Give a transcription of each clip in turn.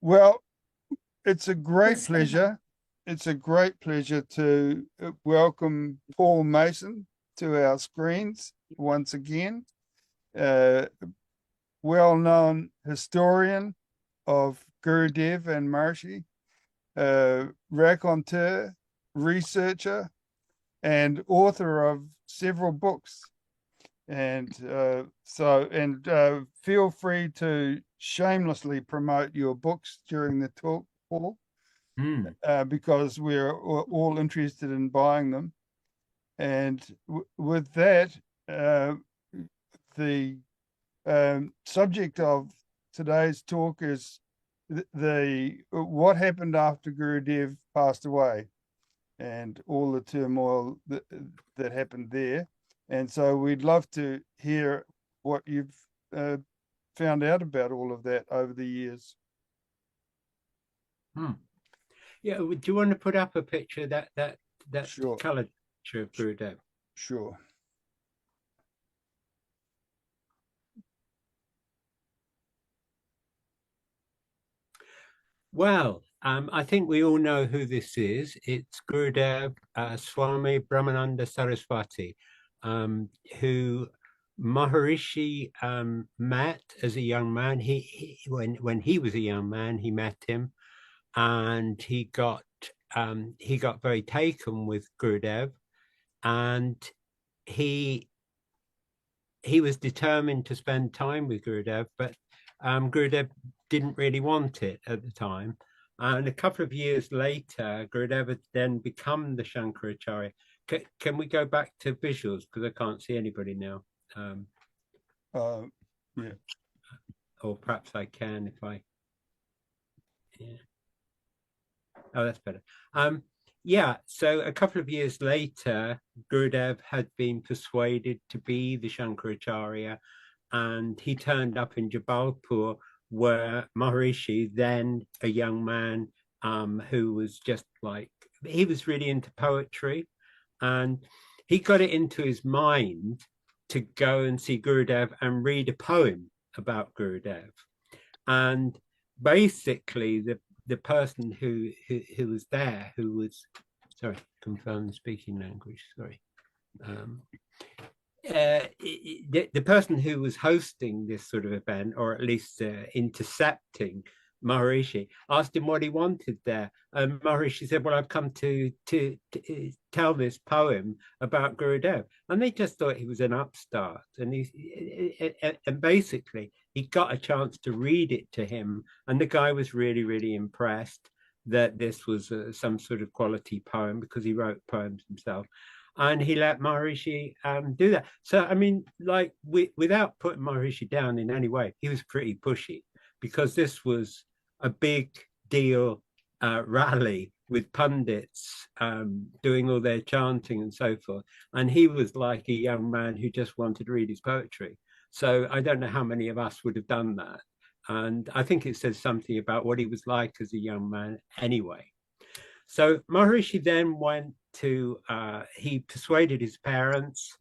Well, it's a great Yes, pleasure. It's a great pleasure to welcome Paul Mason to our screens once again. Uh, Well-known historian of Gurudev and Maharishi, raconteur, researcher, and author of several books. And feel free to shamelessly promote your books during the talk, Paul, Mm. because we're all interested in buying them. And with that, uh, the subject of today's talk is the what happened after Gurudev passed away and all the turmoil that happened there. And so we'd love to hear what you've uh, found out about all of that over the years. Mm. Yeah, do you want to put up a picture that Sure, colored picture of Gurudev? sure. Well, I think we all know who this is. It's Gurudev Swami Brahmananda Saraswati, who Maharishi met as a young man. When he was a young man, he met him, and he got very taken with Gurudev, and he he was determined to spend time with Gurudev, but Gurudev didn't really want it at the time. And a couple of years later, Gurudev had then become the Shankaracharya. Can we go back to visuals? Because I can't see anybody now. Um, Uh, yeah, or perhaps I can if I. Yeah. Oh, that's better. Yeah, so a couple of years later, Gurudev had been persuaded to be the Shankaracharya, and he turned up in Jabalpur, where Maharishi, then a young man, who was just like, he was really into poetry, and he got it into his mind to go and see Gurudev and read a poem about Gurudev. And basically, the person who was there, who was, sorry, confirm the speaking language, sorry. Um, the person who was hosting this sort of event, or at least intercepting Maharishi, asked him what he wanted there. And Maharishi said, "Well, I've come to tell this poem about Gurudev." And they just thought he was an upstart. And basically, he got a chance to read it to him, and the guy was really, really impressed that this was some sort of quality poem, because he wrote poems himself, and he let Maharishi do that. So, I mean, like, without putting Maharishi down in any way, he was pretty pushy, because this was a big deal rally with pundits doing all their chanting and so forth. And he was like a young man who just wanted to read his poetry. So I don't know how many of us would have done that. And I think it says something about what he was like as a young man anyway. So Maharishi then went to, he persuaded his parents.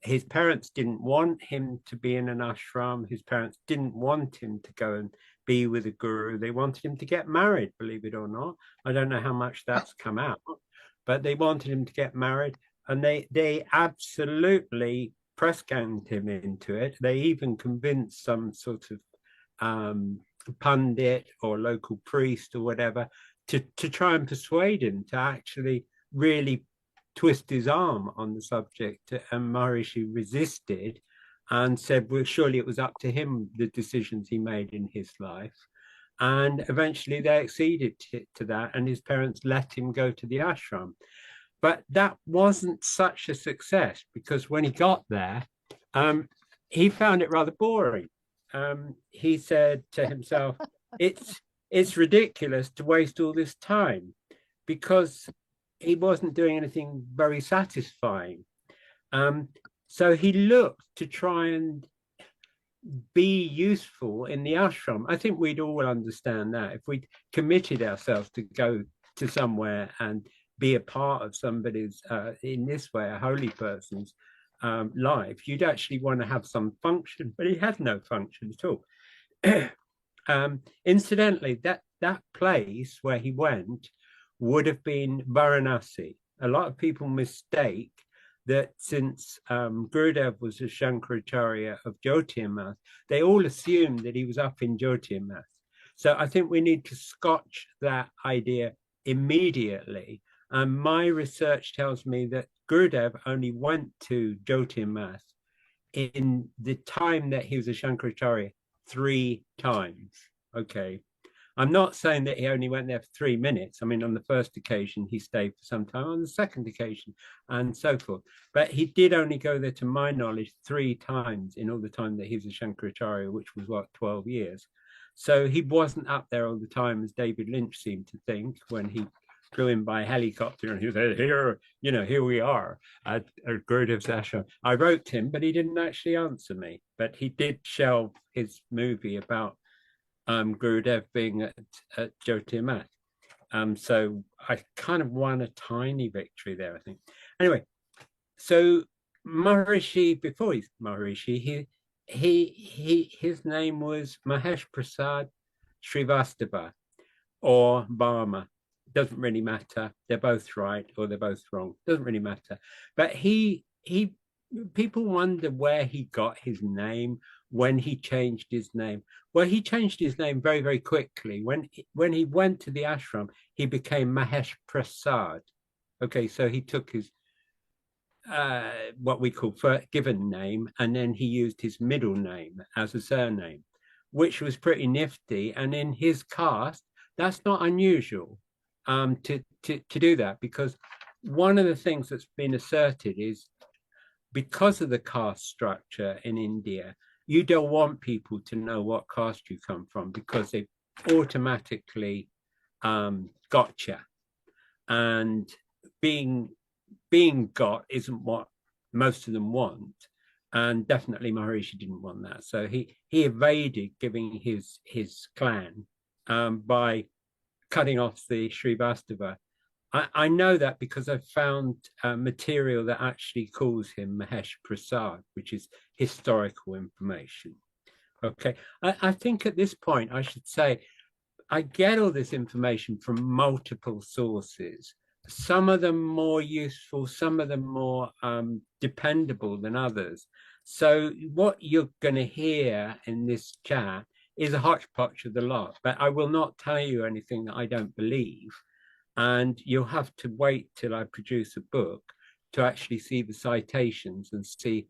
His parents didn't want him to be in an ashram. His parents didn't want him to go and be with a guru. They wanted him to get married, believe it or not. I don't know how much that's come out, but they wanted him to get married. And they absolutely press ganged him into it. They even convinced some sort of pundit or local priest or whatever to try and persuade him to actually really twist his arm on the subject. And Maharishi resisted and said, well, surely it was up to him, the decisions he made in his life. And eventually they acceded to that, and his parents let him go to the ashram. But that wasn't such a success, because when he got there, he found it rather boring. He said to himself, it's ridiculous to waste all this time, because he wasn't doing anything very satisfying. So he looked to try and be useful in the ashram. I think we'd all understand that if we committed ourselves to go to somewhere and be a part of somebody's, in this way, a holy person's life, you'd actually want to have some function, but he had no function at all. Incidentally, that place where he went would have been Varanasi. A lot of people mistake that since Gurudev was a Shankaracharya of Jyotirmath, they all assumed that he was up in Jyotirmath. So I think we need to scotch that idea immediately. And my research tells me that Gurudev only went to Jyotirmath in the time that he was a Shankaracharya 3 times. Okay. I'm not saying that he only went there for 3 minutes. I mean, on the first occasion, he stayed for some time, on the second occasion, and so forth. But he did only go there, to my knowledge, 3 times in all the time that he was a Shankaracharya, which was, what, 12 years. So he wasn't up there all the time, as David Lynch seemed to think when he flew in by helicopter and he said, here, you know, here we are at Gurudev's ashram. I wrote him, but he didn't actually answer me. But he did shelve his movie about Gurudev being at Jyotirmath. So I kind of won a tiny victory there, I think. Anyway, so Maharishi, before he's Maharishi, his name was Mahesh Prasad Srivastava or Barma. Doesn't really matter. They're both right or they're both wrong. Doesn't really matter. But people wonder where he got his name, when he changed his name. Well, he changed his name very, very quickly. When he went to the ashram, he became Mahesh Prasad. Okay, so he took his what we call given name, and then he used his middle name as a surname, which was pretty nifty. And in his caste, that's not unusual to do that, because one of the things that's been asserted is because of the caste structure in India, you don't want people to know what caste you come from because they automatically gotcha. And being got isn't what most of them want. And definitely Maharishi didn't want that. So he evaded giving his clan by cutting off the Srivastava. I know that because I've found material that actually calls him Mahesh Prasad, which is historical information. Okay, I think at this point I should say I get all this information from multiple sources, some of them more useful, some of them more dependable than others. So what you're going to hear in this chat is a hodgepodge of the lot, but I will not tell you anything that I don't believe. And you'll have to wait till I produce a book to actually see the citations and see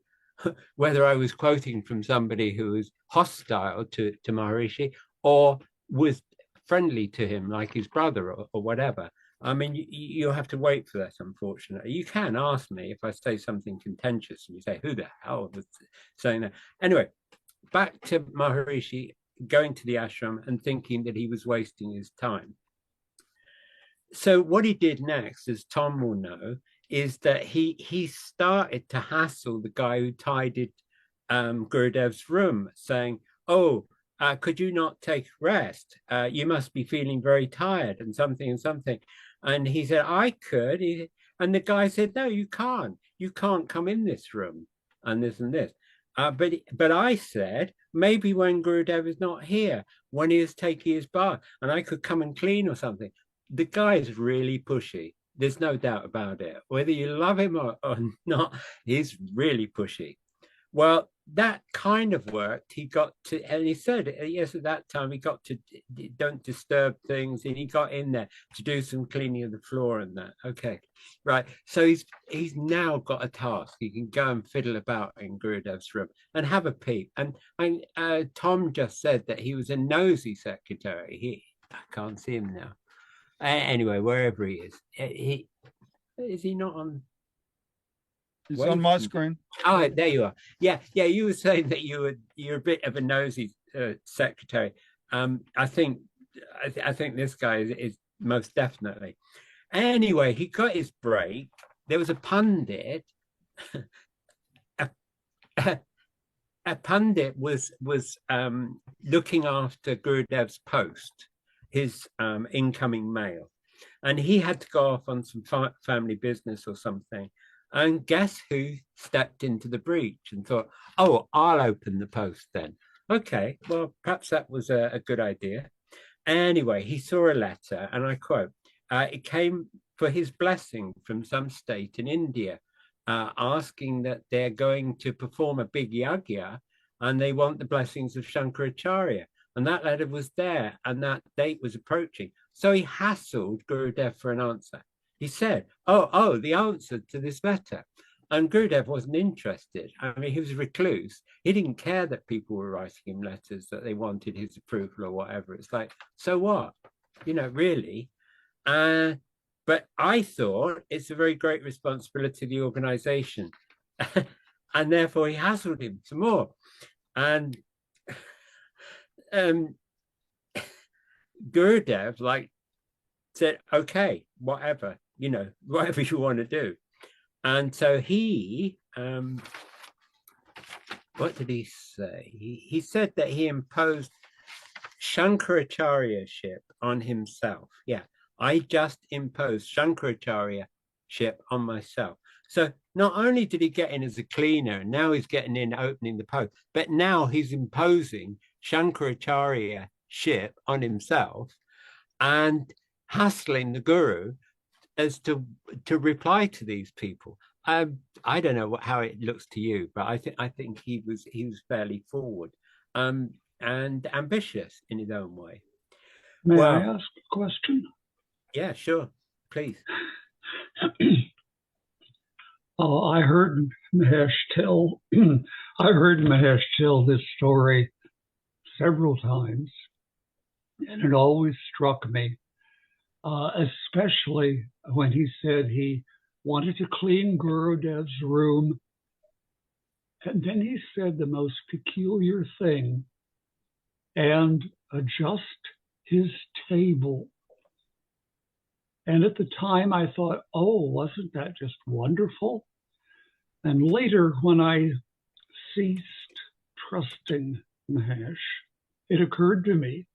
whether I was quoting from somebody who was hostile to Maharishi or was friendly to him, like his brother or whatever. I mean, you'll have to wait for that, unfortunately. You can ask me if I say something contentious and you say, who the hell was saying that? Anyway, back to Maharishi going to the ashram and thinking that he was wasting his time. So what he did next, as Tom will know, is that he started to hassle the guy who tidied Gurudev's room, saying, oh, could you not take rest? You must be feeling very tired and something and something. And he said, I could. And the guy said, no, you can't. You can't come in this room and this and this. But I said, maybe when Gurudev is not here, when he is taking his bath, and I could come and clean or something. The guy is really pushy. There's no doubt about it. Whether you love him or not, he's really pushy. Well, that kind of worked. He got to, and he said, yes, at that time, he got to don't disturb things. And he got in there to do some cleaning of the floor and that. Okay, right. So he's now got a task. He can go and fiddle about in Gurudev's room and have a peep. And Tom just said that he was a nosy secretary. I can't see him now. Anyway, wherever he is he not on? He's on my screen. Oh, there you are. Yeah. You were saying that you're a bit of a nosy secretary. I think this guy is most definitely. Anyway, he got his break. There was a pundit. a pundit was looking after Gurudev's post, his incoming mail, and he had to go off on some family business or something. And guess who stepped into the breach and thought, oh, I'll open the post then. Okay, well, perhaps that was a good idea. Anyway, he saw a letter, and I quote, it came for his blessing from some state in India, asking that they're going to perform a big yagya and they want the blessings of Shankaracharya. And that letter was there, and that date was approaching. So he hassled Gurudev for an answer. He said, oh, the answer to this letter. And Gurudev wasn't interested. I mean, he was a recluse. He didn't care that people were writing him letters that they wanted his approval or whatever. It's like, so what? You know, really? But I thought it's a very great responsibility of the organization. And therefore he hassled him some more. And Gurudev said, okay, whatever, whatever you want to do. And so he, what did he say? He said that he imposed Shankaracharyaship on himself. Yeah, I just imposed Shankaracharyaship on myself. So not only did he get in as a cleaner, and now he's getting in opening the post, but now he's imposing Shankaracharyaship on himself and hassling the guru as to reply to these people. I don't know how it looks to you, but I think he was fairly forward and ambitious in his own way. May I ask a question? Yeah, sure, please. I heard Mahesh tell this story several times, and it always struck me, especially when he said he wanted to clean Gurudev's room, and then he said the most peculiar thing, and adjust his table. And at the time I thought, oh, wasn't that just wonderful? And later, when I ceased trusting Mahesh, it occurred to me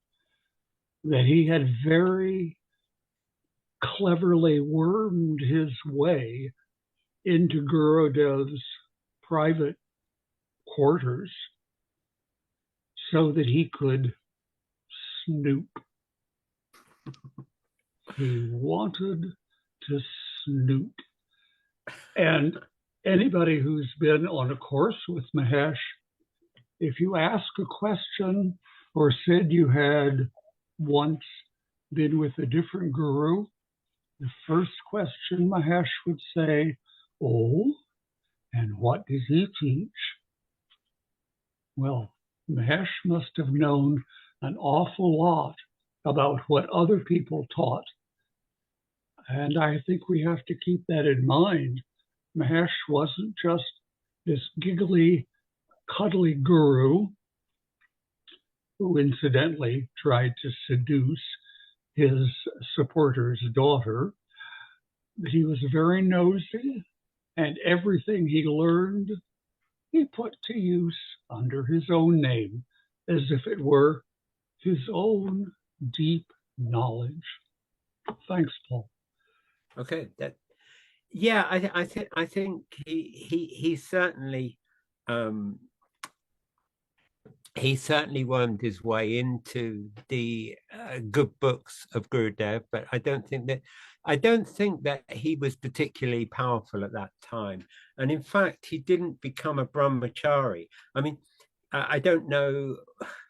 that he had very cleverly wormed his way into Gurudev's private quarters so that he could snoop. He wanted to snoop. And anybody who's been on a course with Mahesh, if you ask a question or said you had once been with a different guru, the first question Mahesh would say, oh, and what does he teach? Well, Mahesh must have known an awful lot about what other people taught. And I think we have to keep that in mind. Mahesh wasn't just this giggly, cuddly guru who incidentally tried to seduce his supporter's daughter, but he was very nosy, and everything he learned, he put to use under his own name, as if it were his own deep knowledge. Thanks, Paul. Okay, yeah, I think he certainly wormed his way into the good books of Gurudev, but I don't think that he was particularly powerful at that time. And in fact, he didn't become a brahmachari. I mean, I don't know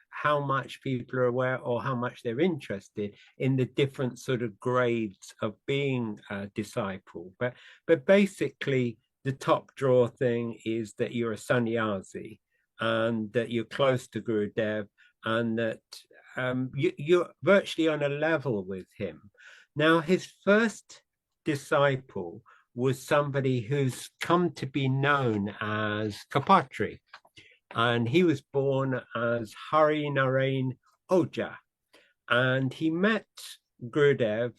how much people are aware or how much they're interested in the different sort of grades of being a disciple. But basically, the top draw thing is that you're a sannyasi and that you're close to Gurudev and that you're virtually on a level with him. Now, his first disciple was somebody who's come to be known as Kapatri. And he was born as Hari Narain Oja. And he met Gurudev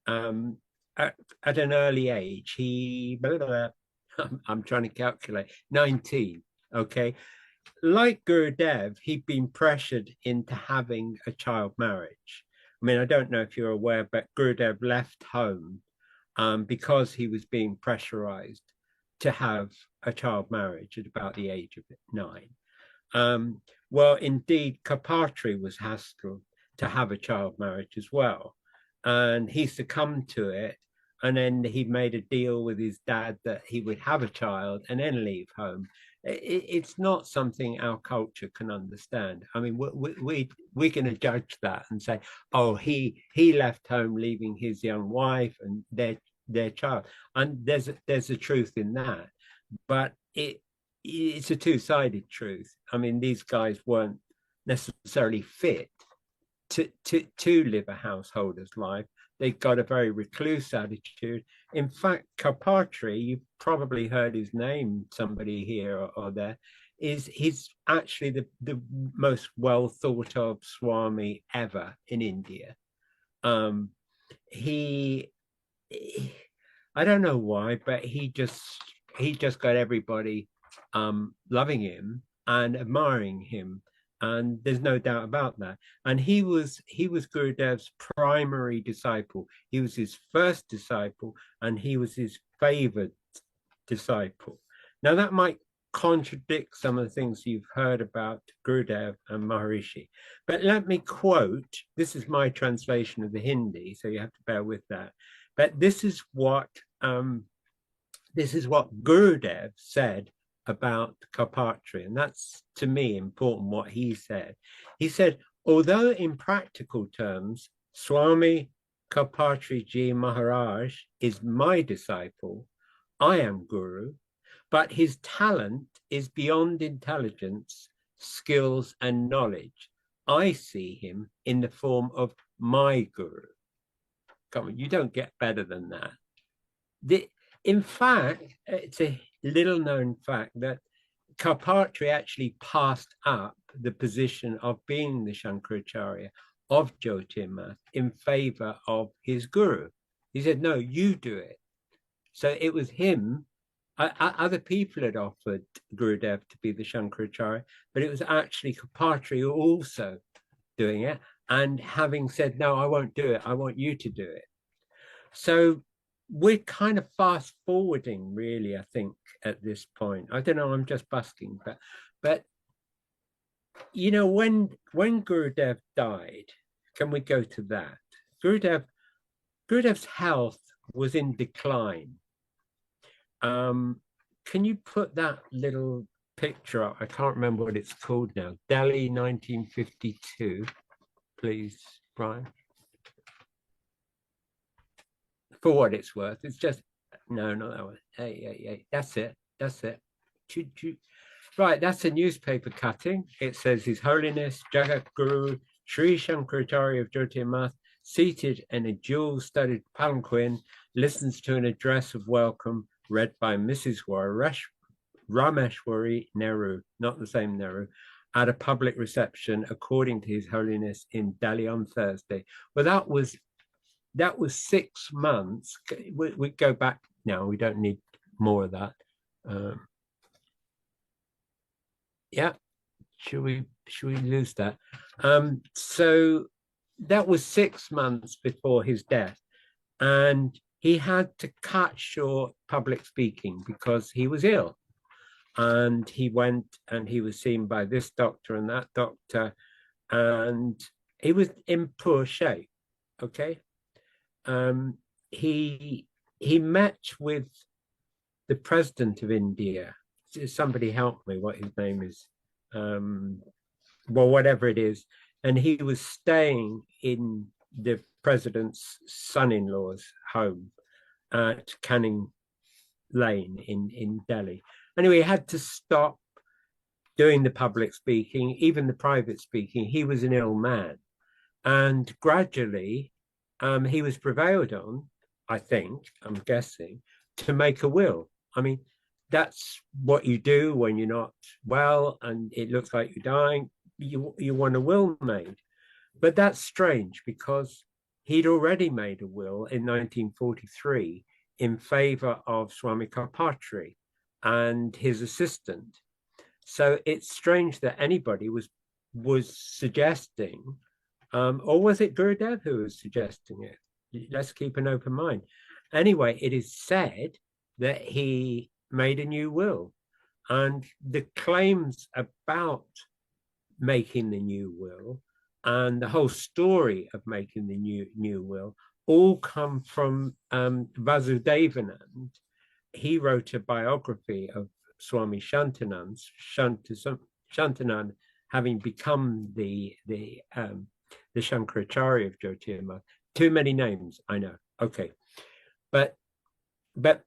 at an early age. I'm trying to calculate, 19, okay? Like Gurudev, he'd been pressured into having a child marriage. I mean, I don't know if you're aware, but Gurudev left home because he was being pressurized to have a child marriage at about the age of 9. Well, indeed, Kapatri was hassled to have a child marriage as well. And he succumbed to it. And then he made a deal with his dad that he would have a child and then leave home. It's not something our culture can understand. I mean, we're going to judge that and say, oh, he left home leaving his young wife and their child. And there's a truth in that. But it's a two-sided truth. I mean, these guys weren't necessarily fit to live a householder's life. They got a very recluse attitude. In fact, Karpatri, you've probably heard his name, somebody here or there, he's actually the most well thought of Swami ever in India. He I don't know why, but he just got everybody loving him and admiring him. And there's no doubt about that. And he was Gurudev's primary disciple. He was his first disciple, and he was his favored disciple. Now, that might contradict some of the things you've heard about Gurudev and Maharishi. But let me quote, this is my translation of the Hindi, so you have to bear with that. But this is what Gurudev said about Karpatri, and that's, to me, important what he said. He said, although in practical terms, Swami Karpatri Ji Maharaj is my disciple, I am Guru, but his talent is beyond intelligence, skills, and knowledge. I see him in the form of my Guru. Come on, you don't get better than that. In fact, it's a little known fact that Karpatri actually passed up the position of being the Shankaracharya of Jyotirmath in favor of his guru. He said, no, you do it. So it was him. Other people had offered Gurudev to be the Shankaracharya, but it was actually Karpatri also doing it. And having said, no, I won't do it, I want you to do it. So we're kind of fast forwarding, really, I think, at this point. I don't know, I'm just busking, but you know, when Gurudev died, can we go to that? Gurudev's health was in decline. Can you put that little picture up? I can't remember what it's called now. Delhi, 1952, please, Brian. For what it's worth, it's just, no, not that one. Hey, that's it. Right, that's a newspaper cutting. It says His Holiness Jagat Guru Sri Shankaracharya of Jyotirmath, seated in a jewel-studded palanquin, listens to an address of welcome read by Mrs. Rameshwari Nehru, not the same Nehru, at a public reception, according to His Holiness, in Delhi on Thursday. Well, that was 6 months. We go back now. We don't need more of that. Yeah. Should we lose that? So that was 6 months before his death, and he had to cut short public speaking because he was ill. And he went and he was seen by this doctor and that doctor, and he was in poor shape. Okay. He met with the president of India. Somebody help me what his name is. Well, whatever it is. And he was staying in the president's son-in-law's home at Canning Lane in Delhi. Anyway, he had to stop doing the public speaking, even the private speaking. He was an ill man. And gradually, he was prevailed on, I think, I'm guessing, to make a will. I mean, that's what you do when you're not well and it looks like you're dying. You want a will made. But that's strange because he'd already made a will in 1943 in favor of Swami Karpatri and his assistant. So it's strange that anybody was suggesting, or was it Gurudev who was suggesting it? Let's keep an open mind. Anyway, it is said that he made a new will, and the claims about making the new will and the whole story of making the new will all come from Vasudevanand. He wrote a biography of Swami Shantanand, Shantanand having become the Shankaracharya of Jyotirmaya. Too many names, I know. Okay, but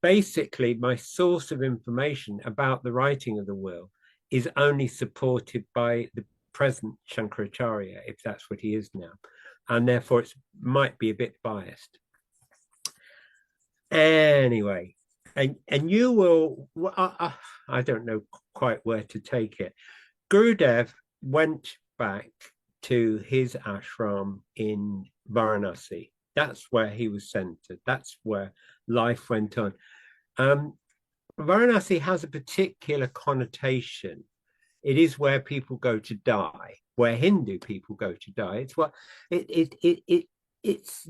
basically, my source of information about the writing of the will is only supported by the present Shankaracharya, if that's what he is now, and therefore it might be a bit biased. Anyway, and you will, I don't know quite where to take it. Gurudev went back to his ashram in Varanasi. That's where he was centered. That's where life went on. Varanasi has a particular connotation. It is where people go to die, where Hindu people go to die. It's what it's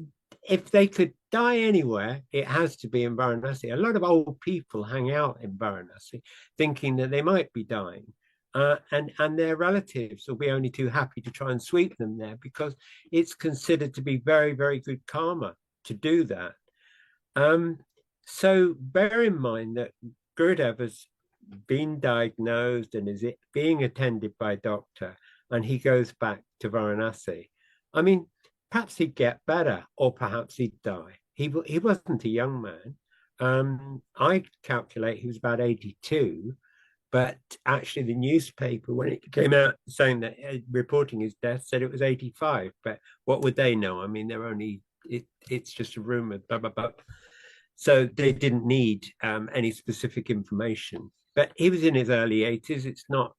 if they could die anywhere, it has to be in Varanasi. A lot of old people hang out in Varanasi, thinking that they might be dying, and their relatives will be only too happy to try and sweep them there because it's considered to be very, very good karma to do that. So bear in mind that Gurudev has been diagnosed and is being attended by a doctor, and he goes back to Varanasi. I mean, perhaps he'd get better, or perhaps he'd die. He wasn't a young man. I calculate he was about 82, but actually the newspaper, when it came out saying that, reporting his death, said it was 85. But what would they know? I mean, they're only, it's just a rumor, blah, blah, blah. So they didn't need any specific information. But he was in his early 80s. It's not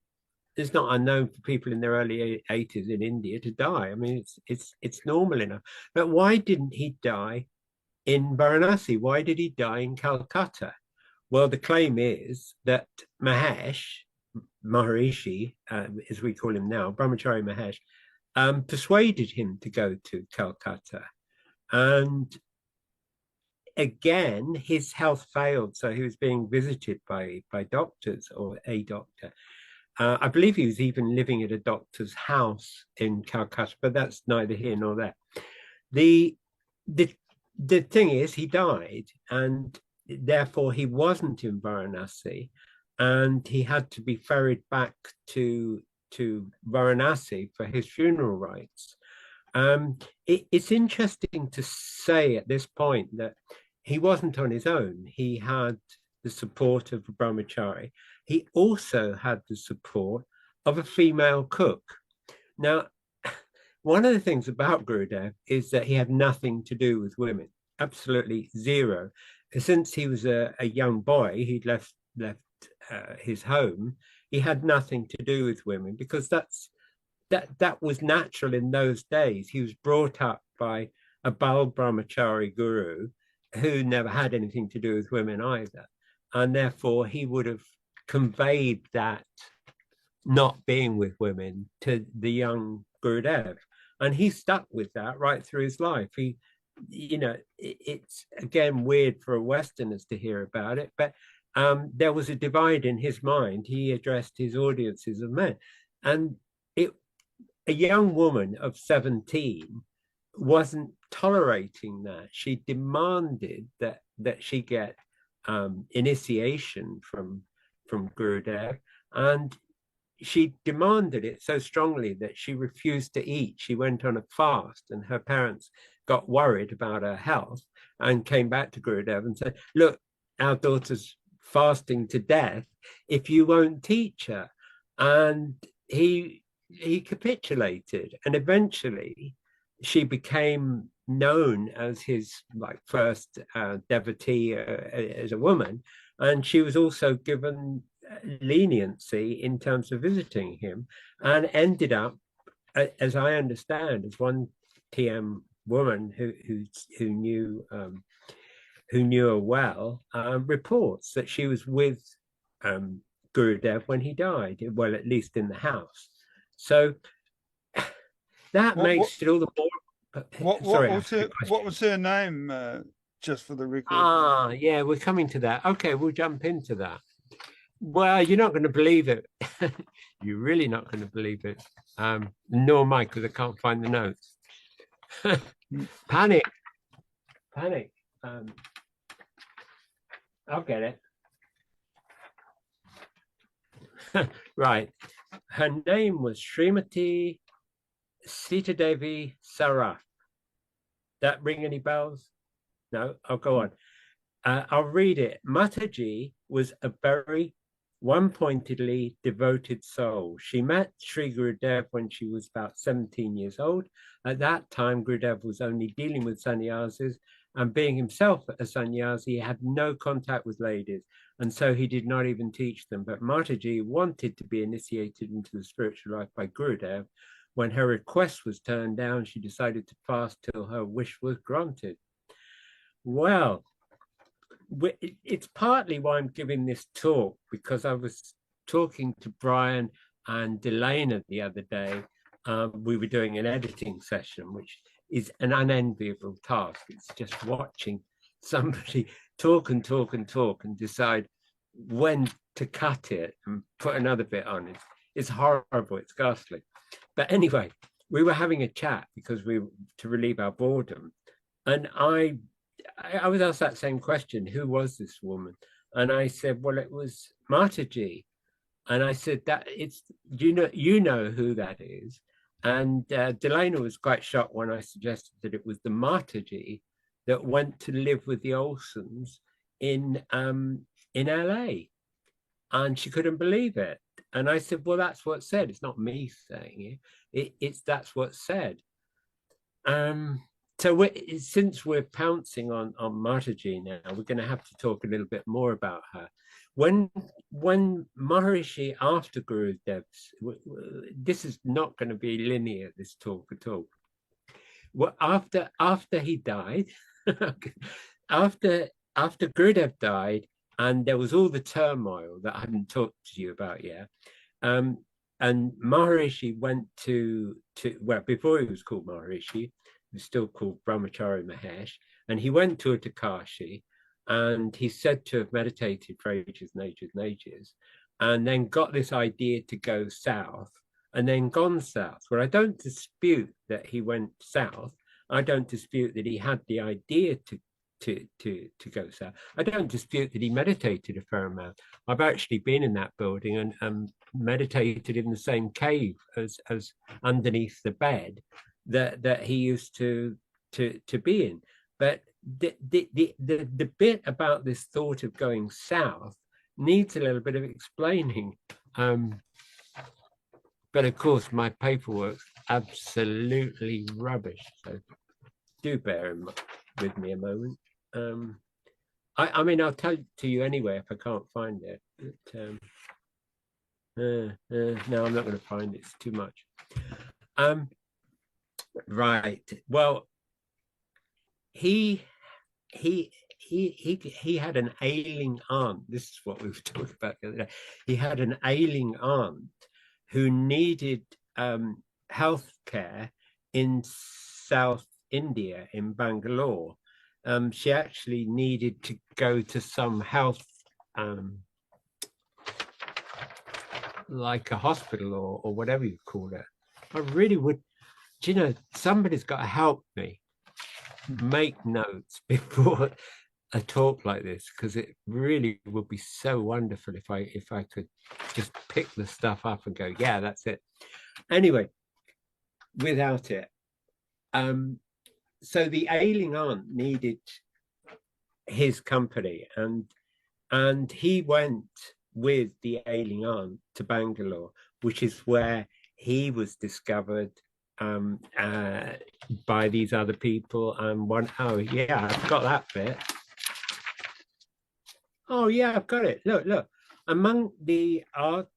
unknown for people in their early 80s in India to die. I mean, it's normal enough. But why didn't he die in Varanasi? Why did he die in Calcutta? Well, the claim is that Maharishi, as we call him now, Brahmachari Mahesh, persuaded him to go to Calcutta. And again, his health failed. So he was being visited by doctors, or a doctor. I believe he was even living at a doctor's house in Calcutta, but that's neither here nor there. The thing is, he died, and therefore he wasn't in Varanasi, and he had to be ferried back to Varanasi for his funeral rites. It's interesting to say at this point that he wasn't on his own. He had the support of a brahmachari. He also had the support of a female cook. Now, one of the things about Gurudev is that he had nothing to do with women, absolutely zero. Since he was a young boy, he'd left his home. He had nothing to do with women because that was natural in those days. He was brought up by a Bal Brahmachari guru who never had anything to do with women either. And therefore he would have conveyed that not being with women to the young Gurudev. And he stuck with that right through his life. He, it's again weird for Westerners to hear about it, but there was a divide in his mind. He addressed his audiences of men. And a young woman of 17 wasn't tolerating that. She demanded that she get initiation from Gurudev, and she demanded it so strongly that she refused to eat. She went on a fast, and her parents got worried about her health and came back to Gurudev and said, look, our daughter's fasting to death if you won't teach her. And he capitulated, and eventually she became known as his first devotee as a woman, and she was also given leniency in terms of visiting him, and ended up, as I understand, as one TM woman who knew her well reports that she was with Gurudev when he died, well, at least in the house. So that makes it all the more. What was her name? Just for the record. Yeah, we're coming to that. Okay, we'll jump into that. Well, you're not going to believe it. You're really not going to believe it. Nor am I, because I can't find the notes. Panic. I'll get it. Right. Her name was Srimati Sita Devi Saraf. That ring any bells? No, I'll go on. I'll read it. Mataji was a very one-pointedly devoted soul. She met Sri Gurudev when she was about 17 years old. At that time, Gurudev was only dealing with sannyasis, and being himself a sannyasi, he had no contact with ladies, and so he did not even teach them. But Mataji wanted to be initiated into the spiritual life by Gurudev. When her request was turned down, she decided to fast till her wish was granted. Well, it's partly why I'm giving this talk, because I was talking to Brian and Delana the other day. We were doing an editing session, which is an unenviable task. It's just watching somebody talk and talk and talk and decide when to cut it and put another bit on. It's horrible, it's ghastly. But anyway, we were having a chat because to relieve our boredom. And I was asked that same question, who was this woman? And I said, well, it was Mataji. And I said, that it's, you know who that is. And Delana was quite shocked when I suggested that it was the Mataji that went to live with the Olsons in LA. And she couldn't believe it. And I said, well, that's what's said. It's not me saying it. That's what's said. So since we're pouncing on Mataji now, we're going to have to talk a little bit more about her. When Maharishi, after Gurudev's, this is not going to be linear, this talk at all. Well, after he died, after Gurudev died, and there was all the turmoil that I haven't talked to you about yet, and Maharishi went to well, before he was called Maharishi, he was still called Brahmachari Mahesh, and he went to Kashi, and he's said to have meditated for ages and ages and ages, and then got this idea to go south, and then gone south. Well, I don't dispute that he went south. I don't dispute that he had the idea to go south. I don't dispute that he meditated a fair amount. I've actually been in that building and meditated in the same cave as underneath the bed that he used to be in. But the bit about this thought of going south needs a little bit of explaining. But of course, my paperwork's absolutely rubbish. So do bear with me a moment. I mean, I'll tell it to you anyway if I can't find it. But, no, I'm not going to find it. It's too much. Right. Well, he had an ailing aunt. This is what we were talking about the other day. He had an ailing aunt who needed health care in South India, in Bangalore. She actually needed to go to some health, like a hospital or whatever you call it. I really would, do you know, somebody's got to help me make notes before a talk like this, because it really would be so wonderful if I could just pick the stuff up and go, yeah, that's it. Anyway, without it, so the ailing aunt needed his company, and he went with the ailing aunt to Bangalore, which is where he was discovered by these other people. And oh yeah, I've got that bit. Oh yeah, I've got it. Look. Among the ardent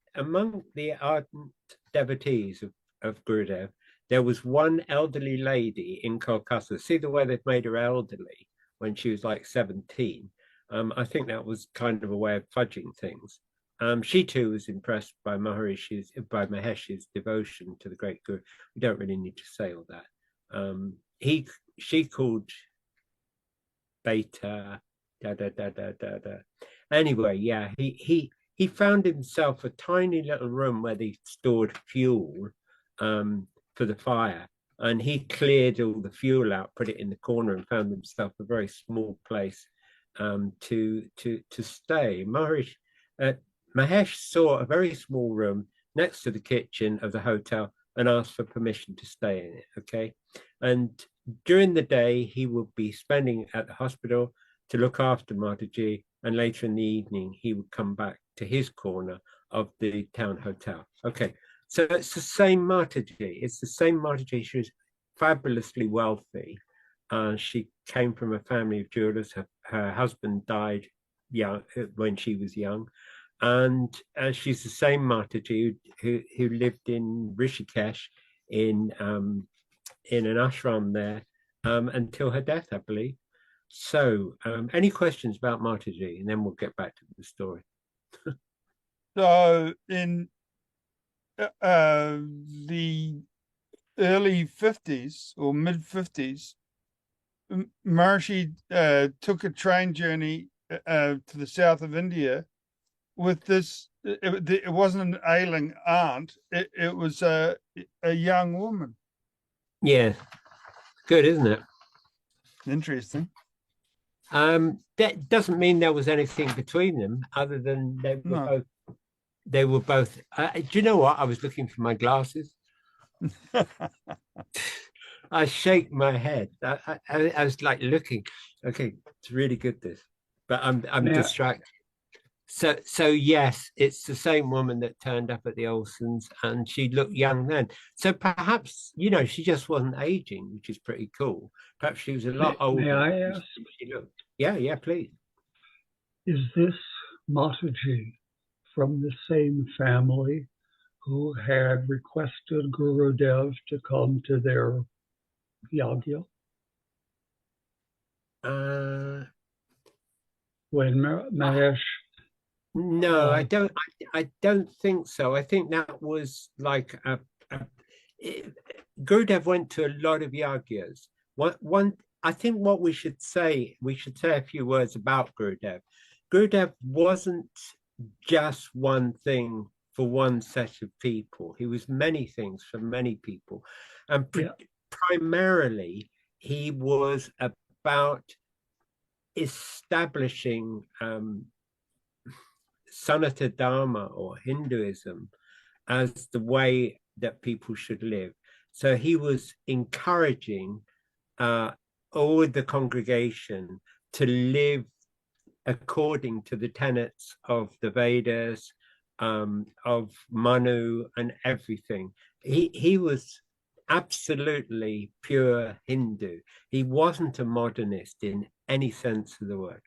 devotees of Gurudev, there was one elderly lady in Kolkata. See the way they've made her elderly when she was like 17. I think that was kind of a way of fudging things. She too was impressed by Mahesh's devotion to the great Guru. We don't really need to say all that. She called Beta. Anyway, yeah, he found himself a tiny little room where they stored fuel, for the fire. And he cleared all the fuel out, put it in the corner, and found himself a very small place to stay. Mahesh saw a very small room next to the kitchen of the hotel and asked for permission to stay in it. Okay, and during the day he would be spending at the hospital to look after Mataji, and later in the evening he would come back to his corner of the town hotel. Okay, so it's the same Mataji. It's the same Mataji. She was fabulously wealthy. She came from a family of jewelers. Her husband died young when she was young, and she's the same Mataji who lived in Rishikesh in an ashram there until her death, I believe. So, any questions about Mataji, and then we'll get back to the story. So in the early 50s or mid 50s, Maharishi took a train journey to the south of India with this. It wasn't an ailing aunt. It was a young woman. Yeah, good, isn't it? Interesting. That doesn't mean there was anything between them other than they were both. Do you know what? I was looking for my glasses. I shake my head. I was like looking. Okay, it's really good this, but I'm distracted. So yes, it's the same woman that turned up at the Olsons, and she looked young then. So perhaps she just wasn't aging, which is pretty cool. Perhaps she was a lot older. May I ask? She looked. Yeah, please. Is this Mataji from the same family who had requested Gurudev to come to their yagya? When Mahesh? No, I don't. I don't think so. I think that was like Gurudev went to a lot of yagyas. I think what we should say a few words about Gurudev. Gurudev wasn't just one thing for one set of people. He was many things for many people, and primarily he was about establishing Sanatana Dharma or Hinduism as the way that people should live. So he was encouraging all the congregation to live according to the tenets of the Vedas, of Manu and everything. He was absolutely pure Hindu. He wasn't a modernist in any sense of the word.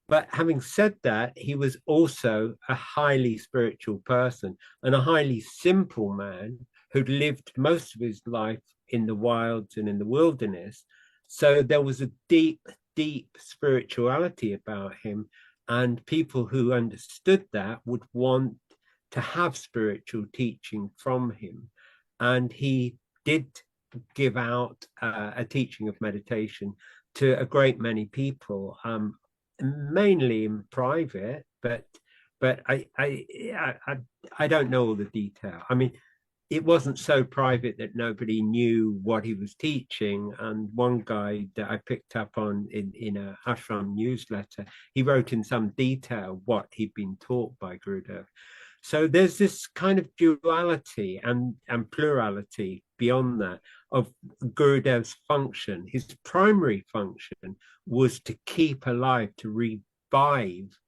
But having said that, he was also a highly spiritual person and a highly simple man who'd lived most of his life in the wilds and in the wilderness. So there was a deep, deep spirituality about him, and people who understood that would want to have spiritual teaching from him. And he did give out a teaching of meditation to a great many people, mainly in private, but I don't know all the detail. I mean, it wasn't so private that nobody knew what he was teaching. And one guy that I picked up on in a ashram newsletter, he wrote in some detail what he'd been taught by Gurudev. So there's this kind of duality and plurality beyond that of Gurudev's function. His primary function was to keep alive, to revive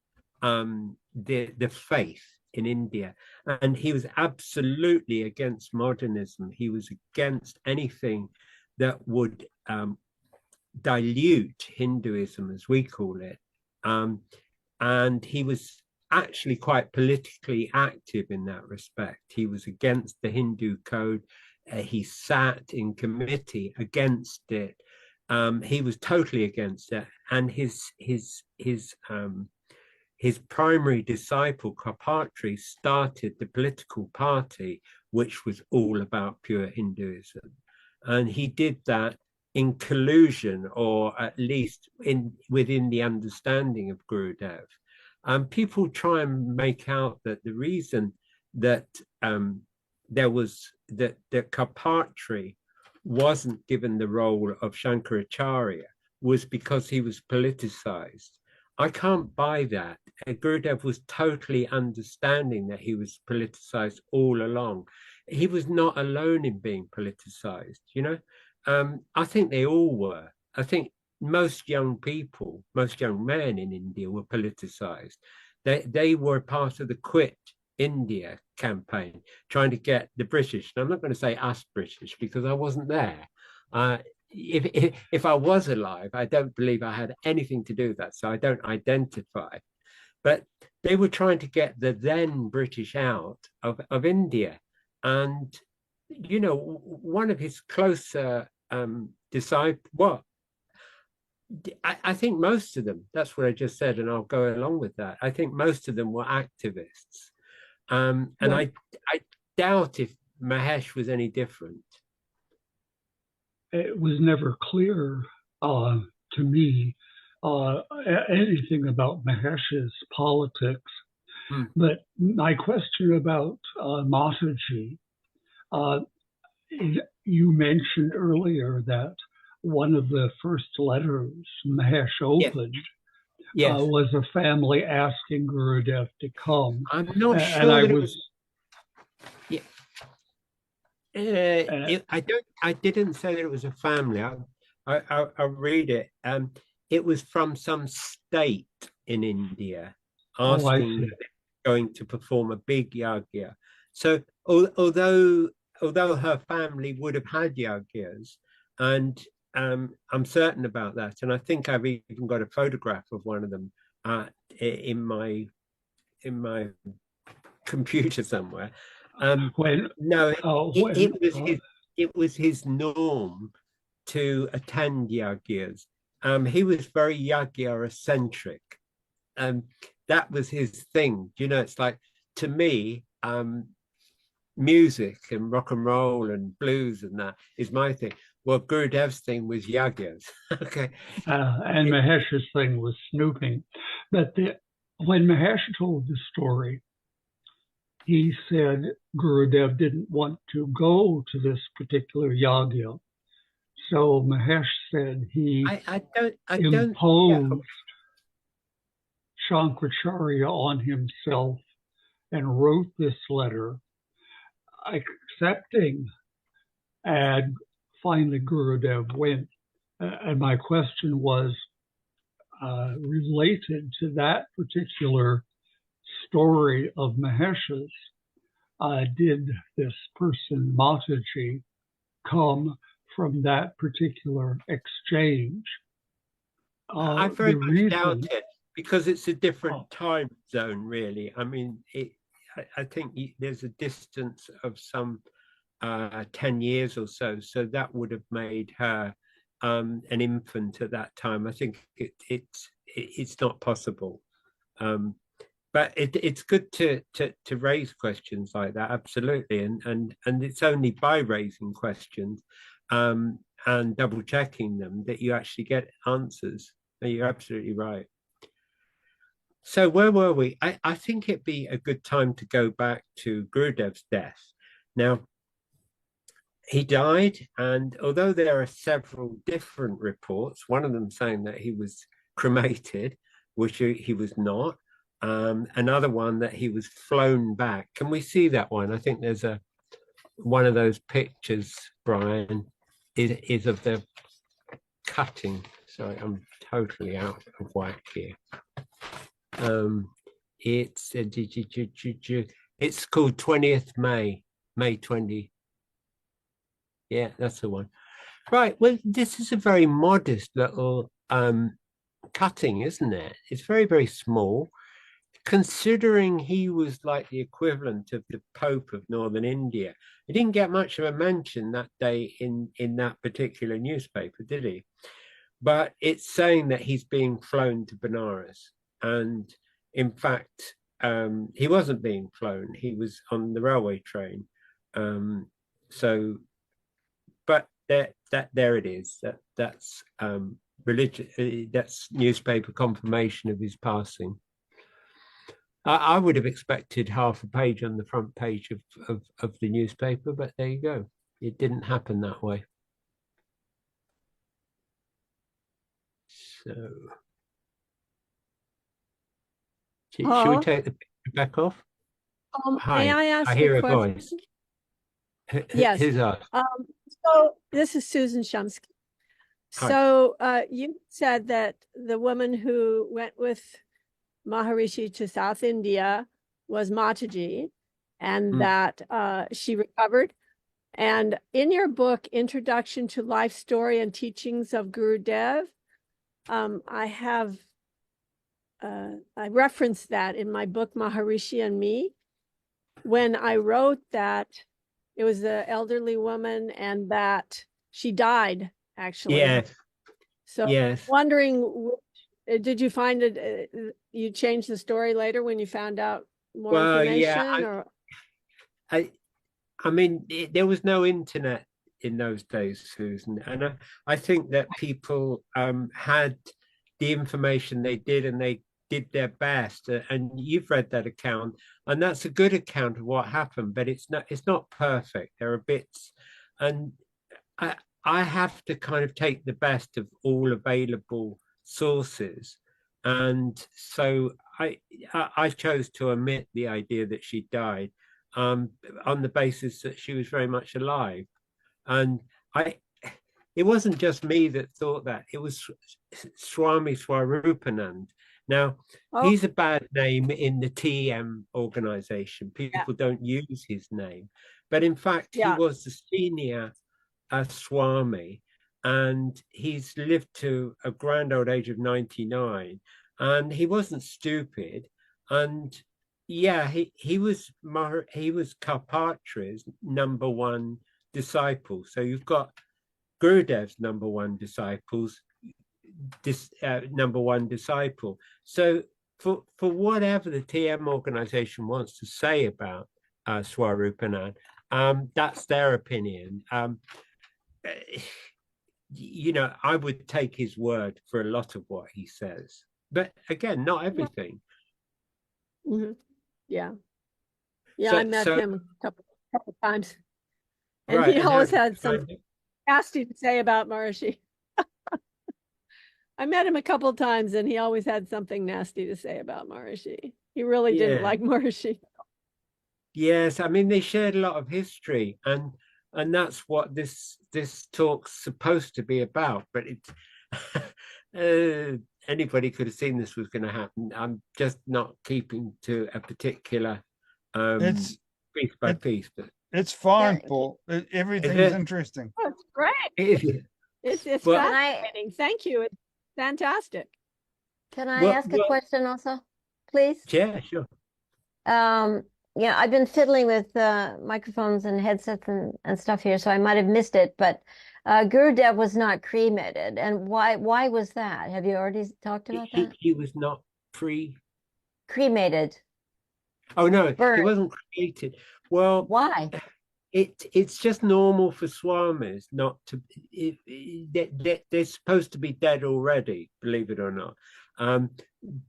the faith in India. And he was absolutely against modernism. He was against anything that would dilute Hinduism, as we call it. And he was actually quite politically active in that respect. He was against the Hindu code. He sat in committee against it. He was totally against it. And his primary disciple, Karpatri, started the political party, which was all about pure Hinduism. And he did that in collusion, or at least within the understanding of Gurudev. People try and make out that the reason that there was that Karpatri wasn't given the role of Shankaracharya was because he was politicized. I can't buy that. Gurudev was totally understanding that he was politicized all along. He was not alone in being politicized, you know. I think they all were. I think most young people, most young men in India were politicized. They were part of the Quit India campaign, trying to get the British. And I'm not going to say us British because I wasn't there. If I was alive, I don't believe I had anything to do with that. So I don't identify. But they were trying to get the then British out of India. And, you know, one of his closer disciples, well, I think most of them, that's what I just said, and I'll go along with that. I think most of them were activists. And I doubt if Mahesh was any different. It was never clear to me anything about Mahesh's politics. But my question about Mataji, you mentioned earlier that one of the first letters Mahesh opened was a family asking Gurudev to come. I'm not sure and I that was. I didn't say that it was a family. I'll read it. It was from some state in India asking that they're going to perform a big yagya. So although her family would have had yagyas, and I'm certain about that, and I think I've even got a photograph of one of them in my computer somewhere. It was his norm to attend yagyas. He was very yagya eccentric. That was his thing. You know, it's like, to me, music and rock and roll and blues and that is my thing. Well, Gurudev's thing was yagyas. Okay. And Mahesh's thing was snooping. But when Mahesh told the story, he said Gurudev didn't want to go to this particular yagya. So Mahesh said he imposed Shankaracharya on himself and wrote this letter accepting, and finally Gurudev went. And my question was related to that particular story of Mahesh's. Did this person, Mataji, come from that particular exchange? I very much doubt it, because it's a different time zone, really. I mean, I think there's a distance of some 10 years or so. So that would have made her an infant at that time. I think it's not possible. But it's good to raise questions like that, absolutely, and it's only by raising questions and double checking them that you actually get answers. You're absolutely right. So where were we? I think it'd be a good time to go back to Gurudev's death. Now, he died, and although there are several different reports, one of them saying that he was cremated, which he was not. Another one that he was flown back. Can we see that one? I think there's one of those pictures, Brian, is of the cutting. Sorry, I'm totally out of whack here. It's called 20th May 20. Yeah, that's the one. Right. Well, this is a very modest little cutting, isn't it? It's very, very small. Considering he was like the equivalent of the Pope of Northern India, he didn't get much of a mention that day in that particular newspaper, did he? But it's saying that he's being flown to Benares. And in fact, he wasn't being flown. He was on the railway train. So, but there it is. That's religious. That's newspaper confirmation of his passing. I would have expected half a page on the front page of the newspaper, but there you go. It didn't happen that way. So, should we take the picture back off? May Hi, I ask I a hear a question? voice. Yes. Who's us? So this is Susan Shumsky. Hi. So you said that the woman who went with Maharishi to South India was Mataji, and that she recovered. And in your book, Introduction to Life Story and Teachings of Gurudev, I referenced that in my book, Maharishi and Me, when I wrote that it was an elderly woman and that she died, actually. Yes. So yes. wondering, did you find it, you changed the story later when you found out more information? Yeah, I mean, there was no internet in those days, Susan, and I think that people had the information they did, and they did their best. And you've read that account, and that's a good account of what happened, but it's not perfect. There are bits, and I have to kind of take the best of all available sources, and so I chose to omit the idea that she died on the basis that she was very much alive. And it wasn't just me that thought that, it was Swami Swarupanand. Now, he's a bad name in the TM organization. People don't use his name. But in fact, he was the senior Swami, and he's lived to a grand old age of 99. And he wasn't stupid. And yeah, he was Karpatra's number one disciple. So you've got Gurudev's number one disciple. So for whatever the TM organization wants to say about Swarupanand, that's their opinion. You know, I would take his word for a lot of what he says, but again, not everything. Yeah, So, I met him a couple times, and right, he and always had something nasty to say about Maharishi. I met him a couple times, and he always had something nasty to say about Maharishi. He really didn't like Maharishi. Yes, I mean, they shared a lot of history, and that's what this talk's supposed to be about. But it's anybody could have seen this was going to happen. I'm just not keeping to a particular piece by piece. But it's fine, Paul. Everything's interesting. Oh, it's great. It's fascinating. Thank you. It's fantastic. Can I ask a question also, please? Yeah, sure. Yeah, I've been fiddling with microphones and headsets and stuff here, so I might have missed it. But Gurudev was not cremated, and why was that? Have you already talked about that? He was not cremated. Oh no, he wasn't cremated. Well, why? It's just normal for swamis not to. They're supposed to be dead already, believe it or not.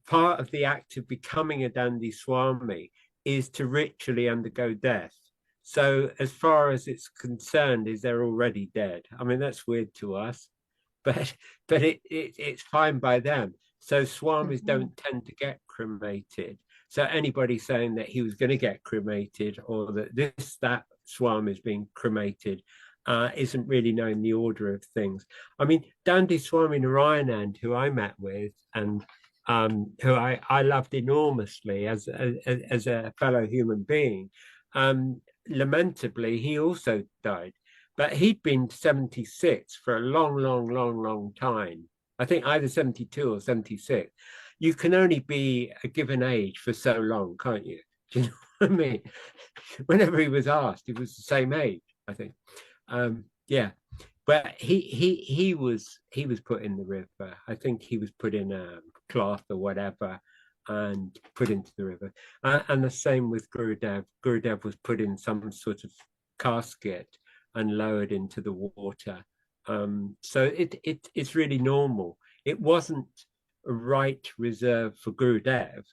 Part of the act of becoming a Dandi Swami is to ritually undergo death. So as far as it's concerned, is they're already dead. I mean, that's weird to us, but it's fine by them. So swamis don't tend to get cremated. So anybody saying that he was going to get cremated, or that that swami is being cremated, isn't really knowing the order of things. I mean, Dandi Swami Narayanand, who I met with, and who I loved enormously as a fellow human being, lamentably, he also died. But he'd been 76 for a long time. I think either 72 or 76. You can only be a given age for so long, can't you? Do you know what I mean? Whenever he was asked, he was the same age, I think. Yeah, but he was put in the river. I think he was put in a cloth or whatever and put into the river. And the same with Gurudev. Gurudev was put in some sort of casket and lowered into the water. So it's really normal. It wasn't a right reserved for Gurudev.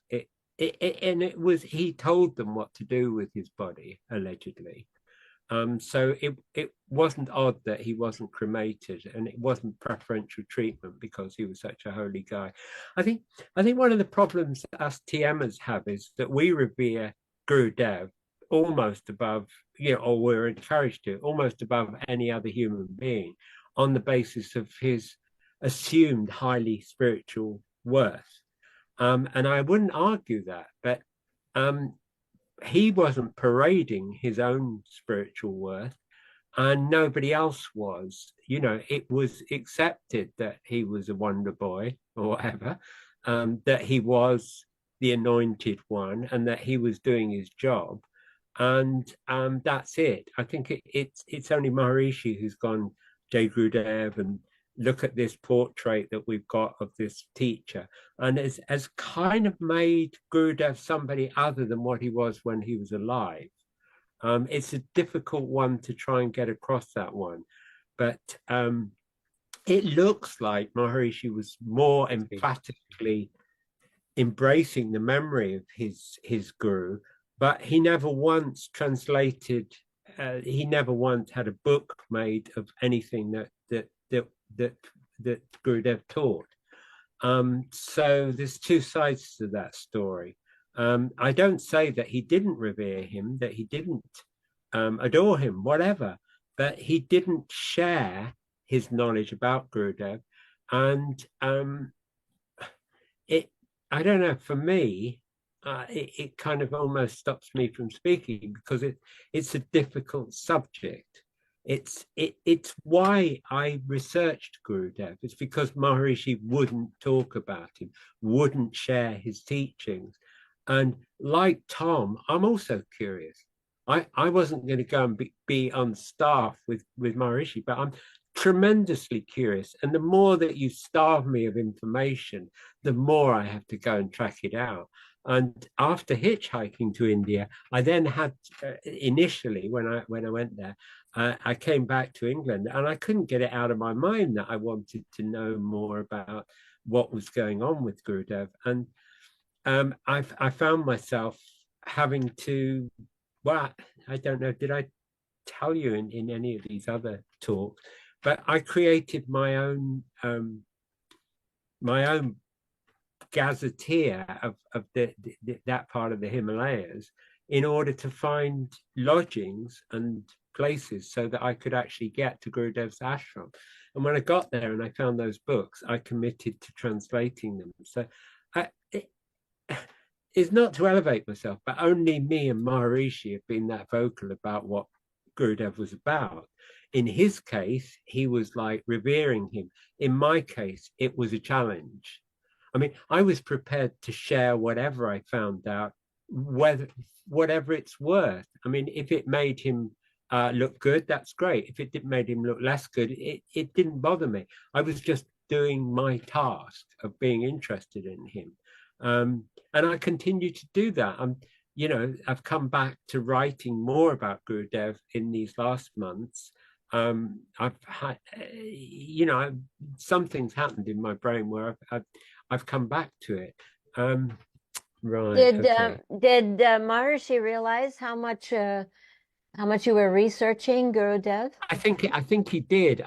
and it was, he told them what to do with his body, allegedly. So it wasn't odd that he wasn't cremated, and it wasn't preferential treatment because he was such a holy guy. I think one of the problems that us TMers have is that we revere Gurudev almost above, or we're encouraged to, almost above any other human being on the basis of his assumed highly spiritual worth. And I wouldn't argue that, but he wasn't parading his own spiritual worth, and nobody else was. It was accepted that he was a wonder boy or whatever, that he was the anointed one, and that he was doing his job, and that's it. I think it's only Maharishi who's gone, Jai Gurudev, and look at this portrait that we've got of this teacher, and has kind of made Gurudev somebody other than what he was when he was alive. It's a difficult one to try and get across, that one, but it looks like Maharishi was more emphatically embracing the memory of his guru, but he never once translated, he never once had a book made of anything that Gurudev taught. So there's two sides to that story. I don't say that he didn't revere him, that he didn't adore him, whatever, but he didn't share his knowledge about Gurudev. And I don't know, for me, it kind of almost stops me from speaking, because it's a difficult subject. It's why I researched Gurudev. It's because Maharishi wouldn't talk about him, wouldn't share his teachings. And like Tom, I'm also curious. I wasn't going to go and be on staff with Maharishi, but I'm tremendously curious. And the more that you starve me of information, the more I have to go and track it out. And after hitchhiking to India, I then had, initially when I went there, I came back to England, and I couldn't get it out of my mind that I wanted to know more about what was going on with Gurudev. And I found myself having to, well, I don't know, did I tell you in any of these other talks, but I created my own gazetteer of that part of the Himalayas, in order to find lodgings and places so that I could actually get to Gurudev's ashram. And when I got there and I found those books, I committed to translating them. So it's not to elevate myself, but only me and Maharishi have been that vocal about what Gurudev was about. In his case, he was like revering him. In my case, it was a challenge. I mean, I was prepared to share whatever I found out, whatever it's worth. I mean, if it made him look good, that's great. If it made him look less good, it didn't bother me. I was just doing my task of being interested in him. And I continue to do that. I've come back to writing more about Gurudev in these last months. I've had, something's happened in my brain where I've come back to it. Right. Did Maharishi realize how much you were researching Gurudev? I think he did.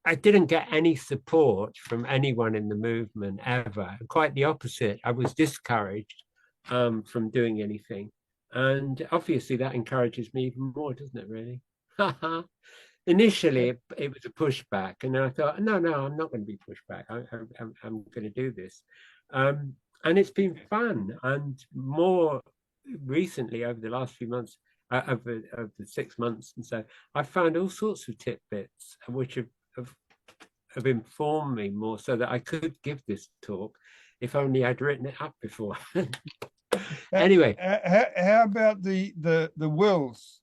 I didn't get any support from anyone in the movement ever. Quite the opposite. I was discouraged from doing anything, and obviously that encourages me even more, doesn't it? Really. Initially, it was a pushback, and then I thought, no, I'm not going to be pushed back. I'm going to do this, and it's been fun. And more recently, over the last few months, over the 6 months, and so I've found all sorts of tidbits which have informed me more, so that I could give this talk if only I'd written it up before. Anyway, how about the wills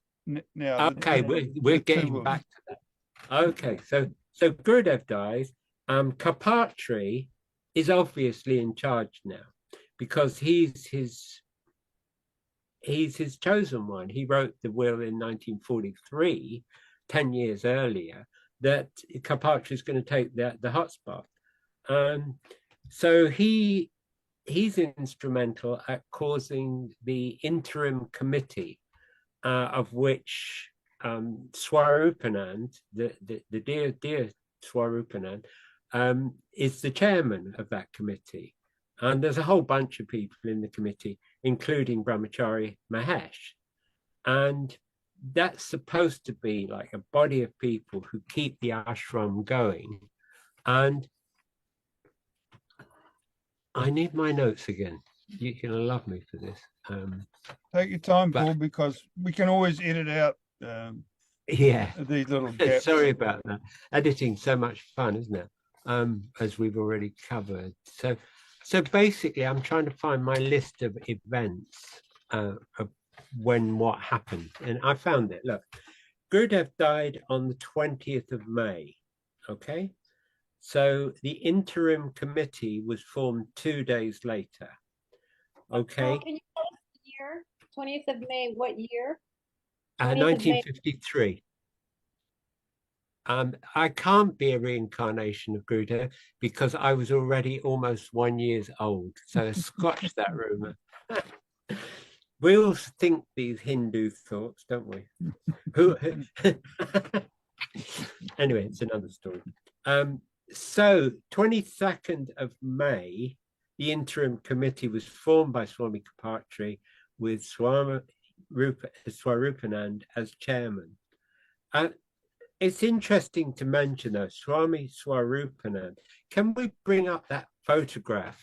now? Okay, we're getting back to that. Okay, so Gurudev dies. Kapatri is obviously in charge now, because he's his chosen one. He wrote the will in 1943, 10 years earlier, that Kapatri is going to take the hotspot. So he he's instrumental at causing the interim committee, of which Swarupanand, the dear Swarupanand, is the chairman of that committee. And there's a whole bunch of people in the committee, including Brahmachari Mahesh. And that's supposed to be like a body of people who keep the ashram going. And I need my notes again. You're going to love me for this. Take your time, but- Paul, because we can always edit out Yeah. these little gaps. Sorry about that. Editing's so much fun, isn't it? As we've already covered. So basically, I'm trying to find my list of events of when what happened, and I found it. Look, Gurudev died on the 20th of May. Okay, so the interim committee was formed 2 days later. Okay, Can you tell us the year? 20th of May, what year? 1953. I can't be a reincarnation of Gurudev because I was already almost 1 year old. So scotch that rumor. We all think these Hindu thoughts, don't we? Anyway, it's another story. So 22nd of May, the interim committee was formed by Swami Kapatri with Swarupanand as chairman. It's interesting to mention, though, Swami Swarupanand. Can we bring up that photograph?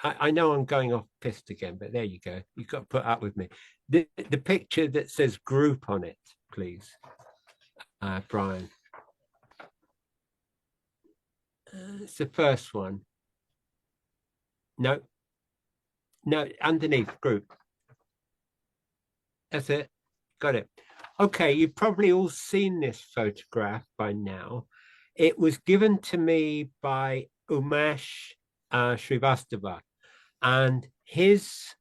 I know I'm going off piste again, but there you go. You've got to put up with me. The picture that says group on it, please, Brian. It's the first one. No, underneath group. That's it. Got it. Okay, you've probably all seen this photograph by now. It was given to me by Umesh Srivastava, and his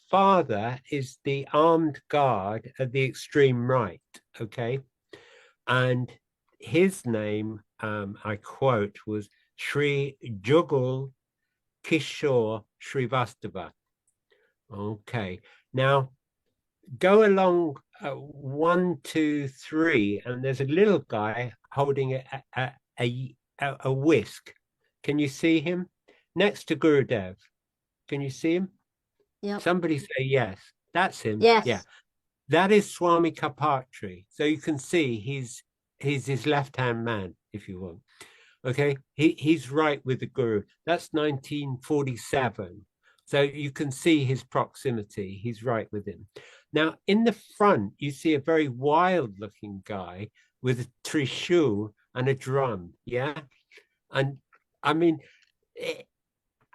father is the armed guard of the extreme right, okay? And his name, I quote, was Sri Jugal Kishore Srivastava. Okay, now go along 1, 2, 3, and there's a little guy holding a whisk. Can you see him next to Gurudev? Can you see him? Yep. Somebody say yes. That's him. Yes. Yeah, that is Swami Kapatri. So you can see he's his left-hand man, if you want. Okay, he's right with the Guru. That's 1947. So you can see his proximity. He's right with him. Now, in the front, you see a very wild-looking guy with a trishul and a drum. Yeah, and I mean,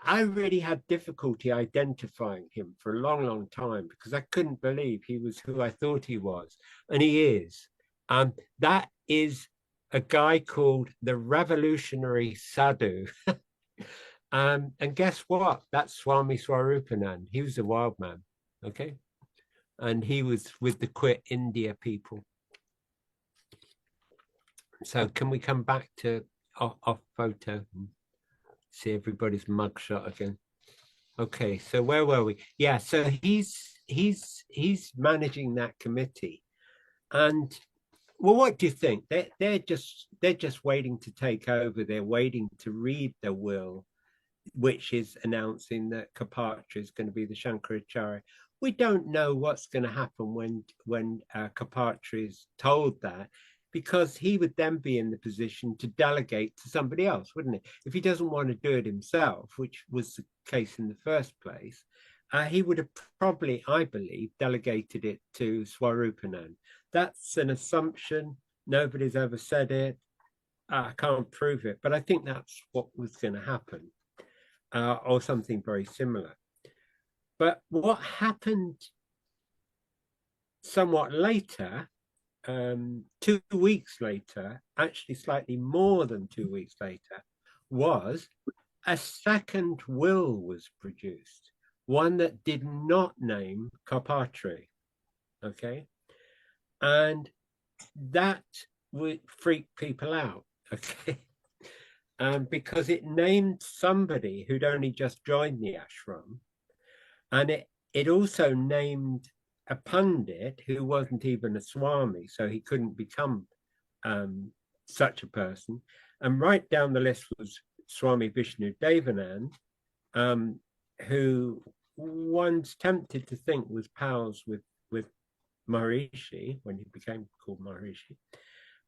I really had difficulty identifying him for a long, long time because I couldn't believe he was who I thought he was, and he is. That is a guy called the Revolutionary Sadhu. And guess what? That's Swami Swarupanand. He was a wild man, okay? And he was with the Quit India people. So can we come back to off photo and see everybody's mugshot again? Okay, so where were we? Yeah, so he's managing that committee. And well, what do you think? They're just waiting to take over. They're waiting to read the will, which is announcing that Kapatri is going to be the Shankaracharya. We don't know what's going to happen when Kapatri is told that, because he would then be in the position to delegate to somebody else, wouldn't he? If he doesn't want to do it himself, which was the case in the first place, he would have probably, I believe, delegated it to Swarupanand. That's an assumption. Nobody's ever said it. I can't prove it, but I think that's what was going to happen, or something very similar. But what happened somewhat later, 2 weeks later, actually slightly more than 2 weeks later, was a second will was produced, one that did not name Kapatri, okay? And that would freak people out, okay? because it named somebody who'd only just joined the ashram, and it also named a pundit who wasn't even a Swami, so he couldn't become such a person. And right down the list was Swami Vishnu Devanand, who one's tempted to think was pals with Maharishi when he became called Maharishi,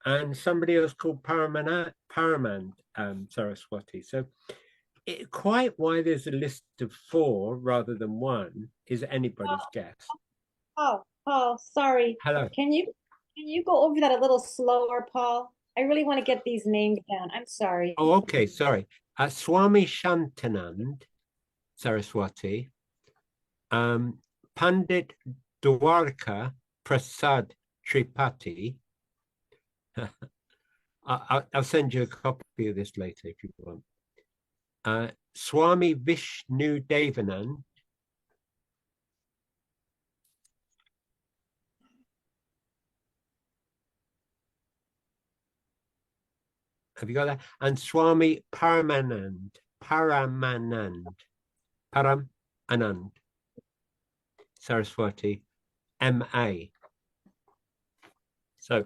and somebody else called Paramand Saraswati. So quite why there's a list of 4 rather than 1 is anybody's guess. Oh, Paul, sorry. Hello. Can you go over that a little slower, Paul? I really want to get these names down. I'm sorry. Oh, okay, sorry. Swami Shantanand Saraswati, Pandit Dwarka Prasad Tripathi. I'll send you a copy of this later if you want. Swami Vishnu Devanand. Have you got that? And Swami Paramanand Saraswati, M.A. So,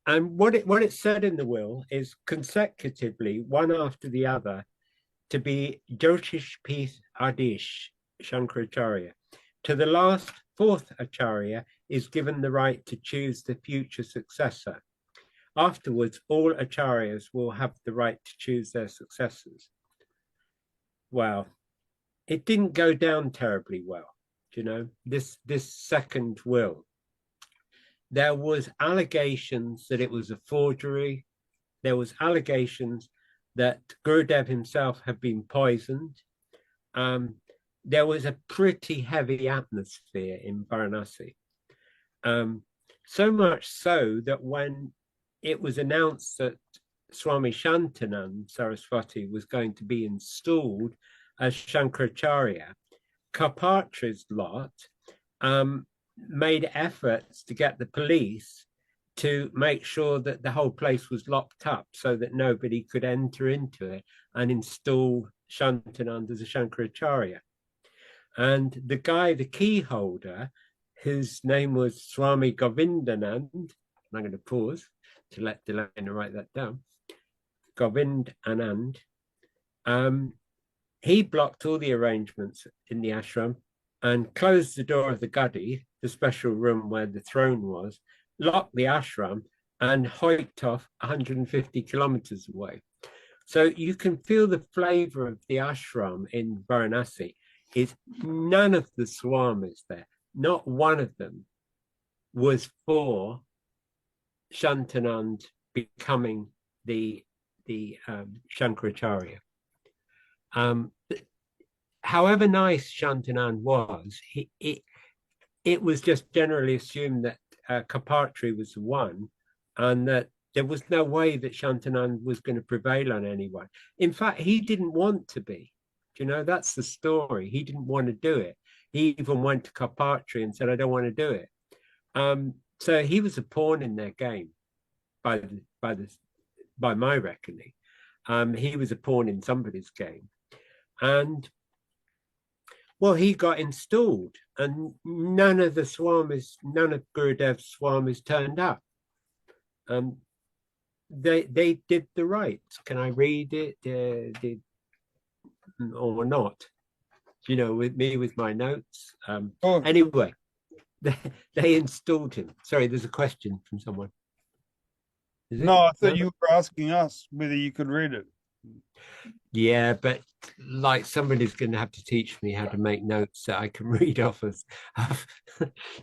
and what it said in the will is consecutively, one after the other, to be Jyotish Peeth Adish Shankaracharya. To the last 4th Acharya is given the right to choose the future successor. Afterwards, all acharyas will have the right to choose their successors. Well, it didn't go down terribly well, you know, this second will. There was allegations that it was a forgery. There was allegations that Gurudev himself had been poisoned. There was a pretty heavy atmosphere in Varanasi. So much so that when it was announced that Swami Shantanand Saraswati was going to be installed as Shankaracharya, Karpatri's lot made efforts to get the police to make sure that the whole place was locked up so that nobody could enter into it and install Shantanand as a Shankaracharya. And the guy, the key holder, whose name was Swami Govindanand, I'm going to pause to let Delana write that down, Govind Anand, he blocked all the arrangements in the ashram and closed the door of the gadi, the special room where the throne was, locked the ashram and hiked off 150 kilometers away. So you can feel the flavor of the ashram in Varanasi. Is none of the swamis there, not one of them was for Shantanand becoming the Shankaracharya. However nice Shantanand was, it was just generally assumed that Karpatri was the one, and that there was no way that Shantanand was going to prevail on anyone. In fact, he didn't want to be. You know, that's the story. He didn't want to do it. He even went to Karpatri and said, I don't want to do it. So he was a pawn in their game, by my reckoning. He was a pawn in somebody's game. And well, he got installed, and none of the swamis, none of Gurudev's swamis turned up. They did the rites. Can I read it or not? You know, with me with my notes. Anyway, they installed him. Sorry, there's a question from someone. No, I thought you were asking us whether you could read it. Yeah, but like somebody's going to have to teach me how to make notes that I can read off of.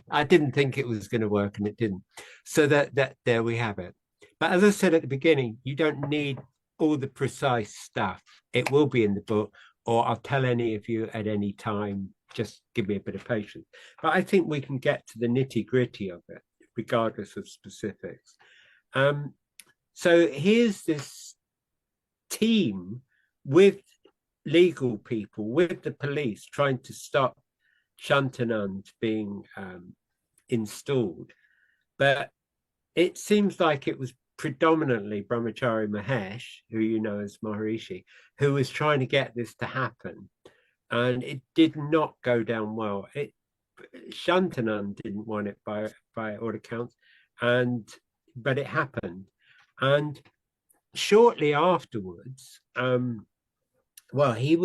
I didn't think it was going to work, and it didn't. So that there we have it. But as I said at the beginning, you don't need all the precise stuff. It will be in the book, or I'll tell any of you at any time. Just give me a bit of patience. But I think we can get to the nitty-gritty of it, regardless of specifics. So here's this team with legal people, with the police, trying to stop Shantanand being installed. But it seems like it was predominantly Brahmachari Mahesh, who you know as Maharishi, who was trying to get this to happen. And it did not go down well. Shantanu didn't want it by all accounts, but it happened. And shortly afterwards, well, he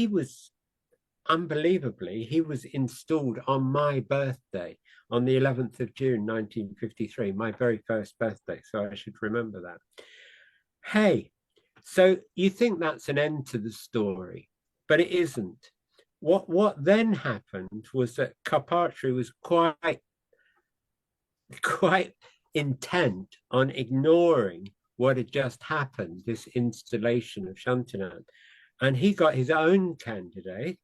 was unbelievably, he was installed on my birthday, on the 11th of June, 1953, my very first birthday. So I should remember that. Hey, so you think that's an end to the story, but it isn't. What then happened was that Karpatri was quite intent on ignoring what had just happened, this installation of Shantanu. And he got his own candidate.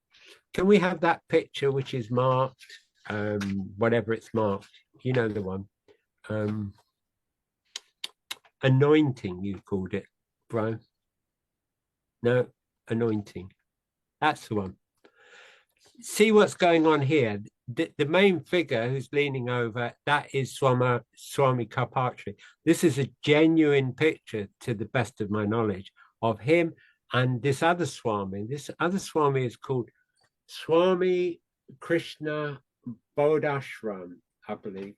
Can we have that picture, which is marked, whatever it's marked? You know the one. Anointing, you called it, Brian. No, anointing. That's the one. See what's going on here. The main figure who's leaning over, that is Swami Karpatri. This is a genuine picture, to the best of my knowledge, of him and this other Swami. This other Swami is called Swami Krishna Bodhashram, I believe.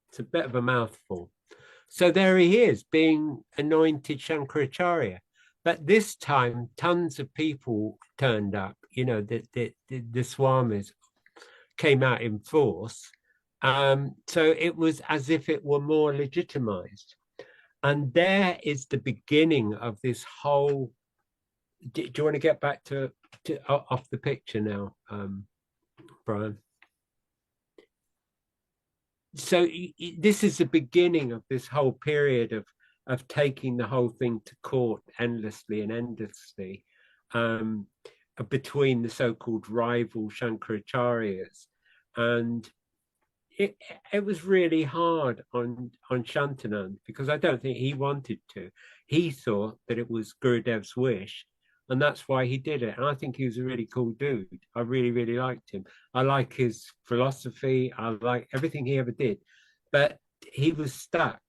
It's a bit of a mouthful. So there he is, being anointed Shankaracharya. But this time, tons of people turned up. You know, the Swamis came out in force. So it was as if it were more legitimized. And there is the beginning of this whole. Do you want to get back to off the picture now, Brian? So this is the beginning of this whole period of taking the whole thing to court endlessly and endlessly, between the so-called rival Shankaracharyas. And it was really hard on Shantanu, because I don't think he wanted to. He thought that it was Gurudev's wish, and that's why he did it. And I think he was a really cool dude. I really, really liked him. I like his philosophy. I like everything he ever did. But he was stuck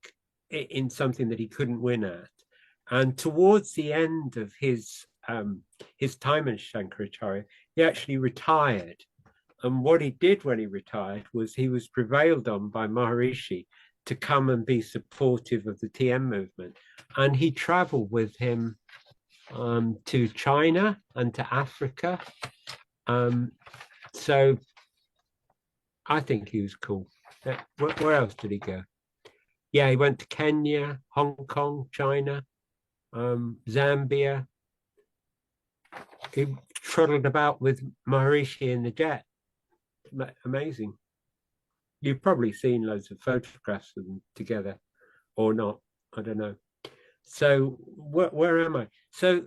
in something that he couldn't win at. And towards the end of his time as Shankaracharya, he actually retired. And what he did when he retired was he was prevailed on by Maharishi to come and be supportive of the TM movement. And he traveled with him to China and to Africa. So I think he was cool. Where else did he go? Yeah, he went to Kenya, Hong Kong, China, Zambia. He trotted about with Maharishi in the jet. Amazing. You've probably seen loads of photographs of them together, or not. I don't know. So where am I? So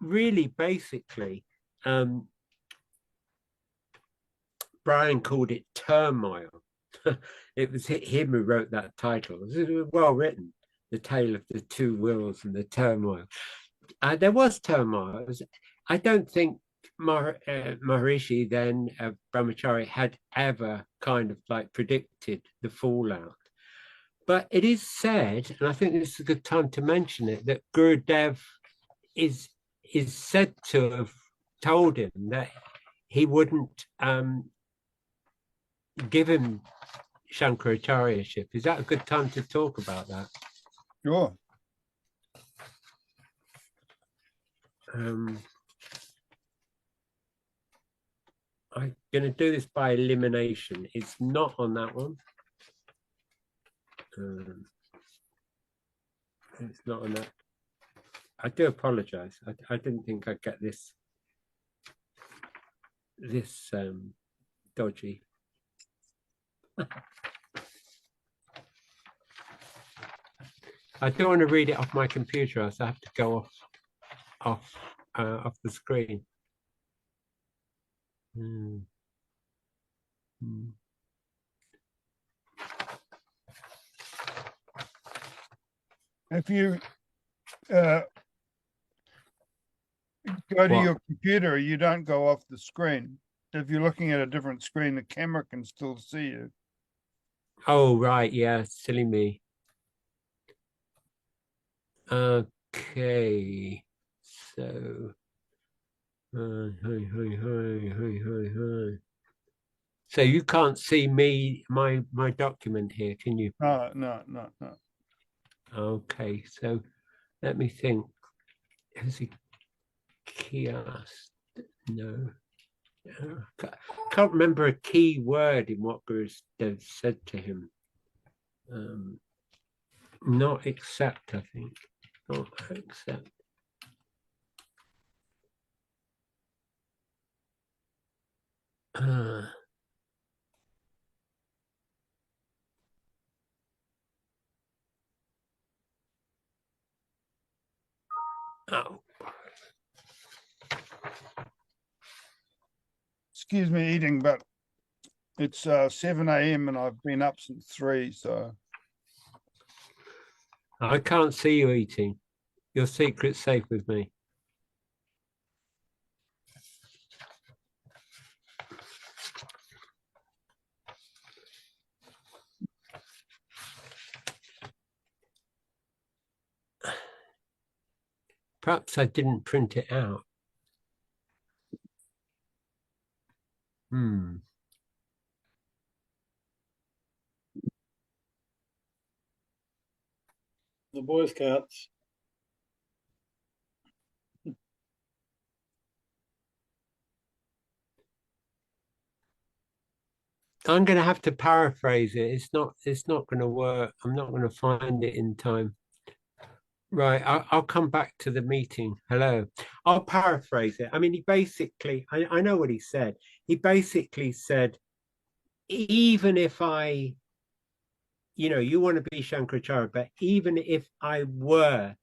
really, basically, Brian called it turmoil. It was him who wrote that title. It was well written, The Tale of the Two Wills and the Turmoil. There was turmoil. I don't think Maharishi, then Brahmachari, had ever kind of like predicted the fallout. But it is said, and I think this is a good time to mention it, that Gurudev is said to have told him that he wouldn't give him Shankaracharyaship. Is that a good time to talk about that? Sure. I'm going to do this by elimination. It's not on that one. It's not on that. I do apologize. I didn't think I'd get this dodgy. I don't want to read it off my computer, so I have to go off the screen. If you go to your computer, you don't go off the screen. If you're looking at a different screen, the camera can still see you. Oh, right. Yeah. Silly me. Okay, so so you can't see me, my document here, can you? No. Okay, so let me think. Has he kiosk? No. Can't remember a key word in what Gurudev said to him. Not accept, I think. Not accept. Oh. Excuse me eating, but it's 7 a.m. and I've been up since 3, so. I can't see you eating. Your secret's safe with me. Perhaps I didn't print it out. The Boy Scouts. I'm going to have to paraphrase it. It's not going to work. I'm not going to find it in time. Right, I'll come back to the meeting. Hello. I'll paraphrase it. I mean, he basically, I know what he said. He basically said, even if I, you want to be Shankaracharya, but even if I were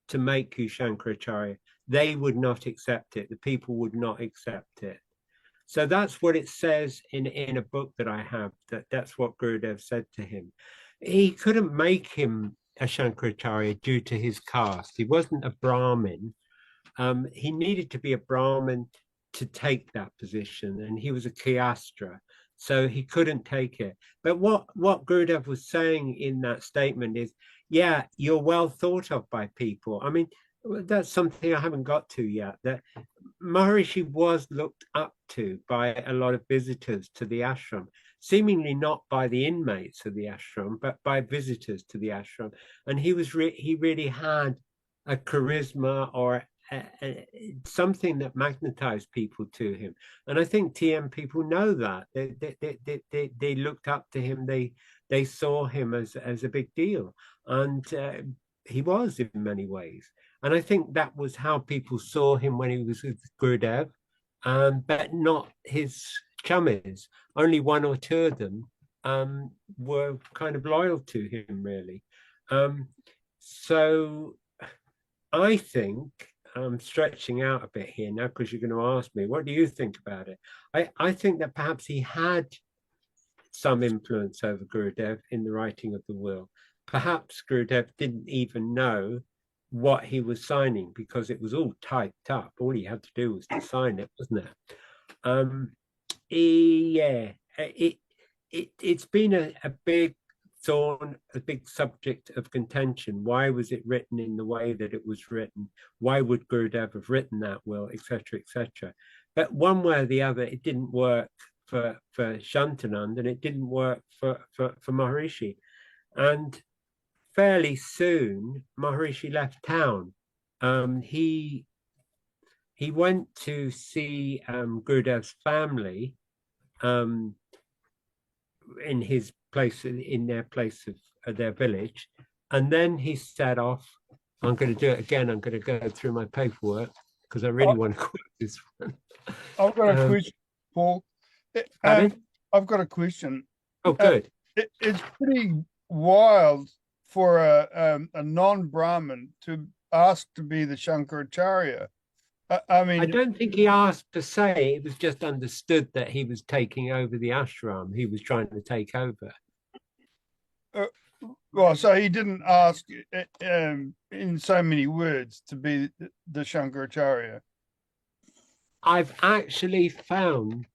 to make you Shankaracharya, they would not accept it. The people would not accept it. So that's what it says in a book that I have, that's what Gurudev said to him. He couldn't make him a Shankaracharya due to his caste. He wasn't a Brahmin. He needed to be a Brahmin to take that position, and he was a Kyastra, so he couldn't take it. But what Gurudev was saying in that statement is, yeah, you're well thought of by people. I mean, that's something I haven't got to yet, that Maharishi was looked up to by a lot of visitors to the ashram, seemingly not by the inmates of the ashram, but by visitors to the ashram. And he really had a charisma or something that magnetized people to him. And I think TM people know that. They looked up to him. They saw him as a big deal. And he was in many ways. And I think that was how people saw him when he was with Gurudev, but not his chummies. Only one or two of them were kind of loyal to him, really. So I think I'm stretching out a bit here now because you're going to ask me, what do you think about it? I think that perhaps he had some influence over Gurudev in the writing of the will. Perhaps Gurudev didn't even know what he was signing because it was all typed up. All he had to do was to sign it, wasn't it? It's been a big thorn, a big subject of contention. Why was it written in the way that it was written? Why would Gurudev have written that will, etc., etc.? But one way or the other, it didn't work for Shantanand, and it didn't work for Maharishi. And fairly soon, Maharishi left town. He went to see Gurudev's family in his place, in their place of their village, and then he set off. I'm going to do it again. I'm going to go through my paperwork because I really want to quit this one. I've got a question, Paul. I've got a question. Oh, good. It's pretty wild for a non-Brahmin to ask to be the Shankaracharya. I mean, I don't think he asked per se. It was just understood that he was taking over the ashram. He was trying to take over. Well, so he didn't ask in so many words to be the Shankaracharya. I've actually found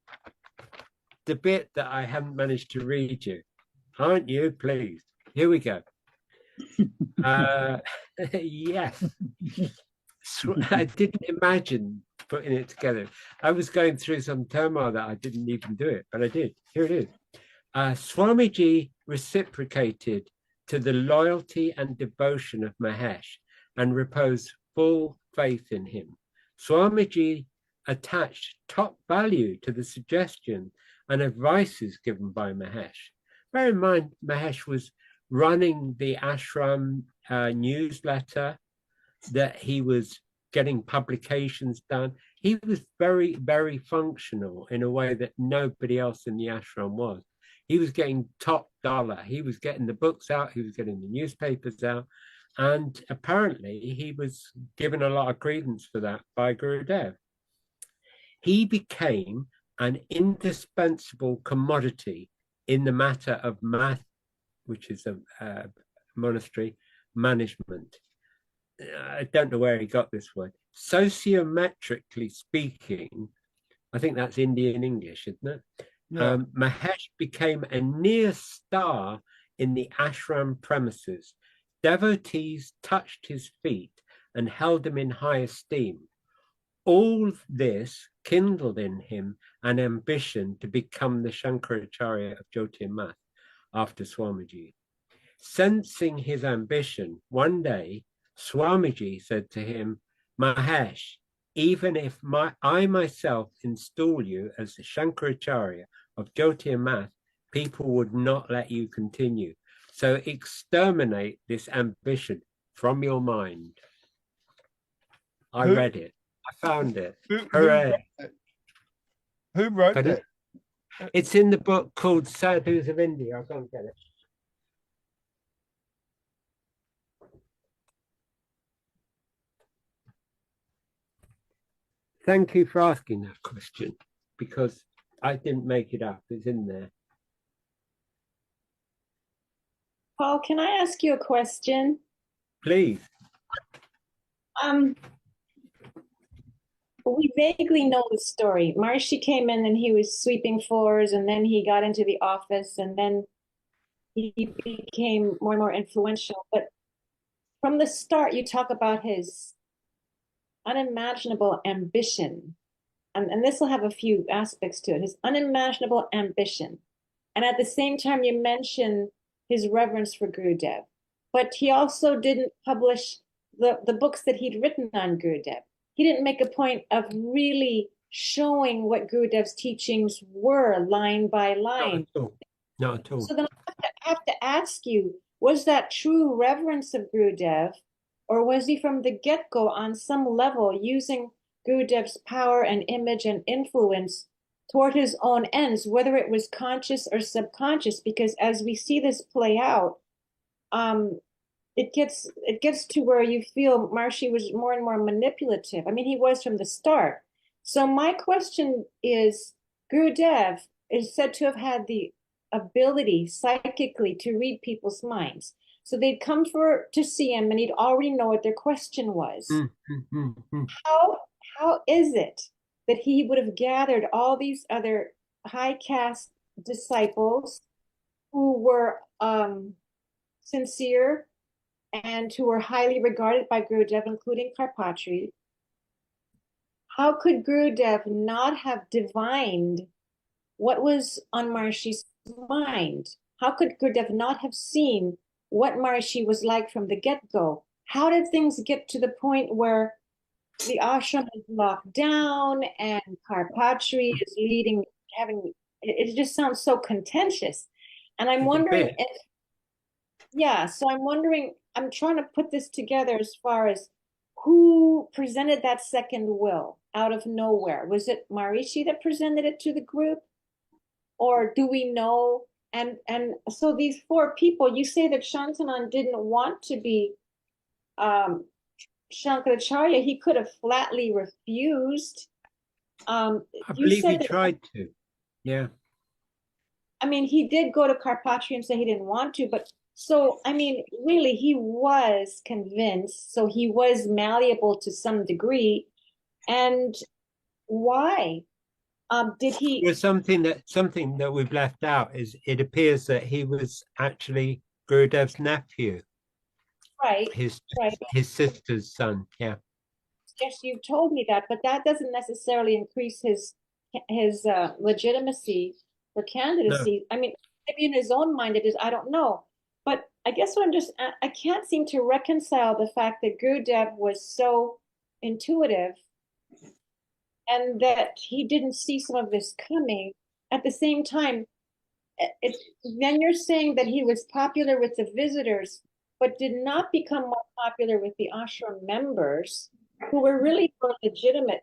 the bit that I haven't managed to read you. Aren't you pleased? Here we go. Yes. I didn't imagine putting it together. I was going through some turmoil that I didn't even do it, but I did. Here it is. Swamiji reciprocated to the loyalty and devotion of Mahesh and reposed full faith in him. Swamiji attached top value to the suggestion and advices given by Mahesh. Bear in mind, Mahesh was running the ashram newsletter, that he was getting publications done. He was very, very functional in a way that nobody else in the ashram was. He was getting top dollar. He was getting the books out. He was getting the newspapers out. And apparently he was given a lot of credence for that by Gurudev. He became an indispensable commodity in the matter of math, which is a monastery management. I don't know where he got this word. Sociometrically speaking, I think that's Indian English, isn't it? Yeah. Mahesh became a near star in the ashram premises. Devotees touched his feet and held him in high esteem. All this kindled in him an ambition to become the Shankaracharya of Jyotirmath after Swamiji. Sensing his ambition, one day, Swamiji said to him, Mahesh, even if I myself install you as the Shankaracharya of Jyotirmath, people would not let you continue. So exterminate this ambition from your mind. I read it. I found it. Hooray. Who wrote Pardon? that? It's in the book called Sadhus of India. I'll go and get it. Thank you for asking that question, because I didn't make it up. It's in there. Paul, can I ask you a question? Please. We vaguely know the story. Maharishi came in and he was sweeping floors, and then he got into the office, and then he became more and more influential. But from the start, you talk about his unimaginable ambition. And this will have a few aspects to it, his unimaginable ambition. And at the same time, you mention his reverence for Gurudev. But he also didn't publish the books that he'd written on Gurudev. He didn't make a point of really showing what Gurudev's teachings were line by line. Not at all. Not at all. So then I have to ask you, was that true reverence of Gurudev, or was he from the get-go on some level using Gurudev's power and image and influence toward his own ends, whether it was conscious or subconscious? Because as we see this play out, it gets to where you feel Maharishi was more and more manipulative. I mean, he was from the start. So my question is, Gurudev is said to have had the ability psychically to read people's minds. So they'd come to see him, and he'd already know what their question was. How is it that he would have gathered all these other high caste disciples who were sincere and who were highly regarded by Gurudev, including Karpatri? How could Gurudev not have divined what was on Maharishi's mind? How could Gurudev not have seen what Maharishi was like from the get-go? How did things get to the point where the ashram is locked down and Karpatri is leading, it just sounds so contentious. And I'm wondering so I'm wondering, I'm trying to put this together as far as who presented that second will out of nowhere. Was it Maharishi that presented it to the group? Or do we know? And so these four people, you say that Shantanan didn't want to be Shankaracharya. He could have flatly refused. I believe he tried to. Yeah. I mean, he did go to Karpatri and say he didn't want to, but so, I mean, really, he was convinced. So he was malleable to some degree. And why? Did he? There's something that we've left out is it appears that he was actually Gurudev's nephew. Right, his right. his sister's son. Yeah. Yes, you've told me that, but that doesn't necessarily increase his legitimacy for No. candidacy. I mean, maybe in his own mind it is, I don't know. But I guess what I can't seem to reconcile the fact that Gurudev was so intuitive and that he didn't see some of this coming. At the same time, then you're saying that he was popular with the visitors, but did not become more popular with the ashram members, who were really more legitimate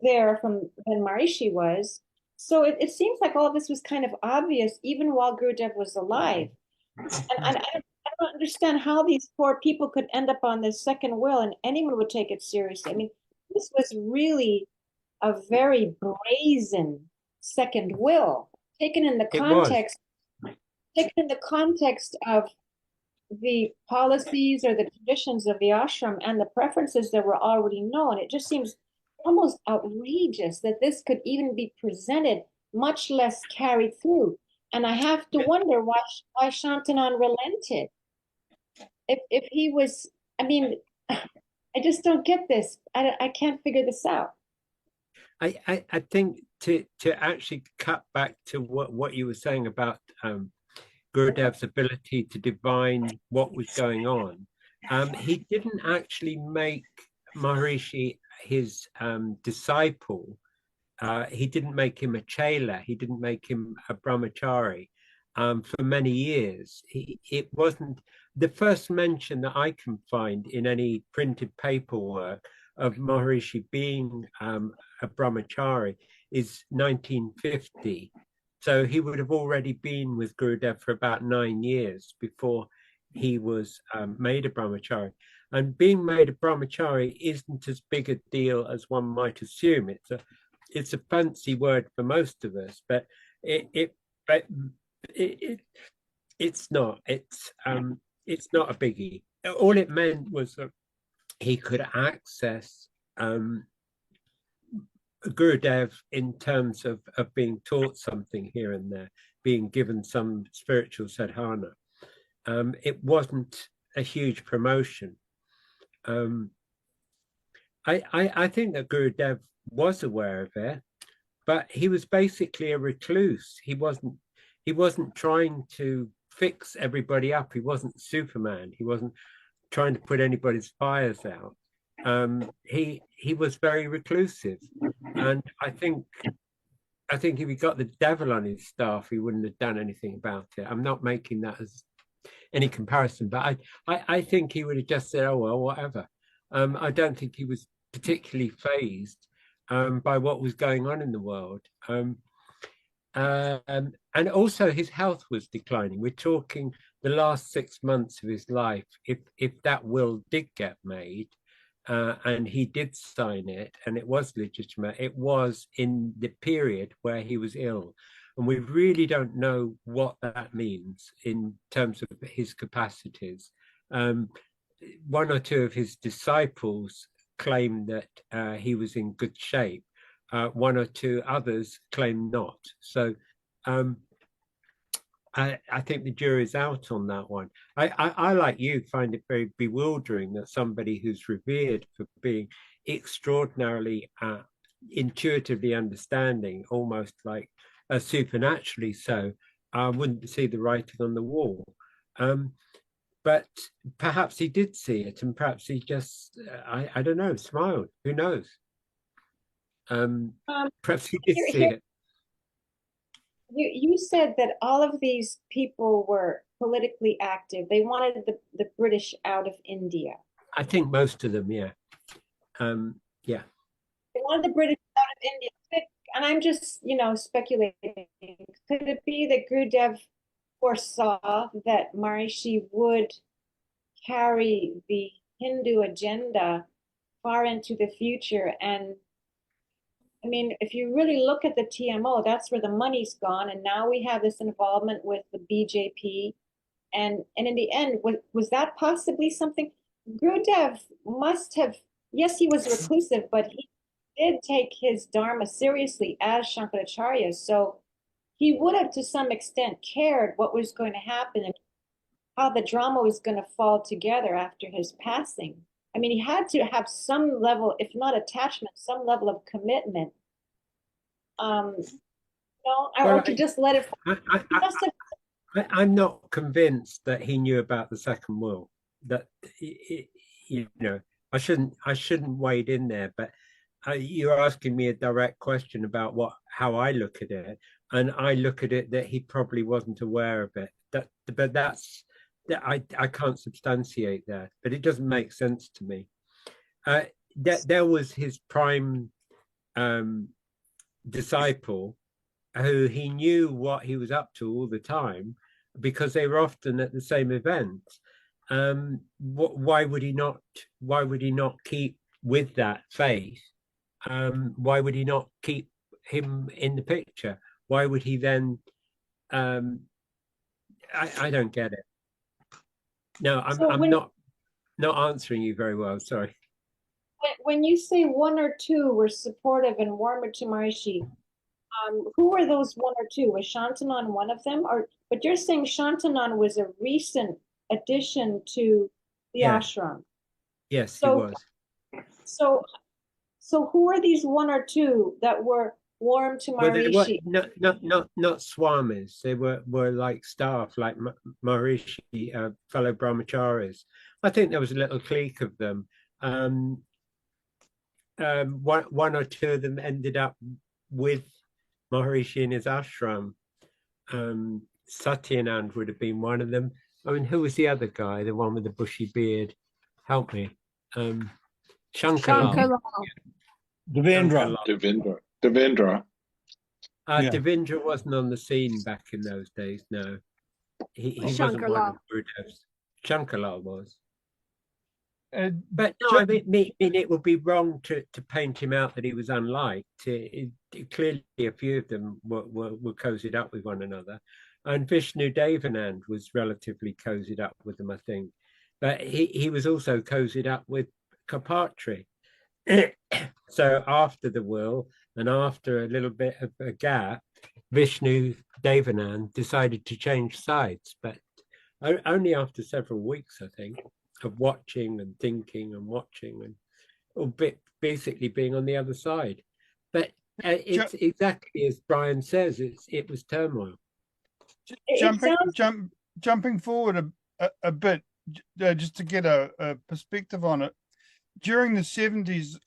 there from than Maharishi was. So it seems like all of this was kind of obvious even while Gurudev was alive. And I don't understand how these poor people could end up on this second will and anyone would take it seriously. I mean, this was really a very brazen second will, taken in the It was. context of the policies or the traditions of the ashram and the preferences that were already known. It just seems almost outrageous that this could even be presented, much less carried through. And I have to wonder why Shantanan relented. If he was, I mean, I just don't get this. I can't figure this out. I think to actually cut back to what you were saying about Gurudev's ability to divine what was going on, he didn't actually make Maharishi his disciple. He didn't make him a chela. He didn't make him a brahmachari for many years. It wasn't the first mention that I can find in any printed paperwork of Maharishi being a brahmachari is 1950. So he would have already been with Gurudev for about 9 years before he was made a brahmachari. And being made a brahmachari isn't as big a deal as one might assume. It's a fancy word for most of us, but it's not. It's not a biggie. All it meant was that he could access Gurudev in terms of being taught something here and there, being given some spiritual sadhana. It wasn't a huge promotion. I think that Gurudev was aware of it, but he was basically a recluse. He wasn't trying to fix everybody up. He wasn't Superman. He wasn't trying to put anybody's fires out. He was very reclusive, and I think if he got the devil on his staff, he wouldn't have done anything about it. I'm not making that as any comparison, but I think he would have just said, "Oh well, whatever." I don't think he was particularly fazed by what was going on in the world. And also his health was declining. We're talking the last 6 months of his life. If that will did get made, and he did sign it, and it was legitimate, it was in the period where he was ill. And we really don't know what that means in terms of his capacities. One or two of his disciples claim that he was in good shape. One or two others claim not. So I think the jury's out on that one. I, like you, find it very bewildering that somebody who's revered for being extraordinarily intuitively understanding, almost like supernaturally so, wouldn't see the writing on the wall. But perhaps he did see it, and perhaps he just, I don't know, smiled. Who knows? Perhaps he did see it. You said that all of these people were politically active. They wanted the British out of India. I think most of them, yeah. Yeah. They wanted the British out of India. And I'm just, speculating. Could it be that Gurudev foresaw that Maharishi would carry the Hindu agenda far into the future? And I mean, if you really look at the TMO, that's where the money's gone. And now we have this involvement with the BJP. And in the end, was that possibly something? Gurudev must have, yes, he was reclusive, but he did take his Dharma seriously as Shankaracharya. So he would have, to some extent, cared what was going to happen. And how the drama was going to fall together after his passing. I mean, he had to have some level, if not attachment, some level of commitment. Or to just let it. I'm not convinced that he knew about the second will. That I shouldn't wade in there. But you're asking me a direct question about how I look at it, and I look at it that he probably wasn't aware of it. I can't substantiate that, but it doesn't make sense to me. There was his prime disciple, who he knew what he was up to all the time, because they were often at the same events. Why would he not keep with that faith? Why would he not keep him in the picture? Why would he then? I don't get it. No, I'm not answering you very well. Sorry. When you say one or two were supportive and warmer to Maharishi, who were those one or two? Was Shantanan one of them? But you're saying Shantanan was a recent addition to the ashram. Yes, he was. So who are these one or two that were warm to Maharishi? Well, not swamis. They were like staff, like Maharishi, fellow brahmacharis. I think there was a little clique of them. One or two of them ended up with Maharishi in his ashram. Satyanand would have been one of them. I mean, who was the other guy? The one with the bushy beard? Help me. Shankarlal. Devendra. Devendra wasn't on the scene back in those days. No, he wasn't one of Gurudev's. Shankarlal was. But no, I mean, it would be wrong to paint him out that he was unliked. Clearly, a few of them were cozied up with one another, and Vishnu Devanand was relatively cozied up with them, I think. But he was also cozied up with Karpatri. So after the will and after a little bit of a gap, Vishnu Devanand decided to change sides, but only after several weeks, I think, of watching and thinking and watching basically being on the other side. But it's exactly as Brian says, it was turmoil. Jumping forward a bit, just to get a perspective on it. During the 70s,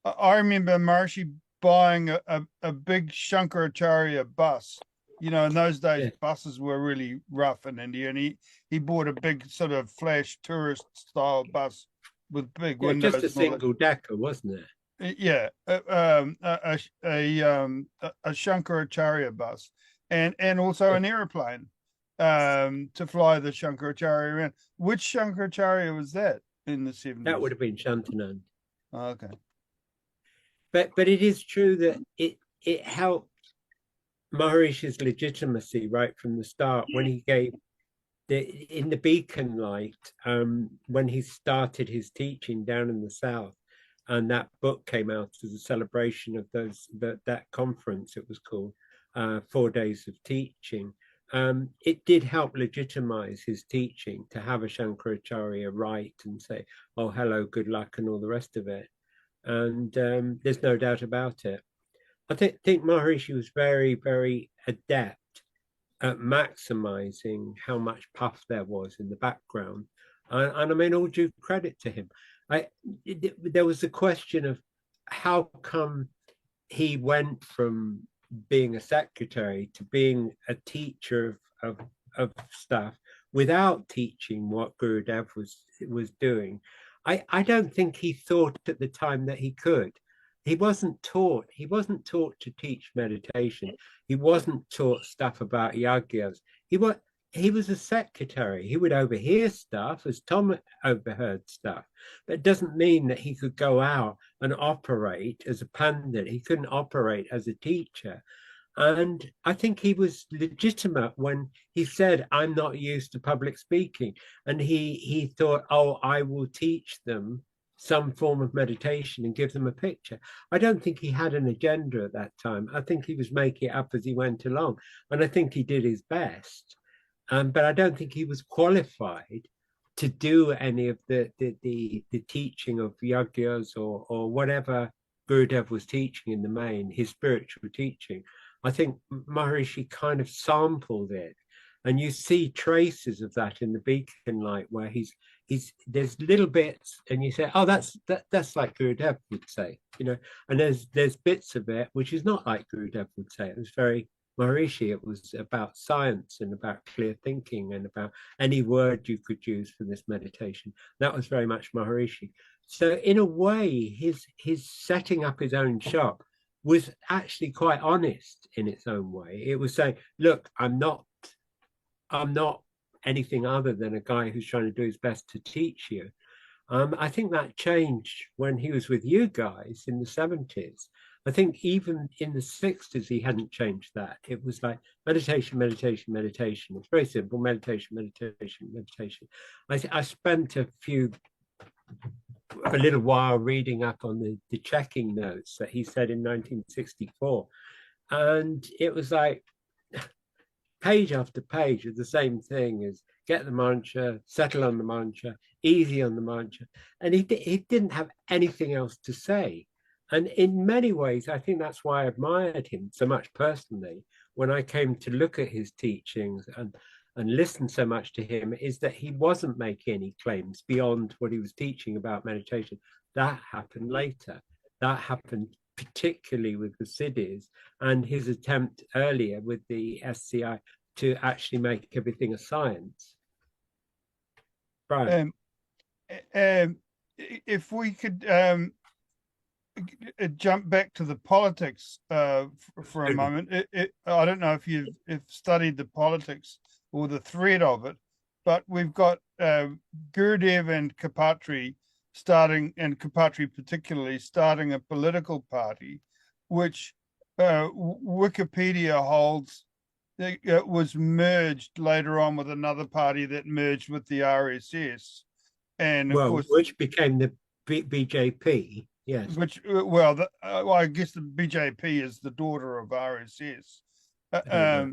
I remember Maharishi buying a big Shankaracharya bus. In those days, buses were really rough in India, and he bought a big sort of flash tourist style bus with big windows. Just a single decker, wasn't it? Yeah, a Shankaracharya bus, and also an airplane to fly the Shankaracharya around. Which Shankaracharya was that in the 70s? That would have been Shantanand. Oh, okay. But it is true that it helped Maharishi's legitimacy right from the start when he gave in the Beacon Light, when he started his teaching down in the south, and that book came out as a celebration of that conference. It was called 4 Days of Teaching. It did help legitimize his teaching to have a Shankaracharya write and say, "Oh, hello, good luck," and all the rest of it. And there's no doubt about it. I think Maharishi was very, very adept at maximizing how much puff there was in the background. And I mean, all due credit to him. There was a question of how come he went from being a secretary to being a teacher of stuff without teaching what Gurudev was doing. I don't think he thought at the time that he could. He wasn't taught to teach meditation. He wasn't taught stuff about yagyas. He was a secretary. He would overhear stuff as Tom overheard stuff. But it doesn't mean that he could go out and operate as a pandit. He couldn't operate as a teacher. And I think he was legitimate when he said, "I'm not used to public speaking." And he thought, "Oh, I will teach them some form of meditation and give them a picture." I don't think he had an agenda at that time. I think he was making it up as he went along. And I think he did his best. but I don't think he was qualified to do any of the teaching of yagyas or whatever Gurudev was teaching in the main, his spiritual teaching. I think Maharishi kind of sampled it, and you see traces of that in the Beacon Light, where he's there's little bits, and you say, oh, that's like Gurudev would say, you know, and there's bits of it which is not like Gurudev would say. It was very Maharishi. It was about science and about clear thinking and about any word you could use for this meditation. That was very much Maharishi. So in a way, his setting up his own shop was actually quite honest in its own way. It was saying, look, I'm not anything other than a guy who's trying to do his best to teach you. I think that changed when he was with you guys in the 70s. I think even in the 60s, he hadn't changed that. It was like meditation, meditation, meditation. It's very simple, meditation, meditation, meditation. I spent a little while reading up on the checking notes that he said in 1964. And it was like page after page of the same thing as get the mantra, settle on the mantra, easy on the mantra. And he didn't have anything else to say. And in many ways, I think that's why I admired him so much personally when I came to look at his teachings and listen so much to him, is that he wasn't making any claims beyond what he was teaching about meditation. That happened later. That happened particularly with the Siddhis and his attempt earlier with the SCI to actually make everything a science. Brian. If we could jump back to the politics for a moment. I don't know if you've studied the politics or the thread of it, but we've got Gurudev and Kapatri and Kapatri particularly, starting a political party, which Wikipedia holds was merged later on with another party that merged with the RSS. And of course, which became the BJP. Yes. Which, I guess the BJP is the daughter of RSS. I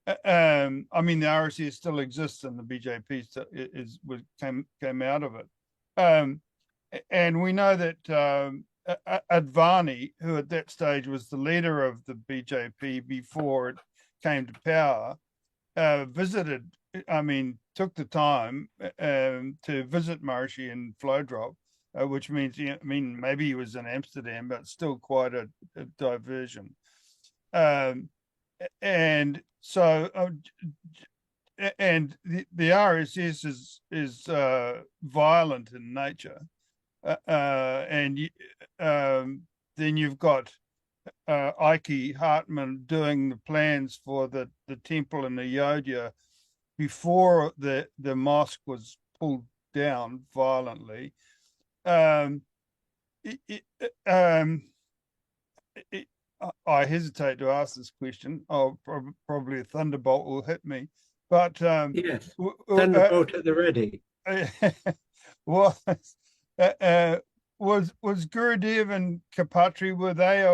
mean, the RSS still exists, and the BJP came out of it. And we know that Advani, who at that stage was the leader of the BJP before it came to power, took the time to visit Maharishi in Flowdrop. Which means, maybe he was in Amsterdam, but still quite a diversion. And so, and the RSS is violent in nature, and then you've got Ike Hartman doing the plans for the temple in Ayodhya before the mosque was pulled down violently. I hesitate to ask this question. Probably a thunderbolt will hit me. But yes, thunderbolt at the ready. was Gurudev and Kapatri, were they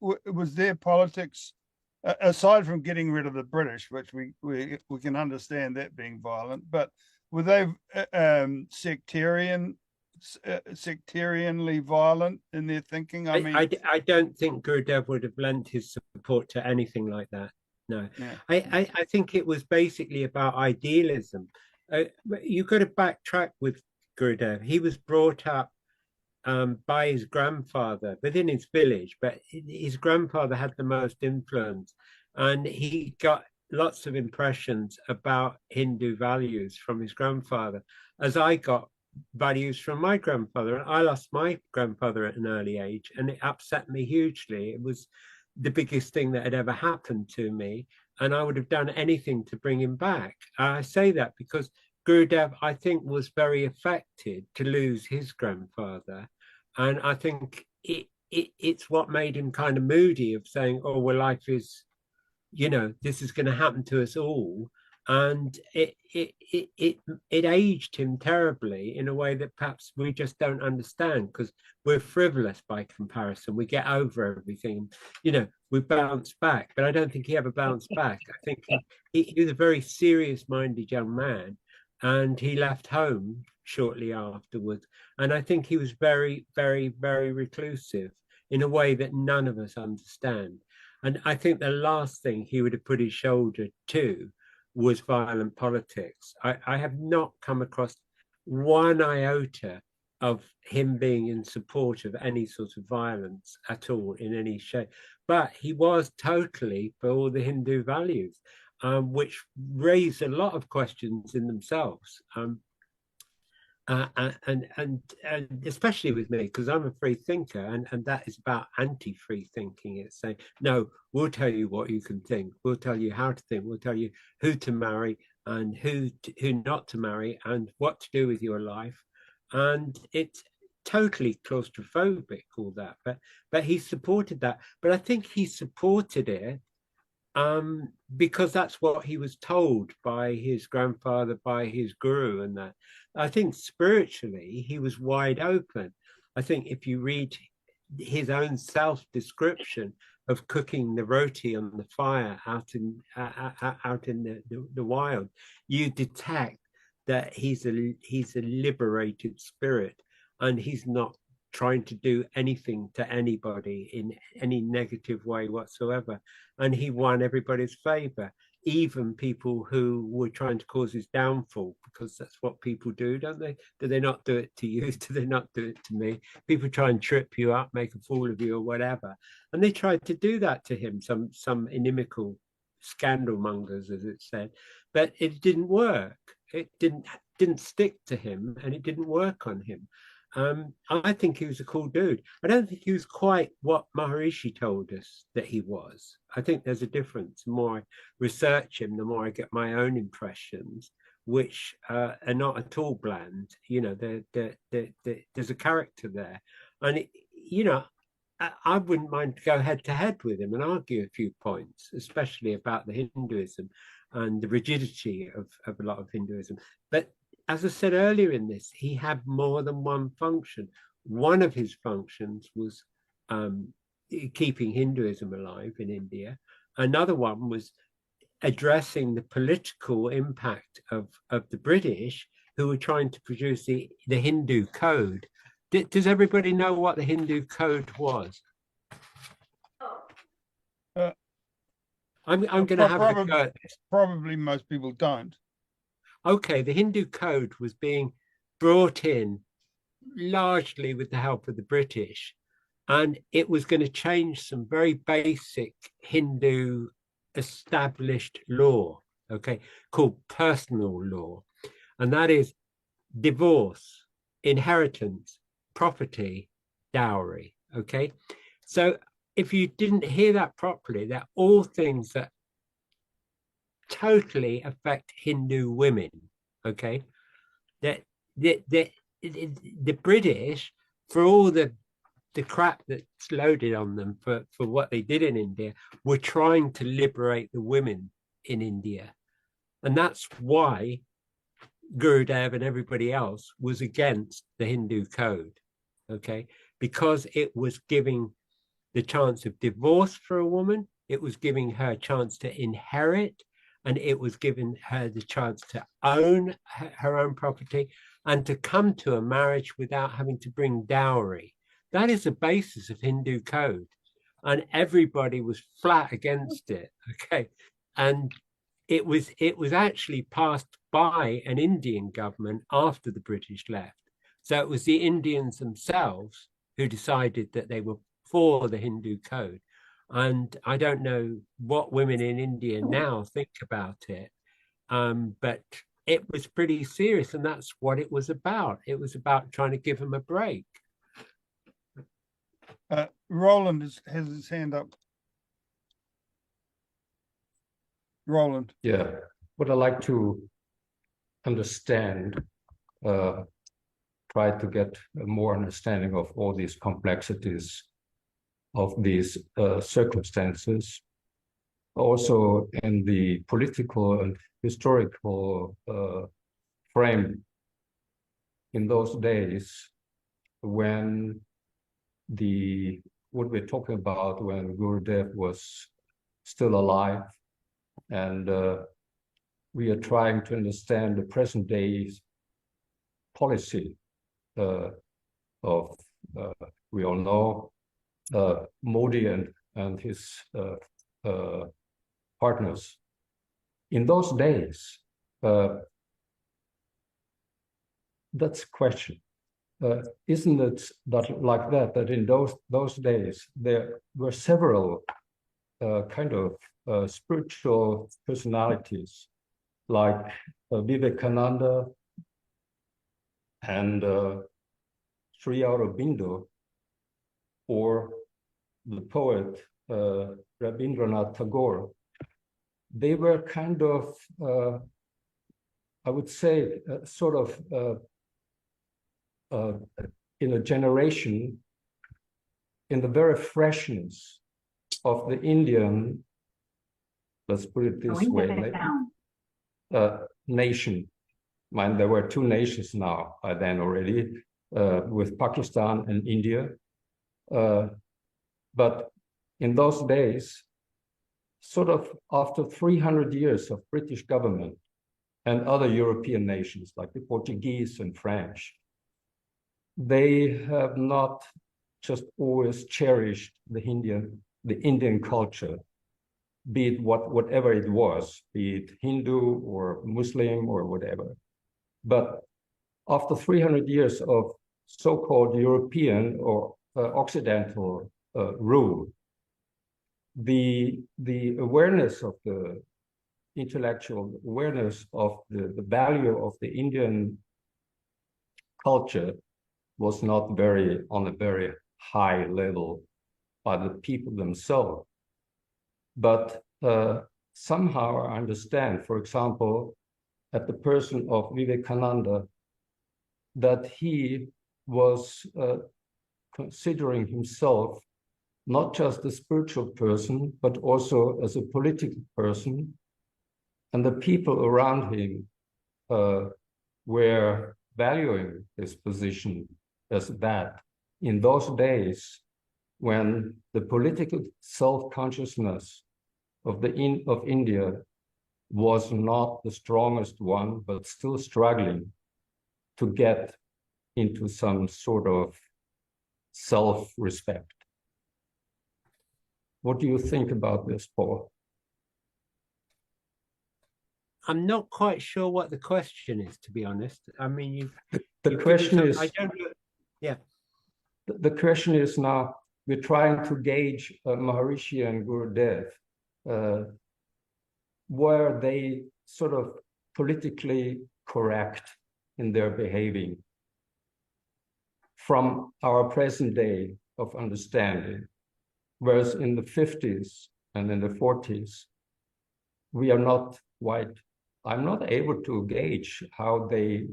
was their politics, aside from getting rid of the British, which we can understand that being violent, but were they sectarianly violent in their thinking? I don't think Gurudev would have lent his support to anything like that. No, yeah. I think it was basically about idealism. You've got to backtrack with Gurudev. He was brought up by his grandfather within his village, but his grandfather had the most influence, and he got lots of impressions about Hindu values from his grandfather, as I got values from my grandfather. And I lost my grandfather at an early age, and it upset me hugely. It was the biggest thing that had ever happened to me, and I would have done anything to bring him back. I say that because Gurudev, I think, was very affected to lose his grandfather, and I think it's what made him kind of moody, of saying, oh, well, life is, this is going to happen to us all. and it aged him terribly in a way that perhaps we just don't understand, because we're frivolous by comparison. We get over everything, we bounce back. But I don't think he ever bounced back. I think he was a very serious-minded young man, and he left home shortly afterwards. And I think he was very, very, very reclusive in a way that none of us understand. And I think the last thing he would have put his shoulder to was violent politics. I have not come across one iota of him being in support of any sort of violence at all in any shape. But he was totally for all the Hindu values, which raised a lot of questions in themselves. And especially with me, because I'm a free thinker, and that is about anti-free thinking. It's saying, no, we'll tell you what you can think, we'll tell you how to think, we'll tell you who to marry and who not to marry and what to do with your life. And it's totally claustrophobic, all that. But he supported that. But I think he supported it because that's what he was told by his grandfather, by his guru, and that. I think spiritually he was wide open. I think if you read his own self-description of cooking the roti on the fire out in the wild, you detect that he's a liberated spirit, and he's not trying to do anything to anybody in any negative way whatsoever. And he won everybody's favor, even people who were trying to cause his downfall, because that's what people do, don't they? Do they not do it to you? Do they not do it to me? People try and trip you up, make a fool of you or whatever. And they tried to do that to him, some inimical scandal mongers, as it said, but it didn't work. It didn't stick to him, and it didn't work on him. I think he was a cool dude. I don't think he was quite what Maharishi told us that he was. I think there's a difference. The more I research him, the more I get my own impressions, which are not at all bland. There's a character there. And, I wouldn't mind to go head to head with him and argue a few points, especially about the Hinduism and the rigidity of a lot of Hinduism. But as I said earlier in this, he had more than one function. One of his functions was keeping Hinduism alive in India. Another one was addressing the political impact of the British, who were trying to produce the Hindu Code. Does everybody know what the Hindu Code was? I'm going to have a go at this. Probably most people don't. Okay, the Hindu Code was being brought in largely with the help of the British, and it was going to change some very basic Hindu established law, okay, called personal law. And that is divorce, inheritance, property, dowry, okay? So if you didn't hear that properly, they're all things that totally affect Hindu women, okay? The British, for all the crap that's loaded on them for what they did in India, were trying to liberate the women in India. And that's why Gurudev and everybody else was against the Hindu Code, okay? Because it was giving the chance of divorce for a woman, it was giving her a chance to inherit, and it was giving her the chance to own her own property and to come to a marriage without having to bring dowry. That is the basis of Hindu Code. And everybody was flat against it, okay? And it was actually passed by an Indian government after the British left. So it was the Indians themselves who decided that they were for the Hindu Code. And I don't know what women in India now think about it, but it was pretty serious, and that's what it was about. It was about trying to give them a break. Roland has his hand up. Roland. Yeah, what I like to understand, try to get more understanding of all these complexities of these circumstances. also in the political and historical frame in those days when what we're talking about when Gurudev was still alive, and we are trying to understand the present day's policy of we all know Modi and his partners. In those days, that's a question. Isn't it that like that in those days there were several kind of spiritual personalities like Vivekananda and Sri Aurobindo, or the poet Rabindranath Tagore. They were kind of, I would say, sort of in a generation, in the very freshness of the Indian, let's put it this way, nation. Mind, there were two nations now by then already, with Pakistan and India. But in those days, sort of after 300 years of British government and other European nations like the Portuguese and French, they have not just always cherished the Indian culture, be it whatever it was, be it Hindu or Muslim or whatever. But after 300 years of so-called European or Occidental rule, the awareness of the intellectual awareness of the value of the Indian culture was not on a very high level by the people themselves. But somehow I understand, for example, at the person of Vivekananda, that he was considering himself not just a spiritual person, but also as a political person. And the people around him were valuing his position as that. In those days, when the political self-consciousness of India was not the strongest one, but still struggling to get into some sort of self-respect. What do you think about this, Paul? I'm not quite sure what the question is, to be honest. I mean, the question is, I don't know. Yeah. The question is now, we're trying to gauge Maharishi and Gurudev. Were they sort of politically correct in their behaving from our present day of understanding? Whereas in the 50s and in the 40s, I'm not able to gauge how they,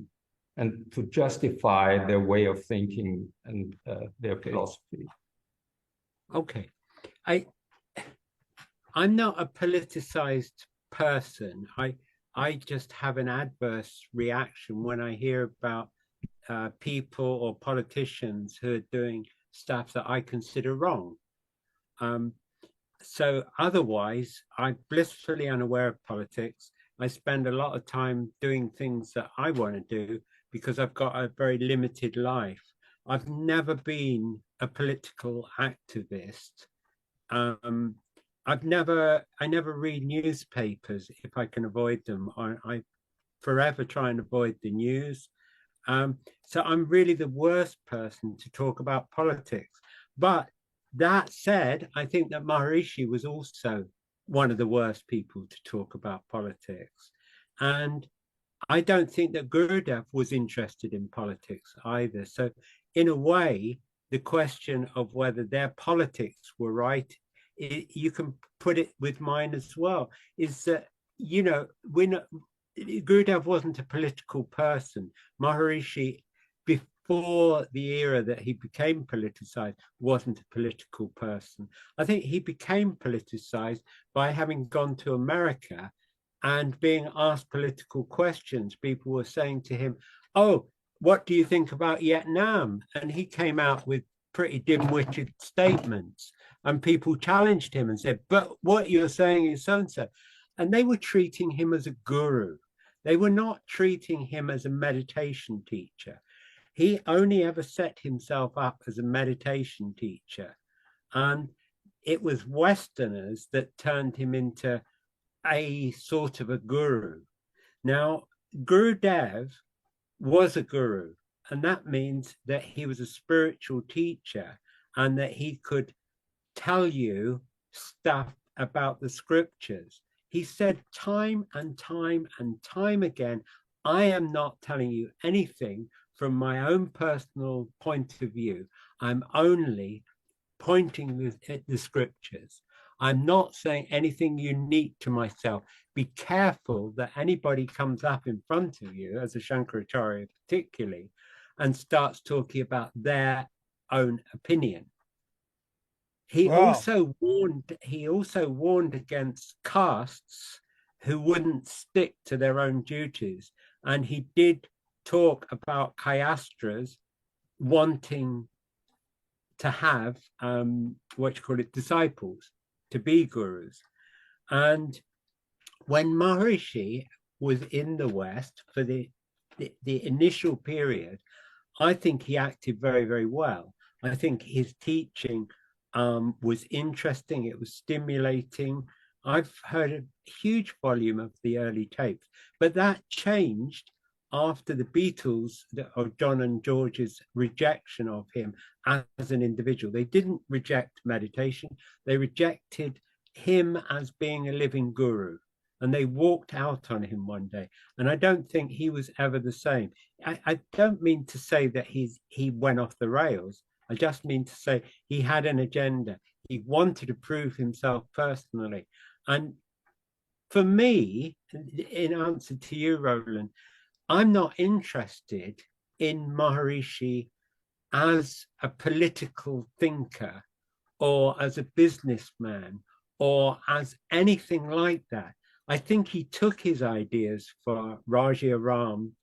and to justify their way of thinking and their philosophy. Okay. I'm not a politicized person. I just have an adverse reaction when I hear about people or politicians who are doing stuff that I consider wrong. So otherwise, I'm blissfully unaware of politics. I spend a lot of time doing things that I want to do because I've got a very limited life. I've never been a political activist. I never read newspapers if I can avoid them. I forever try and avoid the news. So I'm really the worst person to talk about politics. But that said, I think that Maharishi was also one of the worst people to talk about politics. And I don't think that Gurudev was interested in politics either. So in a way, the question of whether their politics were right, you can put it with mine as well, is that, you know, Gurudev wasn't a political person. Maharishi, before the era that he became politicized, wasn't a political person. I think he became politicized by having gone to America and being asked political questions. People were saying to him, oh, what do you think about Vietnam? And he came out with pretty dim-witted statements, and people challenged him and said, but what you're saying is so-and-so. And they were treating him as a guru. They were not treating him as a meditation teacher. He only ever set himself up as a meditation teacher. And it was Westerners that turned him into a sort of a guru. Now, Gurudev was a guru, and that means that he was a spiritual teacher and that he could tell you stuff about the scriptures. He said time and time and time again, I am not telling you anything from my own personal point of view. I'm only pointing at the scriptures. I'm not saying anything unique to myself. Be careful that anybody comes up in front of you, as a Shankaracharya particularly, and starts talking about their own opinion. He also warned against castes who wouldn't stick to their own duties. And he did talk about Kayastras wanting to have disciples, to be gurus. And when Maharishi was in the West for the initial period, I think he acted very, very well. I think his teaching was interesting. It was stimulating. I've heard a huge volume of the early tapes, but that changed after the Beatles, or John and George's rejection of him as an individual. They didn't reject meditation. They rejected him as being a living guru. And they walked out on him one day. And I don't think he was ever the same. I don't mean to say that he went off the rails. I just mean to say he had an agenda. He wanted to prove himself personally. And for me, in answer to you, Roland, I'm not interested in Maharishi as a political thinker or as a businessman or as anything like that. I think he took his ideas for Raja Ram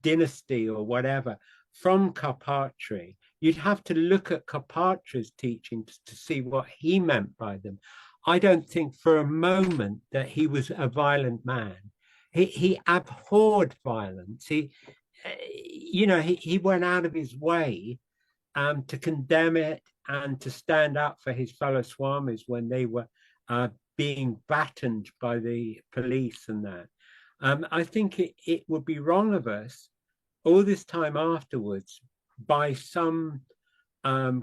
dynasty or whatever from Karpatri. You'd have to look at Karpatri's teachings to see what he meant by them. I don't think for a moment that he was a violent man. He abhorred violence. He went out of his way to condemn it and to stand up for his fellow Swamis when they were being battened by the police and that. I think it would be wrong of us all this time afterwards by some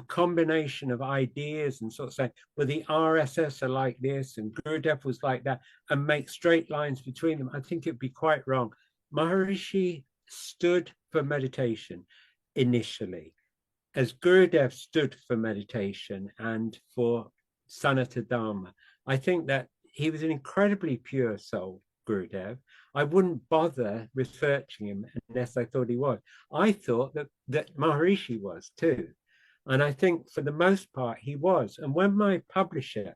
combination of ideas and sort of saying, well, the RSS are like this and Gurudev was like that, and make straight lines between them. I think it'd be quite wrong. Maharishi stood for meditation initially, as Gurudev stood for meditation and for Sanatana Dharma. I think that he was an incredibly pure soul, Gurudev. I wouldn't bother researching him unless I thought he was. I thought that Maharishi was too. And I think for the most part, he was. And when my publisher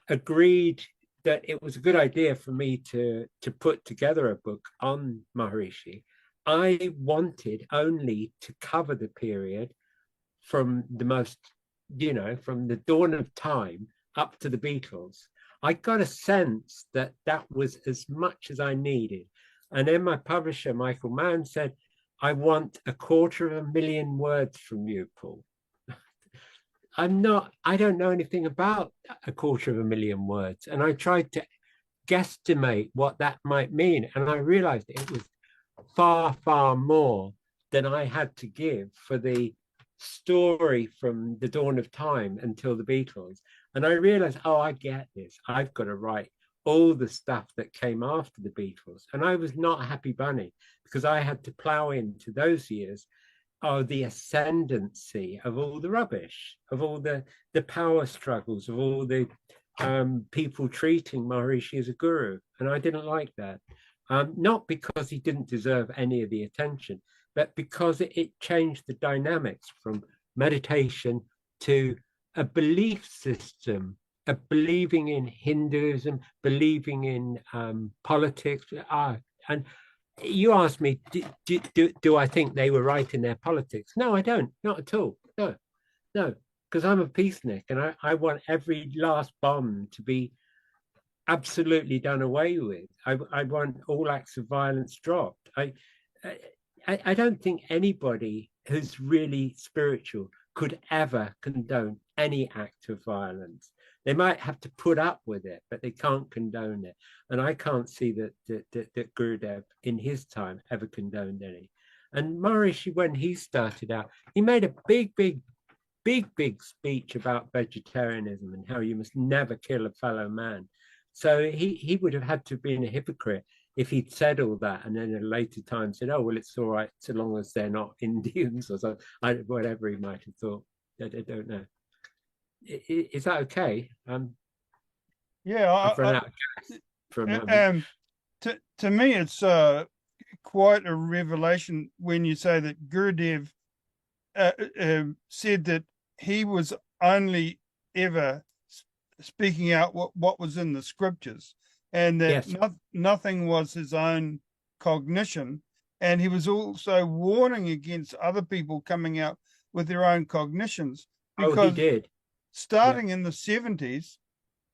agreed that it was a good idea for me to put together a book on Maharishi, I wanted only to cover the period from the most, from the dawn of time up to the Beatles. I got a sense that that was as much as I needed. And then my publisher, Michael Mann, said, I want 250,000 words from you, Paul. I don't know anything about 250,000 words. And I tried to guesstimate what that might mean. And I realized it was far, far more than I had to give for the story from the dawn of time until the Beatles. And I realized, oh, I get this. I've got to write all the stuff that came after the Beatles. And I was not a happy bunny because I had to plow into those years of the ascendancy of all the rubbish, of all the power struggles, of all the people treating Maharishi as a guru. And I didn't like that. Not because he didn't deserve any of the attention, but because it changed the dynamics from meditation to a belief system, a believing in Hinduism, believing in politics. And you asked me, do I think they were right in their politics? No, I don't, not at all. No, because I'm a peacenik, and I want every last bomb to be absolutely done away with. I want all acts of violence dropped. I don't think anybody who's really spiritual could ever condone any act of violence. They might have to put up with it, but they can't condone it. And I can't see that Gurudev in his time ever condoned any. And Maharishi, when he started out, he made a big speech about vegetarianism and how you must never kill a fellow man. So he would have had to have been a hypocrite if he'd said all that and then at a later time said, oh, well, it's all right so long as they're not Indians or something, whatever he might have thought. I don't know. Is that okay? Yeah, I've run out of gas for a moment. To me, it's quite a revelation when you say that Gurudev said that he was only ever speaking out what was in the scriptures, and that Yes. nothing was his own cognition. And he was also warning against other people coming out with their own cognitions. He did. Starting in the 70s,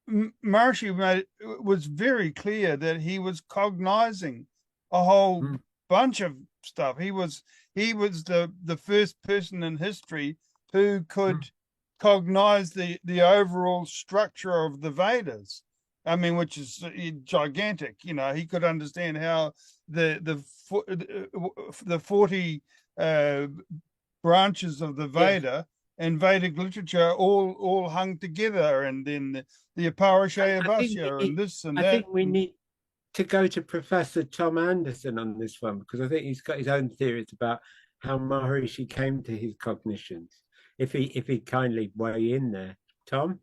Maharishi was very clear that he was cognizing a whole bunch of stuff. He was the first person in history who could cognize the overall structure of the Vedas. I mean, which is gigantic. You know, he could understand how the 40 branches of the Veda and Vedic literature all hung together, and then the Aparashaya Vasya and this and that. I think we need to go to Professor Tom Anderson on this one, because I think he's got his own theories about how Maharishi came to his cognitions. If he kindly weigh in there, Tom,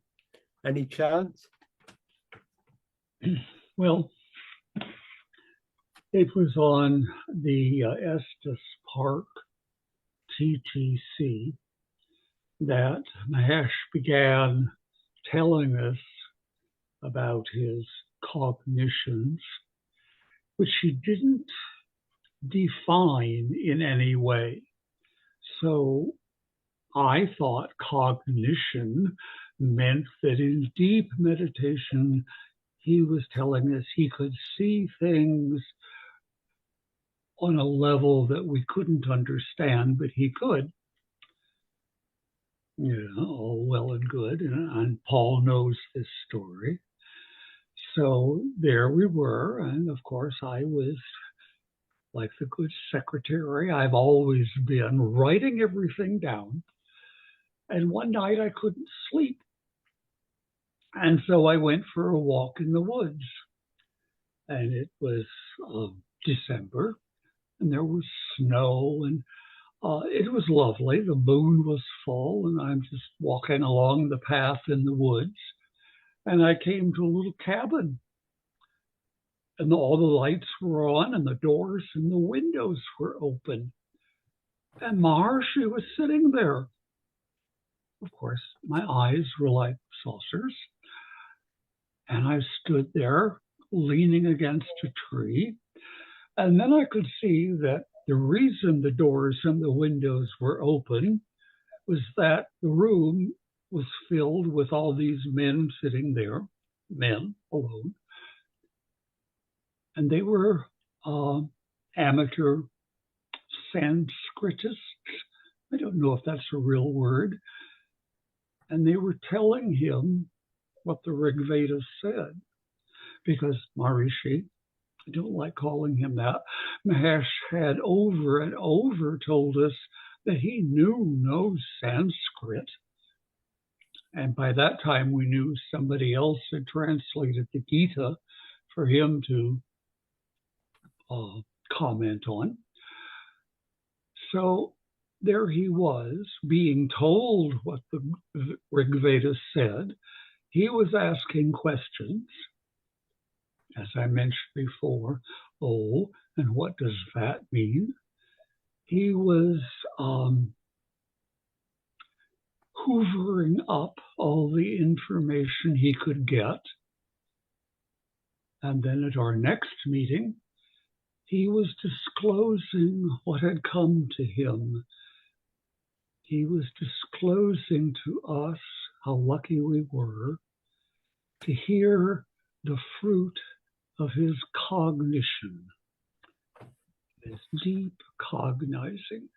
any chance? Well, it was on the Estes Park TTC that Mahesh began telling us about his cognitions, which he didn't define in any way. So I thought cognition meant that in deep meditation, he was telling us he could see things on a level that we couldn't understand, but he could. You know, all well and good, and Paul knows this story. So there we were, and of course I was, like the good secretary I've always been, writing everything down. And one night I couldn't sleep. And so I went for a walk in the woods. And it was December, and there was snow, and it was lovely. The moon was full, and I'm just walking along the path in the woods. And I came to a little cabin. And all the lights were on, and the doors and the windows were open. And Maharishi was sitting there. Of course, my eyes were like saucers. And I stood there leaning against a tree. And then I could see that the reason the doors and the windows were open was that the room was filled with all these men sitting there, men alone. And they were amateur Sanskritists. I don't know if that's a real word. And they were telling him what the Rig Veda said, because Maharishi, I don't like calling him that, Mahesh had over and over told us that he knew no Sanskrit. And by that time, we knew somebody else had translated the Gita for him to comment on. So there he was, being told what the Rig Veda said. He was asking questions, as I mentioned before. Oh, and what does that mean? he was hoovering up all the information he could get. And then at our next meeting, he was disclosing what had come to him. He was disclosing to us how lucky we were to hear the fruit of his cognition, his deep cognizing.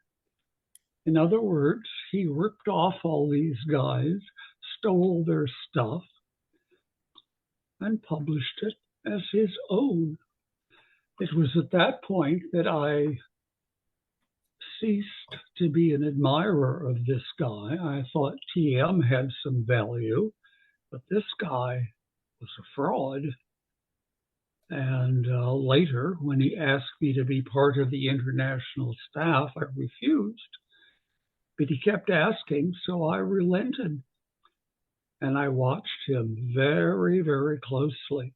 In other words, he ripped off all these guys, stole their stuff, and published it as his own. It was at that point that I ceased to be an admirer of this guy. I thought TM had some value, but this guy was a fraud. And later, when he asked me to be part of the international staff, I refused. But he kept asking, so I relented. And I watched him very, very closely.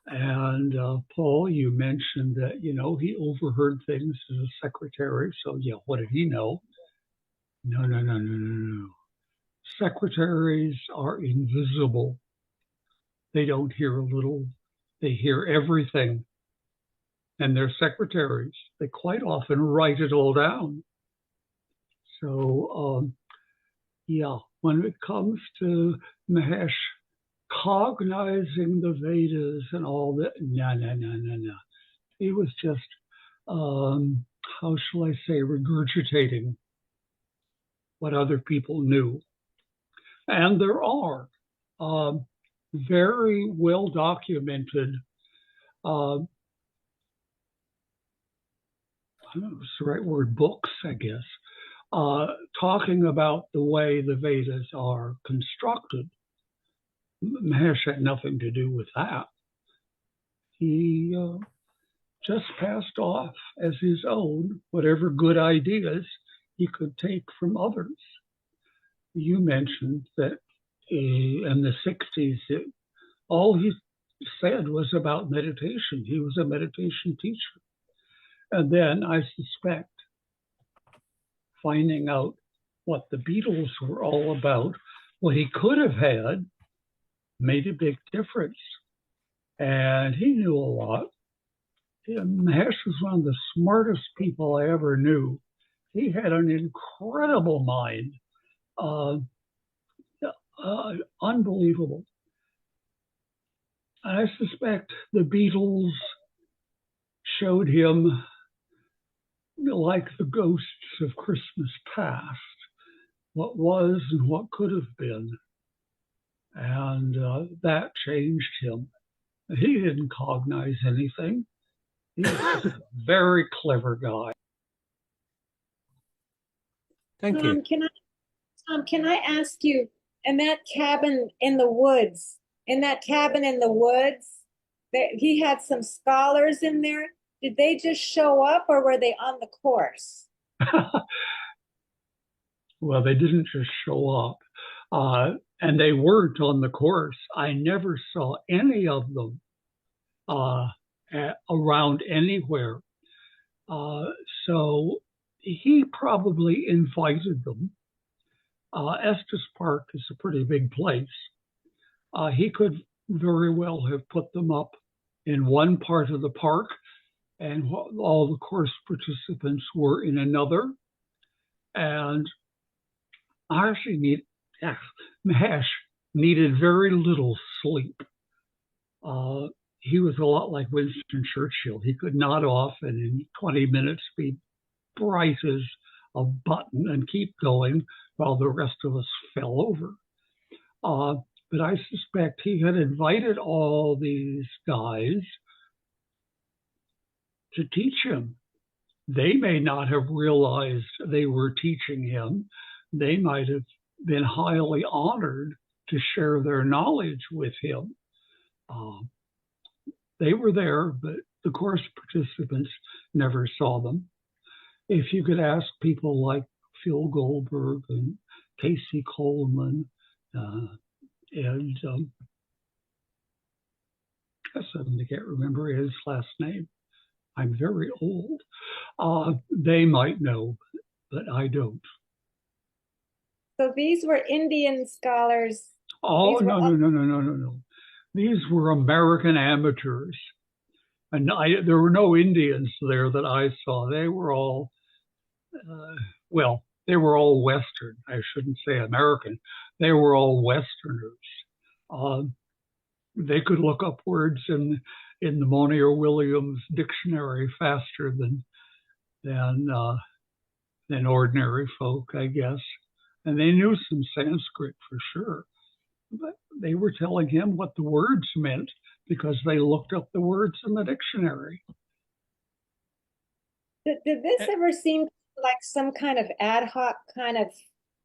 And Paul, you mentioned that, you know, he overheard things as a secretary. So, yeah, what did he know? No. Secretaries are invisible. They don't hear a little. They hear everything. And they're secretaries. They quite often write it all down. So, yeah, when it comes to Mahesh cognizing the Vedas and all that, no. He was just, how shall I say, regurgitating what other people knew. And there are very well documented, I don't know if it's the right word, books, I guess, talking about the way the Vedas are constructed. Mahesh had nothing to do with that. He just passed off as his own whatever good ideas he could take from others. You mentioned that in the 60s, all he said was about meditation. He was a meditation teacher. And then I suspect finding out what the Beatles were all about, what he could have had, made a big difference. And he knew a lot. Mahesh was one of the smartest people I ever knew. He had an incredible mind, unbelievable. I suspect the Beatles showed him, like the ghosts of Christmas past, what was and what could have been. And that changed him. He didn't cognize anything. He was just a very clever guy. Thank you. Tom, can I ask you, in that cabin in the woods, he had some scholars in there. Did they just show up or were they on the course? Well, they didn't just show up. And they weren't on the course. I never saw any of them around anywhere. So he probably invited them. Estes Park is a pretty big place. He could very well have put them up in one part of the park, and all the course participants were in another. And Mahesh needed very little sleep. He was a lot like Winston Churchill. He could nod off and in 20 minutes be bright as a button and keep going while the rest of us fell over. But I suspect he had invited all these guys to teach him. They may not have realized they were teaching him. They might have been highly honored to share their knowledge with him. They were there, but the course participants never saw them. If you could ask people like Phil Goldberg and Casey Coleman and I suddenly can't remember his last name. I'm very old. They might know, but I don't. So these were Indian scholars. Oh, These were no. These were American amateurs. And there were no Indians there that I saw. They were all, they were all Western. I shouldn't say American. They were all Westerners. They could look up words in the Monier-Williams dictionary faster than ordinary folk, I guess. And they knew some Sanskrit for sure. But they were telling him what the words meant because they looked up the words in the dictionary. Did this ever seem like some kind of ad hoc kind of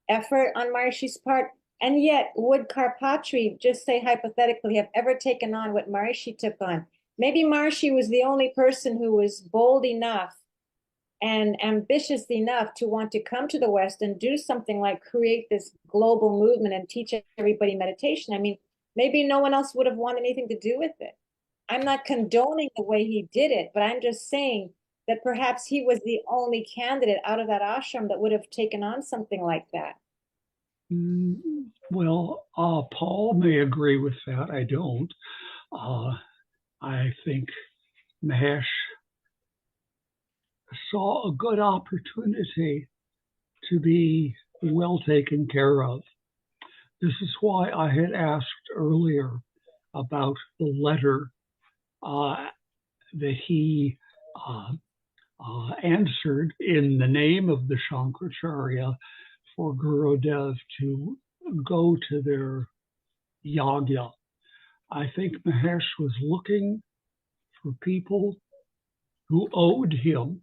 effort on Maharishi's part? And yet, would Karpatri, just say hypothetically, have ever taken on what Maharishi took on? Maybe Maharishi was the only person who was bold enough and ambitious enough to want to come to the West and do something like create this global movement and teach everybody meditation. I mean, maybe no one else would have wanted anything to do with it. I'm not condoning the way he did it, but I'm just saying that perhaps he was the only candidate out of that ashram that would have taken on something like that. Well, Paul may agree with that. I don't. I think Mahesh saw a good opportunity to be well taken care of. This is why I had asked earlier about the letter that he answered in the name of the Shankaracharya for Gurudev to go to their yagya. I think Mahesh was looking for people who owed him.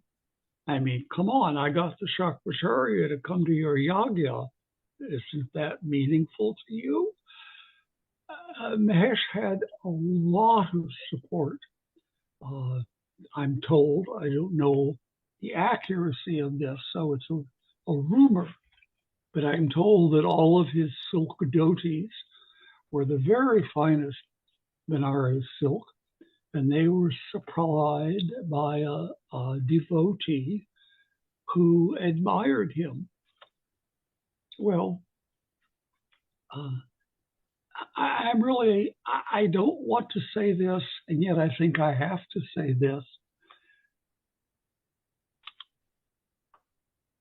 I mean, come on, I got the Shankaracharya to come to your yagya. Isn't that meaningful to you? Mahesh had a lot of support. I'm told, I don't know the accuracy of this, so it's a rumor, but I'm told that all of his silk dhotis were the very finest Benares silk, and they were supplied by a devotee who admired him. Well, I don't want to say this, and yet I think I have to say this.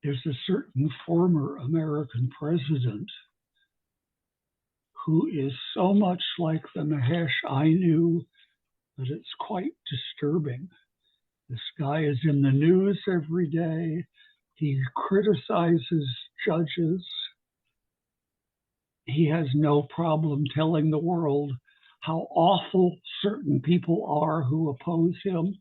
There's a certain former American president who is so much like the Mahesh I knew that it's quite disturbing. This guy is in the news every day. He criticizes judges. He has no problem telling the world how awful certain people are who oppose him.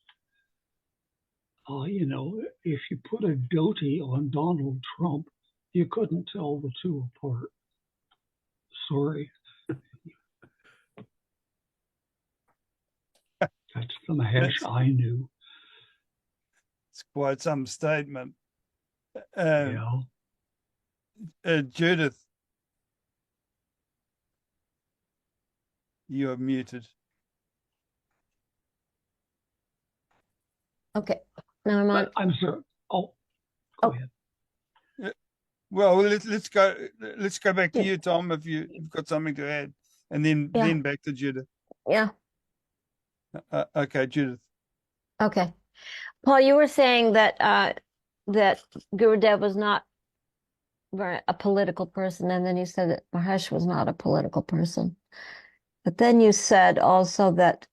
If you put a dhoti on Donald Trump, you couldn't tell the two apart. Sorry. That's the Mahesh I knew. It's quite some statement. Yeah. Judith, you are muted. Okay. Now I'm on. I'm sorry. Go ahead. Well, let's go back to you, Tom, if you've got something to add, and then back to Judith. Yeah. Okay, Judith. Okay. Paul, you were saying that that Gurudev was not a political person, and then you said that Mahesh was not a political person. But then you said also that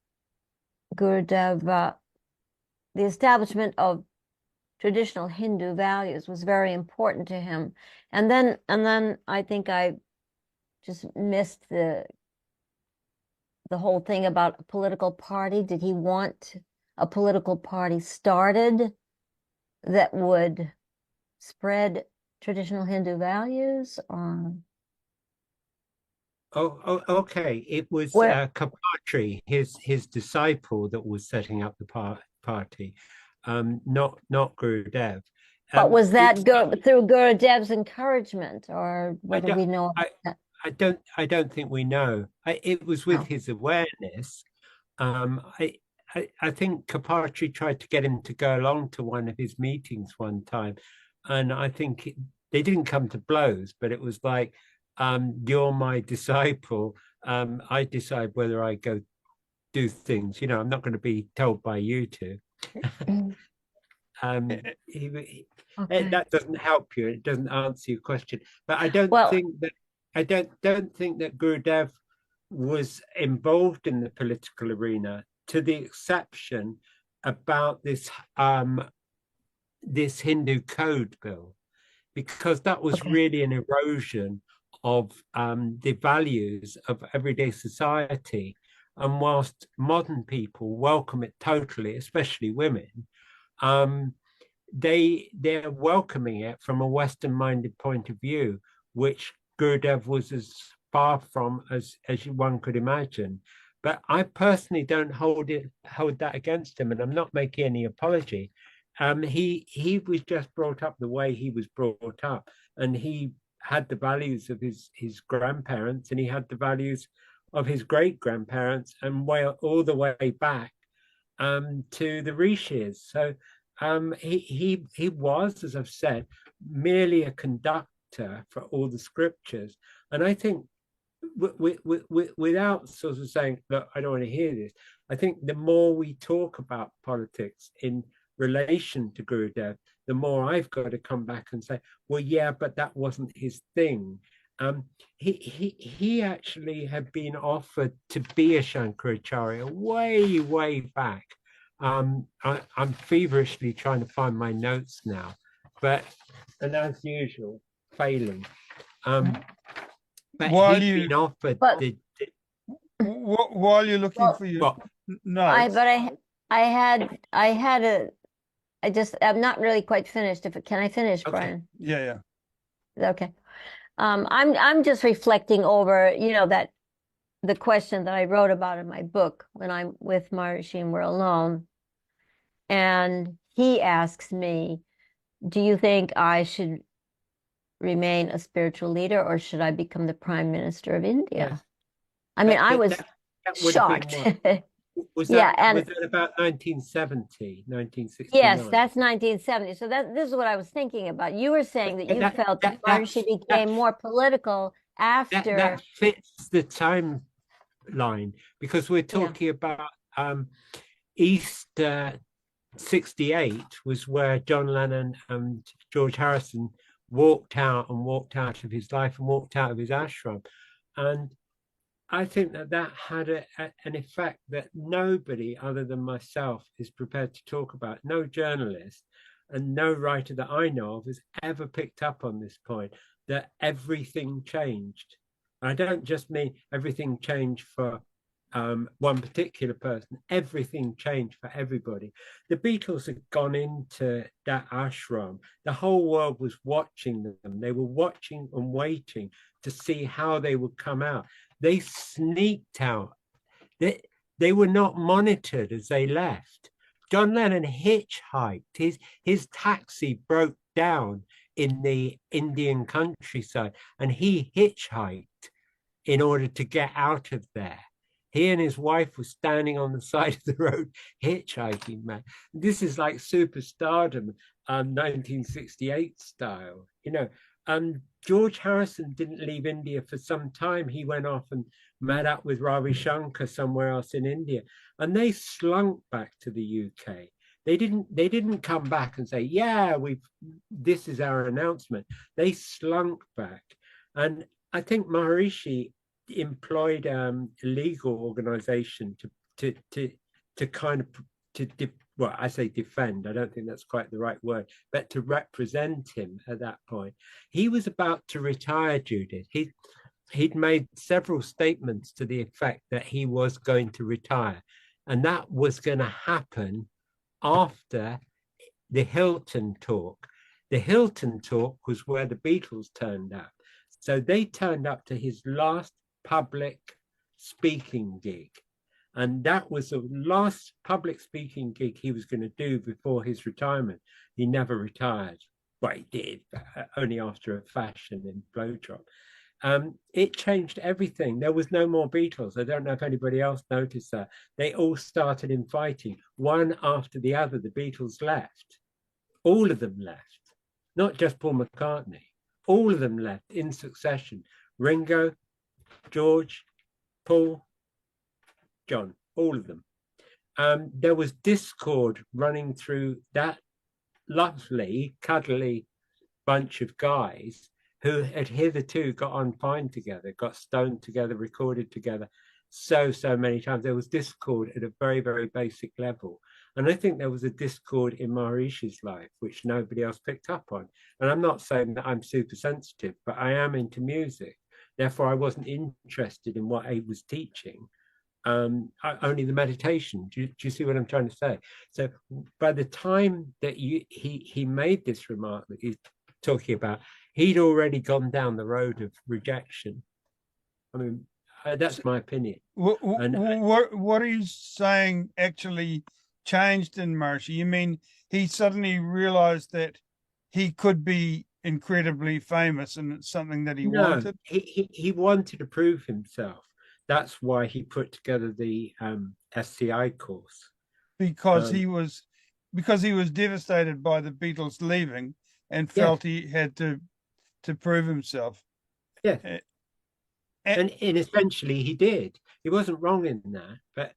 Gurudev, the establishment of traditional Hindu values was very important to him. And then I think I just missed the whole thing about a political party. Did he want a political party started that would spread traditional Hindu values? Or okay. It was Karpatri, his disciple, that was setting up the party, not Gurudev. But was that through Gurudev's encouragement, or what do we know about that? I don't think we know. It was with his awareness. I think Kapatri tried to get him to go along to one of his meetings one time, and I think they didn't come to blows, but it was like, you're my disciple. I decide whether I go do things. You know, I'm not going to be told by you to. Okay. That doesn't help you. It doesn't answer your question. But I don't Well, think that don't think that Gurudev was involved in the political arena, to the exception about this Hindu code bill, because that was okay. really an erosion of the values of everyday society. And whilst modern people welcome it totally, especially women, they're welcoming it from a Western-minded point of view, which Gurudev was as far from as one could imagine. But I personally don't hold that against him, and I'm not making any apology. He was just brought up the way he was brought up, and he had the values of his grandparents, and he had the values of his great grandparents, and all the way back to the rishis. So he was, as I've said, merely a conductor for all the scriptures. And I think without sort of saying, look, I don't want to hear this, I think the more we talk about politics in relation to Gurudev, the more I've got to come back and say, well, yeah, but that wasn't his thing. He actually had been offered to be a Shankaracharya way back. I'm feverishly trying to find my notes now, and as usual, failing. But While he'd you been offered while you're looking for your notes, I'm not really quite finished. Can I finish, okay. Brian? yeah. Okay. I'm just reflecting over, that the question that I wrote about in my book when I'm with Maharishi and we're alone. And he asks me, do you think I should remain a spiritual leader, or should I become the Prime Minister of India? Yes. I mean, I was that would shocked. have been was Yeah, was that about 1970, 1969? Yes, that's 1970. So this is what I was thinking about. You were saying that you felt that Maharishi became more political after. That fits the timeline, because we're talking about Easter 68 was where John Lennon and George Harrison walked out of his life and walked out of his ashram. And I think that had an effect that nobody other than myself is prepared to talk about. No journalist and no writer that I know of has ever picked up on this point, that everything changed. I don't just mean everything changed for one particular person. Everything changed for everybody. The Beatles had gone into that ashram. The whole world was watching them. They were watching and waiting to see how they would come out. They sneaked out. They were not monitored as they left. John Lennon hitchhiked. His taxi broke down in the Indian countryside, and he hitchhiked in order to get out of there. He and his wife were standing on the side of the road hitchhiking, man. This is like superstardom, 1968 style, George Harrison didn't leave India for some time. He went off and met up with Ravi Shankar somewhere else in India, and they slunk back to the UK. They didn't come back and say, yeah, this is our announcement. They slunk back. And I think Maharishi employed a legal organization to kind of well, I say defend, I don't think that's quite the right word, but to represent him at that point. He was about to retire, Judith. He'd made several statements to the effect that he was going to retire, and that was going to happen after the Hilton talk. The Hilton talk was where the Beatles turned up. So they turned up to his last public speaking gig. And that was the last public speaking gig he was going to do before his retirement. He never retired. Well, he did, but only after a fashion in Blowdrop. it changed everything. There was no more Beatles. I don't know if anybody else noticed that. They all started infighting. One after the other, the Beatles left. All of them left, not just Paul McCartney. All of them left in succession. Ringo, George, Paul, John, all of them. There was discord running through that lovely, cuddly bunch of guys who had hitherto got on fine together, got stoned together, recorded together so many times. There was discord at a very, very basic level. And I think there was a discord in Maharishi's life, which nobody else picked up on. And I'm not saying that I'm super sensitive, but I am into music. Therefore, I wasn't interested in what he was teaching. Only the meditation. Do you see what I'm trying to say? So by the time that he made this remark that he's talking about, he'd already gone down the road of rejection. I mean, that's my opinion. What are you saying actually changed in Maharishi? You mean he suddenly realized that he could be incredibly famous and it's something that he wanted? He wanted to prove himself. That's why he put together the SCI course. Because he was devastated by the Beatles leaving and felt he had to prove himself. Yeah. And essentially he did. He wasn't wrong in that, but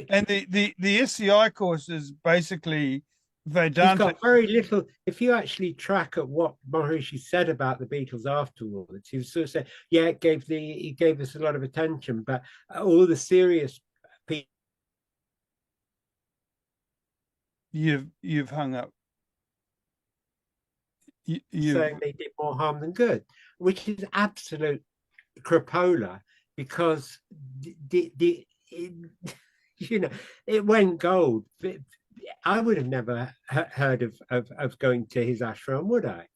and the SCI course is basically Vedanta. He's got very little. If you actually track at what Maharishi said about the Beatles afterwards, he was sort of saying, yeah, he gave us a lot of attention, but all the serious people. You've hung up. Saying they did more harm than good, which is absolute crapola, because it went gold. I would have never heard of going to his ashram, would I,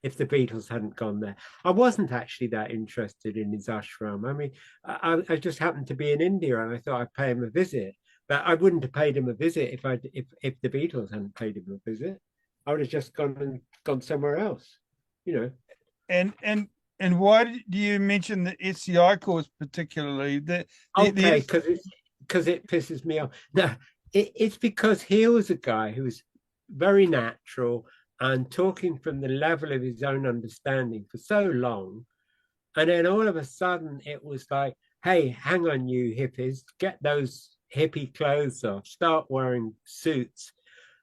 if the Beatles hadn't gone there? I wasn't actually that interested in his ashram. I mean, I just happened to be in India and I thought I'd pay him a visit, but I wouldn't have paid him a visit if the Beatles hadn't paid him a visit. I would have just gone somewhere else, And why do you mention the SCI course particularly? Okay, because it pisses me off. No, it's because he was a guy who was very natural and talking from the level of his own understanding for so long. And then all of a sudden it was like, hey, hang on, you hippies, get those hippie clothes off, start wearing suits.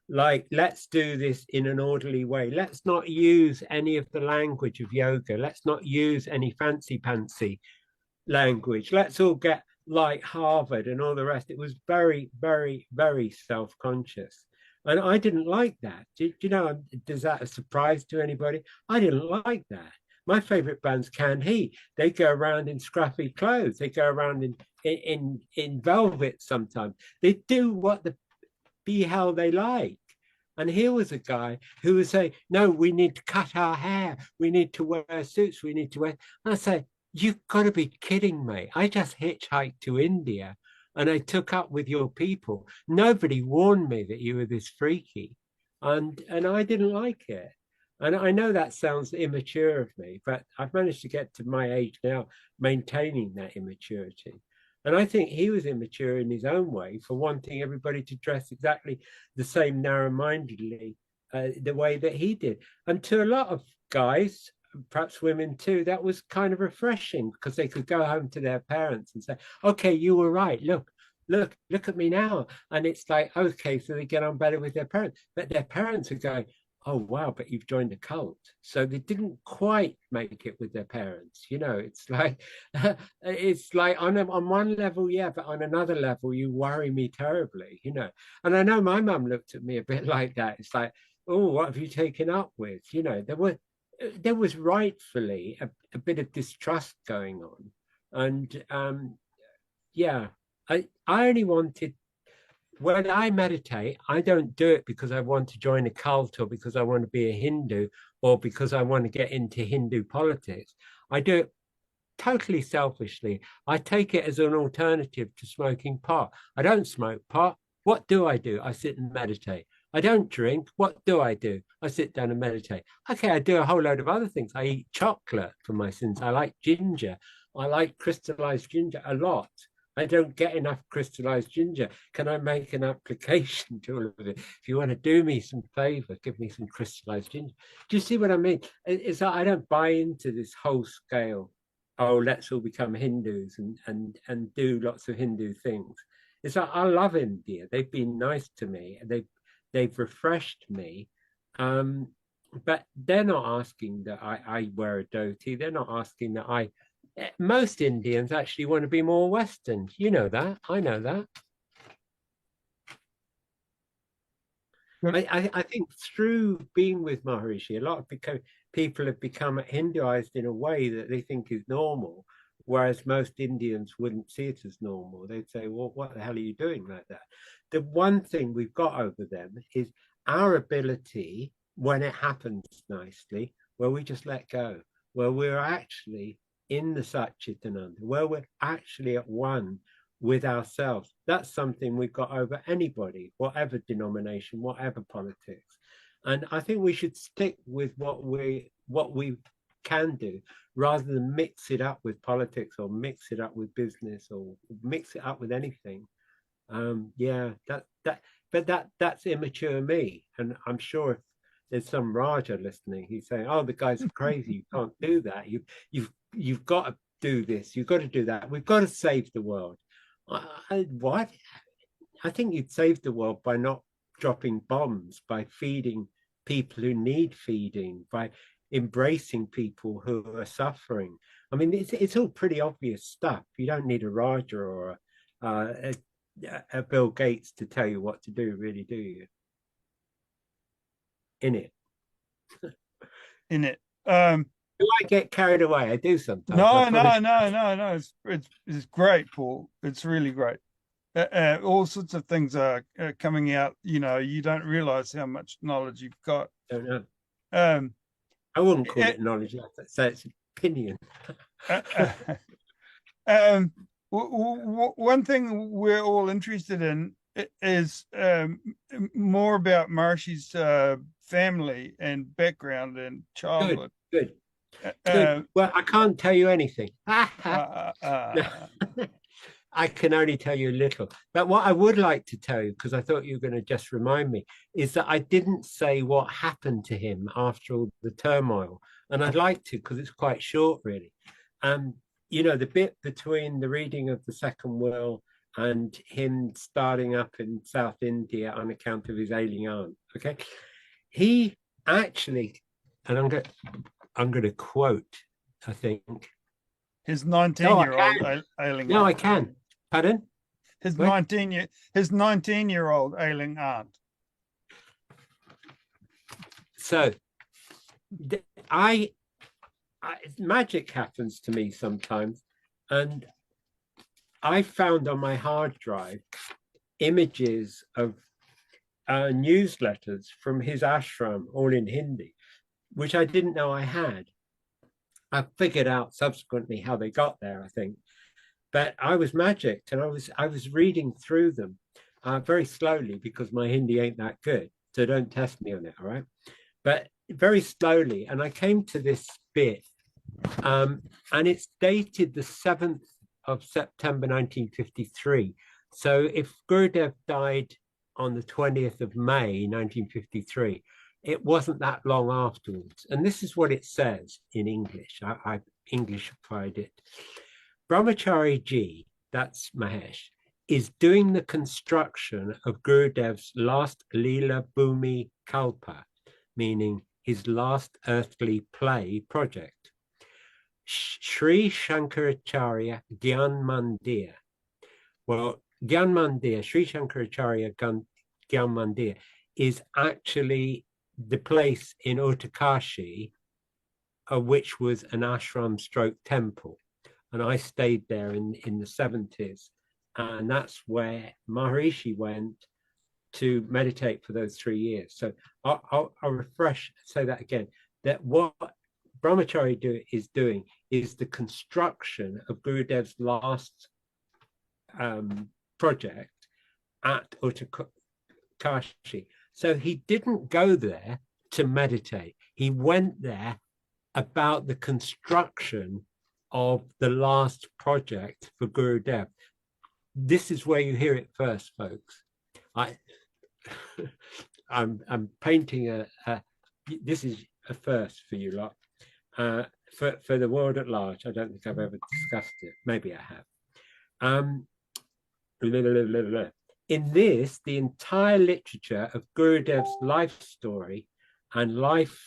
Like, let's do this in an orderly way. Let's not use any of the language of yoga. Let's not use any fancy language. Let's all get like Harvard and all the rest. It was very, very, very self-conscious. And I didn't like that. Does that a surprise to anybody? I didn't like that. My favorite band's Canned Heat. They go around in scruffy clothes. They go around in velvet sometimes. They do what the hell they like. And here was a guy who would say, no, we need to cut our hair. We need to wear suits. We need to wear. And I say, you've got to be kidding me. I just hitchhiked to India and I took up with your people. Nobody warned me that you were this freaky. And I didn't like it. And I know that sounds immature of me, but I've managed to get to my age now maintaining that immaturity. And I think he was immature in his own way for wanting everybody to dress exactly the same narrow-mindedly the way that he did. And to a lot of guys, perhaps women too, that was kind of refreshing because they could go home to their parents and say, okay, you were right. Look at me now. And it's like, okay, so they get on better with their parents. But their parents are going, oh, wow, but you've joined a cult. So they didn't quite make it with their parents. It's like on one level, yeah, but on another level, you worry me terribly, And I know my mum looked at me a bit like that. It's like, oh, what have you taken up with? There was rightfully a bit of distrust going on. And yeah, I only wanted, when I meditate, I don't do it because I want to join a cult or because I want to be a Hindu or because I want to get into Hindu politics. I do it totally selfishly. I take it as an alternative to smoking pot. I don't smoke pot. What do? I sit and meditate. I don't drink. What do? I sit down and meditate. Okay, I do a whole load of other things. I eat chocolate for my sins. I like ginger. I like crystallized ginger a lot. I don't get enough crystallized ginger. Can I make an application to all of it? If you want to do me some favor, give me some crystallized ginger. Do you see what I mean? It's like I don't buy into this whole scale. Oh, let's all become Hindus and do lots of Hindu things. It's like I love India. They've been nice to me. They've refreshed me. But they're not asking that I wear a dhoti. They're not asking that most Indians actually want to be more Western. You know that. I know that. I think through being with Maharishi, a lot of people have become Hinduized in a way that they think is normal, whereas most Indians wouldn't see it as normal. They'd say, well, what the hell are you doing like that? The one thing we've got over them is our ability, when it happens nicely, where we just let go, where we're actually in the Satchitananda, where we're actually at one with ourselves. That's something we've got over anybody, whatever denomination, whatever politics. And I think we should stick with what we can do, rather than mix it up with politics or mix it up with business or mix it up with anything. That's immature me. And I'm sure if there's some Raja listening, he's saying, "Oh, the guys are crazy. You can't do that. You've got to do this. You've got to do that. We've got to save the world." What? I think you'd save the world by not dropping bombs, by feeding people who need feeding, by embracing people who are suffering. I mean, it's all pretty obvious stuff. You don't need a Raja or a Bill Gates to tell you what to do, really, do you? In it. Do I get carried away? I do sometimes. No. It's great, Paul. It's really great. All sorts of things are coming out. You know, you don't realize how much knowledge you've got. I don't know. I wouldn't call it knowledge. So it's opinion. One thing we're all interested in is more about Maharishi's family and background and childhood. Good. Well, I can't tell you anything. I can only tell you a little. But what I would like to tell you, because I thought you were going to just remind me, is that I didn't say what happened to him after all the turmoil. And I'd like to, because it's quite short, really. You know, the bit between the reading of the second will and him starting up in South India on account of his ailing aunt. Okay. He actually, and I'm going to quote, I think. His 19-year-old ailing aunt. No, I can. Pardon? His 19-year-old ailing aunt. So, magic happens to me sometimes, and I found on my hard drive images of newsletters from his ashram, all in Hindi, which I didn't know I had. I figured out subsequently how they got there, I think. But I was magicked, and I was reading through them very slowly, because my Hindi ain't that good. So don't test me on it, all right? But very slowly, and I came to this bit, and it's dated the 7th of September 1953. So if Gurudev died on the 20th of May 1953, it wasn't that long afterwards. And this is what it says in English. I Englishified it. Brahmachari Ji, that's Mahesh, is doing the construction of Gurudev's last Leela Bhumi Kalpa, meaning his last earthly play project. Sri Shankaracharya Gyan Mandir. Well, Gyan Mandir, Sri Shankaracharya Gyan Mandir, is actually the place in Uttarkashi, which was an ashram stroke temple. And I stayed there in the 70s. And that's where Maharishi went to meditate for those 3 years. So I'll say that again, that what Brahmachari is doing is the construction of Gurudev's last project at Uttarkashi. So he didn't go there to meditate. He went there about the construction of the last project for Gurudev. This is where you hear it first, folks. I'm painting this is a first for you lot. For the world at large, I don't think I've ever discussed it. Maybe I have. In this, the entire literature of Gurudev's life story and life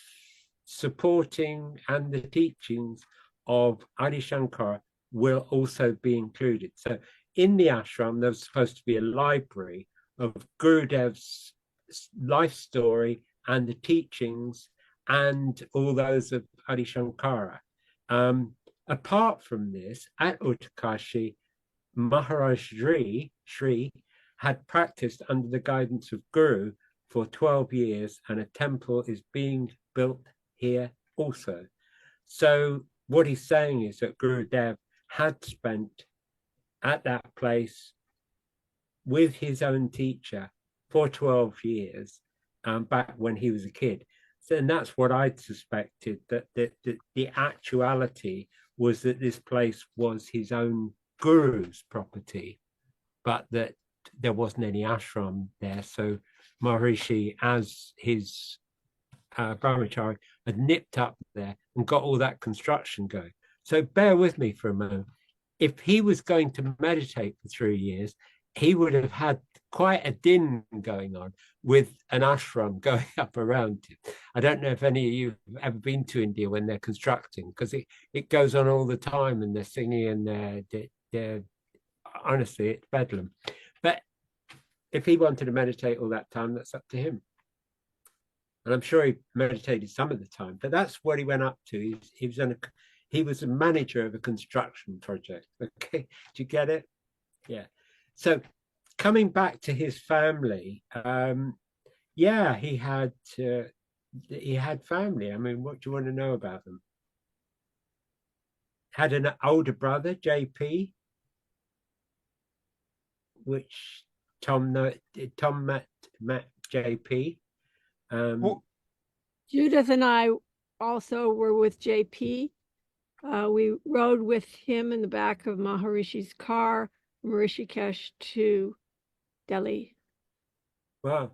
supporting and the teachings of Adi Shankara will also be included. So in the ashram, there's supposed to be a library of Gurudev's life story and the teachings and all those of Adi Shankara. Apart from this, at Utkarshi, Maharishi Shri had practiced under the guidance of Guru for 12 years, and a temple is being built here also. So what he's saying is that Gurudev had spent at that place with his own teacher for 12 years, back when he was a kid. So, and that's what I'd suspected, that the actuality was that this place was his own guru's property, but that there wasn't any ashram there. So Maharishi, as his brahmachari, had nipped up there and got all that construction going. So bear with me for a moment. If he was going to meditate for 3 years, he would have had quite a din going on with an ashram going up around him. I don't know if any of you have ever been to India when they're constructing, because it goes on all the time, and they're singing and they're honestly, it's bedlam. But if he wanted to meditate all that time, that's up to him. And I'm sure he meditated some of the time, but that's what he went up to. He was a manager of a construction project. Okay, do you get it? Yeah. So coming back to his family, yeah, he had family. I mean, what do you want to know about them? Had an older brother, JP, which Tom met JP. Judith and I also were with JP. We rode with him in the back of Maharishi's car from Rishikesh to Delhi. Wow.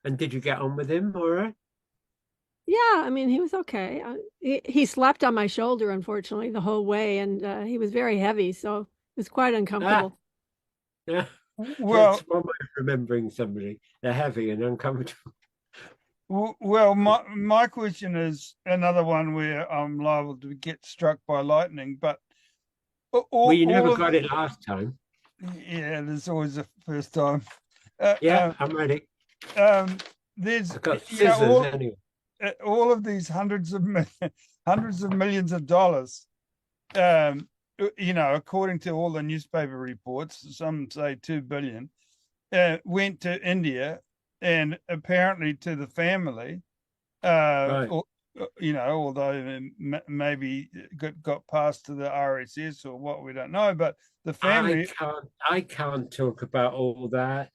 And did you get on with him all right? Yeah, I mean, he was okay. He slept on my shoulder, unfortunately, the whole way, and he was very heavy, so it was quite uncomfortable. Yeah. Well, that's one way of remembering somebody. They're heavy and uncomfortable. Well, my question is another one where I'm liable to get struck by lightning, but well, you never got it last time. Yeah, there's always a first time. Yeah, I'm ready. There's I've got scissors anyway. All of these hundreds of millions of dollars, according to all the newspaper reports, some say 2 billion, went to India, and apparently to the family, Right. although maybe got passed to the RSS or what, we don't know, but the family. I can't talk about all that.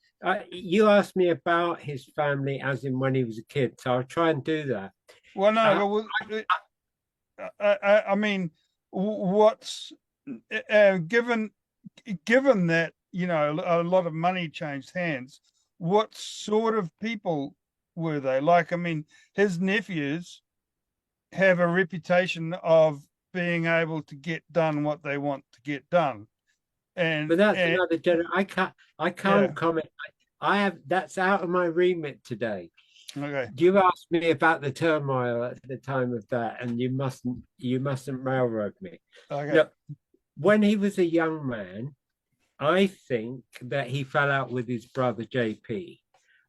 You asked me about his family as in when he was a kid, so I'll try and do that. Well, no, I mean, what's given that, a lot of money changed hands, what sort of people were they? Like, I mean, his nephews have a reputation of being able to get done what they want to get done. But that's another generation. I can't comment. That's out of my remit today. Okay. You asked me about the turmoil at the time of that, and you mustn't railroad me. Okay. Look, when he was a young man, I think that he fell out with his brother JP,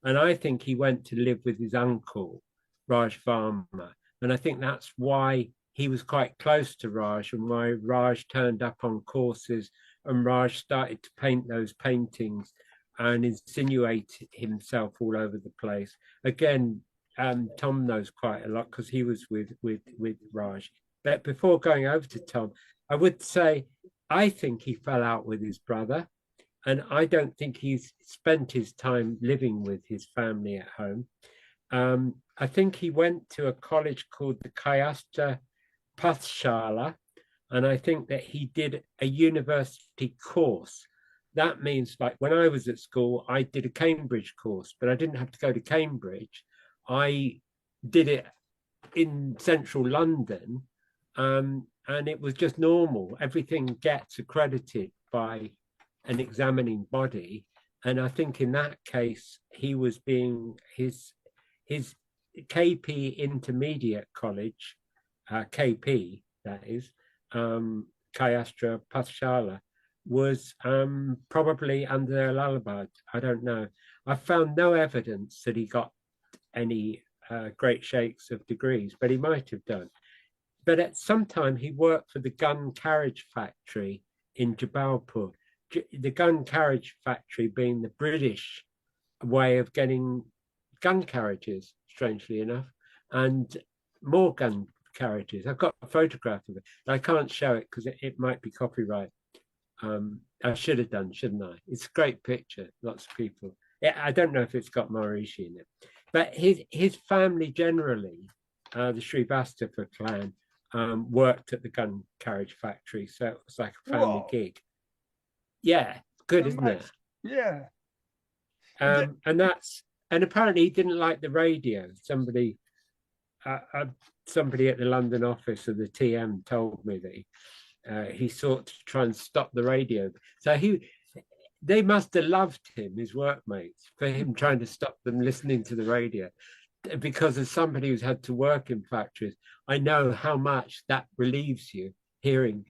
and I think he went to live with his uncle Raj Varma, and I think that's why he was quite close to Raj, and why Raj turned up on courses, and Raj started to paint those paintings and insinuate himself all over the place. Again, Tom knows quite a lot because he was with Raj. But before going over to Tom, I would say I think he fell out with his brother. and I don't think he's spent his time living with his family at home. I think he went to a college called the Kayastra Pathshala, and I think that he did a university course. That means, like, when I was at school, I did a Cambridge course, but I didn't have to go to Cambridge. I did it in central London, and it was just normal. Everything gets accredited by an examining body, and I think in that case he was being his KP Intermediate College, KP that is, Kayastra Pathshala, was probably under Allahabad. I don't know. I found no evidence that he got any great shakes of degrees, but he might have done. But at some time he worked for the gun carriage factory in Jabalpur. The gun carriage factory being the British way of getting gun carriages, strangely enough, and more gun carriages. I've got a photograph of it. I can't show it because it might be copyright. I should have done, shouldn't I? It's a great picture, lots of people. I don't know if it's got Maharishi in it, but his family generally, the Srivastava clan, worked at the gun carriage factory, so it was like a family gig. Yeah, good, isn't it? Yeah. And apparently he didn't like the radio. Somebody at the London office of the TM told me that he sought to try and stop the radio. So they must have loved him, his workmates, for him trying to stop them listening to the radio. Because as somebody who's had to work in factories, I know how much that relieves you, hearing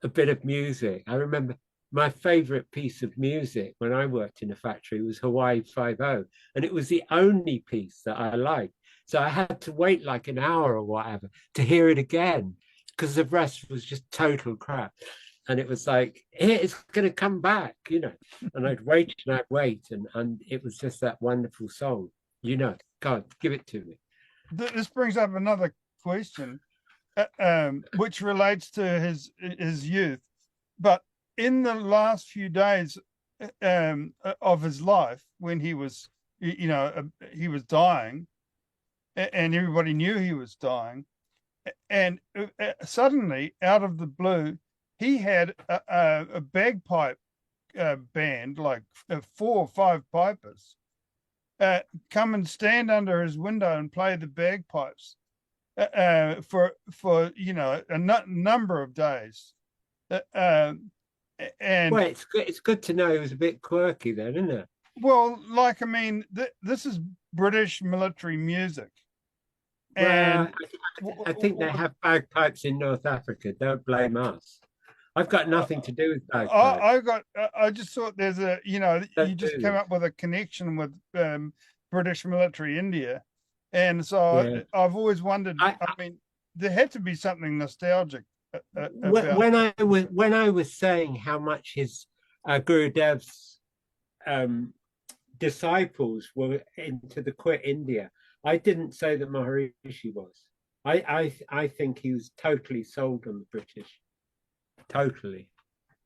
a bit of music. I remember my favorite piece of music when I worked in a factory was Hawaii 5-0, and it was the only piece that I liked. So I had to wait like an hour or whatever to hear it again, because the rest was just total crap. And it was like, it's going to come back, you know. And I'd wait and I'd wait, and it was just that wonderful song, you know. God, give it to me. This brings up another question, which relates to his youth. But in the last few days of his life, when he was, he was dying, and everybody knew he was dying, and suddenly, out of the blue, he had a bagpipe band, like 4 or 5 pipers, come and stand under his window and play the bagpipes for a number of days. And well, it's good to know he was a bit quirky then, isn't it? Well, like, I mean, this is British military music. And I think they have bagpipes in North Africa. Don't blame us. I've got nothing to do with bagpipes. I just thought there's you just came up with a connection with British military India, and so I've always wondered. I mean, there had to be something nostalgic. When I was saying how much his Gurudev's disciples were into the quit India, I didn't say that Maharishi was. I think he was totally sold on the British. Totally.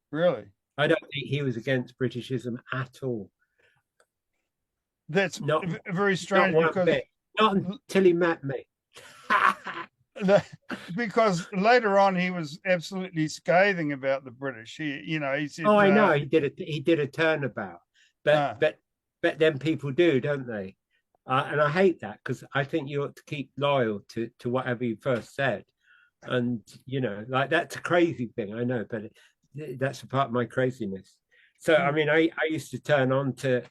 Really? I don't think he was against Britishism at all. That's not very strange, not until he met me. Because later on he was absolutely scathing about the British. He said, "Oh, I know, he did a turnabout," but then people do, don't they? And I hate that, because I think you ought to keep loyal to whatever you first said. And like, that's a crazy thing, I know, but that's a part of my craziness. So I mean, I used to turn on to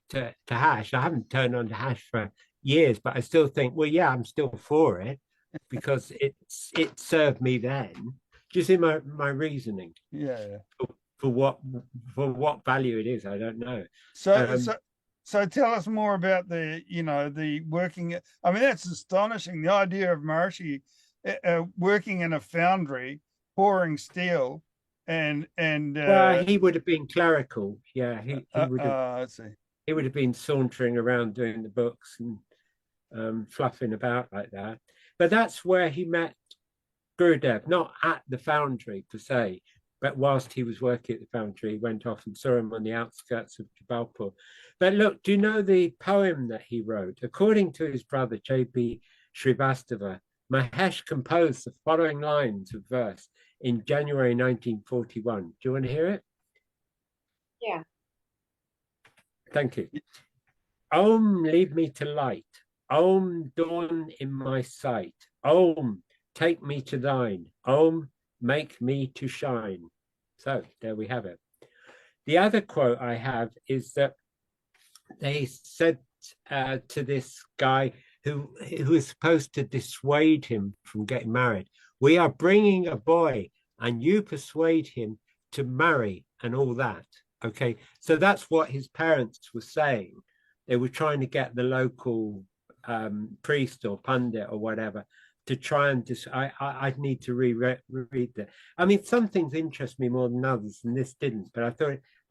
hash. I haven't turned on to hash for years, but I still think, well, yeah, I'm still for it, because it served me then. Do you see my reasoning? Yeah. For what value it is, I don't know. So tell us more about the working. I mean, that's astonishing. The idea of Maharishi working in a foundry, pouring steel, and well, he would have been clerical. Yeah, he would have. I see. He would have been sauntering around doing the books and fluffing about like that. But that's where he met Gurudev, not at the foundry per se, But whilst he was working at the foundry, he went off and saw him on the outskirts of Jabalpur. But look, do you know the poem that he wrote? According to his brother, J.B. Srivastava, Mahesh composed the following lines of verse in January 1941. Do you want to hear it? Yeah. Thank you. Om, lead me to light. Om, dawn in my sight. Om, take me to thine. Om, make me to shine. So there we have it. The other quote I have is that they said to this guy who is supposed to dissuade him from getting married, we are bringing a boy and you persuade him to marry and all that. Okay, so that's what his parents were saying. They were trying to get the local priest or pundit or whatever to try and I'd need to reread that. I mean, some things interest me more than others, and this didn't. But I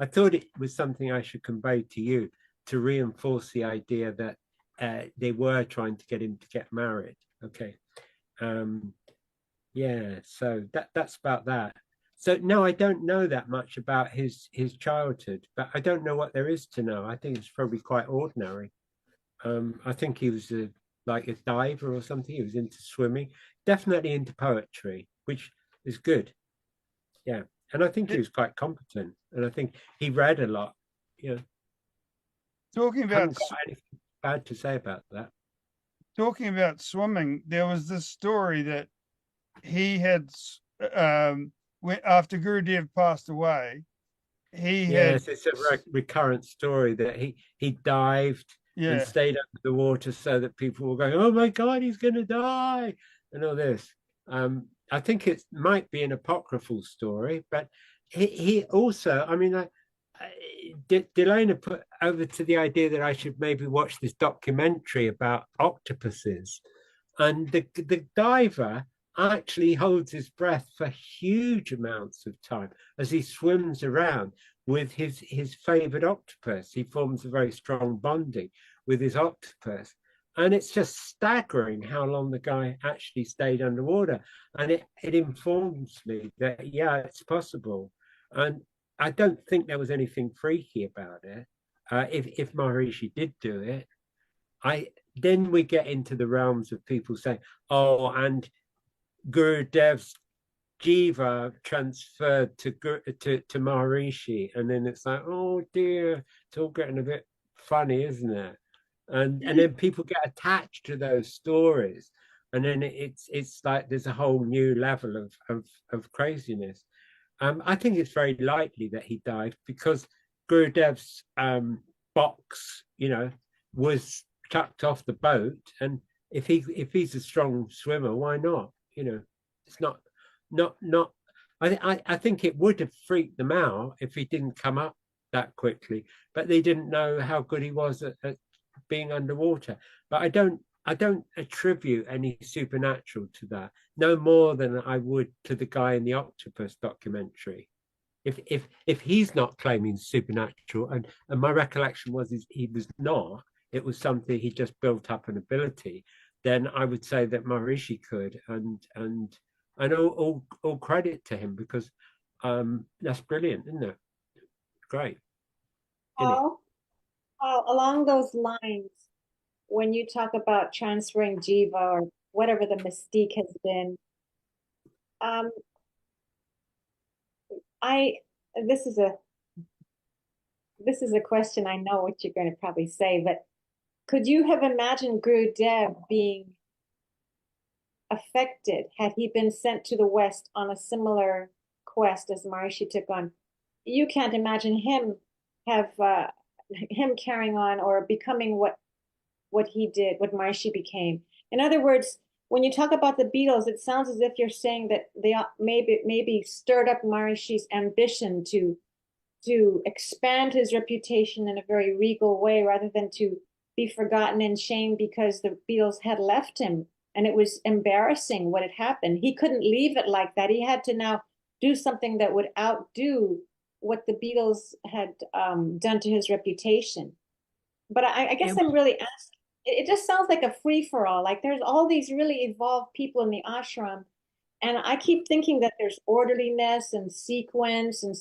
thought it was something I should convey to you to reinforce the idea that they were trying to get him to get married. Okay, yeah. So that's about that. So no, I don't know that much about his childhood, but I don't know what there is to know. I think it's probably quite ordinary. I think he was like a diver or something. He was into swimming, definitely into poetry, which is good. Yeah, and I think he was quite competent, and I think he read a lot. You know, Talking I about haven't got anything bad to say about that. talking about swimming, there was this story that he had when after Gurudev passed away, he had Yes, it's a recurrent story that he dived and yeah stayed under the water so that people were going, oh my God, he's going to die, and all this. I think it might be an apocryphal story, but he also, I mean, Delana put over to the idea that I should maybe watch this documentary about octopuses, and the diver actually holds his breath for huge amounts of time as he swims around with his favorite octopus. He forms a very strong bonding with his octopus. And it's just staggering how long the guy actually stayed underwater. And it informs me that, yeah, it's possible. And I don't think there was anything freaky about it. If Maharishi did do it, then we get into the realms of people saying, oh, and Gurudev's Jiva transferred to Maharishi, and then it's like, oh dear, it's all getting a bit funny, isn't it? And then people get attached to those stories, and then it's like there's a whole new level of craziness. I think it's very likely that he died because Gurudev's box, was chucked off the boat, and if he's a strong swimmer, why not? It's not. I think it would have freaked them out if he didn't come up that quickly, but they didn't know how good he was at being underwater. But I don't attribute any supernatural to that, no more than I would to the guy in the octopus documentary. If he's not claiming supernatural, and my recollection was he was not, it was something he just built up an ability, then I would say that Maharishi could, and all credit to him, because that's brilliant, isn't it? Great. Along those lines, when you talk about transferring jiva or whatever the mystique has been, this is a question. I know what you're going to probably say, but could you have imagined Gurudev being affected had he been sent to the West on a similar quest as Maharishi took on? You can't imagine him carrying on or becoming what he did, what Maharishi became. In other words, when you talk about the Beatles, it sounds as if you're saying that they maybe stirred up Maharishi's ambition to expand his reputation in a very regal way, rather than to be forgotten and shamed because the Beatles had left him. And it was embarrassing what had happened. He couldn't leave it like that. He had to now do something that would outdo what the Beatles had done to his reputation. But I guess I'm really asking, it just sounds like a free-for-all. Like there's all these really evolved people in the ashram, And I keep thinking that there's orderliness and sequence, and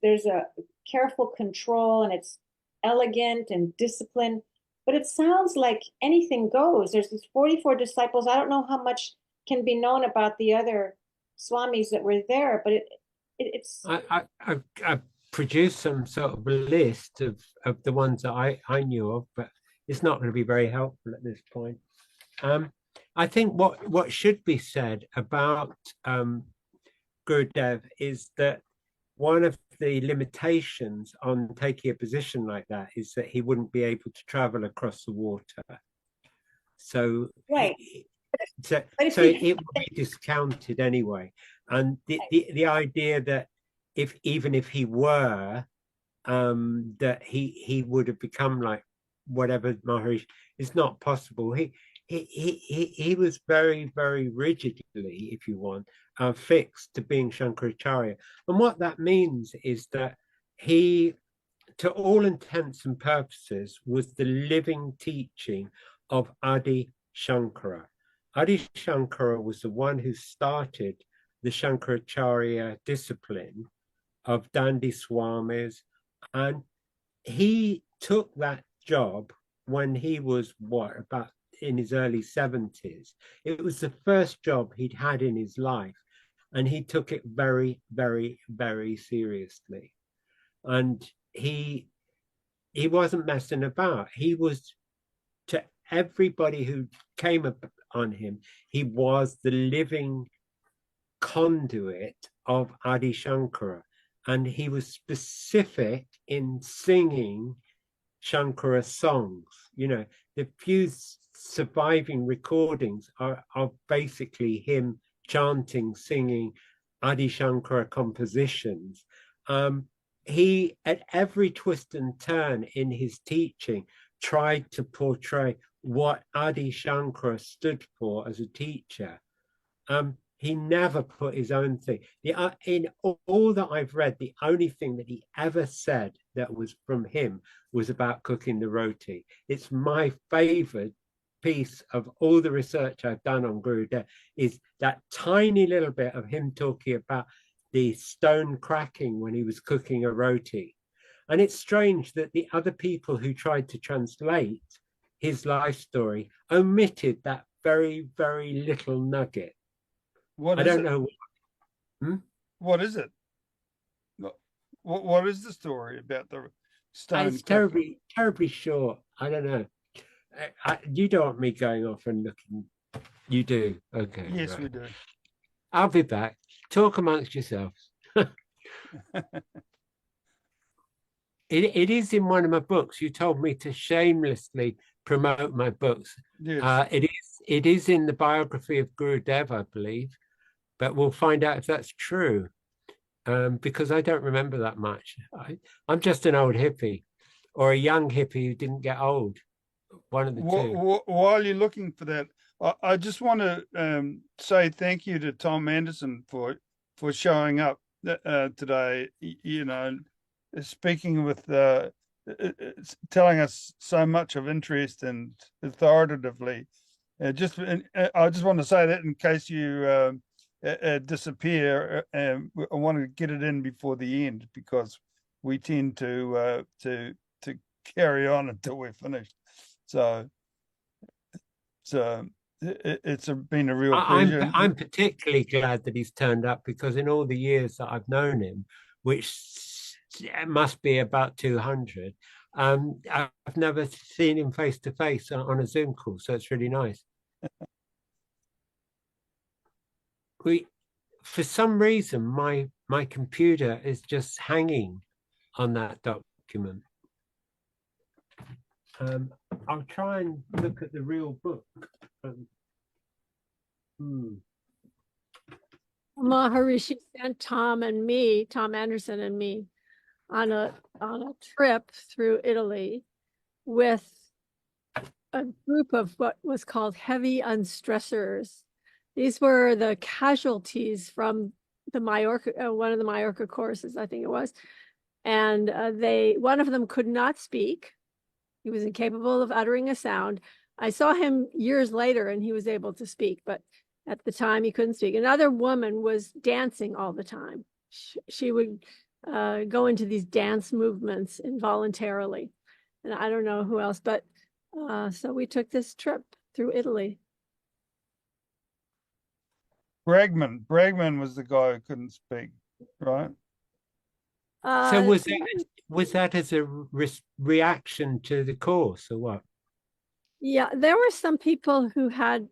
there's a careful control, and it's elegant and disciplined. But it sounds like anything goes. There's these 44 disciples. I don't know how much can be known about the other swamis that were there, but it's. I produced some sort of list of the ones that I knew of, but it's not going to be very helpful at this point. I think what should be said about Gurudev is that one of the limitations on taking a position like that is that he wouldn't be able to travel across the water. So, Right. so it would be discounted anyway. And the idea that even if he were, that he would have become like whatever Maharishi is not possible. He was very, very rigidly, if you want, fixed to being Shankaracharya. And what that means is that he, to all intents and purposes, was the living teaching of Adi Shankara. Adi Shankara was the one who started the Shankaracharya discipline of Dandi Swamis, and he took that job when he was about in his early 70s. It was the first job he'd had in his life, and he took it very, very, very seriously. And he wasn't messing about. He was, to everybody who came on him, he was the living conduit of Adi Shankara. And he was specific in singing Shankara songs. You know, the few surviving recordings are basically him chanting, singing Adi Shankara compositions. He, at every twist and turn in his teaching, tried to portray what Adi Shankara stood for as a teacher. He never put his own thing. In all that I've read, the only thing that he ever said that was from him was about cooking the roti. It's my favorite piece of all the research I've done on Gurudev, is that tiny little bit of him talking about the stone cracking when he was cooking a roti. And it's strange that the other people who tried to translate his life story omitted that very, very little nugget. I don't know. What is it? What is the story about the stone? It's terribly, terribly short. I don't know. You don't want me going off and looking. You do. Okay. Yes, right. we do. I'll be back. Talk amongst yourselves. It is in one of my books. You told me to shamelessly promote my books. Yes. It is in the biography of Gurudev, I believe, but we'll find out if that's true, because I don't remember that much. I'm just an old hippie, or a young hippie who didn't get old. One of the two. While you're looking for that, I just want to say thank you to Tom Anderson for showing up today. You know, speaking with, telling us so much of interest and authoritatively. I just want to say that in case you disappear, I want to get it in before the end, because we tend to carry on until we're finished. So it's been a real pleasure. I'm particularly glad that he's turned up, because in all the years that I've known him, which must be about 200, I've never seen him face to face on a Zoom call. So it's really nice. For some reason, my computer is just hanging on that document. I'll try and look at the real book. Maharishi sent Tom Anderson and me, on a trip through Italy with a group of what was called heavy unstressors. These were the casualties from the Majorca, one of the Majorca courses, I think it was. And one of them could not speak. He was incapable of uttering a sound. I saw him years later and he was able to speak, but At the time, he couldn't speak. Another woman was dancing all the time. She would go into these dance movements involuntarily. And I don't know who else, but so we took this trip through Italy. Bragman was the guy who couldn't speak, right? So was that as a reaction to the course or what? Yeah, there were some people who had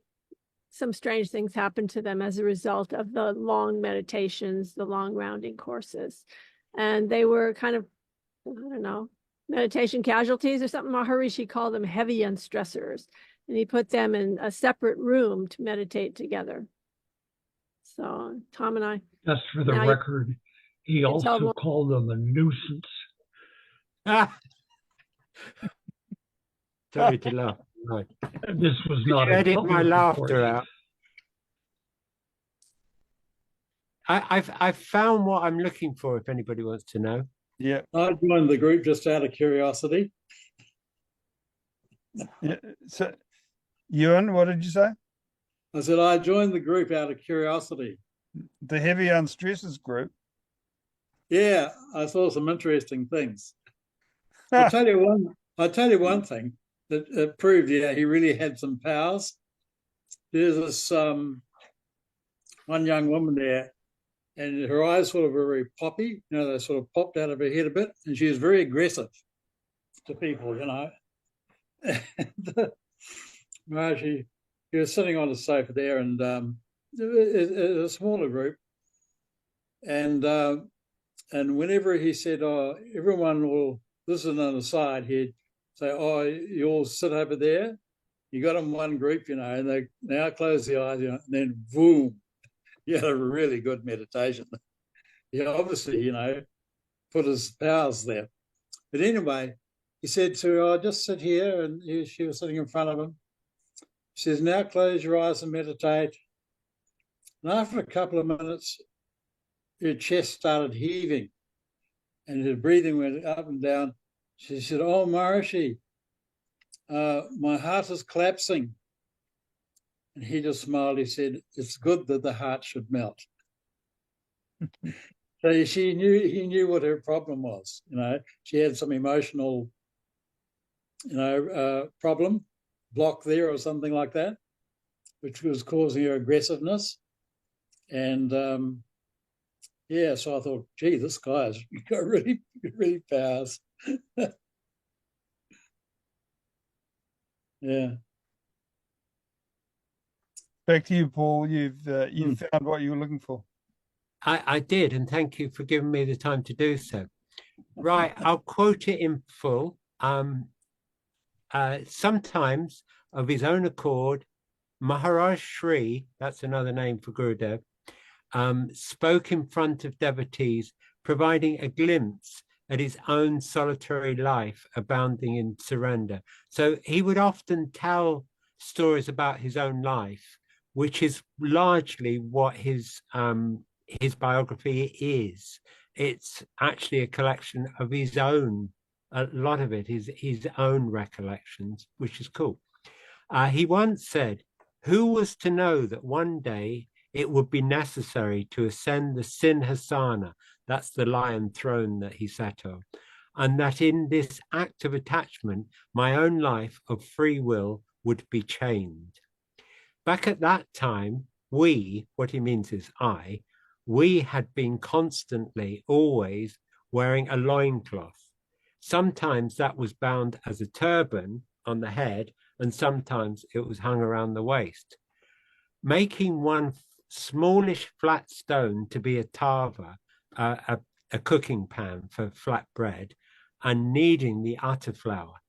some strange things happen to them as a result of the long meditations, the long rounding courses. And they were kind of, I don't know, meditation casualties or something. Maharishi called them heavy unstressors. And he put them in a separate room to meditate together. So Tom and I. Just for the record, he also called them a nuisance. Sorry to laugh. Right. This was not a edit my laughter recording. out. I've found what I'm looking for if anybody wants to know. Yeah. I joined the group just out of curiosity. Yeah. So, Ewan, what did you say? I said I joined the group out of curiosity. The heavy unstresses group. Yeah, I saw some interesting things. I'll tell you one thing that proved, yeah, he really had some powers. There's this one young woman there, and her eyes sort of were very poppy, you know, they sort of popped out of her head a bit, and she was very aggressive to people, you know. Well, she was sitting on the sofa there, and it was a smaller group, and whenever he said, "Oh, everyone will," this is an aside, he'd say, "Oh, you all sit over there." You got them one group, you know, and they now close the eyes, you know, and then boom, you had a really good meditation. He obviously, you know, put his powers there. But anyway, he said to her, "Oh, just sit here," and she was sitting in front of him. He says, "Now close your eyes and meditate." And after a couple of minutes, her chest started heaving and her breathing went up and down. She said, "Oh, Maharishi, my heart is collapsing." And he just smiled. He said, "It's good that the heart should melt." So he knew what her problem was. You know, she had some emotional, you know, problem, block there or something like that, which was causing her aggressiveness. And yeah, so I thought, gee, this guy's got really, really powers. Yeah. Back to you, Paul. You've found what you were looking for. I did, and thank you for giving me the time to do so. Right, I'll quote it in full. Sometimes, of his own accord, Maharaj Shri, that's another name for Gurudev, spoke in front of devotees, providing a glimpse at his own solitary life abounding in surrender. So he would often tell stories about his own life, which is largely what his biography is. It's actually a collection of his own, a lot of it is his own recollections, which is cool. He once said, "Who was to know that one day it would be necessary to ascend the Sinhasana," that's the lion throne that he sat on, "and that in this act of attachment, my own life of free will would be chained." Back at that time, what he means is we had been constantly, always wearing a loincloth. Sometimes that was bound as a turban on the head, and sometimes it was hung around the waist. Making one smallish flat stone to be a tava, a cooking pan for flat bread, and kneading the atta flour.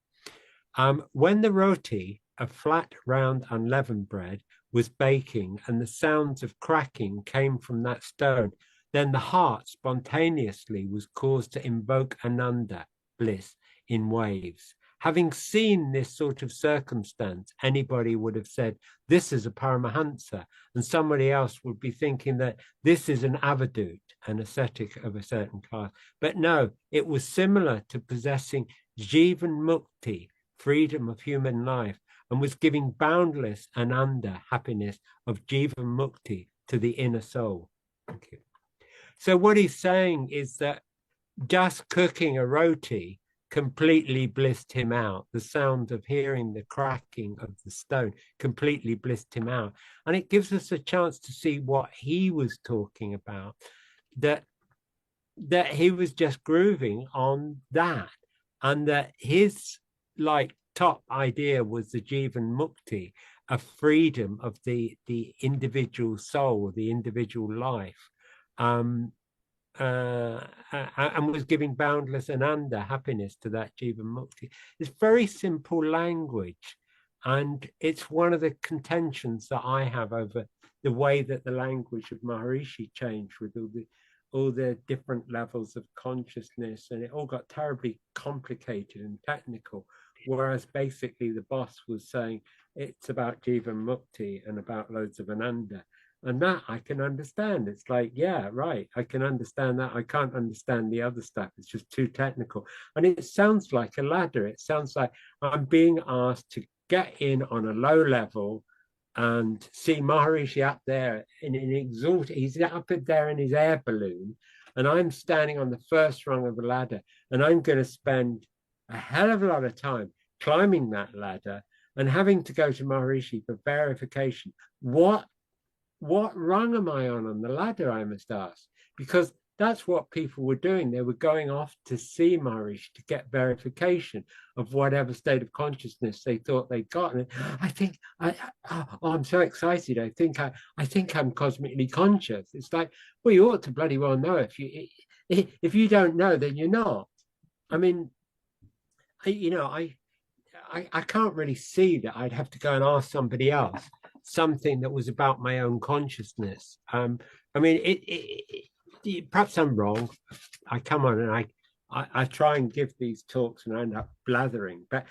When the roti, a flat, round, unleavened bread, was baking and the sounds of cracking came from that stone, then the heart spontaneously was caused to invoke Ananda, bliss, in waves. Having seen this sort of circumstance, anybody would have said, this is a Paramahansa, and somebody else would be thinking that this is an avadut, an ascetic of a certain class. But no, it was similar to possessing Jivan Mukti, freedom of human life, and was giving boundless ananda, happiness of jiva mukti to the inner soul. Thank you. So what he's saying is that just cooking a roti completely blissed him out. The sound of hearing the cracking of the stone completely blissed him out. And it gives us a chance to see what he was talking about, that he was just grooving on that, and that his like top idea was the Jivan Mukti, a freedom of the individual soul, the individual life, and was giving boundless ananda, happiness, to that Jivan Mukti. It's very simple language, and it's one of the contentions that I have over the way that the language of Maharishi changed with all the different levels of consciousness, and it all got terribly complicated and technical, whereas basically the boss was saying it's about Jivan Mukti and about loads of ananda. And that I can understand. It's like, yeah, right, I can understand that. I can't understand the other stuff. It's just too technical. And it sounds like a ladder. It sounds like I'm being asked to get in on a low level and see Maharishi up there in an exalted, he's up there in his air balloon, and I'm standing on the first rung of the ladder, and I'm going to spend a hell of a lot of time climbing that ladder and having to go to Maharishi for verification. What rung am I on the ladder, I must ask? Because that's what people were doing. They were going off to see Maharishi to get verification of whatever state of consciousness they thought they'd gotten. I think, I'm so excited. I think I'm cosmically conscious. It's like, well, you ought to bloody well know. If you don't know, then you're not. I mean, I can't really see that I'd have to go and ask somebody else something that was about my own consciousness. I mean, perhaps I'm wrong. I come on and I try and give these talks and I end up blathering, but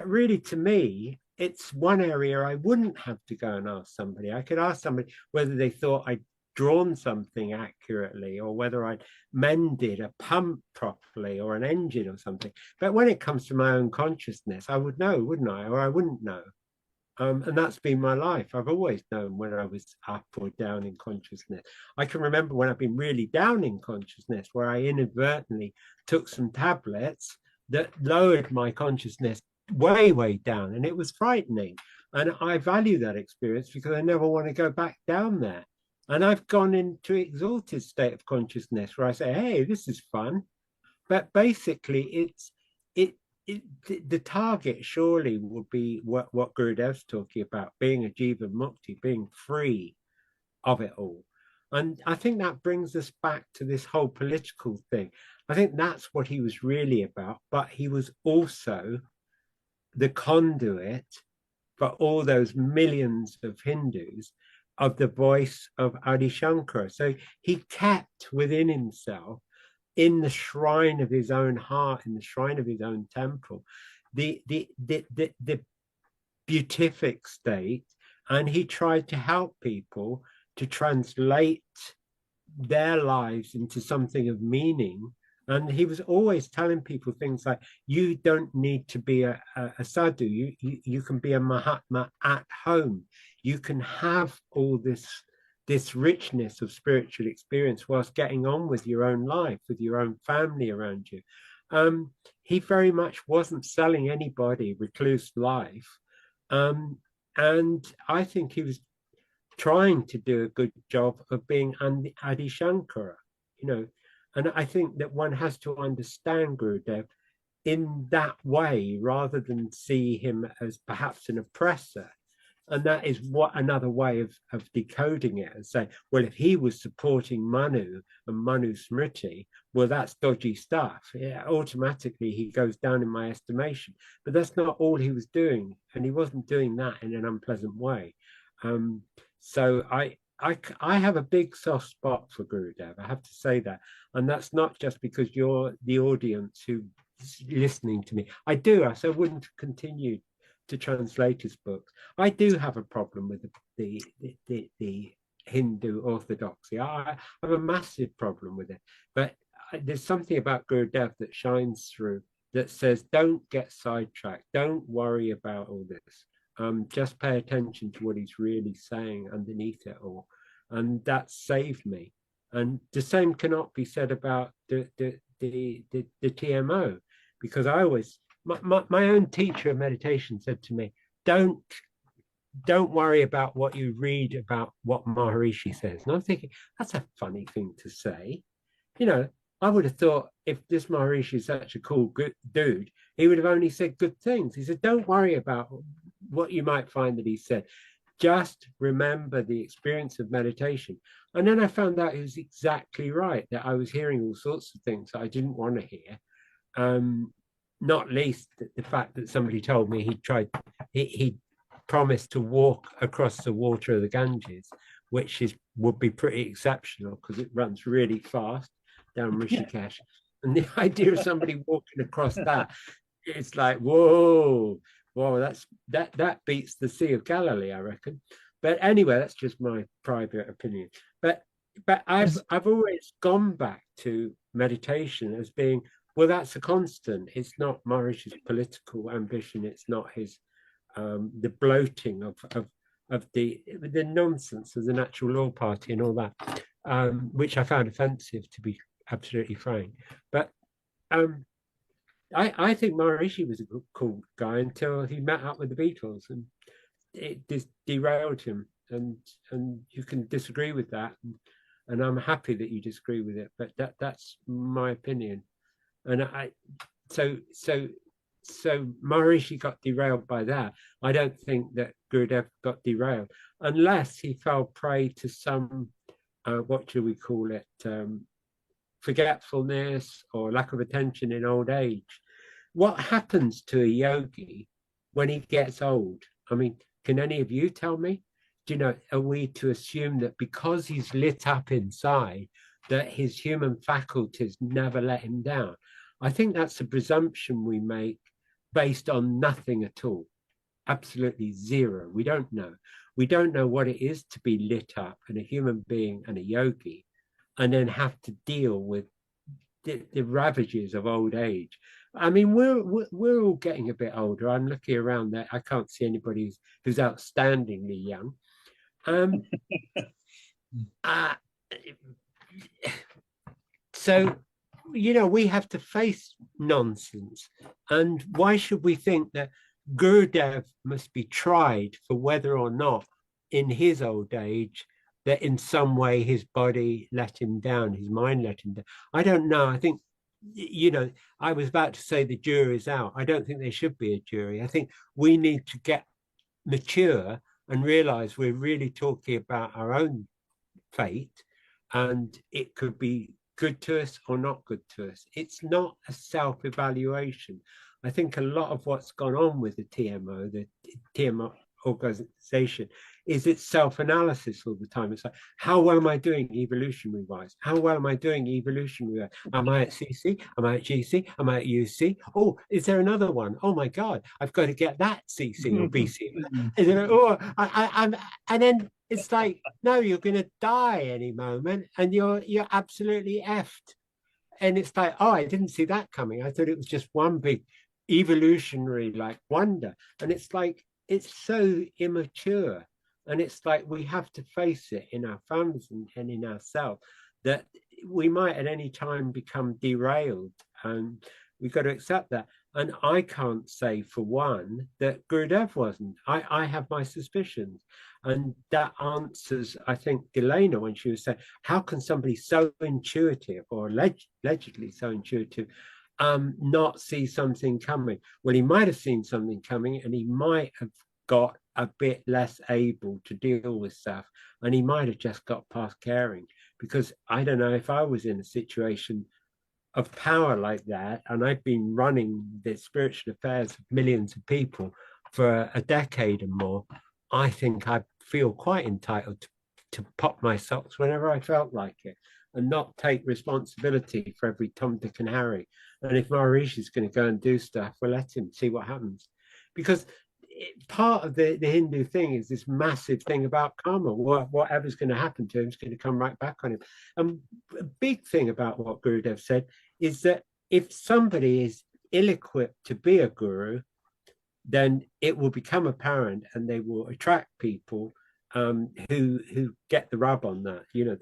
really, to me, it's one area I wouldn't have to go and ask somebody. I could ask somebody whether they thought I'd drawn something accurately, or whether I'd mended a pump properly, or an engine or something. But when it comes to my own consciousness, I would know, wouldn't I? Or I wouldn't know. And that's been my life. I've always known when I was up or down in consciousness. I can remember when I've been really down in consciousness, where I inadvertently took some tablets that lowered my consciousness way, way down. And it was frightening. And I value that experience because I never want to go back down there. And I've gone into exalted state of consciousness where I say, hey, this is fun. But basically, the target surely would be what Gurudev's talking about, being a Jiva Mukti, being free of it all. And I think that brings us back to this whole political thing. I think that's what he was really about, but he was also the conduit for all those millions of Hindus of the voice of Adi Shankara. So he kept within himself, in the shrine of his own heart, in the shrine of his own temple, the beatific state, and he tried to help people to translate their lives into something of meaning. And he was always telling people things like, you don't need to be a sadhu, you can be a Mahatma at home. You can have all this richness of spiritual experience whilst getting on with your own life, with your own family around you. He very much wasn't selling anybody recluse life. And I think he was trying to do a good job of being Adi Shankara, and I think that one has to understand Gurudev in that way rather than see him as perhaps an oppressor. And that is what another way of decoding it, and say, well, if he was supporting Manu and Manu Smriti, well, that's dodgy stuff. Yeah, automatically he goes down in my estimation. But that's not all he was doing, and he wasn't doing that in an unpleasant way. So I have a big soft spot for Gurudev. I have to say that, and that's not just because you're the audience who's listening to me. I do. I wouldn't continue to translate his books. I do have a problem with the Hindu orthodoxy. I have a massive problem with it. But there's something about Gurudev that shines through that says, don't get sidetracked. Don't worry about all this. Just pay attention to what he's really saying underneath it all. And that saved me. And the same cannot be said about the TMO, because I always, my own teacher of meditation said to me, don't worry about what you read about what Maharishi says. And I'm thinking, that's a funny thing to say. You know, I would have thought if this Maharishi is such a cool good dude, he would have only said good things. He said, don't worry about what you might find that he said. Just remember the experience of meditation. And then I found out he was exactly right, that I was hearing all sorts of things that I didn't want to hear. Not least the fact that somebody told me he promised to walk across the water of the Ganges, which would be pretty exceptional because it runs really fast down Rishikesh. And the idea of somebody walking across that, it's like, whoa, that beats the Sea of Galilee, I reckon. But anyway, that's just my private opinion. But I've always gone back to meditation as being, well, that's a constant. It's not Maharishi's political ambition. It's not his the bloating of the nonsense of the Natural Law Party and all that, which I found offensive, to be absolutely frank. But I think Maharishi was a cool guy until he met up with the Beatles, and it just derailed him. And you can disagree with that, and I'm happy that you disagree with it. But that's my opinion. And so Maharishi got derailed by that. I don't think that Gurudev got derailed unless he fell prey to some what should we call it, forgetfulness or lack of attention in old age. What happens to a yogi when he gets old? I mean, can any of you tell me? Do you know, are we to assume that because he's lit up inside, that his human faculties never let him down? I think that's a presumption we make based on nothing at all. Absolutely zero. We don't know. We don't know what it is to be lit up and a human being and a yogi, and then have to deal with the ravages of old age. I mean, we're all getting a bit older. I'm looking around there. I can't see anybody who's outstandingly young. So, you know, we have to face nonsense. And why should we think that Gurudev must be tried for whether or not in his old age that in some way his body let him down, his mind let him down? I don't know. I think, you know, I was about to say the jury's out. I don't think there should be a jury. I think we need to get mature and realize we're really talking about our own fate, and it could be good to us or not good to us. It's not a self-evaluation. I think a lot of what's gone on with the TMO organization is its self-analysis all the time. It's like, how well am I doing evolutionary wise? How well am I doing evolutionary wise? Am I at CC? Am I at GC? Am I at UC? Oh, is there another one? Oh my God, I've got to get that CC or BC. Is there, and then it's like, no, you're going to die any moment, and you're absolutely effed. And it's like, oh, I didn't see that coming. I thought it was just one big evolutionary like wonder. And it's like, it's so immature. And it's like we have to face it in our families and in ourselves that we might at any time become derailed, and we've got to accept that. And I can't say for one that Gurudev wasn't. I have my suspicions. And that answers, I think, Delena when she was saying, how can somebody so intuitive or allegedly so intuitive not see something coming? Well, he might have seen something coming, and he might have got a bit less able to deal with stuff, and he might have just got past caring. Because I don't know, if I was in a situation of power like that, and I've been running the spiritual affairs of millions of people for a decade and more, I think I feel quite entitled to pop my socks whenever I felt like it, and not take responsibility for every Tom, Dick and Harry. And if Maharishi is going to go and do stuff, well, let him see what happens. Because part of the Hindu thing is this massive thing about karma. Whatever's going to happen to him is going to come right back on him. And a big thing about what Gurudev said is that if somebody is ill-equipped to be a guru, then it will become apparent, and they will attract people who get the rub on that. You know,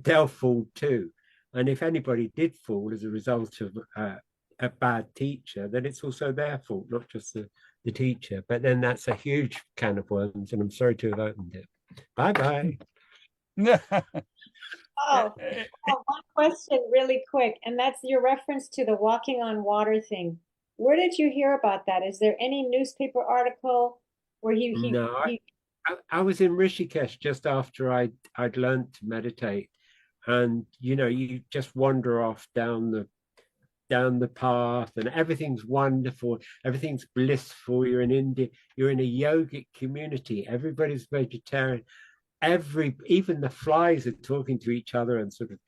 they'll fall too. And if anybody did fall as a result of a bad teacher, then it's also their fault, not just the teacher. But then that's a huge can of worms, and I'm sorry to have opened it. Bye bye. Oh, one question really quick, and that's your reference to the walking on water thing. Where did you hear about that? Is there any newspaper article where I was in Rishikesh just after I'd learned to meditate, and you know, you just wander off down the path, and everything's wonderful, everything's blissful. You're in India, you're in a yogic community, everybody's vegetarian, even the flies are talking to each other and sort of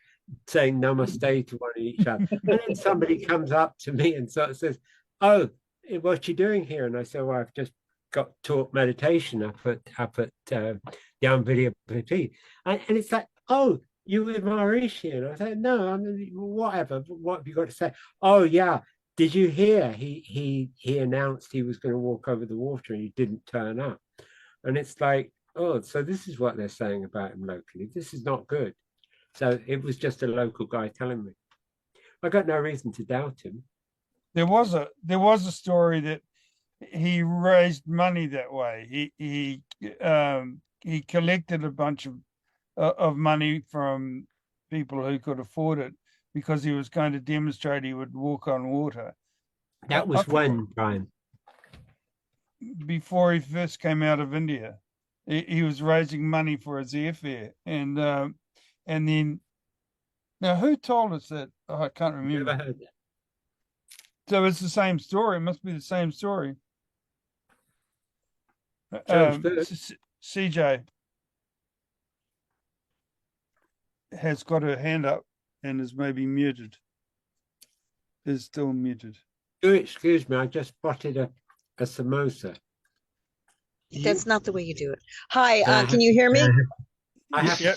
saying namaste to one each other. And then somebody comes up to me and sort of says, "Oh, what you doing here?" And I say, "Well, I've just got taught meditation up at Down Video PT." And it's like, "Oh, you with Maharishi?" And I said, "No, I mean, whatever. What have you got to say?" "Oh yeah, did you hear? He announced he was going to walk over the water and he didn't turn up." And it's like, oh, so this is what they're saying about him locally. This is not good. So it was just a local guy telling me. I got no reason to doubt him. There was a story that he raised money that way. He collected a bunch of money from people who could afford it because he was going to demonstrate he would walk on water. That was when, Brian? Before he first came out of India. He was raising money for his airfare, and then now who told us that? Oh, I can't remember. Never heard that. So it's the same story. It must be the same story. CJ has got her hand up and is maybe muted. Is still muted. Oh, excuse me, I just spotted a samosa. That's not the way you do it. Hi, can you hear me? I have yeah.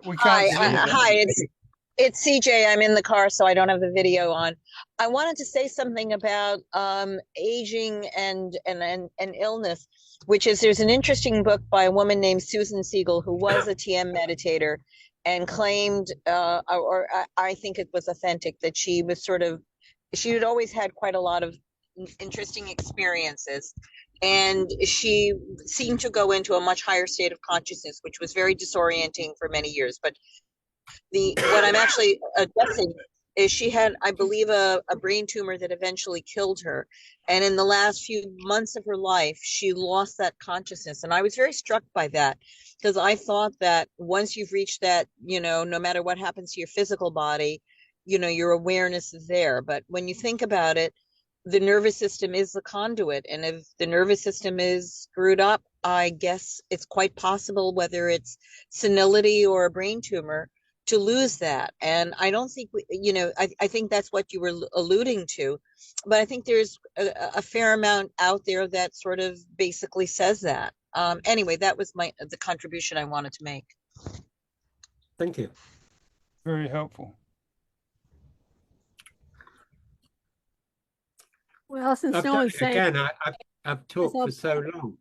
We can't see you. Hi, it's CJ. I'm in the car, so I don't have the video on. I wanted to say something about aging and illness, which is there's an interesting book by a woman named Susan Siegel, who was a TM meditator and claimed, or I think it was authentic, that she had always had quite a lot of interesting experiences. And she seemed to go into a much higher state of consciousness, which was very disorienting for many years. But what I'm actually addressing is she had, I believe, a brain tumor that eventually killed her. And in the last few months of her life, she lost that consciousness. And I was very struck by that, because I thought that once you've reached that, no matter what happens to your physical body, your awareness is there. But when you think about it, the nervous system is the conduit. And if the nervous system is screwed up, I guess it's quite possible, whether it's senility or a brain tumor, to lose that. And I don't think, I think that's what you were alluding to. But I think there's a fair amount out there that sort of basically says that. Anyway, that was the contribution I wanted to make. Thank you. Very helpful. Well, since no one's saying again, I've talked for so long.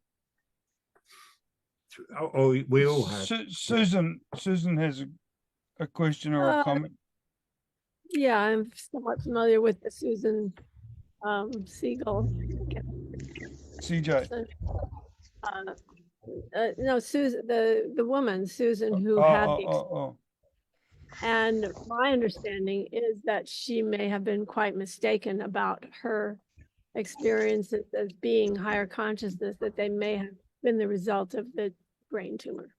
Oh, we all have. Susan has a question or a comment. Yeah, I'm somewhat familiar with the Susan Siegel. CJ. No, Susan, the woman, Susan, who had the and my understanding is that she may have been quite mistaken about her experiences as being higher consciousness, that they may have been the result of the brain tumor.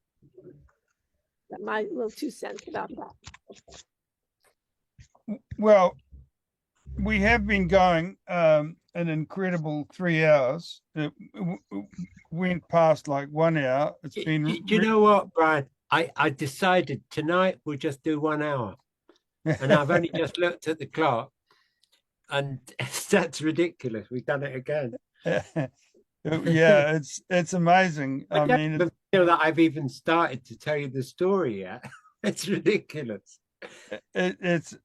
That my little 2 cents about that. Well, we have been going an incredible 3 hours. It went past like 1 hour. It's been. Do you know what, Brian? I decided tonight we'll just do 1 hour, and I've only just looked at the clock, and that's ridiculous. We've done it again. Yeah, it's amazing. I mean, feel that I've even started to tell you the story yet. It's ridiculous. It's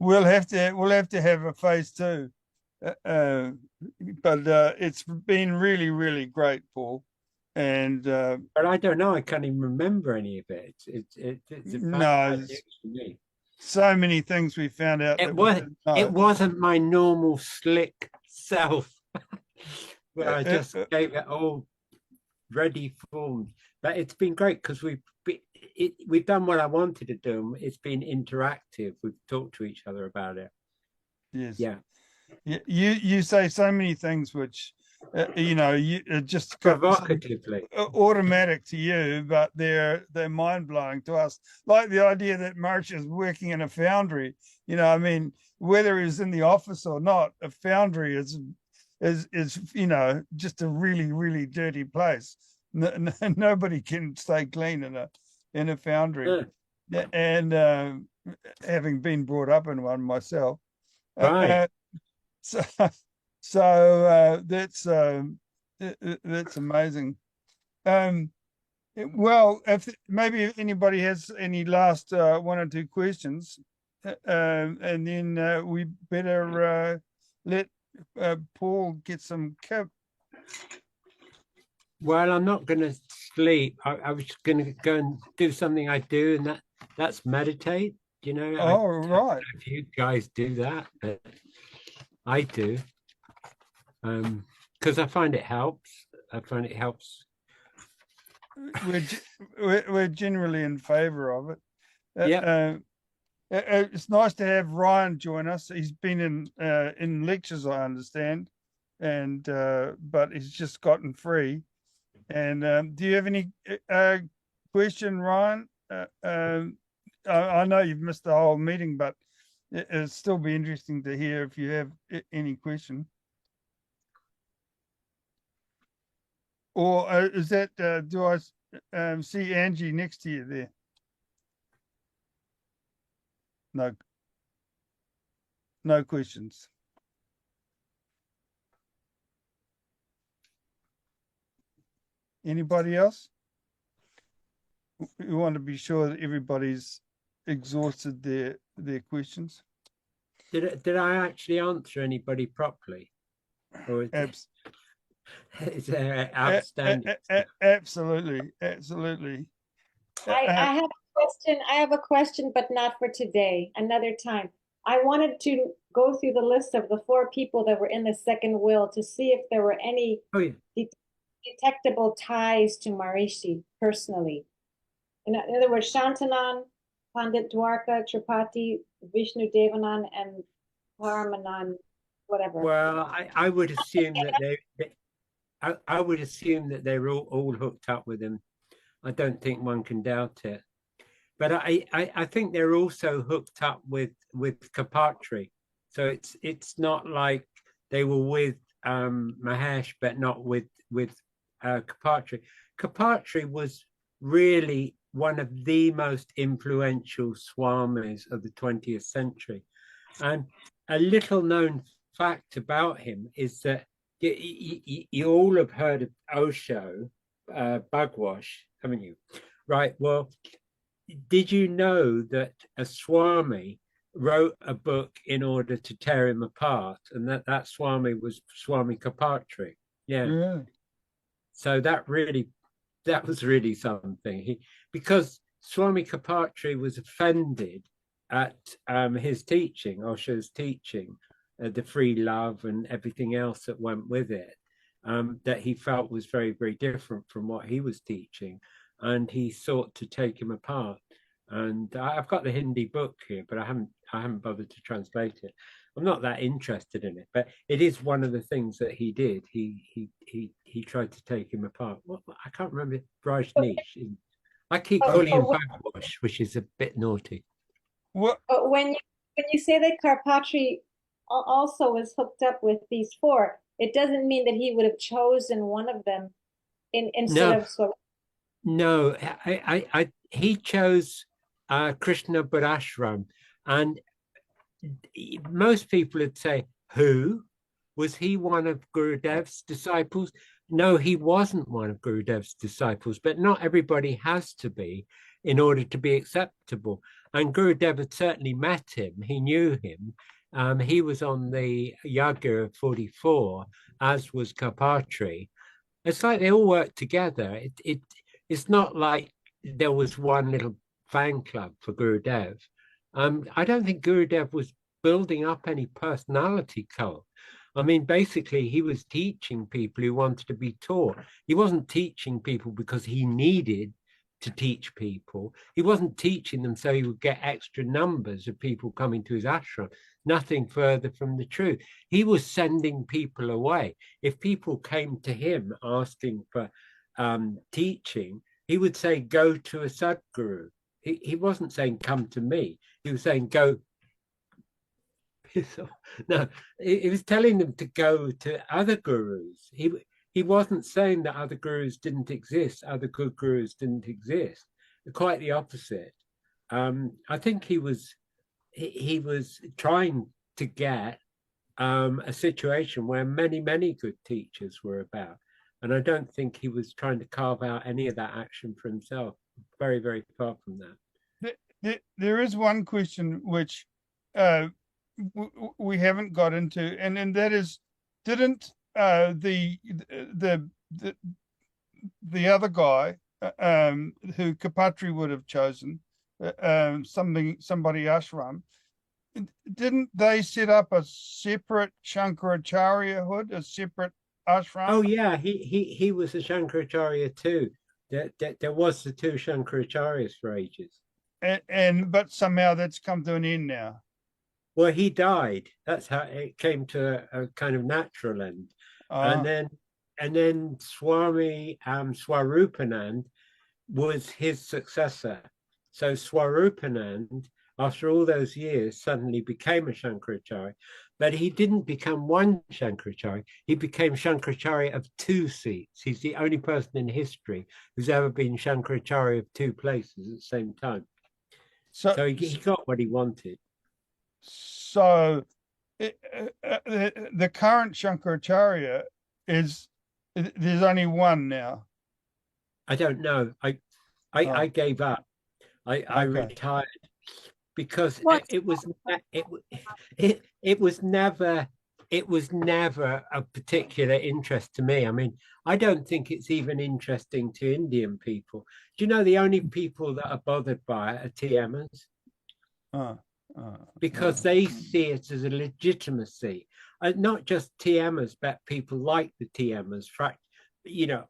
we'll have to have a phase 2. but it's been really, really great, Paul. And but I don't know. I can't even remember any of it. It's a bad news for me. So many things we found out. It wasn't my normal slick self, but I just gave it all ready formed. But it's been great because we've done what I wanted to do. It's been interactive. We've talked to each other about it. Yes. Yeah. You say so many things which you just provocatively automatic to you, but they're mind-blowing to us. Like the idea that Maharishi is working in a foundry. I mean, whether he's in the office or not, a foundry is just a really, really dirty place. Nobody can stay clean in a foundry. Yeah. And having been brought up in one myself, right. So that's amazing. Well, if maybe anybody has any last one or two questions, and then we better let Paul get some kip. Well, I'm not going to sleep. I was going to go and do something I do, and that's meditate. Oh, right. If you guys do that, but I do, because I find it helps. We're generally in favor of it. Yeah. It's nice to have Ryan join us. He's been in lectures, I understand, and but he's just gotten free. And do you have any question, Ryan? I know you've missed the whole meeting, but it'll still be interesting to hear if you have any question. Or is that, do I see Angie next to you there? No questions. Anybody else? We want to be sure that everybody's exhausted their questions. Did I actually answer anybody properly? Or is there outstanding? Absolutely. I have a question, but not for today. Another time. I wanted to go through the list of the 4 people that were in the second will to see if there were any detectable ties to Maharishi personally. In other words, Shantanan, Pandit Dwarka, Tripathi, Vishnu Devanand, and Paramanand, whatever. Well, I would assume that I would assume that they're all hooked up with him. I don't think one can doubt it. But I think they're also hooked up with Kapatri. So it's not like they were with Mahesh, but not with Kapatri. Kapatri was really one of the most influential swamis of the 20th century. And a little known fact about him is that you all have heard of Osho, Bhagwash, haven't you? Right. Well, did you know that a Swami wrote a book in order to tear him apart, and that Swami was Swami Kapatri? Yeah. So that was really something. Because Swami Kapatri was offended at his teaching, Osho's teaching, the free love and everything else that went with it, that he felt was very, very different from what he was teaching. And he sought to take him apart. And I've got the Hindi book here, but I haven't bothered to translate it. I'm not that interested in it, but it is one of the things that he did. He tried to take him apart. I can't remember Rajneesh. I keep calling him Bhagwash, which is a bit naughty. When you say that Karpatri also was hooked up with these 4, it doesn't mean that he would have chosen one of them instead of Swami. No, he chose Krishna Ashram, and most people would say, who? Was he one of Gurudev's disciples? No, he wasn't one of Gurudev's disciples, but not everybody has to be in order to be acceptable. And Gurudev had certainly met him. He knew him. He was on the Yagya of 44, as was Karpatri. It's like they all work together. It's not like there was one little fan club for Gurudev. I don't think Gurudev was building up any personality cult. I mean, basically, he was teaching people who wanted to be taught. He wasn't teaching people because he needed to teach people. He wasn't teaching them so he would get extra numbers of people coming to his ashram. Nothing further from the truth. He was sending people away. If people came to him asking for teaching, he would say, go to a Sadguru. He wasn't saying, come to me. He was saying, go. No, he was telling them to go to other gurus. He wasn't saying that other gurus didn't exist, other good gurus didn't exist. Quite the opposite. I think he was trying to get a situation where many good teachers were about. And I don't think he was trying to carve out any of that action for himself. Very far from that. There is one question which we haven't got into, and that is, didn't the other guy who Kapatri would have chosen, somebody ashram, didn't they set up a separate Shankaracharya-hood, a separate ashram? Oh yeah, he was a Shankaracharya too. There was the two Shankaracharyas for ages. But somehow that's come to an end now. Well, he died. That's how it came to a kind of natural end. And then Swami Swarupanand was his successor. So Swarupanand, after all those years, suddenly became a Shankaracharya, but he didn't become one Shankaracharya. He became Shankaracharya of two seats. He's the only person in history who's ever been Shankaracharya of two places at the same time. So he got what he wanted. So the current Shankaracharya there's only one now. I don't know. I gave up. I retired because it was never of particular interest to me. I mean, I don't think it's even interesting to Indian people. Do you know the only people that are bothered by it are TMers? Because they see it as a legitimacy, not just TMers, but people like the TMers,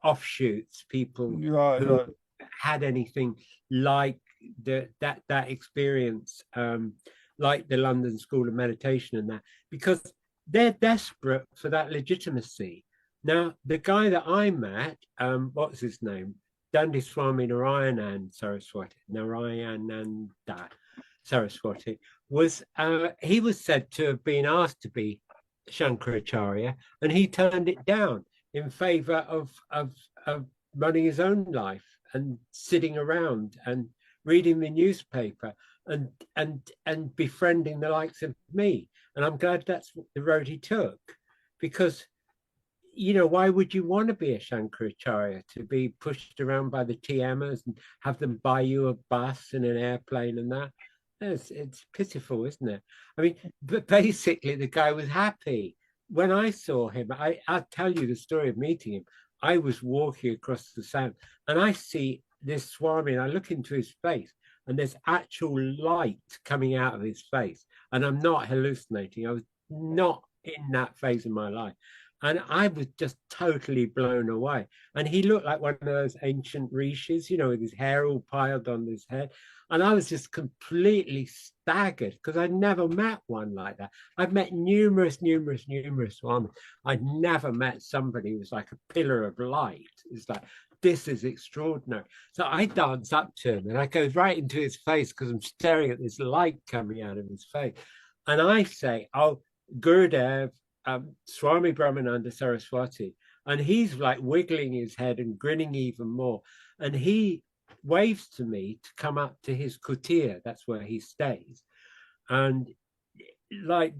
offshoots, people who had anything like that experience, like the London School of Meditation and that, because they're desperate for that legitimacy. Now, the guy that I met, what's his name? Dandi Swami Narayananda Saraswati was he was said to have been asked to be Shankaracharya, and he turned it down in favor of running his own life and sitting around and reading the newspaper and befriending the likes of me. And I'm glad that's the road he took, because why would you want to be a Shankaracharya, to be pushed around by the TMers and have them buy you a bus and an airplane and that? It's pitiful, isn't it? I mean, but basically the guy was happy. When I saw him, I'll tell you the story of meeting him. I was walking across the sand and I see this Swami, and I look into his face and there's actual light coming out of his face. And I'm not hallucinating. I was not in that phase of my life. And I was just totally blown away. And he looked like one of those ancient rishis, with his hair all piled on his head. And I was just completely staggered because I'd never met one like that. I've met numerous ones. I'd never met somebody who was like a pillar of light. It's like, this is extraordinary. So I dance up to him and I go right into his face because I'm staring at this light coming out of his face. And I say, oh, Gurudev, Swami Brahmananda Saraswati. And he's like wiggling his head and grinning even more. And he waves to me to come up to his kutir. That's where he stays. And like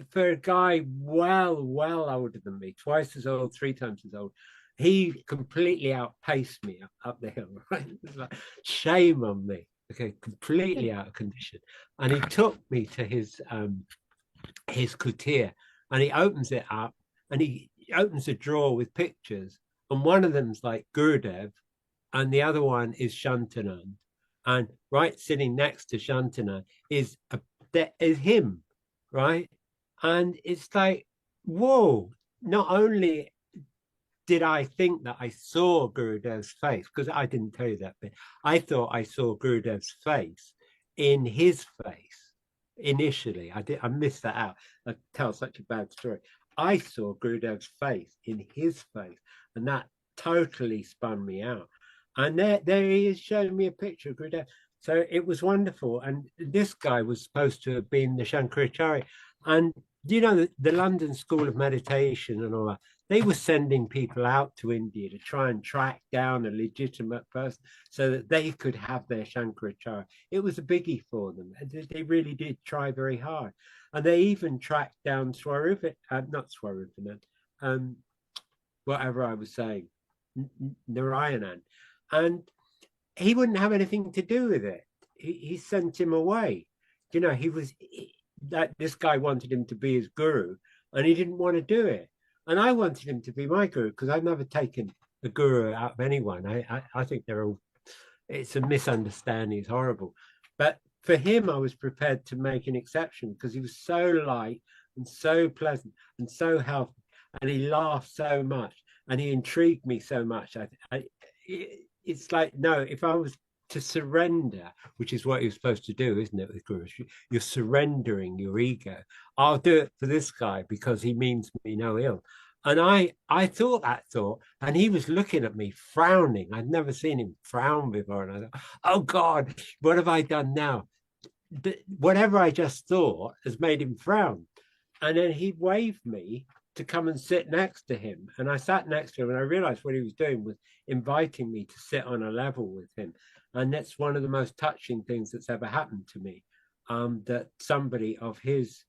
for a guy well older than me, twice as old, 3 times as old, he completely outpaced me up the hill. Right? It's like, shame on me. okay, completely out of condition. And he took me to his kutir, and he opens it up, and he opens a drawer with pictures, and one of them's like Gurudev, and the other one is Shantanand, and right sitting next to Shantanand is him, right? And it's like, whoa! Not only did I think that I saw Gurudev's face, because I didn't tell you that bit, I thought I saw Gurudev's face in his face initially. I missed that out. I tell such a bad story. I saw Gurudev's face in his face, and that totally spun me out. And there he is showing me a picture of Gurudev. So it was wonderful. And this guy was supposed to have been the Shankaracharya. And you know, the London School of Meditation and all that, they were sending people out to India to try and track down a legitimate person so that they could have their Shankaracharya. It was a biggie for them. They really did try very hard. And they even tracked down whatever I was saying, Narayanan. And he wouldn't have anything to do with it. He sent him away. You know, this guy wanted him to be his guru, and he didn't want to do it. And I wanted him to be my guru, because I've never taken a guru out of anyone. I think it's a misunderstanding, it's horrible. But for him, I was prepared to make an exception, because he was so light and so pleasant and so healthy, and he laughed so much, and he intrigued me so much. It's like, no, if I was to surrender, which is what you're supposed to do, isn't it, with Guru? You're surrendering your ego. I'll do it for this guy because he means me no ill. And I thought that thought, and he was looking at me frowning. I'd never seen him frown before. And I thought, oh God, what have I done now? Whatever I just thought has made him frown. And then he waved me to come and sit next to him. And I sat next to him, and I realized what he was doing was inviting me to sit on a level with him. And that's one of the most touching things that's ever happened to me, that somebody of his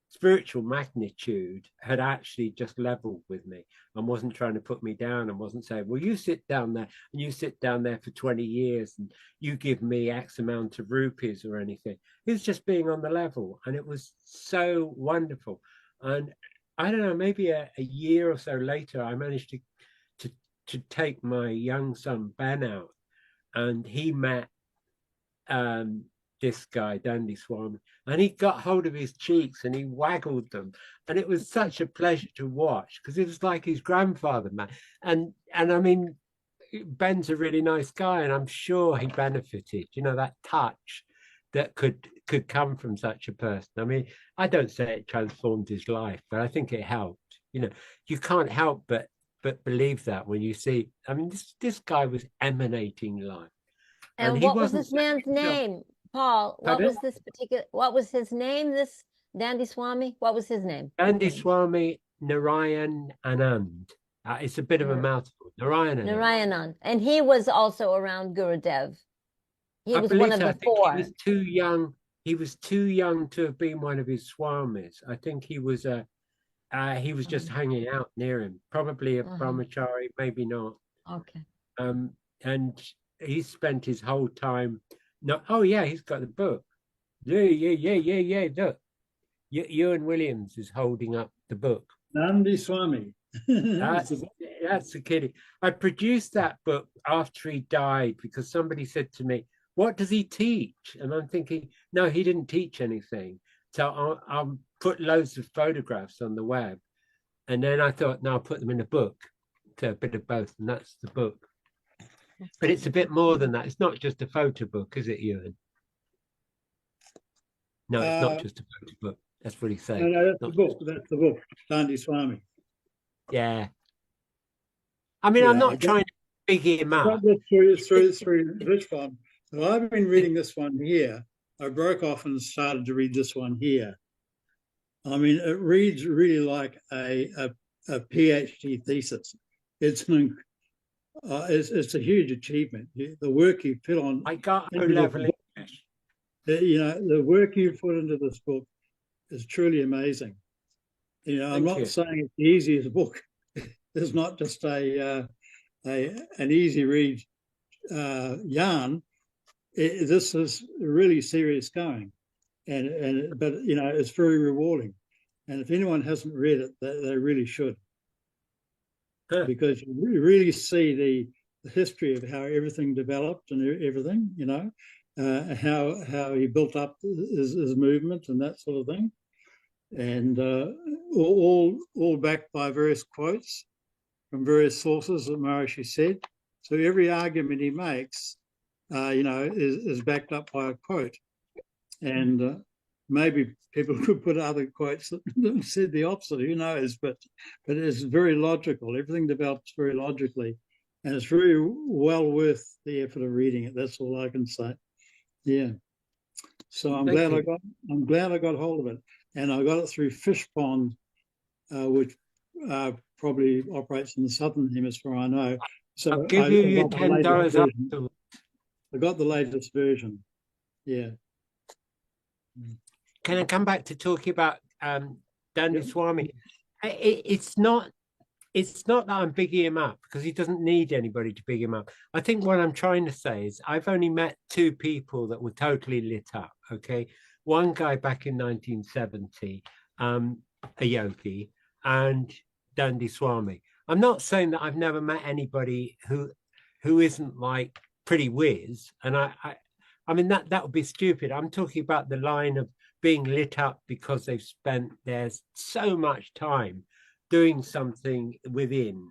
spiritual magnitude had actually just leveled with me and wasn't trying to put me down, and wasn't saying, well, you sit down there and you sit down there for 20 years and you give me X amount of rupees or anything. He was just being on the level, and it was so wonderful. And I don't know, maybe a year or so later, I managed to take my young son Ben out, and he met this guy, Dandy Swami, and he got hold of his cheeks and he waggled them, and it was such a pleasure to watch, because it was like his grandfather, man. And I mean, Ben's a really nice guy, and I'm sure he benefited, you know, that touch that could come from such a person. I mean, I don't say it transformed his life, but I think it helped. You know, you can't help but believe that when you see, I mean, this guy was emanating life. And what was this man's name, Paul? What was his name, this Dandy Swami? What was his name? Dandy Swami Narayan Anand. It's a bit of a mouthful. Narayanand. And he was also around Gurudev. He was one of the four. He was too young. He was too young to have been one of his swamis. I think he was just hanging out near him, probably a brahmachari, maybe not. Okay. And he spent his whole time. No, oh yeah, he's got the book. Yeah. Look, Ewan Williams is holding up the book. Nandi Swami. That's the kiddie. I produced that book after he died because somebody said to me, what does he teach? And I'm thinking, no, he didn't teach anything. So I'll put loads of photographs on the web. And then I thought, no, I'll put them in a book. So a bit of both, and that's the book. But it's a bit more than that. It's not just a photo book, is it, Ewan? No, it's not just a photo book. That's what he's saying. No, that's the book. That's the book, Nandi Swami. Yeah. I mean, I'm not trying to big him up. Through this one. So I've been reading this one here. I broke off and started to read this one here. I mean, it reads really like a PhD thesis. It's a huge achievement. The work you put on. I got a level English. You know, the work you put into this book is truly amazing. You know, I'm not saying it's the easiest book. It's not just an easy read yarn. this is really serious going, but it's very rewarding. And if anyone hasn't read it, they really should, because you really see the history of how everything developed and everything. How he built up his movement and that sort of thing, and all backed by various quotes from various sources that Maharishi said. So every argument he makes, is backed up by a quote, and maybe people could put other quotes that said the opposite. Who knows? But it's very logical. Everything develops very logically, and it's very well worth the effort of reading it. That's all I can say. Yeah. So I'm glad I got hold of it, and I got it through Fishpond, which probably operates in the southern hemisphere. I know. So I'll give you your $10 afterwards. I got the latest version. Yeah. Can I come back to talking about Dandy Swami? It's not that I'm bigging him up, because he doesn't need anybody to big him up. I think what I'm trying to say is I've only met two people that were totally lit up. Okay, one guy back in 1970, a yogi, and Dandy Swami. I'm not saying that I've never met anybody who isn't like pretty whiz, and I mean that would be stupid. I'm talking about the line of being lit up because they've spent there's so much time doing something within,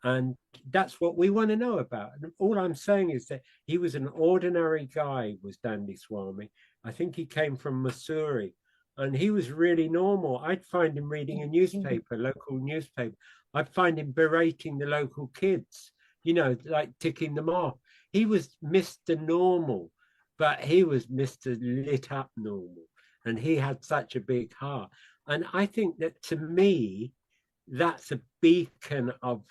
and that's what we want to know about. And all I'm saying is that he was an ordinary guy, was Dandy Swami. I think he came from Missouri, and he was really normal. I'd find him reading a newspaper, local newspaper. I'd find him berating the local kids, like ticking them off. He was Mr. Normal, but he was Mr. Lit Up Normal, and he had such a big heart. And I think that, to me, that's a beacon of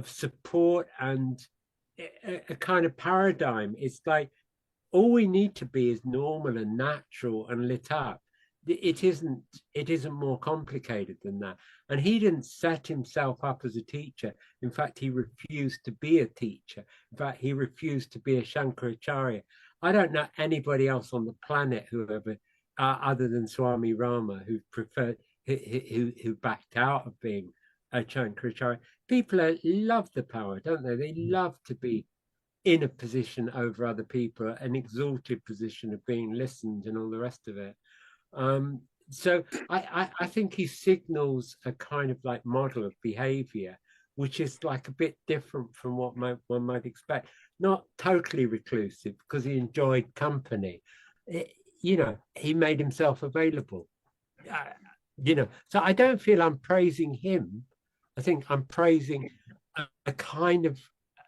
support and a kind of paradigm. It's like all we need to be is normal and natural and lit up. It isn't more complicated than that. And he didn't set himself up as a teacher. In fact, he refused to be a teacher. In fact, he refused to be a Shankaracharya. I don't know anybody else on the planet who ever, other than Swami Rama, who preferred, who backed out of being a Shankaracharya. People love the power, don't they? They love to be in a position over other people, an exalted position of being listened and all the rest of it. So I think he signals a kind of like model of behavior, which is like a bit different from what one might expect. Not totally reclusive, because he enjoyed company. He made himself available. So I don't feel I'm praising him. I think I'm praising a kind of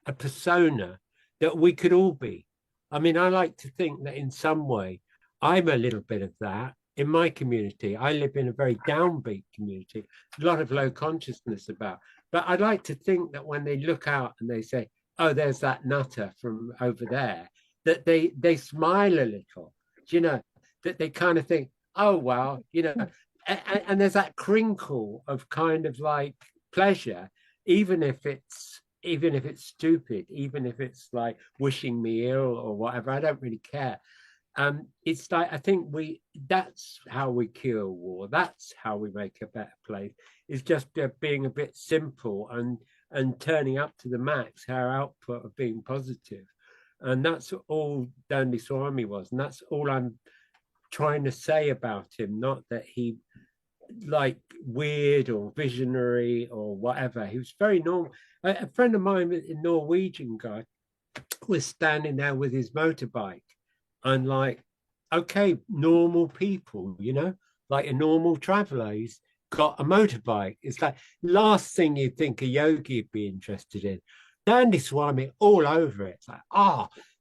a persona that we could all be. I mean, I like to think that in some way, I'm a little bit of that. In my community, I live in a very downbeat community, a lot of low consciousness about. But I'd like to think that when they look out and they say, oh, there's that nutter from over there, that they smile a little, that they kind of think, oh, well, and there's that crinkle of kind of like pleasure, even if it's stupid, even if it's like wishing me ill or whatever. I don't really care. It's like, I think that's how we cure war. That's how we make a better place, is just being a bit simple and turning up to the max our output of being positive. And that's all Dandy Swami was. And that's all I'm trying to say about him. Not that he like weird or visionary or whatever. He was very normal. A friend of mine, a Norwegian guy, was standing there with his motorbike. And like, okay, normal people, like a normal traveler, he's got a motorbike. It's like last thing you'd think a yogi would be interested in. Dandy Swami all over it. It's like,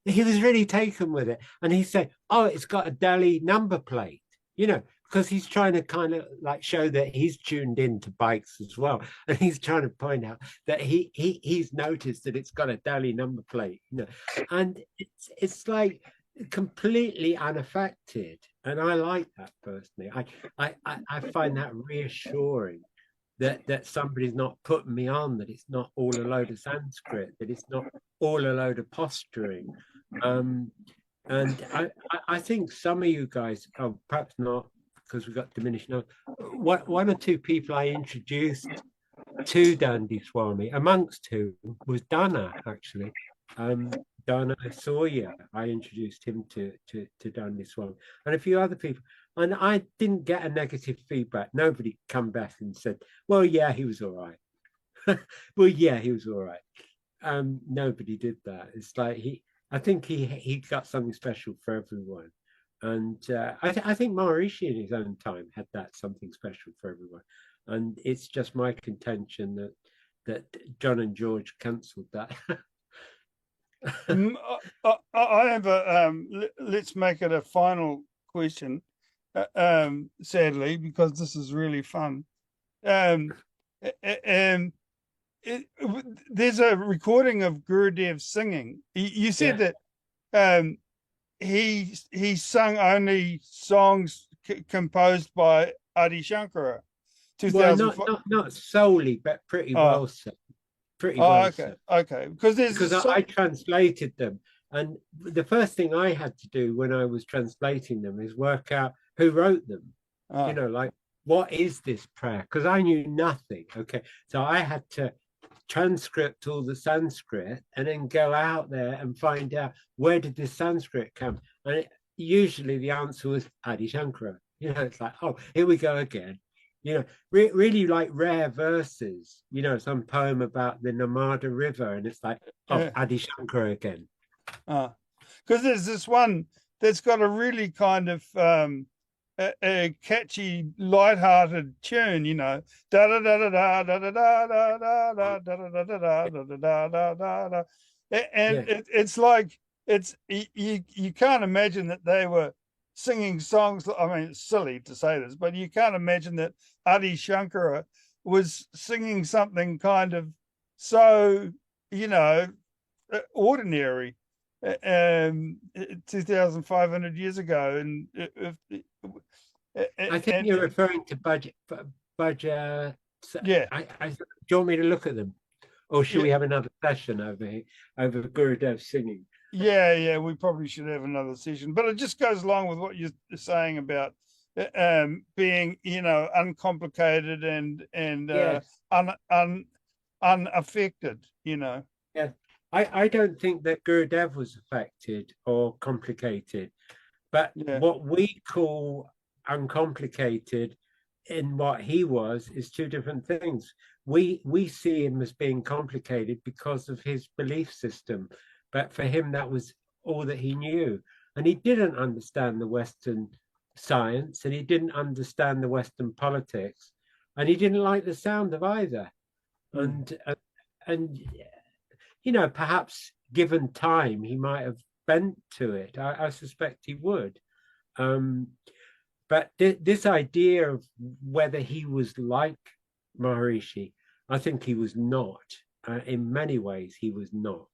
he was really taken with it. And he said, it's got a Delhi number plate, because he's trying to kind of like show that he's tuned into bikes as well. And he's trying to point out that he's noticed that it's got a Delhi number plate, and it's like completely unaffected. And I like that personally. I find that reassuring that somebody's not putting me on, that it's not all a load of Sanskrit, that it's not all a load of posturing. And I think some of you guys, oh, perhaps not, because we've got diminished now. One or two people I introduced to Dandy Swami, amongst whom was Dana, actually. Dana Sawyer, I introduced him to Dandy Swami, and a few other people. And I didn't get a negative feedback. Nobody come back and said, well, yeah, he was all right. Well, yeah, he was all right. Nobody did that. It's like I think he got something special for everyone. And I think Maharishi in his own time had that something special for everyone. And it's just my contention that John and George cancelled that. I have a let's make it a final question, sadly, because this is really fun. There's a recording of Gurudev singing. You said that he sung only songs composed by Adi Shankara. Well, not solely, but pretty well so. Pretty well so. Okay. Because I translated them, and the first thing I had to do when I was translating them is work out who wrote them. You know, like, what is this prayer? Because I knew nothing. Okay, so I had to transcript all the Sanskrit and then go out there and find out where did this Sanskrit come. And usually the answer was Adi Shankara. You know, it's like, oh, here we go again. You know, really like rare verses, you know, some poem about the Narmada River, and it's like, oh, Adi Shankara again. Because there's this one that's got a really kind of a catchy, light-hearted tune, you know, da da da da da da da da da da da da da da da da da da, and it's like you can't imagine that they were singing songs. I mean, it's silly to say this, but you can't imagine that Adi Shankara was singing something kind of so, you know, ordinary 2,500 years ago. And I think you're referring to budget. Yeah. Do you want me to look at them, or should we have another session over Gurudev singing? Yeah, we probably should have another session, but it just goes along with what you're saying about being, you know, uncomplicated and unaffected, you know. Yeah, I don't think that Gurudev was affected or complicated, but what we call uncomplicated in what he was is two different things. We see him as being complicated because of his belief system, but for him that was all that he knew, and he didn't understand the Western science, and he didn't understand the Western politics, and he didn't like the sound of either. And you know, perhaps given time he might have bent to it. I suspect he would. But this idea of whether he was like Maharishi, I think he was not. In many ways, he was not.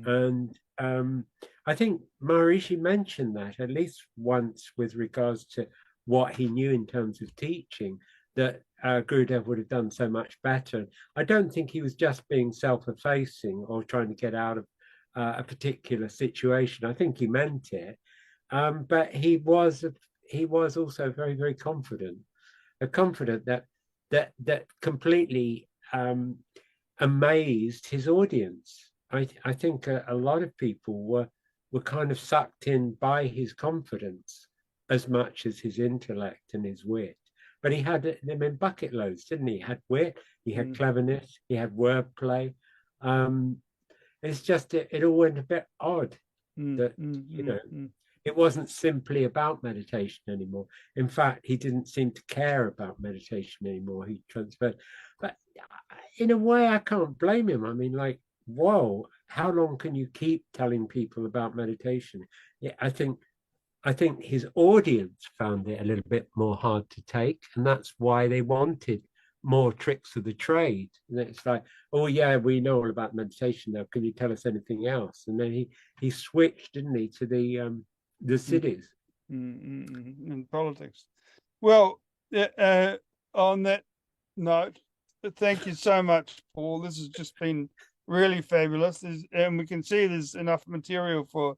And I think Maharishi mentioned that at least once with regards to what he knew in terms of teaching, that Gurudev would have done so much better. I don't think he was just being self-effacing or trying to get out of a particular situation. I think he meant it, but he was also very, very confident, confident that completely amazed his audience. I think a lot of people were kind of sucked in by his confidence as much as his intellect and his wit. But he had them in bucket loads, didn't he? He had wit, he had cleverness, he had wordplay. It's just it all went a bit odd that you know it wasn't simply about meditation anymore. In fact, he didn't seem to care about meditation anymore. He transferred, but in a way, I can't blame him. I mean, like, whoa, how long can you keep telling people about meditation? Yeah, I think his audience found it a little bit more hard to take, and that's why they wanted more tricks of the trade. And it's like, oh yeah, we know all about meditation now. Can you tell us anything else? And then he switched, didn't he, to the cities in politics. Well, on that note, thank you so much, Paul. This has just been really fabulous. And we can see there's enough material for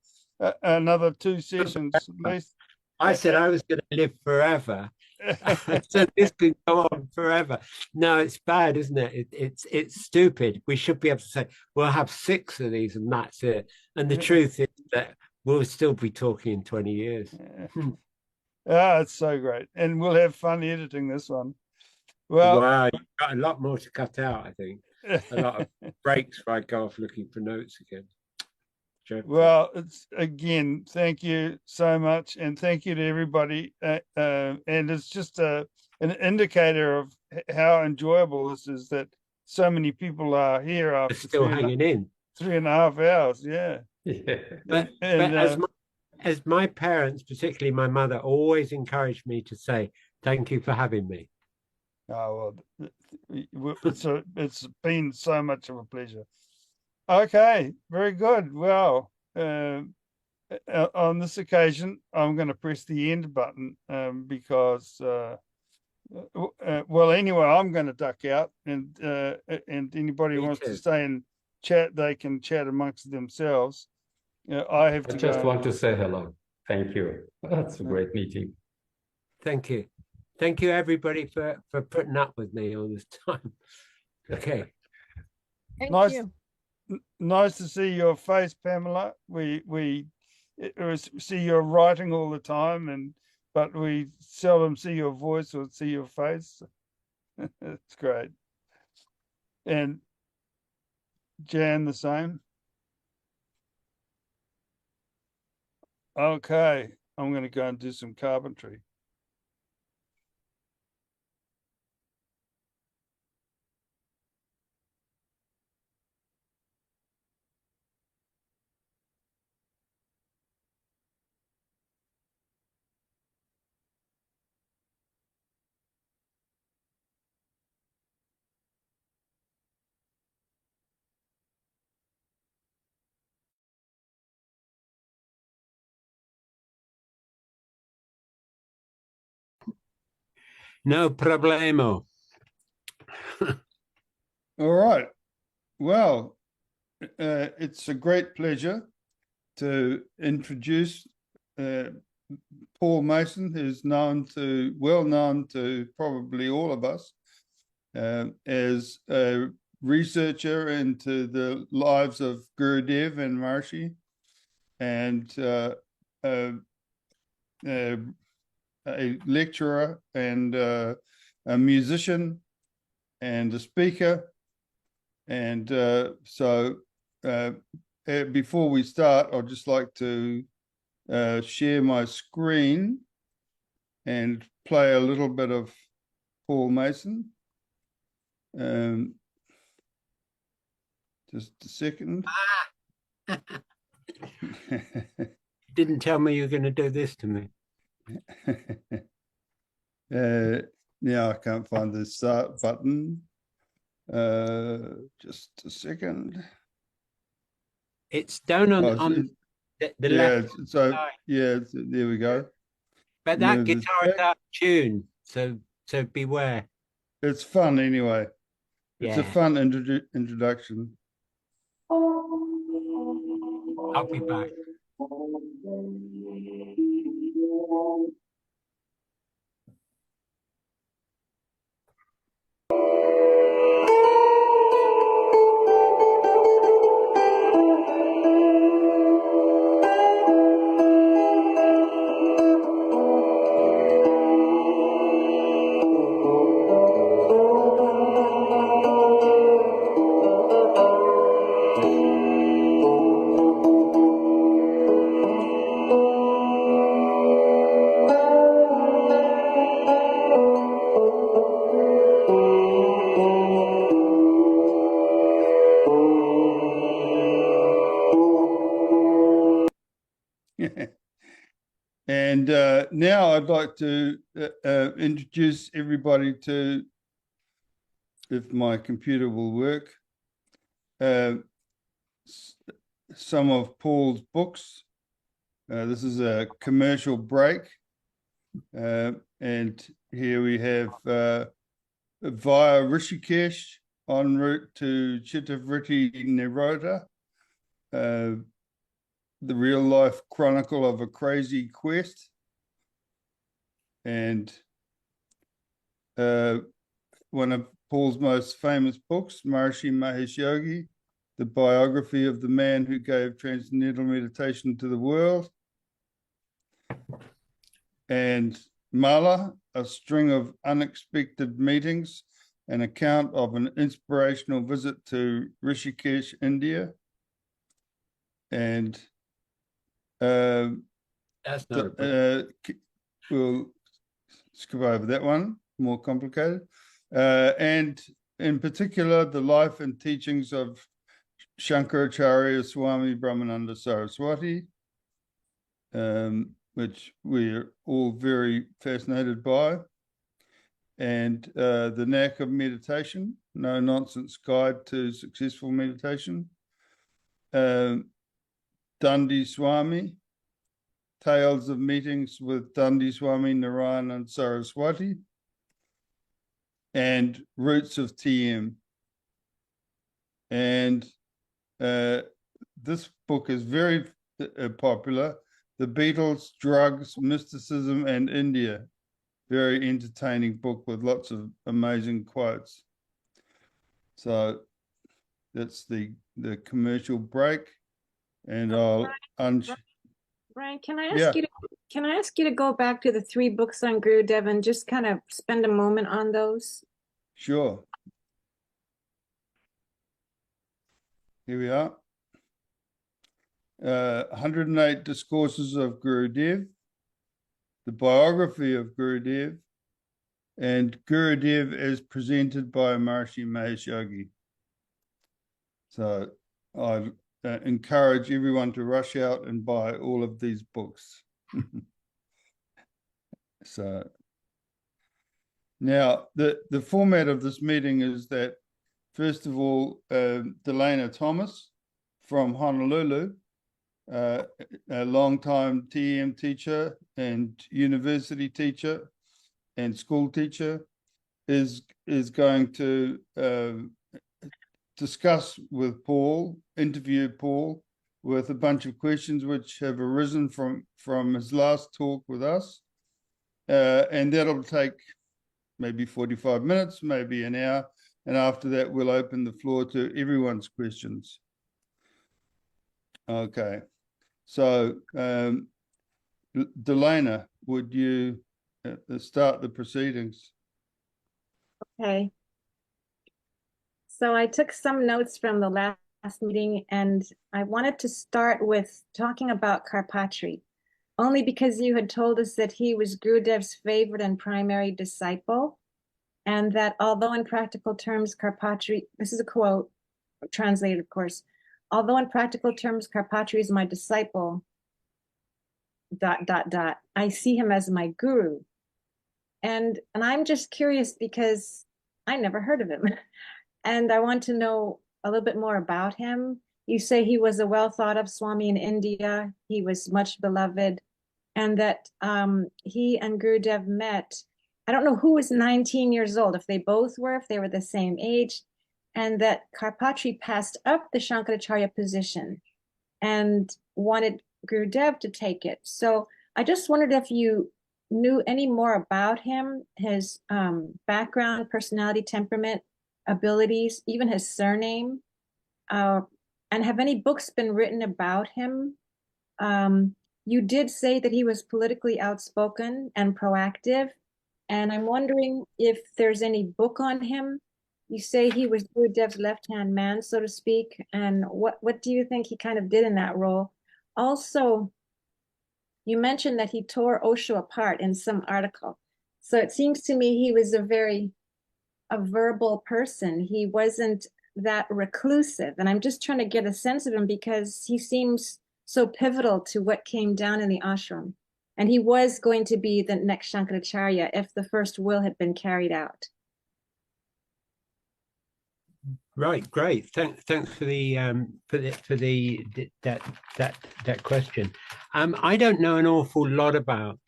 another 2 sessions at least. I said I was going to live forever. So this could go on forever. No, it's bad, isn't it? It's stupid. We should be able to say we'll have 6 of these and that's it. And the truth is that we'll still be talking in 20 years. It's so great, and we'll have fun editing this one. Well, wow, you've got a lot more to cut out. I think a lot of breaks where I go off looking for notes again. Well, it's again, thank you so much, and thank you to everybody. And it's just an indicator of how enjoyable this is, that so many people are here after still hanging in 3.5 hours. Yeah. But as my parents, particularly my mother, always encouraged me to say, thank you for having me. Oh, well, it's been so much of a pleasure. Okay, very good. Well, on this occasion, I'm going to press the end button because, well, anyway, I'm going to duck out, and anybody who wants to stay and chat, they can chat amongst themselves. I just want to say hello. Thank you. That's a great meeting. Thank you. Thank you, everybody, for putting up with me all this time. Okay. Thank you. Nice to see your face, Pamela. We see your writing all the time, but we seldom see your voice or see your face. It's great. And Jan, the same. Okay, I'm going to go and do some carpentry. No problemo. All right. Well, it's a great pleasure to introduce Paul Mason, who's well known to probably all of us as a researcher into the lives of Gurudev and Maharishi, and a lecturer and a musician and a speaker. And so before we start, I'd just like to share my screen and play a little bit of Paul Mason. Just a second. Didn't tell me you were going to do this to me. Now I can't find the start button. Just a second. It's down on the left. So there we go. But that guitar is out of tune, so beware. It's fun anyway. It's a fun introduction. I'll be back. And now I'd like to introduce everybody to, if my computer will work, some of Paul's books. This is a commercial break. And here we have Via Rishikesh, en route to Chittavritti Nirodha, the real life chronicle of a crazy quest. And one of Paul's most famous books, Maharishi Mahesh Yogi, the biography of the man who gave transcendental meditation to the world. And Mala, a string of unexpected meetings, an account of an inspirational visit to Rishikesh, India. And that's not a book. We'll skip over that one, more complicated. And in particular, the life and teachings of Shankaracharya Swami Brahmananda Saraswati, which we're all very fascinated by. And the knack of meditation, no nonsense guide to successful meditation. Dandi Swami, tales of meetings with Dandi Swami, Narayan and Saraswati, and Roots of TM. And this book is very popular. The Beatles, Drugs, Mysticism, and India. Very entertaining book with lots of amazing quotes. So that's the commercial break, and I'll Brian, can I ask you to go back to the 3 books on Gurudev and just kind of spend a moment on those? Sure. Here we are. 108 Discourses of Gurudev, the biography of Gurudev, and Gurudev as presented by Maharishi Mahesh Yogi. So I encourage everyone to rush out and buy all of these books. So now the format of this meeting is that, first of all, Delana Thomas from Honolulu, a long-time TM teacher and university teacher and school teacher, is going to discuss with Paul, interview Paul with a bunch of questions which have arisen from his last talk with us, and that'll take maybe 45 minutes, maybe an hour, and after that we'll open the floor to everyone's questions. Okay, so Delana, would you start the proceedings? Okay. So I took some notes from the last meeting, and I wanted to start with talking about Karpatri, only because you had told us that he was Gurudev's favorite and primary disciple, and that although in practical terms Karpatri, this is a quote, translated of course, although in practical terms Karpatri is my disciple, ... I see him as my guru. And I'm just curious because I never heard of him. And I want to know a little bit more about him. You say he was a well thought of Swami in India. He was much beloved, and that he and Gurudev met. I don't know who was 19 years old, if they both were, if they were the same age, and that Karpatri passed up the Shankaracharya position and wanted Gurudev to take it. So I just wondered if you knew any more about him, his background, personality, temperament, abilities, even his surname, and have any books been written about him? You did say that he was politically outspoken and proactive, and I'm wondering if there's any book on him. You say he was Gurudev's left-hand man, so to speak, and what do you think he kind of did in that role? Also, you mentioned that he tore Osho apart in some article. So it seems to me he was a verbal person. He wasn't that reclusive. And I'm just trying to get a sense of him because he seems so pivotal to what came down in the ashram. And he was going to be the next Shankaracharya if the first will had been carried out. Right, great. Thanks for the that question. I don't know an awful lot about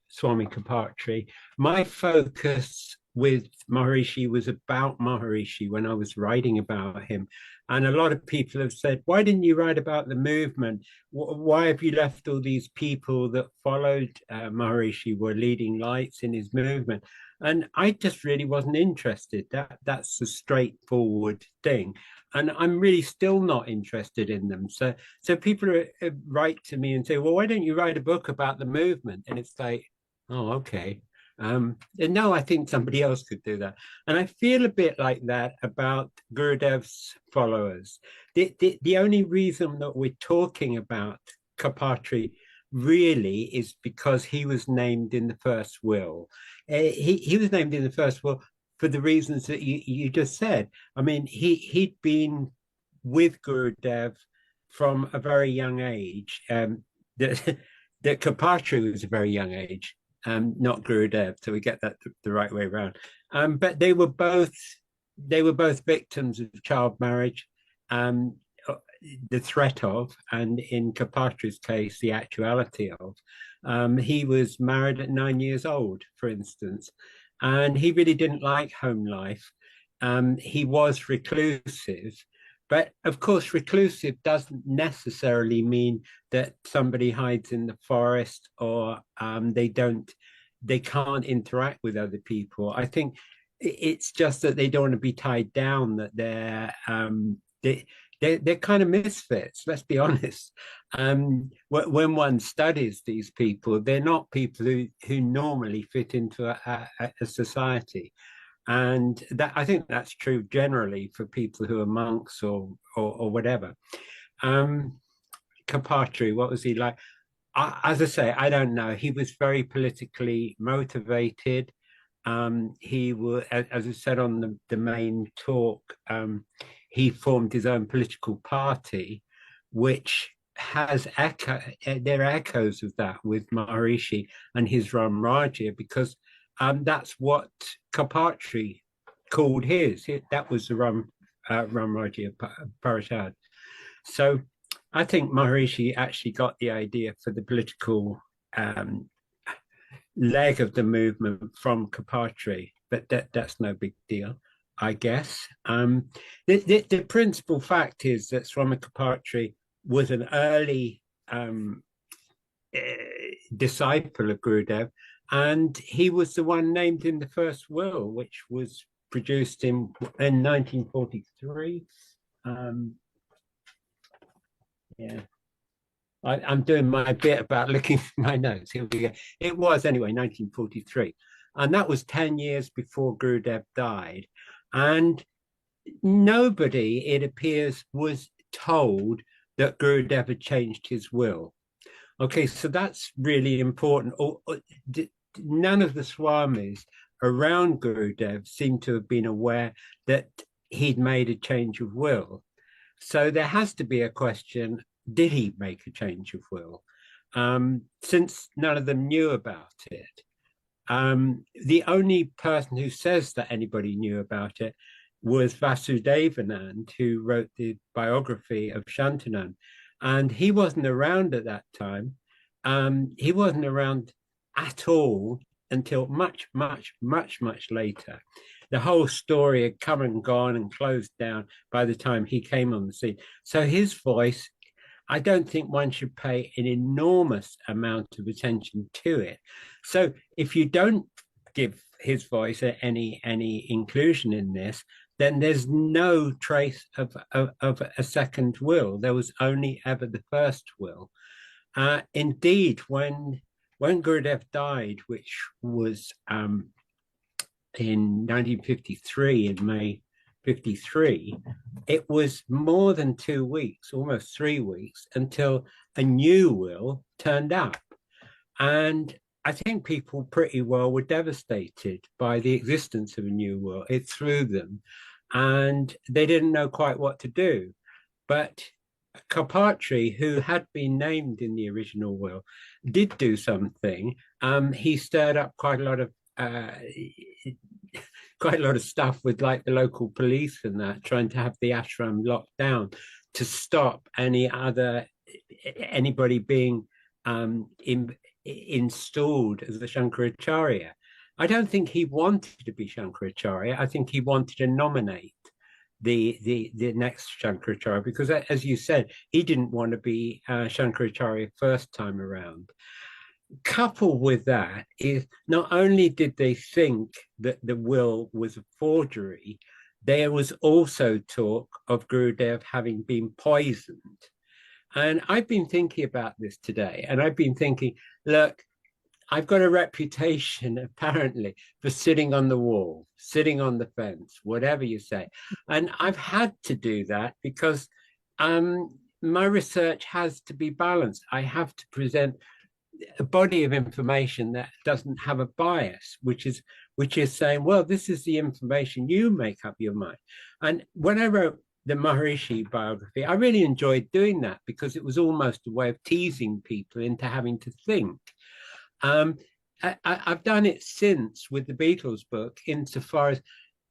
Swami Karpatri. My focus with Maharishi was about Maharishi when I was writing about him. And a lot of people have said, why didn't you write about the movement? Why have you left all these people that followed Maharishi, were leading lights in his movement? And I just really wasn't interested. That's a straightforward thing. And I'm really still not interested in them. So people write to me and say, well, why don't you write a book about the movement? And it's like, oh, okay. And no, I think somebody else could do that. And I feel a bit like that about Gurudev's followers. The only reason that we're talking about Kapatri really is because he was named in the first will. He was named in the first will for the reasons that you just said. I mean, he'd been with Gurudev from a very young age. That Kapatri was a very young age, not Gurudev, so we get that the right way around. But they were both victims of child marriage, the threat of, and in Kapatri's case, the actuality of. He was married at 9 years old, for instance, and he really didn't like home life. He was reclusive, but of course, reclusive doesn't necessarily mean that somebody hides in the forest or they can't interact with other people. I think it's just that they don't want to be tied down, that they're kind of misfits, let's be honest. When one studies these people, they're not people who normally fit into a society. And that, I think that's true generally for people who are monks or whatever. Kapatri, what was he like? As I say, I don't know. He was very politically motivated. He was, as I said on the main talk, he formed his own political party, which has there are echoes of that with Maharishi and his Ram Rajya, because that's what Kapatri called his. That was the Ram Rajya Parishad. So I think Maharishi actually got the idea for the political leg of the movement from Kapatri, but that's no big deal, I guess. The principal fact is that Swami Kapatri was an early disciple of Gurudev, and he was the one named in the first will, which was produced in 1943. Yeah, I'm doing my bit about looking for my notes. Here we go. It was anyway 1943, and that was 10 years before Gurudev died, and nobody, it appears, was told that Gurudev had changed his will. Okay, so that's really important. None of the Swamis around Gurudev seem to have been aware that he'd made a change of will. So there has to be a question, did he make a change of will? Since none of them knew about it. The only person who says that anybody knew about it was Vasudevanand, who wrote the biography of Shantanu. And he wasn't around at that time. He wasn't around at all until much, much, much, much later. The whole story had come and gone and closed down by the time he came on the scene. So his voice, I don't think one should pay an enormous amount of attention to it. So if you don't give his voice any inclusion in this, then there's no trace of a second will. There was only ever the first will. Indeed, when Gurudev died, which was in 1953, in May 53, it was more than 2 weeks, almost 3 weeks, until a new will turned up. And I think people pretty well were devastated by the existence of a new will. It threw them, and they didn't know quite what to do. But Kapatri, who had been named in the original will, did do something. He stirred up quite a lot of stuff with like the local police and that, trying to have the ashram locked down to stop anybody being installed as the Shankaracharya. I don't think he wanted to be Shankaracharya. I think he wanted to nominate the next Shankaracharya, because as you said, he didn't want to be Shankaracharya first time around. Coupled with that is not only did they think that the will was a forgery, there was also talk of Gurudev having been poisoned. And I've been thinking about this today, and I've been thinking, look, I've got a reputation apparently for sitting on the wall, sitting on the fence, whatever you say. And I've had to do that because my research has to be balanced. I have to present a body of information that doesn't have a bias, which is saying, well, this is the information, you make up your mind. And when I wrote the Maharishi biography, I really enjoyed doing that because it was almost a way of teasing people into having to think. I've done it since with the Beatles book, insofar as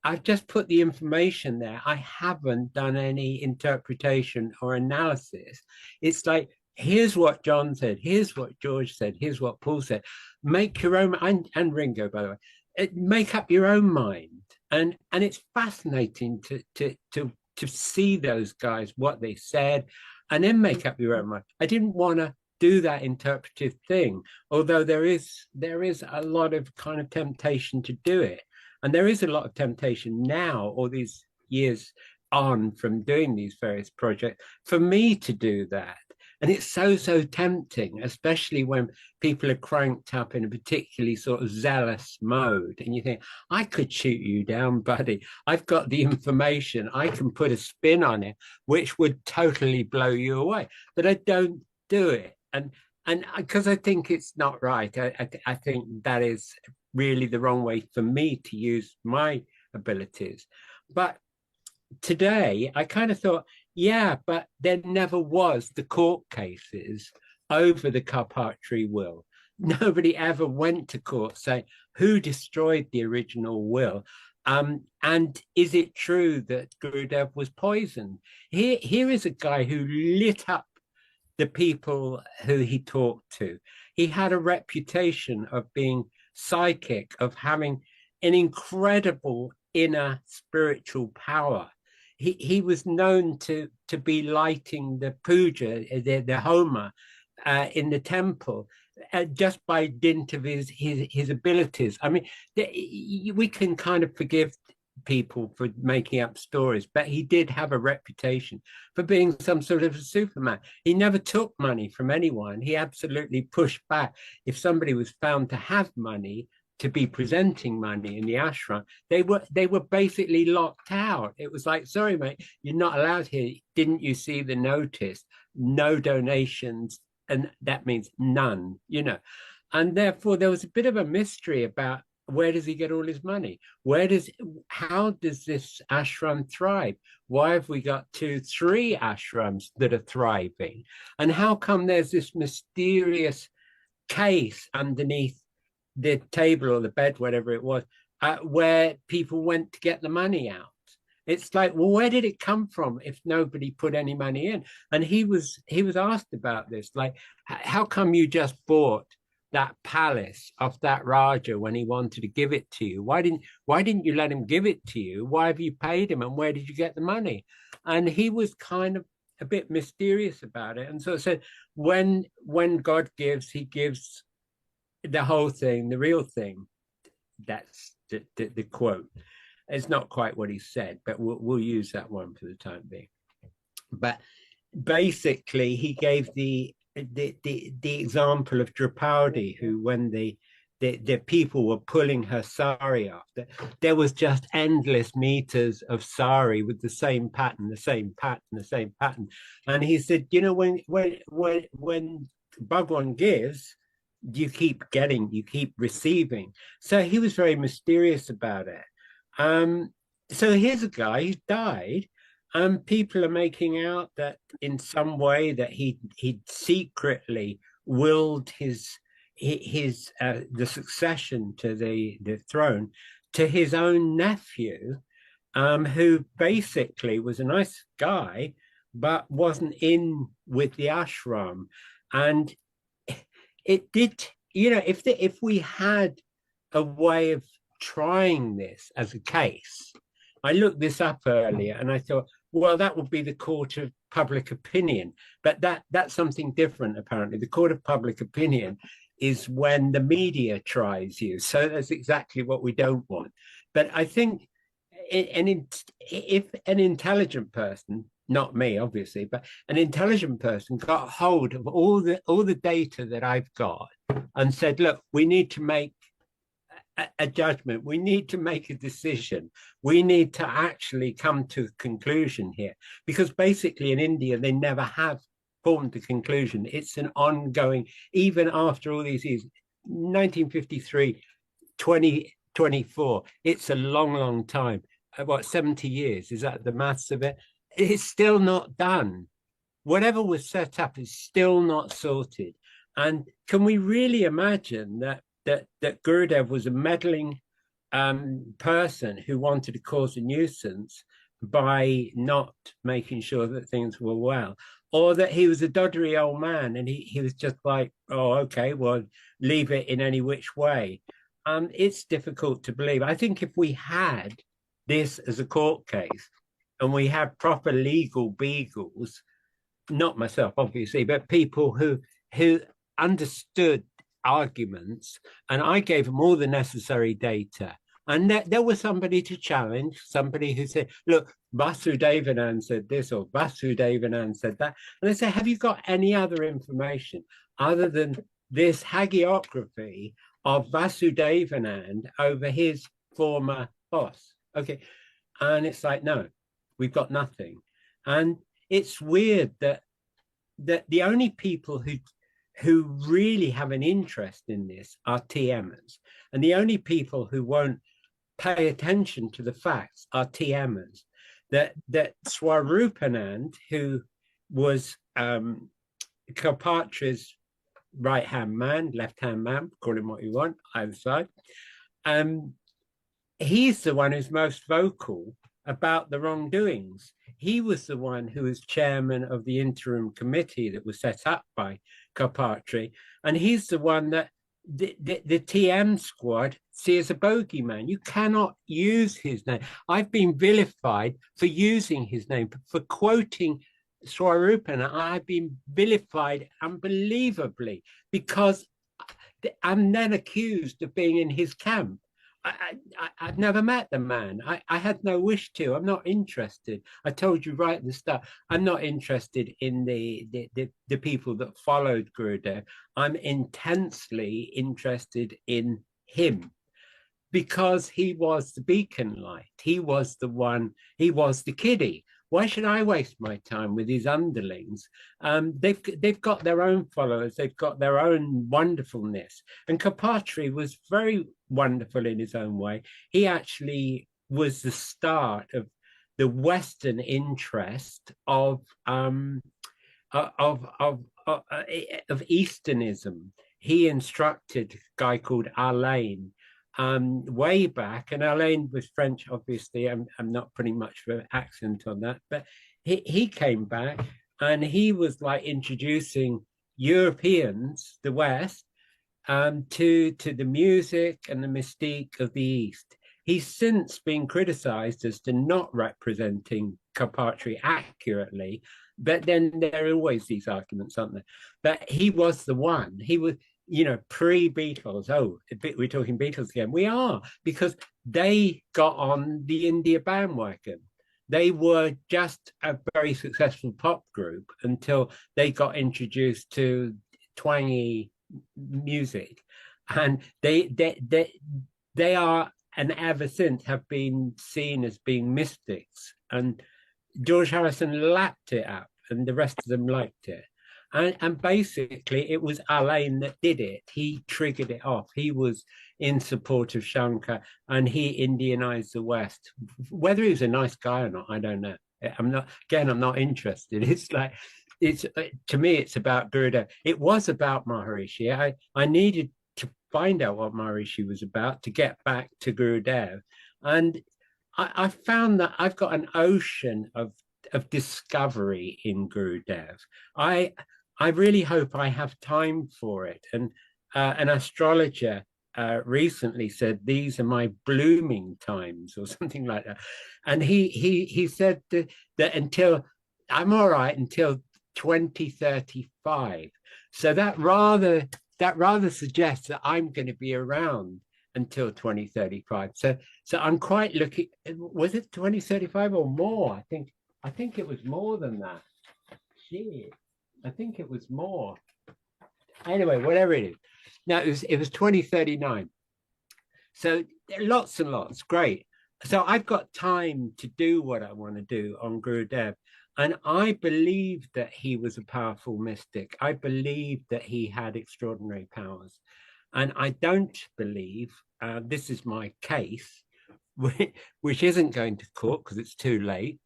I've just put the information there. I haven't done any interpretation or analysis. It's like, here's what John said, here's what George said, here's what Paul said. Make your own, and Ringo, by the way, make up your own mind. And it's fascinating to see those guys, what they said, and then make up your own mind. I didn't want to do that interpretive thing, although there is a lot of kind of temptation to do it. And there is a lot of temptation now, all these years on from doing these various projects, for me to do that. And it's so tempting, especially when people are cranked up in a particularly sort of zealous mode. And you think, I could shoot you down, buddy. I've got the information. I can put a spin on it, which would totally blow you away. But I don't do it. And because I think it's not right. I think that is really the wrong way for me to use my abilities. But today, I kind of thought, yeah, but there never was the court cases over the Karpatri will. Nobody ever went to court saying who destroyed the original will. And is it true that Gurudev was poisoned? Here is a guy who lit up the people who he talked to. He had a reputation of being psychic, of having an incredible inner spiritual power. He was known to be lighting the puja, the homa, in the temple, just by dint of his abilities. I mean, we can kind of forgive people for making up stories, but he did have a reputation for being some sort of a Superman. He never took money from anyone. He absolutely pushed back. If somebody was found to have money, to be presenting money in the ashram, they were basically locked out. It was like, sorry, mate, you're not allowed here. Didn't you see the notice? No donations, and that means none, you know. And therefore, there was a bit of a mystery about where does he get all his money? How does this ashram thrive? Why have we got 2-3 ashrams that are thriving? And how come there's this mysterious case underneath the table or the bed, whatever it was, where people went to get the money out? It's like, well, where did it come from if nobody put any money in? And he was asked about this, like, how come you just bought that palace off that Raja when he wanted to give it to you? Why didn't you let him give it to you? Why have you paid him, and where did you get the money? And he was kind of a bit mysterious about it. And so I said, when God gives, he gives the whole thing, the real thing. That's the quote. It's not quite what he said, but we'll use that one for the time being. But basically, he gave the example of Draupadi, who, when the people were pulling her sari off, there was just endless meters of sari with the same pattern, the same pattern, the same pattern. And he said, you know, when Bhagwan gives, you keep getting, you keep receiving. So he was very mysterious about it. So here's a guy who died, and people are making out that in some way that he secretly willed the succession to the throne to his own nephew, who basically was a nice guy but wasn't in with the ashram. And it did, you know, if we had a way of trying this as a case. I looked this up earlier and I thought, well, that would be the court of public opinion, but that's something different. Apparently, the court of public opinion is when the media tries you. So that's exactly what we don't want. But I think if an intelligent person, not me, obviously, but an intelligent person got hold of all the data that I've got and said, look, we need to make a judgment, we need to make a decision, we need to actually come to a conclusion here, because basically in India they never have formed a conclusion. It's an ongoing, even after all these years, 1953, 2024, it's a long time. What, 70 years? Is that the maths of it? It's still not done. Whatever was set up is still not sorted. And can we really imagine that Gurudev was a meddling person who wanted to cause a nuisance by not making sure that things were well, or that he was a doddery old man and he was just like, oh, okay, well, leave it in any which way. It's difficult to believe. I think if we had this as a court case and we had proper legal beagles, not myself, obviously, but people who understood arguments, and I gave them all the necessary data, and there was somebody to challenge, somebody who said, look, Vasudevanand said this or Vasudevanand said that, and they say, have you got any other information other than this hagiography of Vasudevanand over his former boss? Okay, and it's like, no, we've got nothing. And it's weird that the only people who really have an interest in this are TMers. And the only people who won't pay attention to the facts are TMers. That Swarupanand, who was Kalpatri's right-hand man, left-hand man, call him what you want, either side, he's the one who's most vocal about the wrongdoings. He was the one who was chairman of the interim committee that was set up by Kalpatri, and he's the one that the TM squad see as a bogeyman. You cannot use his name. I've been vilified for using his name, for quoting Swarupan. I've been vilified unbelievably because I'm then accused of being in his camp. I've never met the man. I had no wish to. I'm not interested. I told you right at the start, I'm not interested in the people that followed Gurudev. I'm intensely interested in him because he was the beacon light. He was the one, he was the kiddie. Why should I waste my time with his underlings? They've got their own followers. They've got their own wonderfulness. And Kalpatri was very wonderful in his own way. He actually was the start of the Western interest of Easternism. He instructed a guy called Alain way back, and Alain was French, obviously. I'm not putting much of an accent on that, but he came back and he was like introducing Europeans, the West, to the music and the mystique of the East. He's since been criticized as to not representing Kalpatri accurately, but then there are always these arguments, aren't there? But he was the one. He was, you know, pre-Beatles. Oh, we're talking Beatles again. We are, because they got on the India bandwagon. They were just a very successful pop group until they got introduced to twangy music, and they are, and ever since have been seen as being mystics. And George Harrison lapped it up, and the rest of them liked it. And basically, it was Alain that did it. He triggered it off. He was in support of Shankar, and he Indianized the West. Whether he was a nice guy or not, I don't know. I'm not interested. It's like, to me, it's about Gurudev. It was about Maharishi. I needed to find out what Maharishi was about to get back to Gurudev. And I found that I've got an ocean of discovery in Gurudev. I really hope I have time for it. And an astrologer recently said, "These are my blooming times," or something like that, and he said that until I'm all right until 2035. So that rather suggests that I'm going to be around until 2035. So I'm quite looking. Was it 2035 or more? I think it was more than that. Shit, I think it was more. Anyway, whatever it is. Now it was 2039. So lots and lots, great. So I've got time to do what I want to do on Gurudev. And I believe that he was a powerful mystic. I believe that he had extraordinary powers. And I don't believe, this is my case, which isn't going to court because it's too late.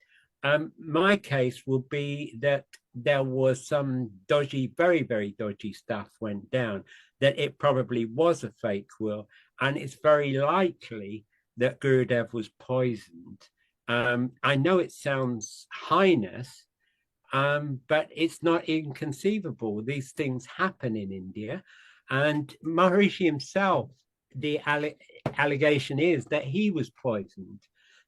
My case will be that there was some dodgy, very, very dodgy stuff went down, that it probably was a fake will. And it's very likely that Gurudev was poisoned. I know it sounds heinous, but it's not inconceivable. These things happen in India. And Maharishi himself, the allegation is that he was poisoned.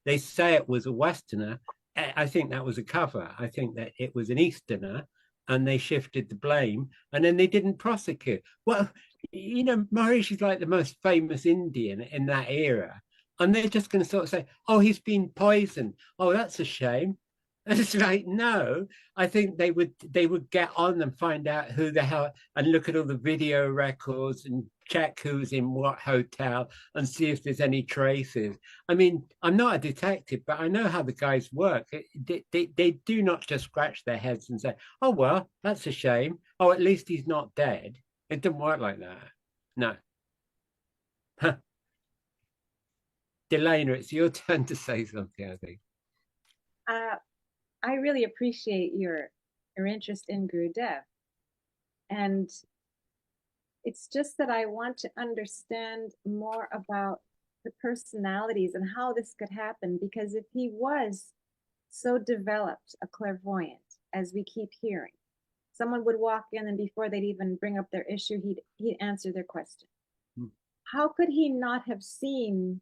They say it was a Westerner. I think that was a cover. I think that it was an Easterner, and they shifted the blame, and then they didn't prosecute. Well, you know, Maharishi's like the most famous Indian in that era, and they're just going to sort of say, "Oh, he's been poisoned. Oh, that's a shame." And it's like, no, I think they would get on and find out who the hell, and look at all the video records and check who's in what hotel and see if there's any traces. I mean, I'm not a detective, but I know how the guys work. They do not just scratch their heads and say, "Oh, well, that's a shame. Oh, at least he's not dead." It doesn't work like that. No. Huh. Delana, it's your turn to say something, I think. I really appreciate your interest in Gurudev. And it's just that I want to understand more about the personalities and how this could happen, because if he was so developed, a clairvoyant, as we keep hearing, someone would walk in and before they'd even bring up their issue, he'd answer their question. How could he not have seen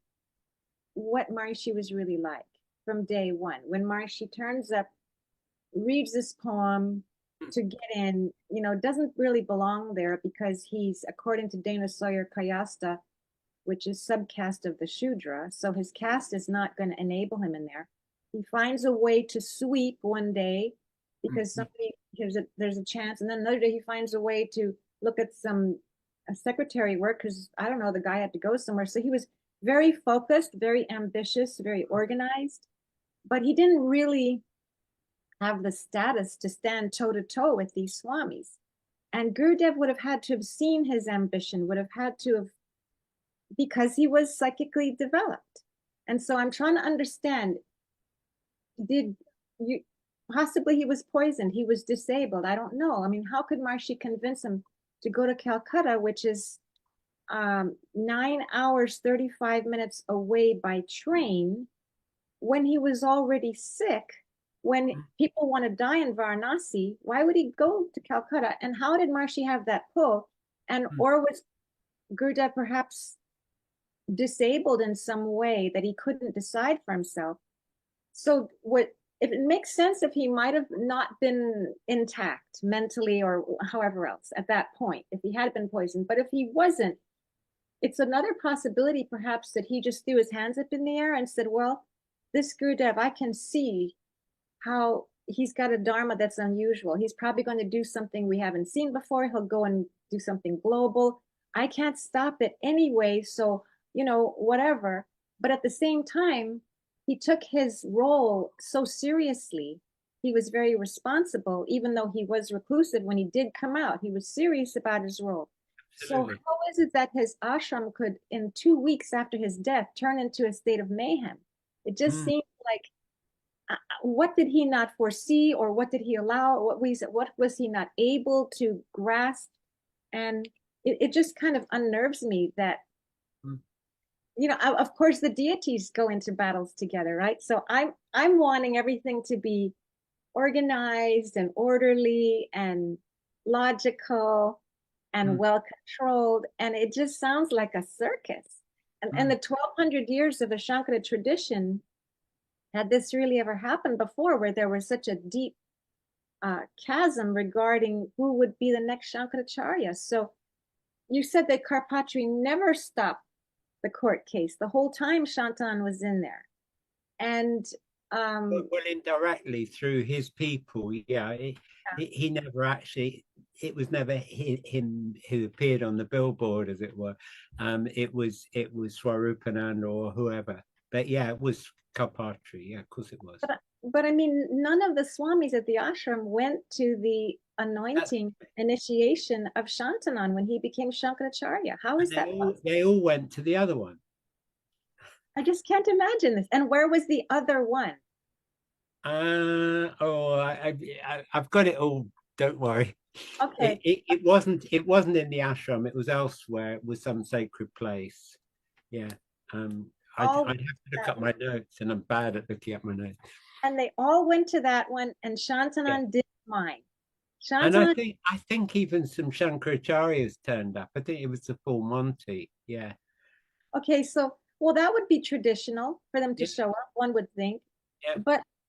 what Maharishi was really like from day one? When Maharishi turns up, reads this poem to get in, you know, doesn't really belong there because he's, according to Dana Sawyer, Kayasta, which is subcaste of the Shudra. So his caste is not going to enable him in there. He finds a way to sweep one day because somebody gives it, there's a chance. And then another day he finds a way to look at some secretary work because, I don't know, the guy had to go somewhere. So he was very focused, very ambitious, very organized, but he didn't really have the status to stand toe to toe with these swamis. And Gurudev would have had to have seen his ambition, would have had to have, because he was psychically developed. And so I'm trying to understand, did you, possibly he was poisoned, he was disabled, I don't know. I mean, how could Maharishi convince him to go to Calcutta, which is 9 hours, 35 minutes away by train, when he was already sick? When people want to die in Varanasi, why would he go to Calcutta? And how did Maharishi have that pull? And or was Gurudev perhaps disabled in some way that he couldn't decide for himself? So what, if it makes sense, if he might have not been intact mentally or however else at that point, if he had been poisoned, but if he wasn't, it's another possibility perhaps that he just threw his hands up in the air and said, well, this Gurudev, I can see how he's got a dharma that's unusual. He's probably going to do something we haven't seen before. He'll go and do something global. I can't stop it anyway, so, you know, whatever. But at the same time, he took his role so seriously. He was very responsible, even though he was reclusive when he did come out. He was serious about his role. Absolutely. So how is it that his ashram could, in 2 weeks after his death, turn into a state of mayhem? It just seems like, what did he not foresee, or what did he allow? What was he not able to grasp? And it just kind of unnerves me that, you know, of course the deities go into battles together, right? So I'm wanting everything to be organized and orderly and logical. and well controlled, and it just sounds like a circus. And the 1200 years of the Shankara tradition, had this really ever happened before, where there was such a deep chasm regarding who would be the next Shankaracharya? So you said that Karpatri never stopped the court case. The whole time Shantanan was in there. And well, indirectly through his people, he never actually, it was never him who appeared on the billboard, as it were. It was Swarupananda or whoever. But yeah, it was Kalpatri. Yeah, of course it was. But I mean, none of the swamis at the ashram went to the anointing initiation of Shantanan when he became Shankaracharya. How is that possible? They all went to the other one. I just can't imagine this. And where was the other one? I've got it all. Don't worry. Okay. It wasn't in the ashram. It was elsewhere. It was some sacred place. Yeah. I'd have to look up my notes, and I'm bad at looking up my notes. And they all went to that one, and Shantanan didn't mind. And I think even some Shankaracharyas turned up. I think it was the full Monty. Yeah. Okay, so well, that would be traditional for them to show up, one would think. Yeah.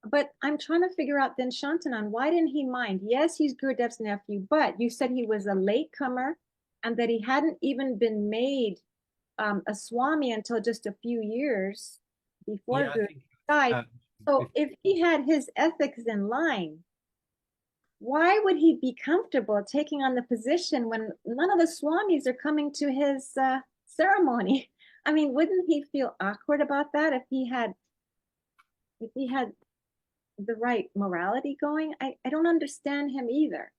But I'm trying to figure out then Shantanan, why didn't he mind? Yes, he's Gurudev's nephew, but you said he was a latecomer and that he hadn't even been made a Swami until just a few years before Gurudev died. So if he had his ethics in line, why would he be comfortable taking on the position when none of the Swamis are coming to his ceremony? I mean, wouldn't he feel awkward about that if he had the right morality going? I don't understand him either.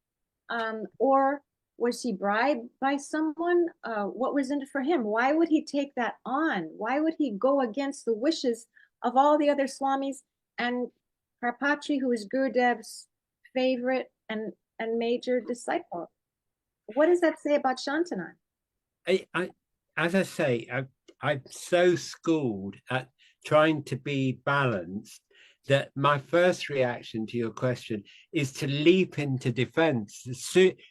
Or was he bribed by someone? What was in it for him? Why would he take that on? Why would he go against the wishes of all the other Swamis and Karpatri, who is Gurudev's favorite and major disciple? What does that say about Shantanan? As I say, I'm so schooled at trying to be balanced that my first reaction to your question is to leap into defense.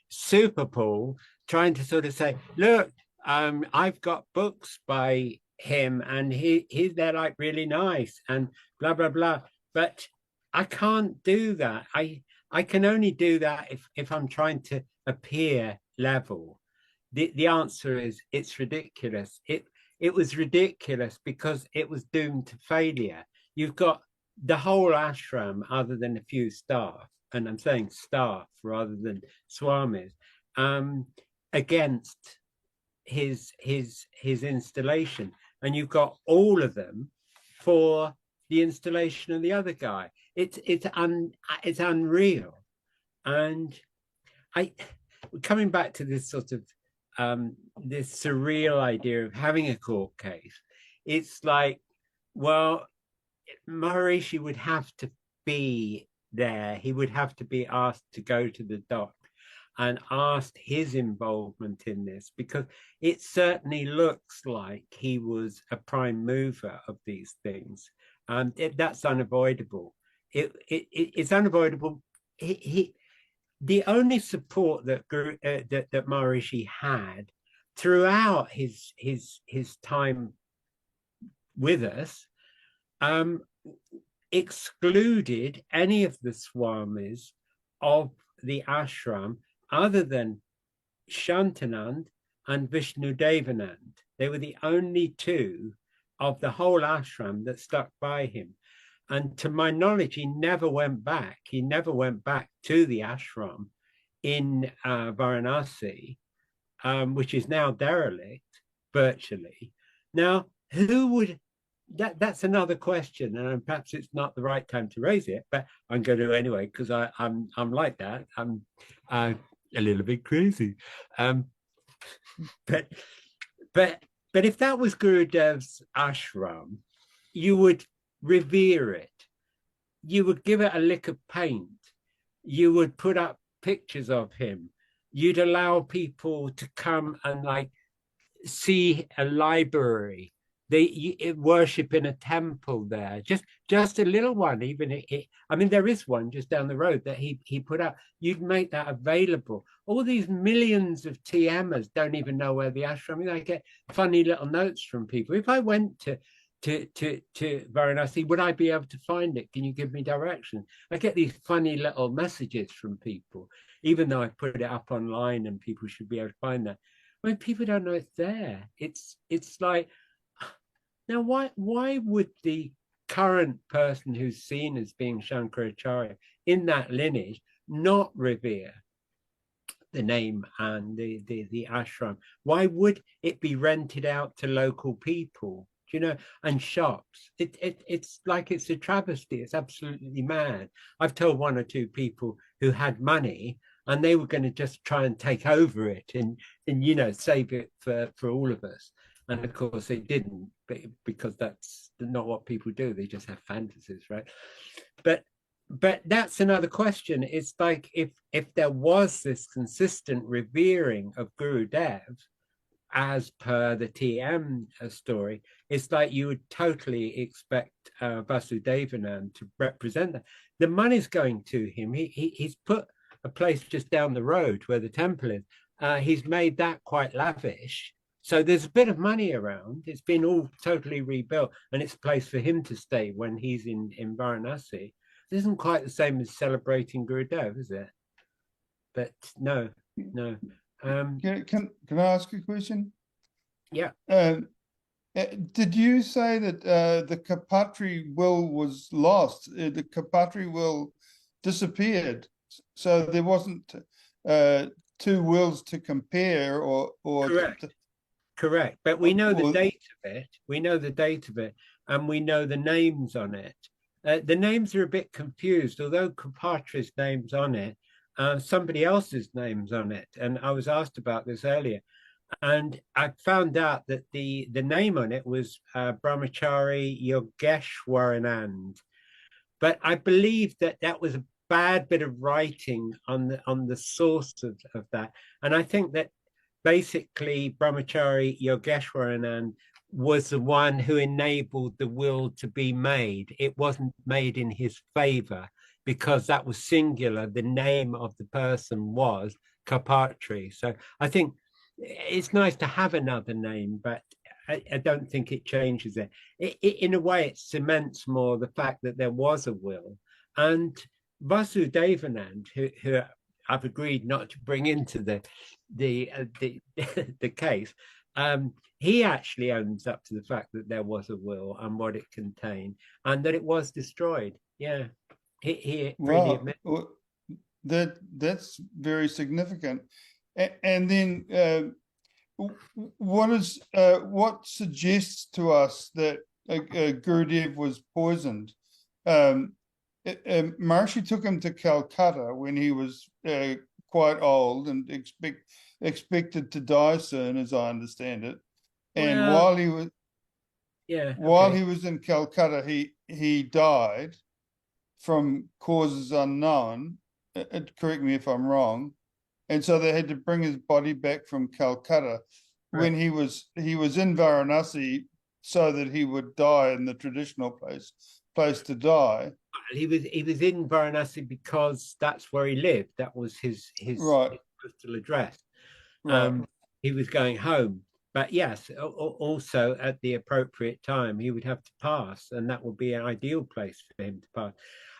Super Paul trying to sort of say, look, I've got books by him and they're like really nice and blah, blah, blah. But I can't do that. I can only do that if I'm trying to appear level. The answer is it's ridiculous. It was ridiculous because it was doomed to failure. You've got the whole ashram, other than a few staff, and I'm saying staff rather than swamis, against his installation, and you've got all of them for the installation of the other guy. It's unreal. And coming back to this sort of this surreal idea of having a court case, it's like, well, Maharishi would have to be there. He would have to be asked to go to the dock and asked his involvement in this, because it certainly looks like he was a prime mover of these things. That's unavoidable. It's unavoidable. The only support that that Maharishi had throughout his time with us excluded any of the swamis of the ashram other than Shantanand and Vishnu Devanand. They were the only two of the whole ashram that stuck by him. And to my knowledge, he never went back. He never went back to the ashram in Varanasi, which is now derelict, virtually. Now, who would, that's another question, and perhaps it's not the right time to raise it, but I'm going to anyway, because I'm like that. I'm a little bit crazy. But if that was Gurudev's ashram, you would revere it. You would give it a lick of paint. You would put up pictures of him. You'd allow people to come and like see a library they worship in a temple there, just a little one. Even I mean, there is one just down the road that he put up. You'd make that available. All these millions of TMers don't even know where the ashram is. I get funny little notes from people. If I went to Varanasi, would I be able to find it? Can you give me directions? I get these funny little messages from people, even though I put it up online and people should be able to find that. I mean, people don't know it's there. It's like, now why would the current person who's seen as being Shankaracharya in that lineage not revere the name and the ashram? Why would it be rented out to local people, you know, and shops? It's like it's a travesty. It's absolutely mad. I've told one or two people who had money and they were going to just try and take over it and you know, save it for all of us. And of course they didn't, because that's not what people do. They just have fantasies, right? But that's another question. It's like if there was this consistent revering of Gurudev as per the TM story, it's like you would totally expect Vasudevanand to represent that. The money's going to him. He's put a place just down the road where the temple is. He's made that quite lavish. So there's a bit of money around. It's been all totally rebuilt, and it's a place for him to stay when he's in Varanasi. It isn't quite the same as celebrating Gurudev, is it? But no. Can I ask a question? Yeah. Did you say that the Kapatri will was lost? The Kapatri will disappeared, so there wasn't two wills to compare, or Correct. But we know the date of it. We know the date of it, and we know the names on it. The names are a bit confused, although Kapatri's name's on it, somebody else's name's on it. And I was asked about this earlier. And I found out that the name on it was Brahmachari Yogeshwaranand. But I believe that was a bad bit of writing on the source of that. And I think that basically Brahmachari Yogeshwaranand was the one who enabled the will to be made. It wasn't made in his favor because that was singular. The name of the person was Kapatri. So I think it's nice to have another name, but I don't think it changes it. In a way, it cements more the fact that there was a will. And Vasudevanand, who I've agreed not to bring into the case, he actually owns up to the fact that there was a will and what it contained, and that it was destroyed. Yeah, he freely admits. Well, that's very significant. And then what suggests to us that Gurudev was poisoned? Maharishi took him to Calcutta when he was quite old and expected to die soon, as I understand it. And while he was in Calcutta, he died from causes unknown. Correct me if I'm wrong. And so they had to bring his body back from Calcutta when he was in Varanasi, so that he would die in the traditional place to die. He was in Varanasi because that's where he lived. That was his postal address. He was going home, but yes, also at the appropriate time he would have to pass, and that would be an ideal place for him to pass.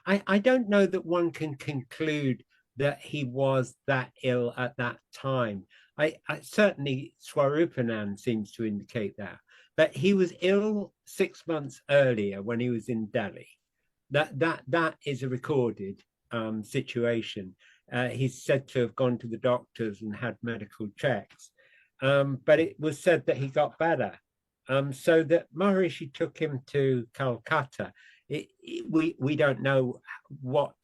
I don't know that one can conclude that he was that ill at that time. I certainly Swarupanand seems to indicate that, but he was ill 6 months earlier when he was in Delhi. That is a recorded situation. He's said to have gone to the doctors and had medical checks, but it was said that he got better. So that Maharishi took him to Calcutta. We don't know what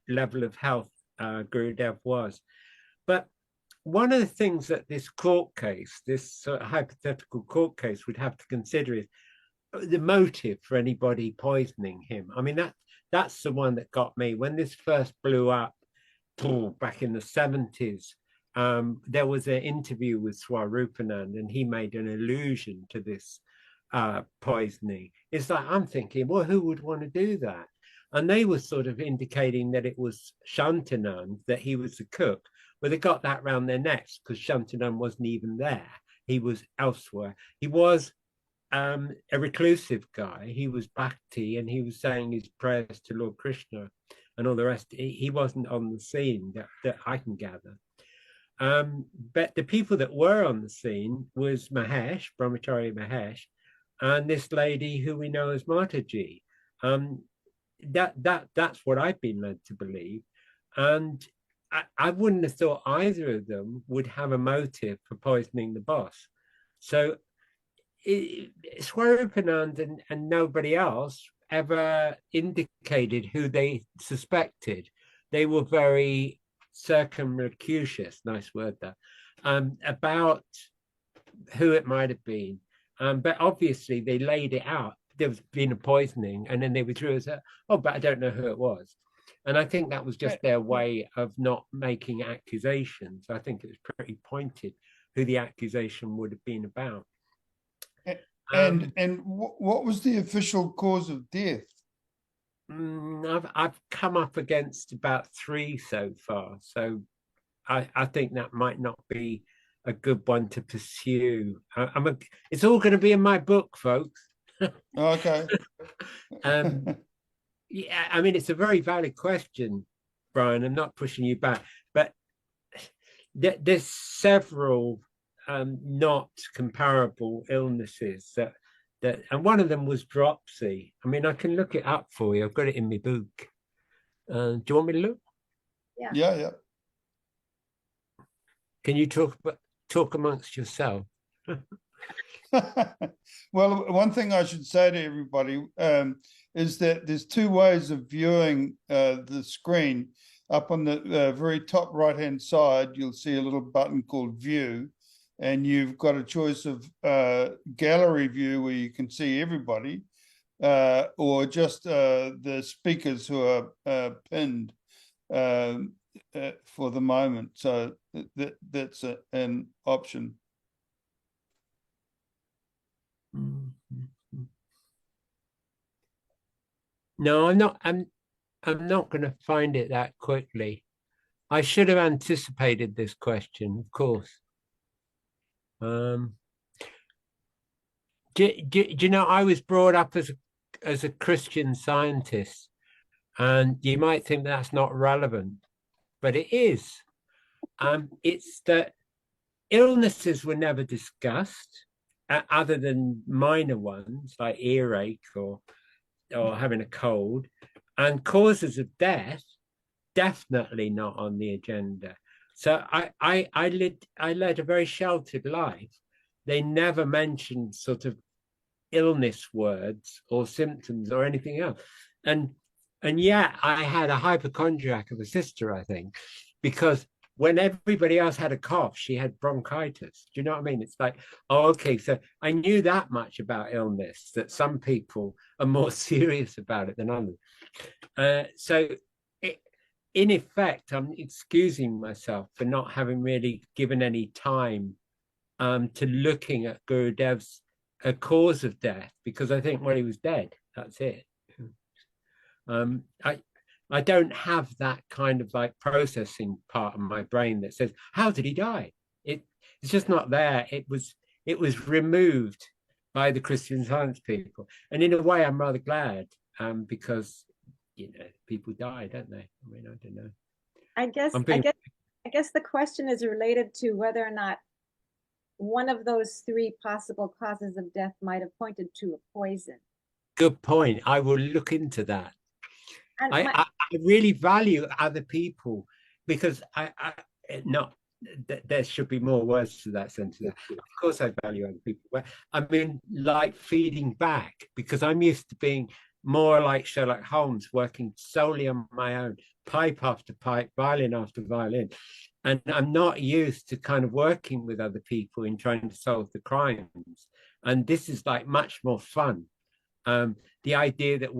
level of health Gurudev was, but one of the things that this court case, this sort of hypothetical court case, would have to consider is the motive for anybody poisoning him. I mean, that's the one that got me when this first blew up back in the 70s. There was an interview with Swarupanand, and he made an allusion to this poisoning. It's like, I'm thinking, well, who would want to do that? And they were sort of indicating that it was Shantanand, that he was the cook. Well, they got that round their necks because Shantanand wasn't even there. He was elsewhere. He was a reclusive guy. He was bhakti, and he was saying his prayers to Lord Krishna and all the rest. He wasn't on the scene that I can gather. But the people that were on the scene was Mahesh, Brahmachari Mahesh, and this lady who we know as Mataji. That's what I've been led to believe. And I wouldn't have thought either of them would have a motive for poisoning the boss. So Swarupanand and nobody else ever indicated who they suspected. They were very circumlocucious, nice word that, about who it might have been. But obviously they laid it out. There was been a poisoning, and then they withdrew and said, oh, but I don't know who it was. And I think that was just their way of not making accusations. I think it was pretty pointed who the accusation would have been about. And what was the official cause of death? I've come up against about 3 so far, so I think that might not be a good one to pursue. It's all going to be in my book, folks. Okay. Yeah, I mean, it's a very valid question, Brian. I'm not pushing you back, but there's several not comparable illnesses that, and one of them was dropsy. I mean, I can look it up for you. I've got it in my book. Do you want me to look? Yeah. Can you talk amongst yourself? Well, one thing I should say to everybody is that there's 2 ways of viewing the screen. Up on the very top right-hand side, you'll see a little button called View, and you've got a choice of gallery view where you can see everybody, or just the speakers who are pinned for the moment. So that's an option. No, I'm not going to find it that quickly. I should have anticipated this question, of course. Do you know, I was brought up as a Christian Scientist, and you might think that's not relevant, but it is. It's that illnesses were never discussed, other than minor ones like earache or having a cold, and causes of death definitely not on the agenda. So I led a very sheltered life. They never mentioned sort of illness words or symptoms or anything else. And yet I had a hypochondriac of a sister, I think, because when everybody else had a cough, she had bronchitis. Do you know what I mean? It's like, oh, okay, so I knew that much about illness, that some people are more serious about it than others. So in effect, I'm excusing myself for not having really given any time to looking at Gurudev's cause of death, because I think when he was dead, that's it. I don't have that kind of like processing part of my brain that says, how did he die? It's just not there. It was removed by the Christian Science people. And in a way, I'm rather glad, because, you know, people die, don't they? I mean, I don't know. I guess the question is related to whether or not one of those 3 possible causes of death might have pointed to a poison. Good point. I will look into that. I really value other people, because there should be more words to that sentence. Of course I value other people. But I mean, like feeding back, because I'm used to being more like Sherlock Holmes, working solely on my own, pipe after pipe, violin after violin. And I'm not used to kind of working with other people in trying to solve the crimes. And this is like much more fun. The idea that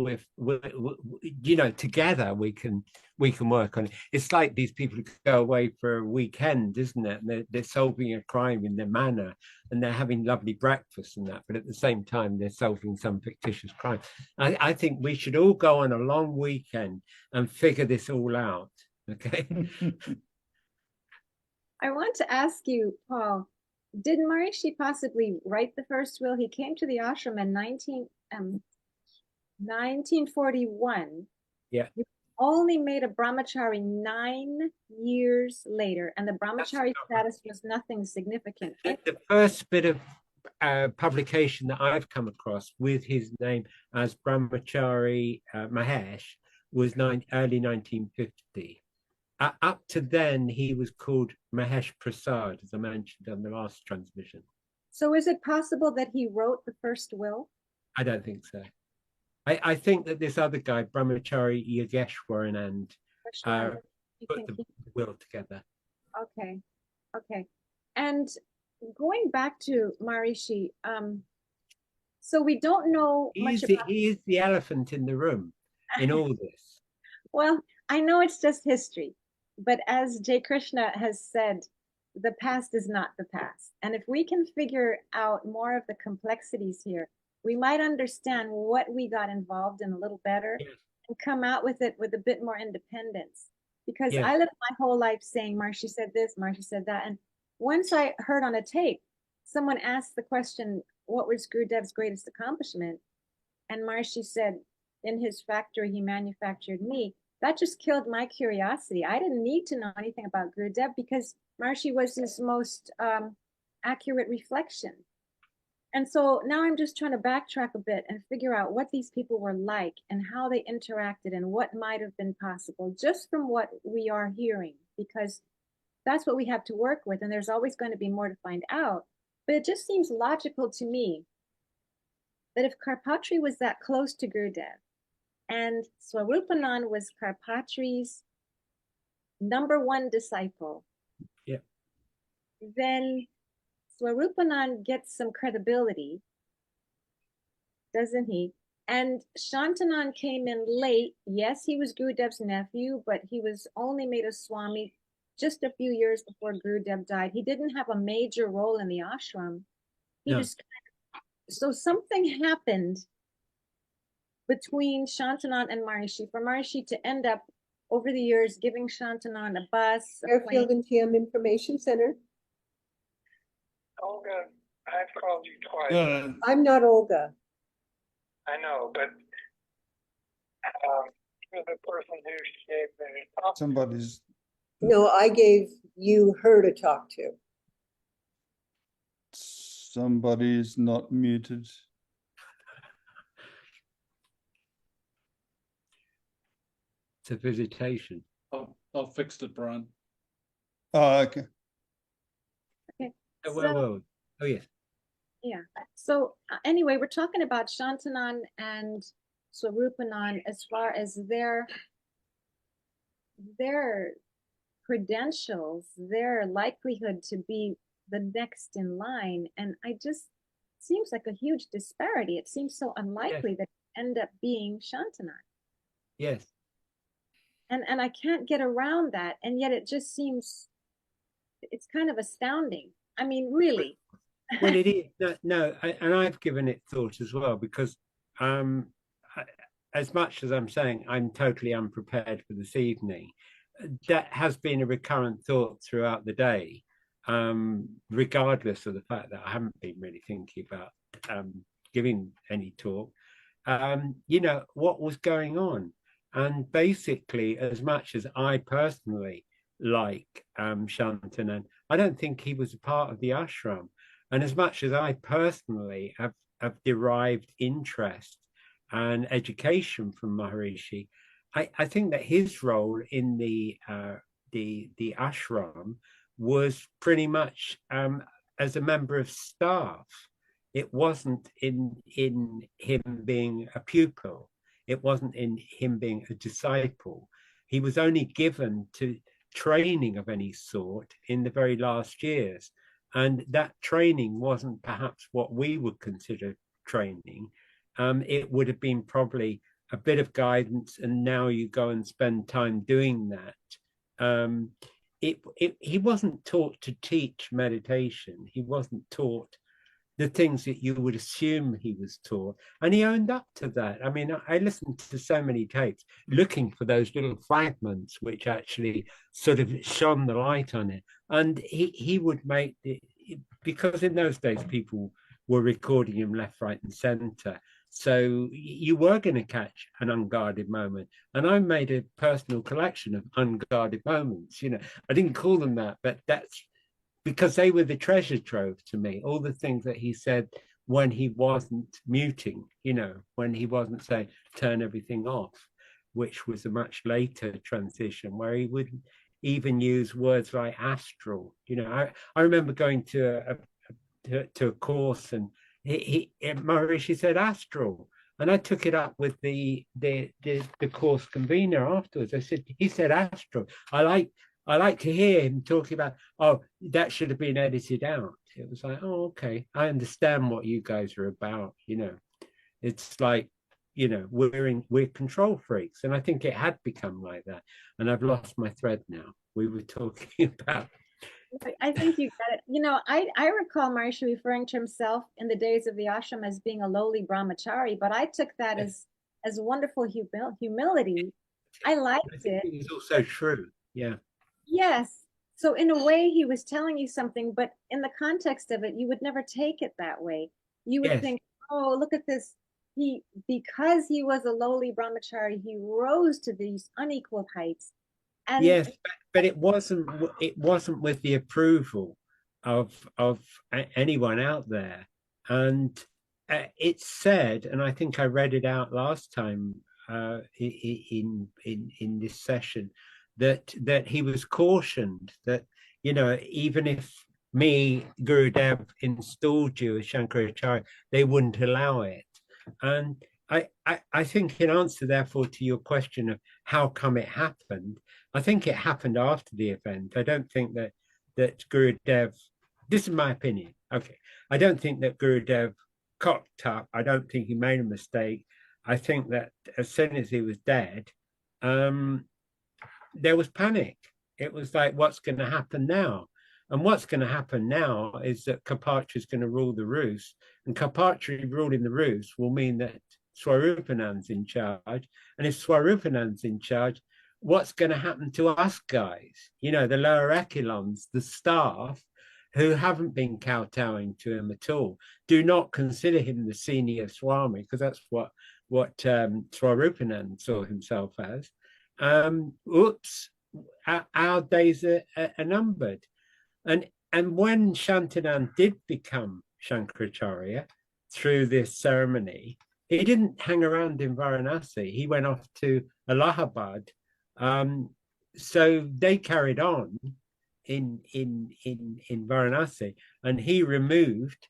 you know, together we can work on it. It's like these people who go away for a weekend, isn't it? And they're solving a crime in their manor, and they're having lovely breakfast and that, but at the same time they're solving some fictitious crime. I think we should all go on a long weekend and figure this all out. Okay. I want to ask you, Paul, did Maharishi possibly write the first will? He came to the ashram in 1941. Yeah. He only made a brahmachari 9 years later, and the brahmachari status was nothing significant. The first bit of publication that I've come across with his name as Brahmachari Mahesh was early 1950. Up to then, he was called Mahesh Prasad, as I mentioned on the last transmission. So is it possible that he wrote the first will? I don't think so. I think that this other guy, Brahmachari Yogeshwaranand, put the will together. Okay, okay. And going back to Maharishi, so we don't know much about... He is the elephant in the room in all this. Well, I know it's just history, but as Jay Krishna has said, the past is not the past. And if we can figure out more of the complexities here, we might understand what we got involved in a little better, yes, and come out with it with a bit more independence. Because yes, I lived my whole life saying, Maharishi said this, Maharishi said that. And once I heard on a tape, someone asked the question, what was Gurudev's greatest accomplishment? And Maharishi said, in his factory, he manufactured me. That just killed my curiosity. I didn't need to know anything about Gurudev because Maharishi was his most accurate reflection. And so now I'm just trying to backtrack a bit and figure out what these people were like and how they interacted and what might have been possible just from what we are hearing, because that's what we have to work with. And there's always going to be more to find out. But it just seems logical to me that if Karpatri was that close to Gurudev and Swarupanand was Karpatri's #1 disciple, yeah, then Swarupanand gets some credibility, doesn't he? And Shantanand came in late. Yes, he was Gurudev's nephew, but he was only made a Swami just a few years before Gurudev died. He didn't have a major role in the ashram. He just so something happened between Shantanand and Maharishi for Maharishi to end up over the years giving Shantanand a bus. Airfield and TM Information Center. Olga, I've called you twice. I'm not Olga. I know, but you're the person who gave the talk. Somebody's. No, I gave you her to talk to. Somebody's not muted. It's a visitation. I'll fix it, Brian. Oh, okay. Okay. Oh yes. Yeah. So anyway, we're talking about Shantanand and Swarupanand as far as their credentials, their likelihood to be the next in line. And I just seems like a huge disparity. It seems so unlikely that it end up being Shantanand. Yes. And I can't get around that. And yet it just seems, it's kind of astounding. I mean, really. Well, it is. No, and I've given it thought as well, because as much as I'm saying I'm totally unprepared for this evening, that has been a recurrent thought throughout the day, regardless of the fact that I haven't been really thinking about giving any talk. You know, what was going on. And basically, as much as I personally like Shantanand, I don't think he was a part of the ashram. And as much as I personally have derived interest and education from Maharishi, I think that his role in the ashram was pretty much as a member of staff. It wasn't in him being a pupil. It wasn't in him being a disciple. He was only given to training of any sort in the very last years. And that training wasn't perhaps what we would consider training. it would have been probably a bit of guidance, and now you go and spend time doing that. He wasn't taught to teach meditation. He wasn't taught the things that you would assume he was taught, and he owned up to that. I mean, I listened to so many tapes looking for those little fragments which actually sort of shone the light on it, and he would make it, because in those days people were recording him left, right, and center. So you were going to catch an unguarded moment. And I made a personal collection of unguarded moments. You know, I didn't call them that, but that's because they were the treasure trove to me. All the things that he said when he wasn't muting, you know, when he wasn't saying, turn everything off, which was a much later transition where he would even use words like astral. You know, I remember going to a course, and Maharishi said astral, and I took it up with the course convener afterwards. I said, he said astral. I like to hear him talking about, oh, that should have been edited out. It was like, oh, okay, I understand what you guys are about. You know, it's like, you know, we're control freaks, and I think it had become like that. And I've lost my thread now. We were talking about. I think you got it. You know, I recall Maharishi referring to himself in the days of the ashram as being a lowly brahmachari, but I took that as wonderful humility. I liked it. It was also true. Yeah. Yes. So in a way, he was telling you something, but in the context of it, you would never take it that way. You would think, oh, look at this. Because he was a lowly brahmachari, he rose to these unequal heights. And yes, but it wasn't with the approval of anyone out there. And it's said, and I think I read it out last time in this session, that he was cautioned that, you know, even if me, Gurudev, installed you as Shankaracharya, they wouldn't allow it. And I think in answer, therefore, to your question of how come it happened, I think it happened after the event. I don't think that Gurudev, this is my opinion, okay, I don't think that Gurudev cocked up. I don't think he made a mistake. I think that as soon as he was dead, there was panic. It was like, what's going to happen now? And what's going to happen now is that Karpatri is going to rule the roost, and Karpatri ruling the roost will mean that Swarupananda's in charge. And if Swarupananda's in charge, what's going to happen to us guys? You know, the lower echelons, the staff, who haven't been kowtowing to him at all, do not consider him the senior Swami, because that's what Swarupananda saw himself as. Oops, our days are numbered. And when Shantanand did become Shankaracharya through this ceremony, he didn't hang around in Varanasi. He went off to Allahabad. So they carried on in Varanasi, and he removed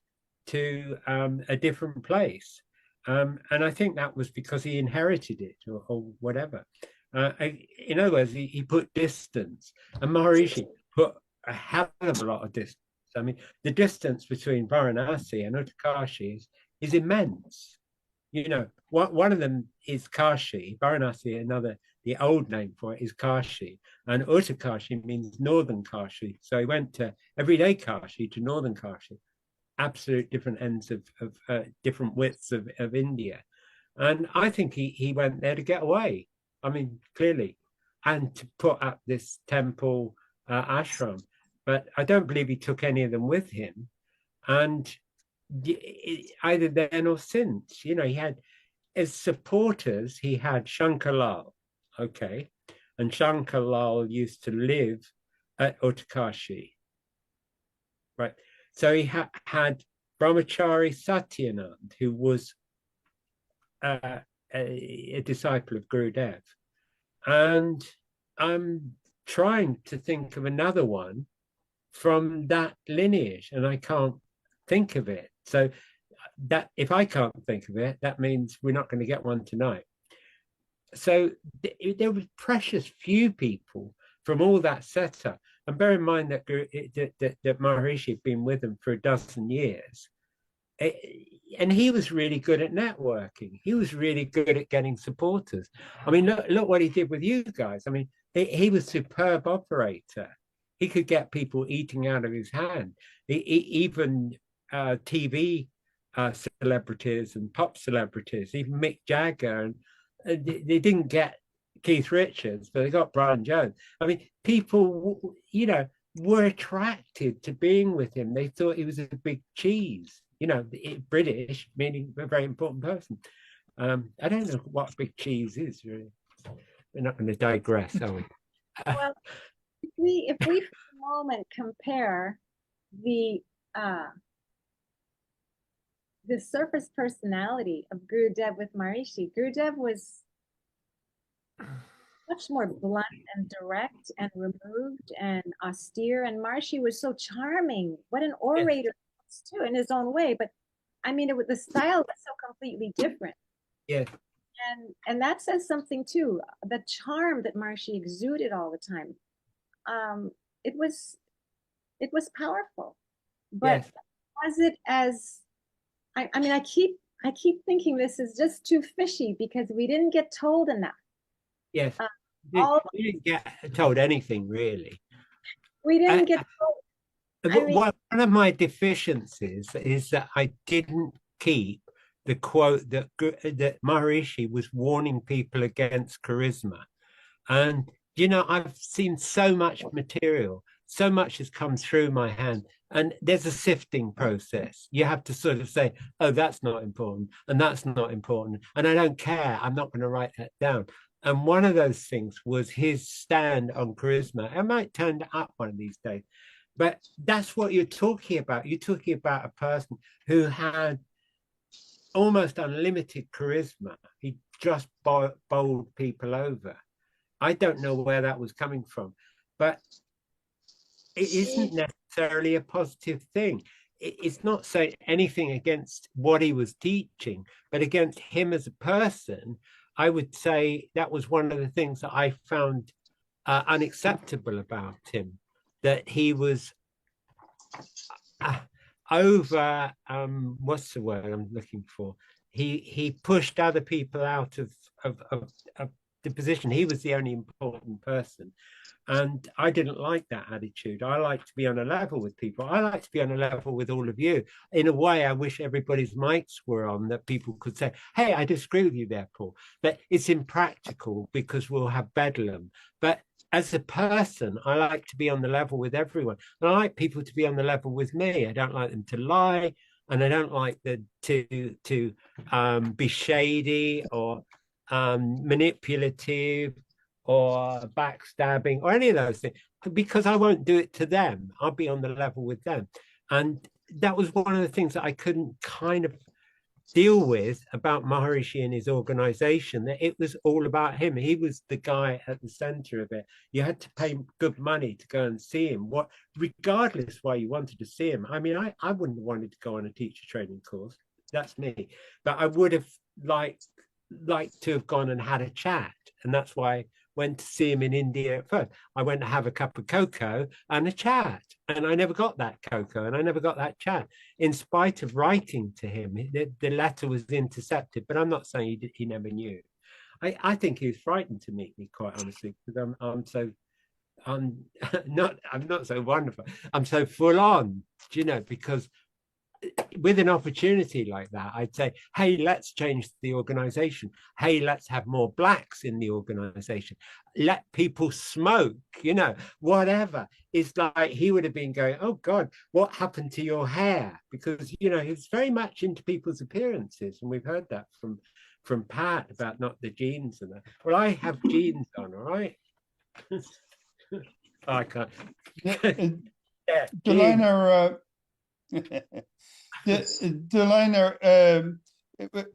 to a different place. And I think that was because he inherited it or whatever. In other words, he put distance, and Maharishi put a hell of a lot of distance. I mean, the distance between Varanasi and Uttarkashi is immense. You know, one of them is Kashi, Varanasi, another, the old name for it is Kashi, and Uttarkashi means northern Kashi. So he went to everyday Kashi to northern Kashi, absolute different ends of different widths of India. And I think he went there to get away. I mean, clearly, and to put up this temple ashram. But I don't believe he took any of them with him. And either then or since, you know, he had, as supporters, he had Shankarlal, okay? And Shankarlal used to live at Uttarkashi, right? So he had Brahmachari Satyanand, who was a disciple of Gurudev. And I'm trying to think of another one from that lineage, and I can't think of it. So that if I can't think of it, that means we're not going to get one tonight. So there were precious few people from all that setup. And bear in mind that Maharishi had been with them for a dozen years. and he was really good at networking. He was really good at getting supporters. I mean, look what he did with you guys. I mean, he was a superb operator. He could get people eating out of his hand. Even TV celebrities and pop celebrities, even Mick Jagger, and they didn't get Keith Richards, but they got Brian Jones. I mean, people, you know, were attracted to being with him. They thought he was a big cheese, you know, British, meaning a very important person. I don't know what big cheese is, really. We're not going to digress, are we? Well, if we for a moment compare the surface personality of Gurudev with Maharishi, Gurudev was much more blunt and direct and removed and austere, and Maharishi was so charming. What an orator too, in his own way. But I mean, the style was so completely different. Yeah. And that says something too. The charm that Maharishi exuded all the time. It was powerful. But was it as I mean, I keep thinking this is just too fishy because we didn't get told enough. Yes. We didn't get told anything, really. We didn't get told. One of my deficiencies is that I didn't keep the quote that Maharishi was warning people against charisma. And, you know, I've seen so much material, so much has come through my hand, and there's a sifting process. You have to sort of say, oh, that's not important, and that's not important, and I don't care, I'm not going to write that down. And one of those things was his stand on charisma. I might turn up one of these days, but that's what you're talking about. You're talking about a person who had almost unlimited charisma. He just bowled people over. I don't know where that was coming from, but it isn't necessarily a positive thing. It's not saying anything against what he was teaching, but against him as a person. I would say that was one of the things that I found unacceptable about him, that he was over, what's the word I'm looking for? He pushed other people out of the position. He was the only important person. And I didn't like that attitude. I like to be on a level with people. I like to be on a level with all of you. In a way, I wish everybody's mics were on, that people could say, hey, I disagree with you there, Paul. But it's impractical because we'll have bedlam. But as a person, I like to be on the level with everyone. And I like people to be on the level with me. I don't like them to lie. And I don't like them to be shady or manipulative or backstabbing or any of those things, because I won't do it to them. I'll be on the level with them. And that was one of the things that I couldn't kind of deal with about Maharishi and his organization, that it was all about him. He was the guy at the center of it. You had to pay good money to go and see him, regardless why you wanted to see him. I mean, I wouldn't have wanted to go on a teacher training course. That's me. But I would have liked to have gone and had a chat. And that's why I went to see him in India at first. I went to have a cup of cocoa and a chat, and I never got that cocoa and I never got that chat, in spite of writing to him. The letter was intercepted, but I'm not saying he never knew. I think he was frightened to meet me, quite honestly, because I'm not so wonderful. I'm so full on, you know, because with an opportunity like that, I'd say, hey, let's change the organization. Hey, let's have more blacks in the organization. Let people smoke, you know, whatever. It's like he would have been going, oh, God, what happened to your hair? Because, you know, he's very much into people's appearances. And we've heard that from Pat about not the jeans and that. Well, I have jeans on, all right? I can't. Yeah, Delana, Delana,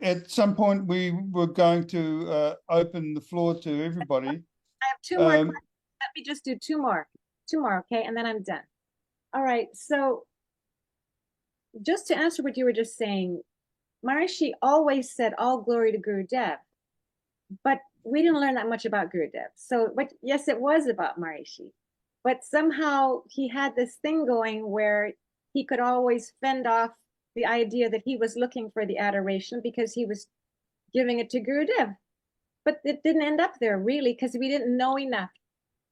at some point we were going to open the floor to everybody. I have two more questions. Let me just do two more, okay? And then I'm done. All right, so just to answer what you were just saying, Maharishi always said all glory to Gurudev, but we didn't learn that much about Gurudev. So, but yes, it was about Maharishi, but somehow he had this thing going where he could always fend off the idea that he was looking for the adoration because he was giving it to Gurudev. But it didn't end up there really, because we didn't know enough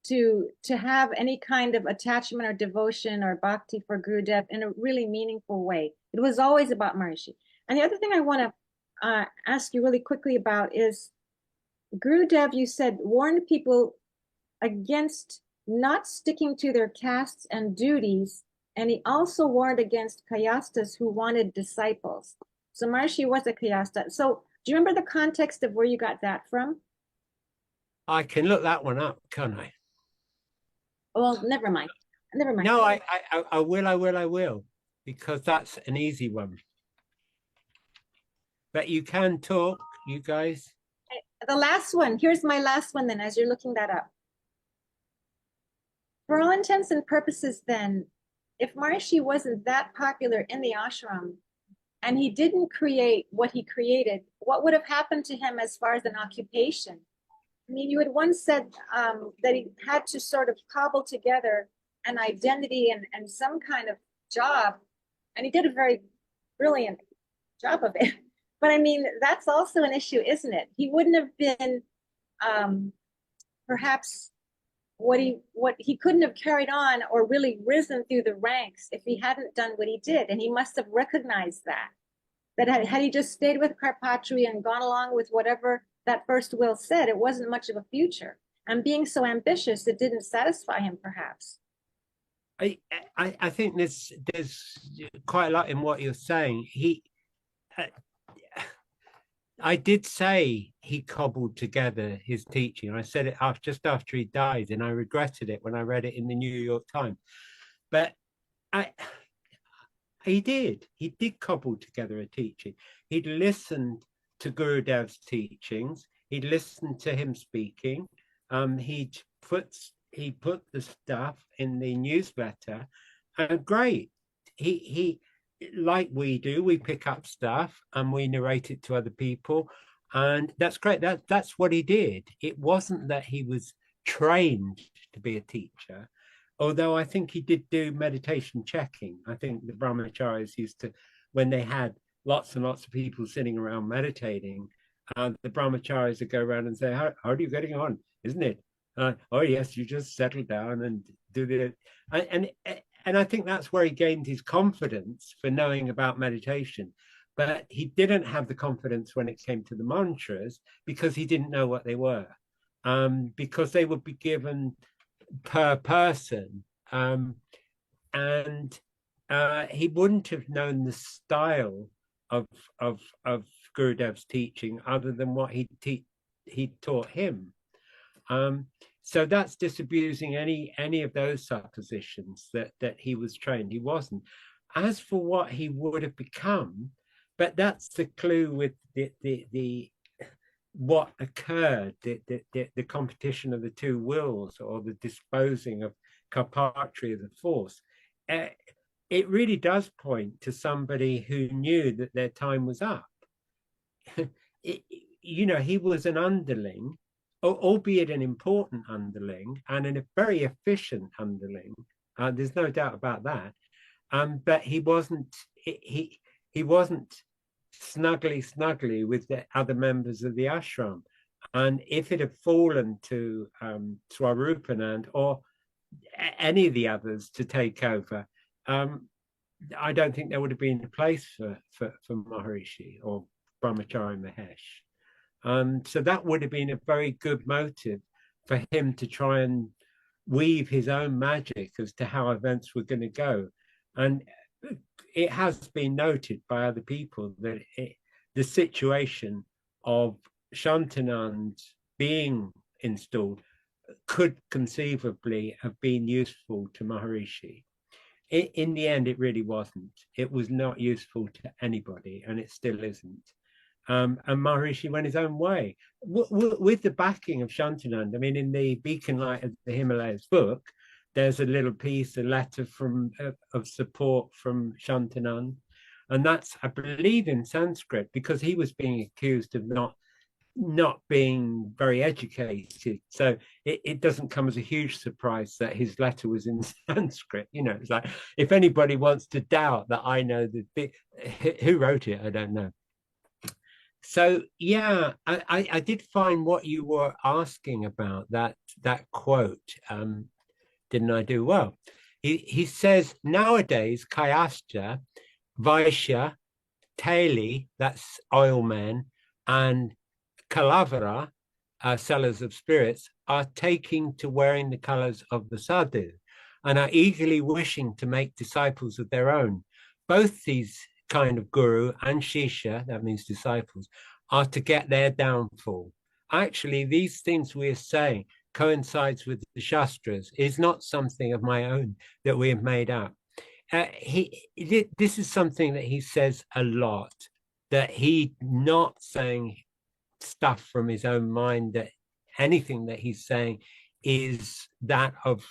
to have any kind of attachment or devotion or bhakti for Gurudev in a really meaningful way. It was always about Maharishi. And the other thing I want to ask you really quickly about is Gurudev, you said, warned people against not sticking to their castes and duties, and he also warned against kayastas who wanted disciples. So Maharishi was a kayasta. So do you remember the context of where you got that from? I can look that one up, can't I? Well, never mind. Never mind. No, I will, because that's an easy one. But you can talk, you guys. The last one. Here's my last one then, as you're looking that up. For all intents and purposes then, if Maharishi wasn't that popular in the ashram and he didn't create what he created, what would have happened to him as far as an occupation? I mean, you had once said that he had to sort of cobble together an identity and some kind of job, and he did a very brilliant job of it. But I mean, that's also an issue, isn't it? He wouldn't have been perhaps what he couldn't have carried on or really risen through the ranks if he hadn't done what he did, and he must have recognized that had he just stayed with Karpatri and gone along with whatever that first will said, it wasn't much of a future. And being so ambitious, it didn't satisfy him, perhaps. I think there's quite a lot in what you're saying. I did say he cobbled together his teaching. I said it just after he died, and I regretted it when I read it in the New York Times. But he did cobble together a teaching. He'd listened to Gurudev's teachings. He'd listened to him speaking. He put the stuff in the newsletter, and great. He like we do, we pick up stuff and we narrate it to other people, and that's great. That's what he did. It wasn't that he was trained to be a teacher, although I think he did do meditation checking. I think the brahmacharis used to, when they had lots and lots of people sitting around meditating, the brahmacharis would go around and say, how are you getting on, isn't it? Oh yes, you just settle down and do the and I think that's where he gained his confidence for knowing about meditation. But he didn't have the confidence when it came to the mantras, because he didn't know what they were, because they would be given per person, and he wouldn't have known the style of Gurudev's teaching other than what he taught him. So that's disabusing any of those suppositions that he was trained. He wasn't. As for what he would have become, but that's the clue with the what occurred, the competition of the two wills, or the disposing of Karpatri of the force. It really does point to somebody who knew that their time was up. He was an underling, albeit an important underling, and a very efficient underling. There's no doubt about that. But he wasn't snuggly with the other members of the ashram. And if it had fallen to Swarupanand or any of the others to take over, I don't think there would have been a place for Maharishi or Brahmachari Mahesh. So that would have been a very good motive for him to try and weave his own magic as to how events were going to go. And it has been noted by other people that the situation of Shantanand being installed could conceivably have been useful to Maharishi. In the end, it really wasn't. It was not useful to anybody, and it still isn't. And Maharishi went his own way with the backing of Shantanand. I mean, in the Beacon Light of the Himalayas book, there's a little piece, a letter of support from Shantanand, and that's, I believe, in Sanskrit, because he was being accused of not not being very educated. So it doesn't come as a huge surprise that his letter was in Sanskrit. You know, it's like, if anybody wants to doubt that I know who wrote it, I don't know. So yeah, I did find what you were asking about, that quote. Didn't I do well? He says, nowadays, Kayascha, Vaishya, Teli, that's oilmen, and Kalavara, sellers of spirits, are taking to wearing the colors of the sadhu and are eagerly wishing to make disciples of their own. Both these kind of guru and shisha, that means disciples, are to get their downfall. Actually, these things we are saying coincides with the Shastras, is not something of my own that we have made up. This is something that he says a lot, that he not saying stuff from his own mind, that anything that he's saying is that of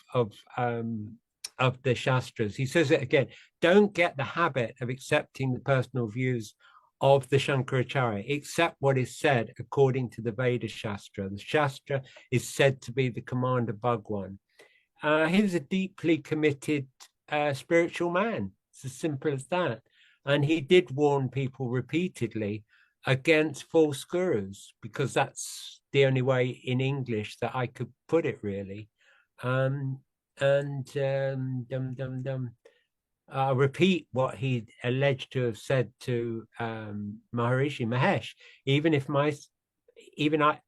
the Shastras. He says it again, don't get the habit of accepting the personal views of the Shankaracharya, accept what is said according to the Veda Shastra. The Shastra is said to be the commander Bhagwan. He was a deeply committed spiritual man. It's as simple as that. And he did warn people repeatedly against false gurus, because that's the only way in English that I could put it, really. I'll repeat what he alleged to have said to Maharishi Mahesh.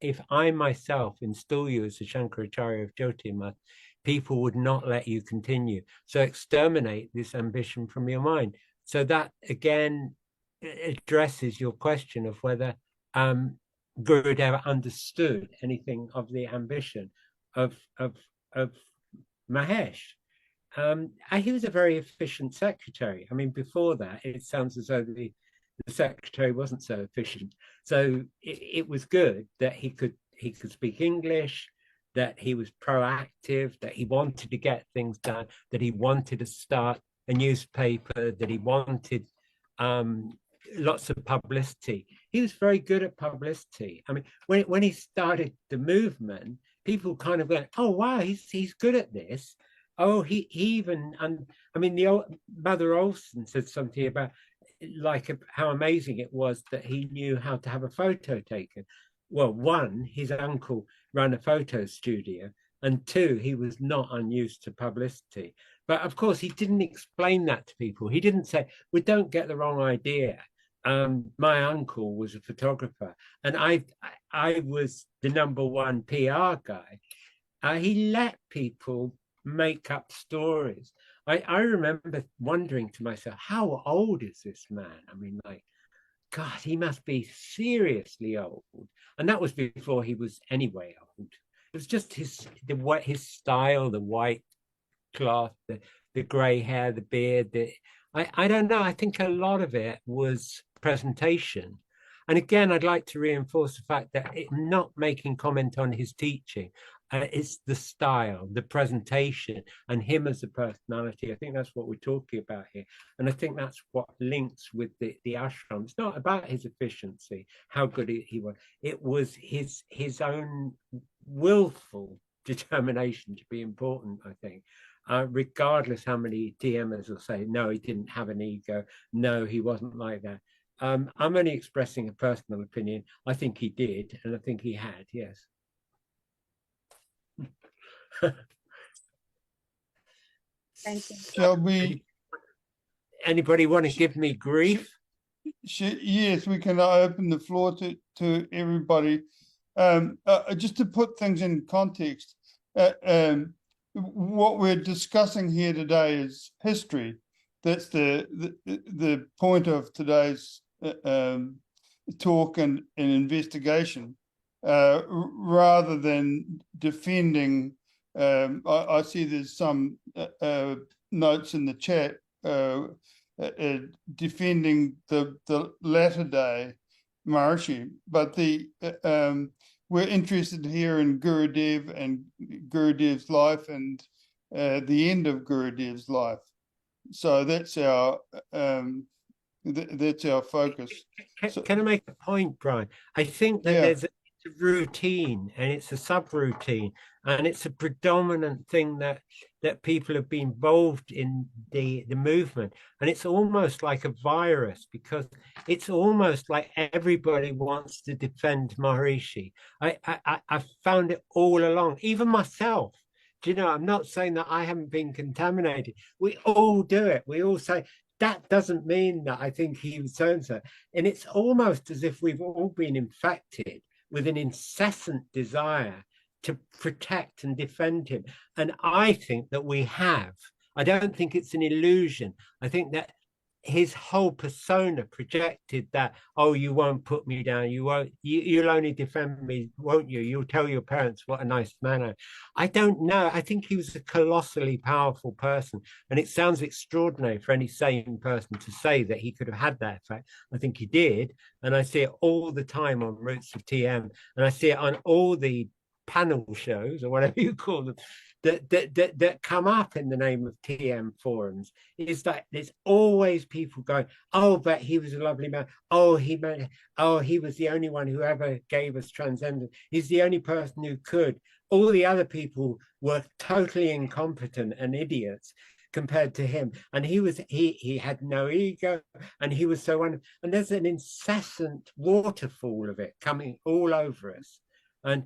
If I myself install you as the Shankaracharya of Jyotirmath, people would not let you continue. So exterminate this ambition from your mind. So that again addresses your question of whether Gurudev understood anything of the ambition of Mahesh. He was a very efficient secretary. I mean, before that, it sounds as though the secretary wasn't so efficient. So it was good that he could speak English, that he was proactive, that he wanted to get things done, that he wanted to start a newspaper, that he wanted lots of publicity. He was very good at publicity. I mean, when he started the movement, people kind of went, "Oh wow, he's good at this." Oh, he even, and I mean, the old Mother Olson said something about how amazing it was that he knew how to have a photo taken. Well, one, his uncle ran a photo studio, and two, he was not unused to publicity. But of course, he didn't explain that to people. He didn't say, "We don't get the wrong idea. My uncle was a photographer, and I was the #1 PR guy." He let people make up stories. I remember wondering to myself, how old is this man? I mean, like, God, he must be seriously old. And that was before he was anyway old. It was just his style, the white cloth, the gray hair, the beard. I don't know. I think a lot of it was presentation. And again, I'd like to reinforce the fact that not making comment on his teaching. It's the style, the presentation, and him as a personality. I think that's what we're talking about here. And I think that's what links with the ashram. It's not about his efficiency, how good he was. It was his own willful determination to be important, I think. Regardless how many DMers will say, no, he didn't have an ego. No, he wasn't like that. I'm only expressing a personal opinion. I think he did, and I think he had, yes. Thank you. Shall we? Anybody want to give me grief? Yes, we can open the floor to everybody. Just to put things in context, what we're discussing here today is history. That's the point of today's talk and investigation, rather than defending. I see there's some notes in the chat defending the latter day Maharishi, but we're interested here in Gurudev and Gurudev's life and the end of Gurudev's life. So that's our focus. Can I make a point, Brian? I think that routine, and it's a subroutine, and it's a predominant thing that people have been involved in the movement, and it's almost like a virus, because it's almost like everybody wants to defend Maharishi. I found it all along, even myself. Do you know, I'm not saying that I haven't been contaminated. We all do it. We all say, that doesn't mean that I think he was so and so. And it's almost as if we've all been infected with an incessant desire to protect and defend him. And I think that we have. I don't think it's an illusion. I think that his whole persona projected that, oh, you won't put me down, you'll only defend me, won't you? You'll tell your parents what a nice man I am. I don't know. I think he was a colossally powerful person, and it sounds extraordinary for any sane person to say that he could have had that effect. I think he did, and I see it all the time on Roots of TM, and I see it on all the panel shows, or whatever you call them, that come up in the name of TM forums, is that there's always people going, oh, but he was a lovely man. Oh, he was the only one who ever gave us transcendence. He's the only person who could. All the other people were totally incompetent and idiots compared to him. And he had no ego, and he was so wonderful. And there's an incessant waterfall of it coming all over us. And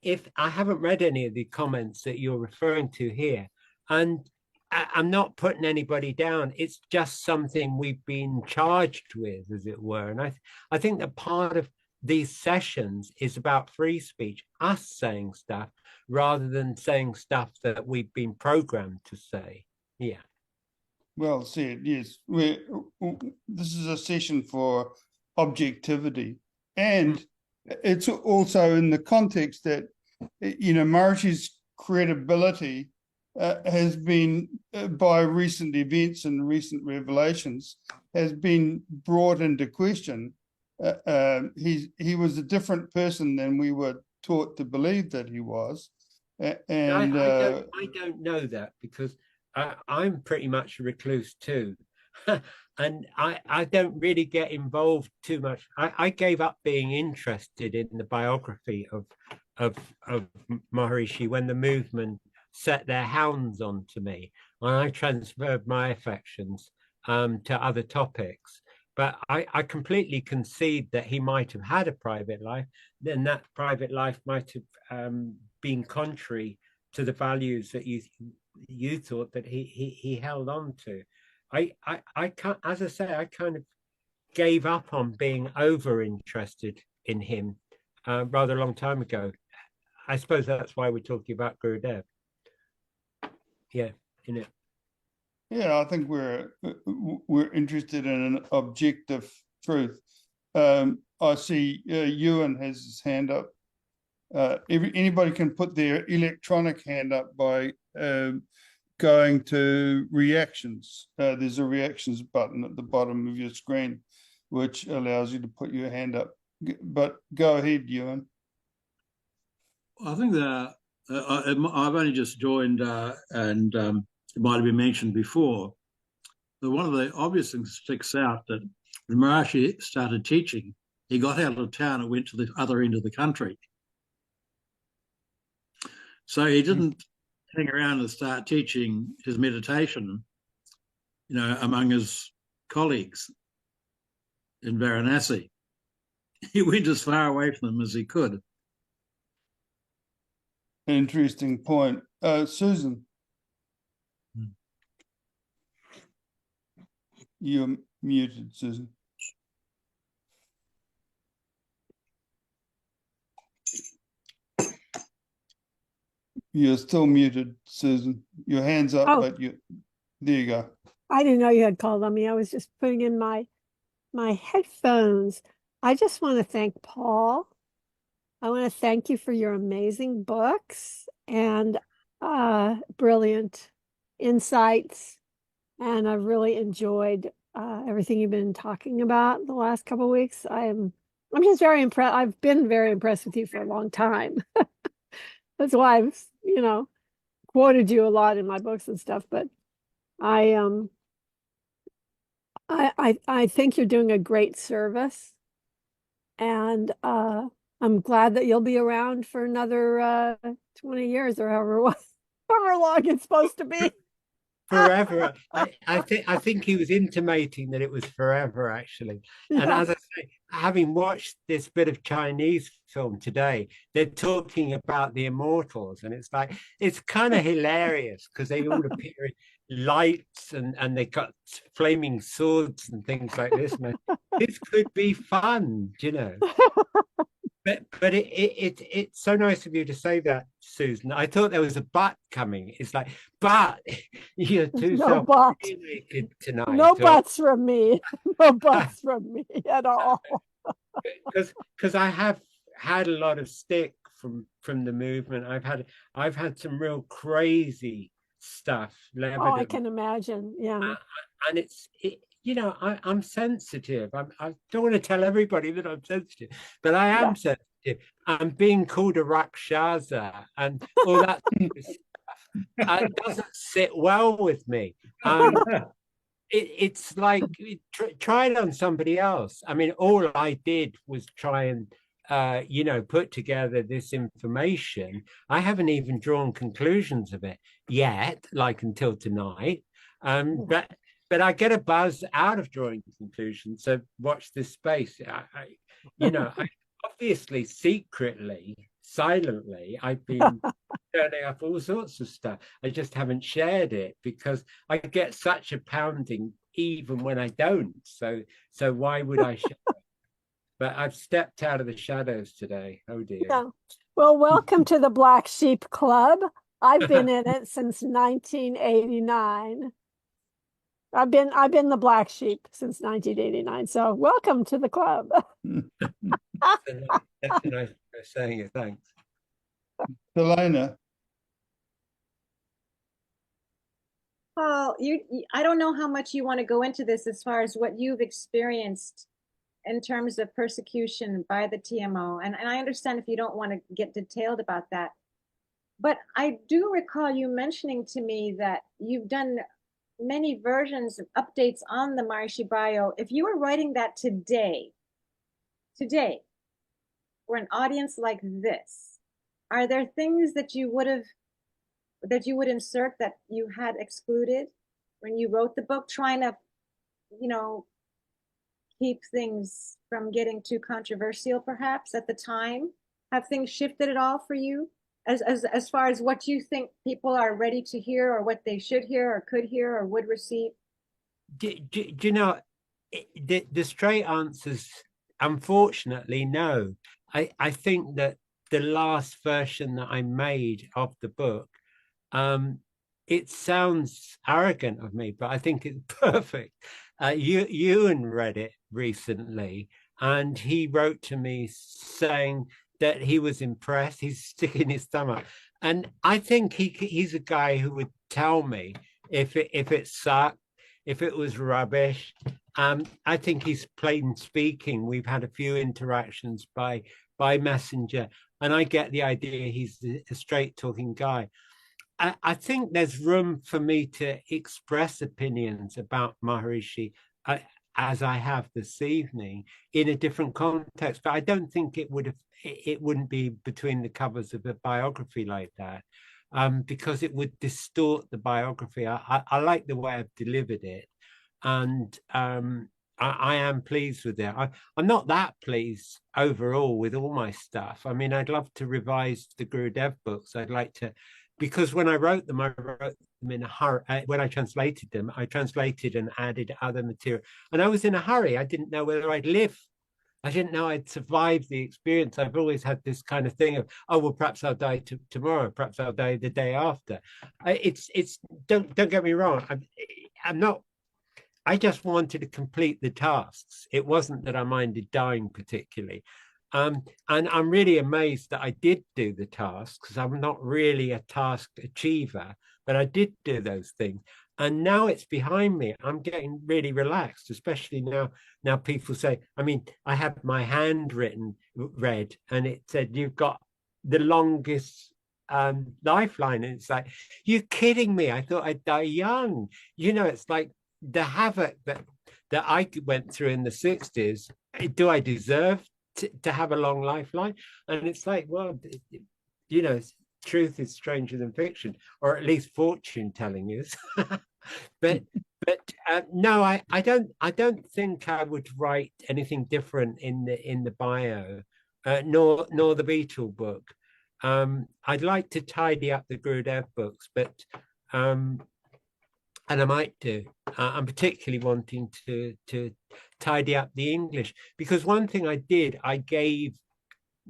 if I haven't read any of the comments that you're referring to here, and I'm not putting anybody down, it's just something we've been charged with, as it were. And I think that part of these sessions is about free speech, us saying stuff rather than saying stuff that we've been programmed to say. Yeah. Well said, yes. This is a session for objectivity, and it's also in the context that, you know, Maharishi's credibility has been, by recent events and recent revelations, has been brought into question. He was a different person than we were taught to believe that he was. And I don't know that, because I'm pretty much a recluse too. And I don't really get involved too much. I gave up being interested in the biography of Maharishi when the movement set their hounds onto me, and I transferred my affections to other topics. But I completely concede that he might have had a private life. Then that private life might have been contrary to the values that you thought that he held on to. I can't, as I say, I kind of gave up on being over interested in him rather a long time ago. I suppose that's why we're talking about Gurudev. Yeah, in it. Yeah, I think we're interested in an objective truth. I see Ewan has his hand up. Anybody can put their electronic hand up by going to reactions. There's a reactions button at the bottom of your screen, which allows you to put your hand up. But go ahead, Ewan. I think that I've only just joined, and it might have been mentioned before, that one of the obvious things that sticks out, that when Maharishi started teaching, he got out of town and went to the other end of the country. So he didn't hang around and start teaching his meditation, you know, among his colleagues in Varanasi. He went as far away from them as he could. Interesting point. Susan. You're muted, Susan. You're still muted, Susan. Your hand's up, but there you go. I didn't know you had called on me. I was just putting in my headphones. I just want to thank Paul. I want to thank you for your amazing books and brilliant insights. And I've really enjoyed everything you've been talking about the last couple of weeks. I'm just very impressed. I've been very impressed with you for a long time. That's why I've, you know, quoted you a lot in my books and stuff. But I think you're doing a great service. And I'm glad that you'll be around for another 20 years or however long it's supposed to be. Forever. I think he was intimating that it was forever, actually. And Yeah. as I say, having watched this bit of Chinese film today, they're talking about the immortals, and it's like it's kind of hilarious because they all appear in lights and they got flaming swords and things like this. Man, this could be fun, you know. But it's so nice of you to say that, Susan. I thought there was a but coming. It's like, but you're too No but. self-opinionated tonight. No buts from me. No buts from me at all. Because I have had a lot of stick from the movement. I've had some real crazy stuff. Oh, I can imagine. Yeah. And you know, I'm sensitive. I don't want to tell everybody that I'm sensitive, but I am sensitive. I'm being called a Rakshasa and all that stuff. It doesn't sit well with me. It's like try it on somebody else. I mean, all I did was try and you know, put together this information. I haven't even drawn conclusions of it yet, like until tonight. But I get a buzz out of drawing conclusions. So watch this space. You know, obviously, secretly, silently, I've been turning up all sorts of stuff. I just haven't shared it because I get such a pounding even when I don't. So why would I share it? But I've stepped out of the shadows today. Oh dear. Yeah. Well, welcome to the Black Sheep Club. I've been in it since 1989. I've been the black sheep since 1989. So welcome to the club. That's a nice way of saying it. Thanks. Helena. Paul, I don't know how much you want to go into this as far as what you've experienced in terms of persecution by the TMO. And I understand if you don't want to get detailed about that. But I do recall you mentioning to me that you've done many versions of updates on the Maharishi bio. If you were writing that today, for an audience like this, are there things that you would insert that you had excluded when you wrote the book, trying to, you know, keep things from getting too controversial perhaps at the time? Have things shifted at all for you as far as what you think people are ready to hear, or what they should hear or could hear or would receive? Do you know, the straight answer's unfortunately no. I think that the last version that I made of the book, it sounds arrogant of me, but I think it's perfect. Ewan read it recently, and he wrote to me saying that he was impressed. He's sticking his thumb up, and I think he's a guy who would tell me if it sucked, if it was rubbish. I think he's plain speaking. We've had a few interactions by messenger, and I get the idea he's a straight talking guy. I think there's room for me to express opinions about Maharishi as I have this evening in a different context, but I don't think it wouldn't be between the covers of a biography like that, because it would distort the biography. I like the way I've delivered it, and I am pleased with it. I'm not that pleased overall with all my stuff. I mean, I'd love to revise the Gurudev books. I'd like to, because when I wrote them in a hurry. When I translated them, I translated and added other material. And I was in a hurry. I didn't know whether I'd live. I didn't know I'd survive the experience. I've always had this kind of thing of, oh, well, perhaps I'll die tomorrow. Perhaps I'll die the day after. Don't get me wrong. I'm not, I just wanted to complete the tasks. It wasn't that I minded dying particularly. And I'm really amazed that I did do the tasks, because I'm not really a task achiever, but I did do those things. And now it's behind me. I'm getting really relaxed, especially now people say, I mean, I had my handwritten read, and it said, you've got the longest lifeline. And it's like, you're kidding me. I thought I'd die young. You know, it's like the havoc that I went through in the 60s. Do I deserve to have a long lifeline. And it's like, well, you know, truth is stranger than fiction, or at least fortune telling is. but no, I don't think I would write anything different in the bio, nor the Beetle book. I'd like to tidy up the Gurudev books, but and I might do. I'm particularly wanting to tidy up the English, because one thing I did, I gave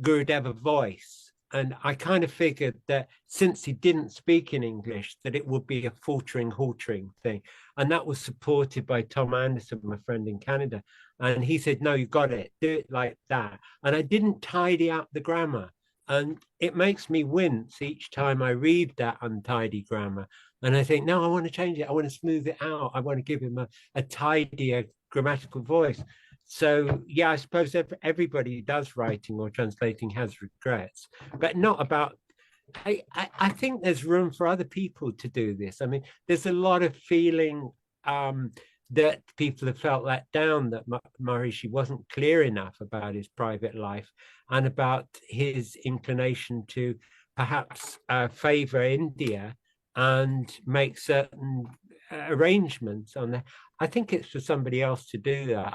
Gurudev a voice, and I kind of figured that since he didn't speak in English, that it would be a faltering, haltering thing. And that was supported by Tom Anderson, my friend in Canada. And he said, no, you got it, do it like that. And I didn't tidy up the grammar. And it makes me wince each time I read that untidy grammar. And I think, no, I want to change it. I want to smooth it out. I want to give him a tidier grammatical voice. So, yeah, I suppose everybody who does writing or translating has regrets, but not about, I think there's room for other people to do this. I mean, there's a lot of feeling that people have felt let down, that Maharishi wasn't clear enough about his private life and about his inclination to perhaps favor India and make certain arrangements on that. I think it's for somebody else to do that.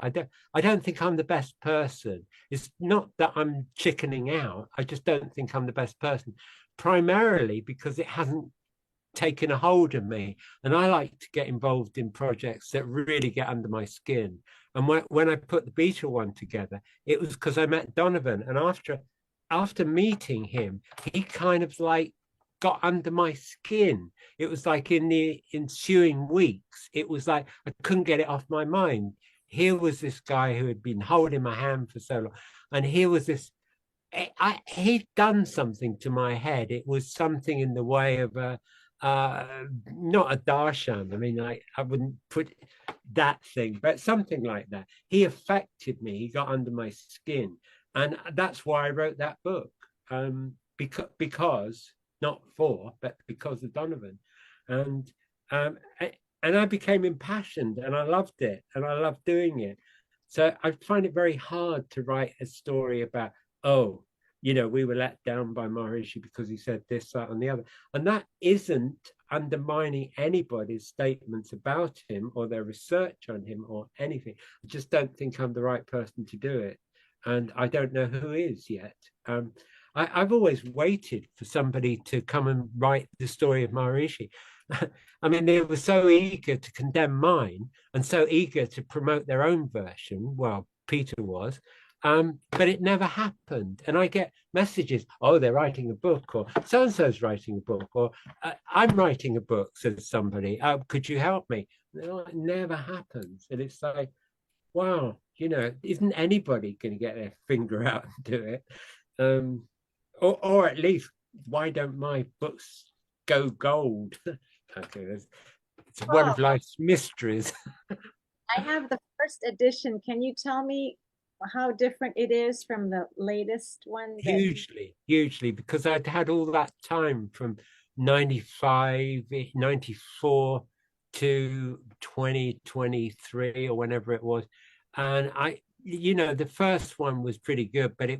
I don't think I'm the best person. It's not that I'm chickening out. I just don't think I'm the best person, primarily because it hasn't taken a hold of me. And I like to get involved in projects that really get under my skin. And when I put the Beetle one together, it was because I met Donovan. And after meeting him, he kind of like got under my skin. It was like in the ensuing weeks, it was like I couldn't get it off my mind. Here was this guy who had been holding my hand for so long, and here was this, he'd done something to my head. It was something in the way of a not a darshan. I mean, I wouldn't put that thing, but something like that. He affected me. He got under my skin, and that's why I wrote that book. Because not for, but because of Donovan, and I became impassioned, and I loved it, and I loved doing it. So I find it very hard to write a story about, oh, you know, we were let down by Maharishi because he said this, that, and the other, and that isn't undermining anybody's statements about him or their research on him or anything. I just don't think I'm the right person to do it, and I don't know who is yet. I've always waited for somebody to come and write the story of Maharishi. I mean, they were so eager to condemn mine and so eager to promote their own version. Well, Peter was, but it never happened. And I get messages, oh, they're writing a book, or so-and-so's writing a book, or I'm writing a book, says somebody, could you help me? It never happens. And it's like, wow, you know, isn't anybody going to get their finger out and do it? Or at least, why don't my books go gold? Okay, it's one of life's mysteries. I have the first edition. Can you tell me how different it is from the latest one? Hugely, because I'd had all that time from 95, 94 to 2023 or whenever it was. And you know, the first one was pretty good, but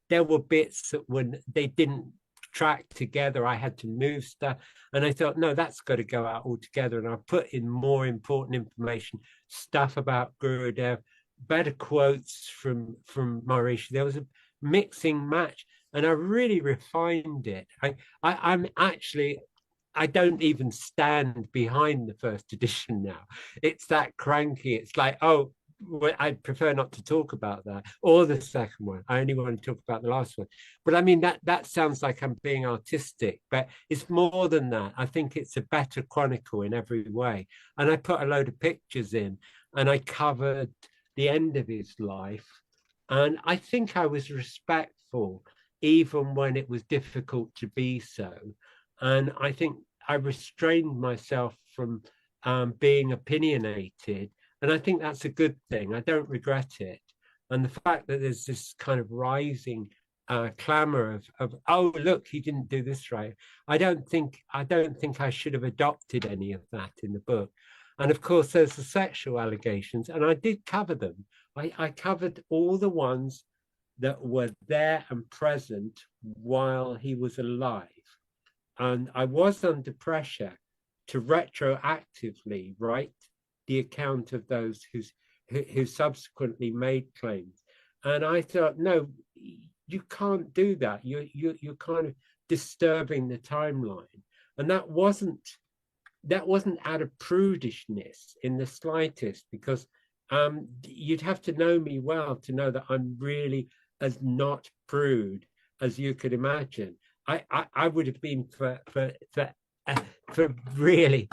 there were bits that when they didn't track together, I had to move stuff. And I thought, no, that's got to go out altogether. And I put in more important information, stuff about Gurudev, better quotes from Maharishi. There was a mixing match, and I really refined it. I'm actually, I don't even stand behind the first edition now. It's that cranky. It's like, oh, I prefer not to talk about that, or the second one. I only want to talk about the last one. But I mean, that sounds like I'm being artistic, but it's more than that. I think it's a better chronicle in every way. And I put a load of pictures in, and I covered the end of his life. And I think I was respectful, even when it was difficult to be so. And I think I restrained myself from being opinionated. And I think that's a good thing. I don't regret it. And the fact that there's this kind of rising clamor of, oh, look, he didn't do this right. I don't think I should have adopted any of that in the book. And of course, there's the sexual allegations, and I did cover them. I covered all the ones that were there and present while he was alive. And I was under pressure to retroactively write the account of those who subsequently made claims. And I thought, no, you can't do that. You're kind of disturbing the timeline. And that wasn't out of prudishness in the slightest, because you'd have to know me well to know that I'm really as not prude as you could imagine. I would have been for really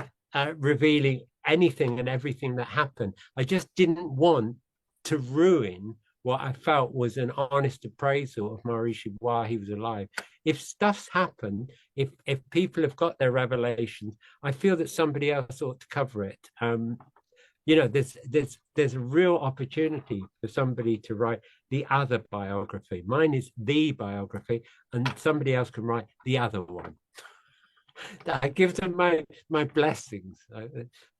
revealing anything and everything that happened. I just didn't want to ruin what I felt was an honest appraisal of Maharishi while he was alive. If stuff's happened, if people have got their revelations, I feel that somebody else ought to cover it. You know, there's a real opportunity for somebody to write the other biography. Mine is the biography, and somebody else can write the other one. I give them my blessings.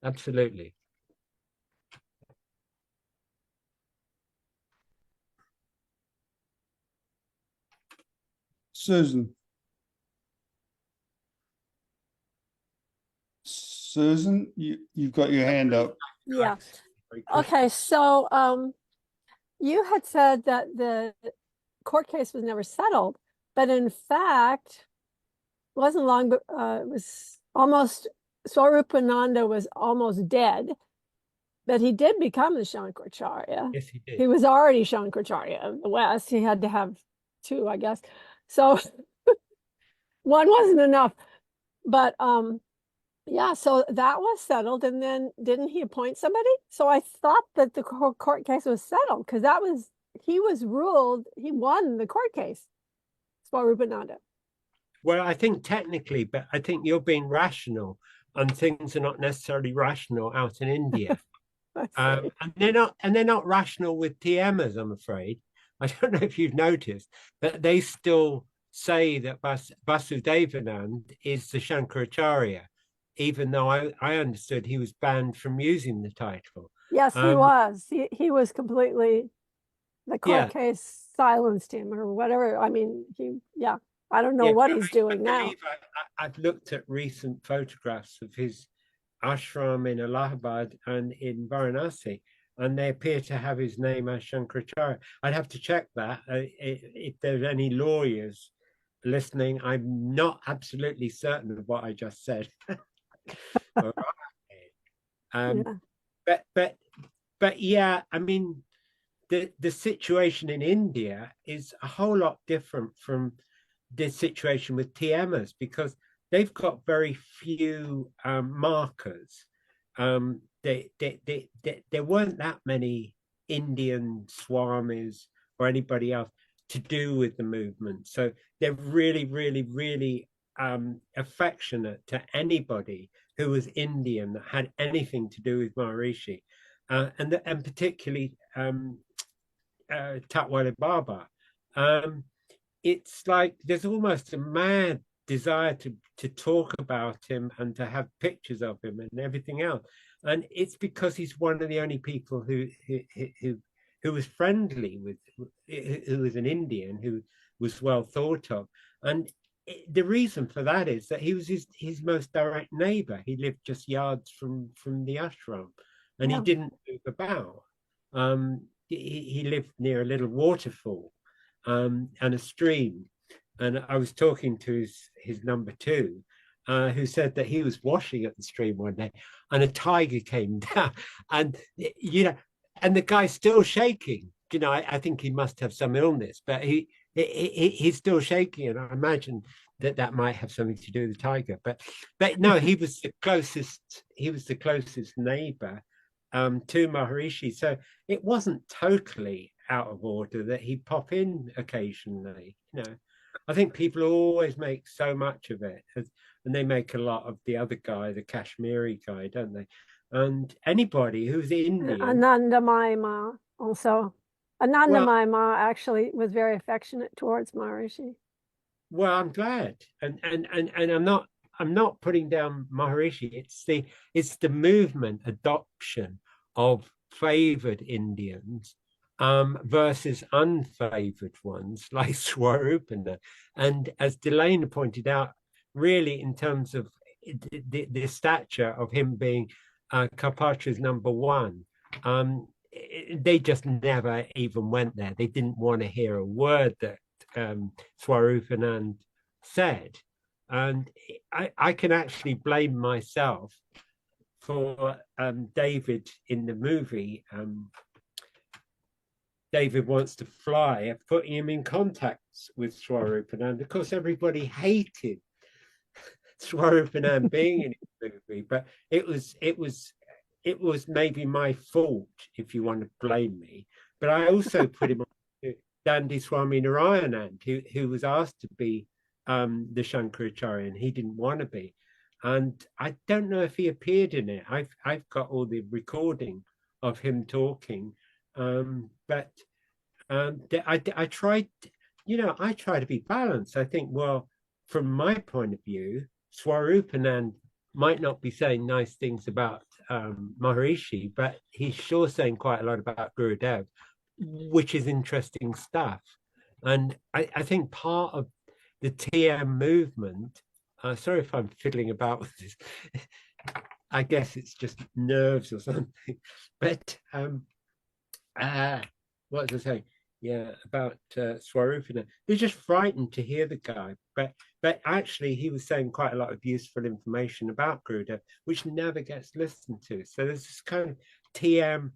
Absolutely. Susan. Susan, you've got your hand up. Yeah. Okay, so you had said that the court case was never settled, but in fact, it wasn't long, but it was almost, Swarupananda was almost dead, but he did become the Shankaracharya. Yes, he did. He was already Shankaracharya of the West. He had to have two, I guess. So one wasn't enough, but yeah, so that was settled, and then didn't he appoint somebody? So I thought that the court case was settled, because he won the court case, Swarupananda. Well, I think technically, but I think you're being rational, and things are not necessarily rational out in India. And they're not rational with TMers, I'm afraid. I don't know if you've noticed, but they still say that Vasudevanand is the Shankaracharya, even though I understood he was banned from using the title. Yes, he was. He was completely, the court case silenced him or whatever. I mean, I don't know what he's doing now. I've looked at recent photographs of his ashram in Allahabad and in Varanasi, and they appear to have his name as Shankaracharya. I'd have to check that. If there's any lawyers listening, I'm not absolutely certain of what I just said. But yeah, I mean, the situation in India is a whole lot different from the situation with TMers, because they've got very few markers. There weren't that many Indian Swamis or anybody else to do with the movement. So they're really, really, really affectionate to anybody who was Indian that had anything to do with Maharishi, and particularly Tatwala Baba. It's like there's almost a mad desire to talk about him and to have pictures of him and everything else, and it's because he's one of the only people who was friendly with, who was an Indian, who was well thought of. And the reason for that is that he was his most direct neighbor. He lived just yards from the ashram, and he didn't move about. He lived near a little waterfall and a stream. And I was talking to his number two, who said that he was washing at the stream one day, and a tiger came down, and and the guy's still shaking. I think he must have some illness, but he's still shaking, and I imagine that might have something to do with the tiger. But no, he was the closest. He was the closest neighbor to Maharishi, so it wasn't totally out of order that he'd pop in occasionally. I think people always make so much of it, and they make a lot of the other guy, the Kashmiri guy, don't they? And anybody who's Indian. Anandamayi Ma also. Anandamayi Ma actually was very affectionate towards Maharishi. Well, I'm glad, and I'm not putting down Maharishi. It's the movement adoption of favored Indians versus unfavored ones like Swarupana. And as Delana pointed out, really in terms of the stature of him being Karpatra's number one, they just never even went there. They didn't want to hear a word that Swarupanand said. And I can actually blame myself for David in the movie. David Wants to Fly, putting him in contact with Swarupanand. Of course, everybody hated Swarupanand being in the movie, but it was maybe my fault, if you want to blame me. But I also put him on to Dandi Swami Narayanand, who was asked to be the Shankaracharya, and he didn't want to be. And I don't know if he appeared in it. I've got all the recording of him talking. But I tried, I try to be balanced. I think, well, from my point of view, Swarupanand might not be saying nice things about Maharishi, but he's sure saying quite a lot about Gurudev, which is interesting stuff. And I think part of the TM movement, sorry if I'm fiddling about with this, I guess it's just nerves or something, but what was I saying? Yeah, about Swarupana. They're just frightened to hear the guy, but actually he was saying quite a lot of useful information about Gurudev, which never gets listened to. So there's this kind of TM,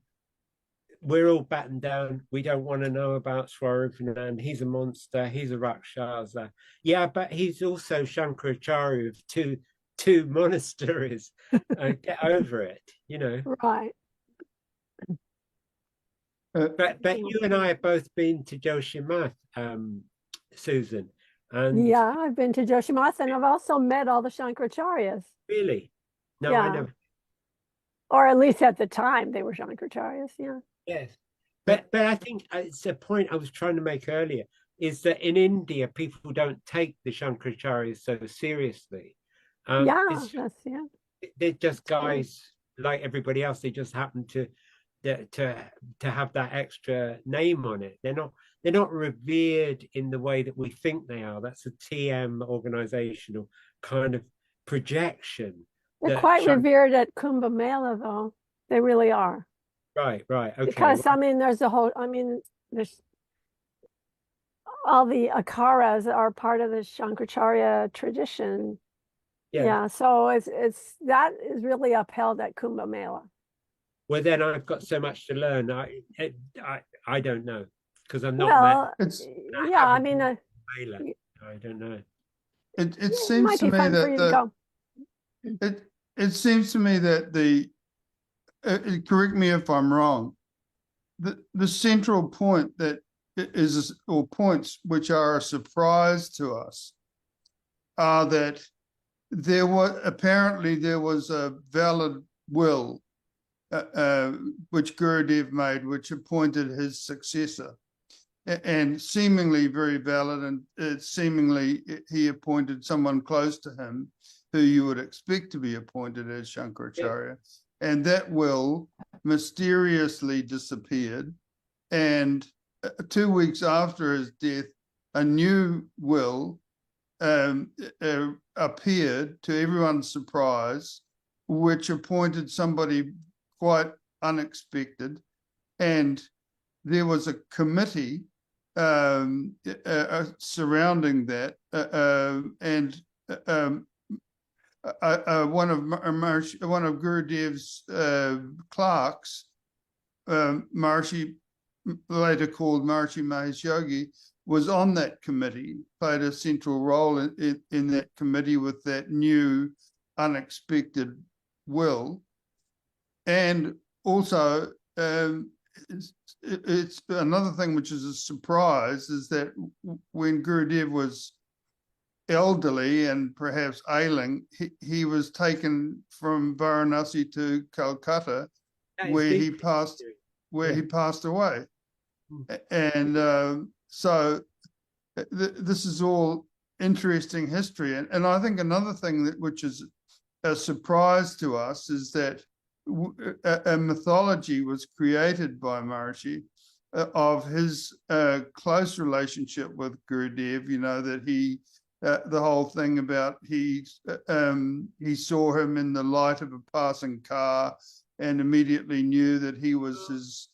we're all battened down. We don't want to know about Swarupanand. He's a monster. He's a Rakshasa. Yeah, but he's also Shankaracharya of two monasteries. Get over it, Right. But you and I have both been to Joshimath, Susan. And yeah, I've been to Joshimath, and I've also met all the Shankaracharyas. Really? No, yeah. I never. Or at least at the time they were Shankaracharyas, yeah. Yes. But I think it's a point I was trying to make earlier, is that in India, people don't take the Shankaracharyas so seriously. They're just guys like everybody else. They just happen to have that extra name on it. They're not revered in the way that we think they are. That's a TM organizational kind of projection. They're quite revered at Kumbh Mela, though. They really are. Right, okay. Because there's all the akaras are part of the Shankaracharya tradition. Yeah, so it's that is really upheld at Kumbh Mela. Well, then I've got so much to learn. I don't know, because I'm not. I don't know. It seems to me that it seems to me that correct me if I'm wrong. The central point that is, or points which are a surprise to us, are that there was a valid will which Gurudev made, which appointed his successor, and seemingly very valid, and seemingly he appointed someone close to him who you would expect to be appointed as Shankaracharya, and that will mysteriously disappeared, and 2 weeks after his death, a new will appeared to everyone's surprise, which appointed somebody quite unexpected, and there was a committee surrounding that, and one of Gurudev's clerks, Maharishi, later called Maharishi Mahesh Yogi, was on that committee, played a central role in that committee with that new unexpected will. And also, it's another thing which is a surprise, is that when Gurudev was elderly and perhaps ailing, he was taken from Varanasi to Calcutta, where he passed away. And so this is all interesting history. And I think another thing which is a surprise to us is that a mythology was created by Maharishi of his close relationship with Gurudev. You know, that he, the whole thing about he saw him in the light of a passing car and immediately knew that he was his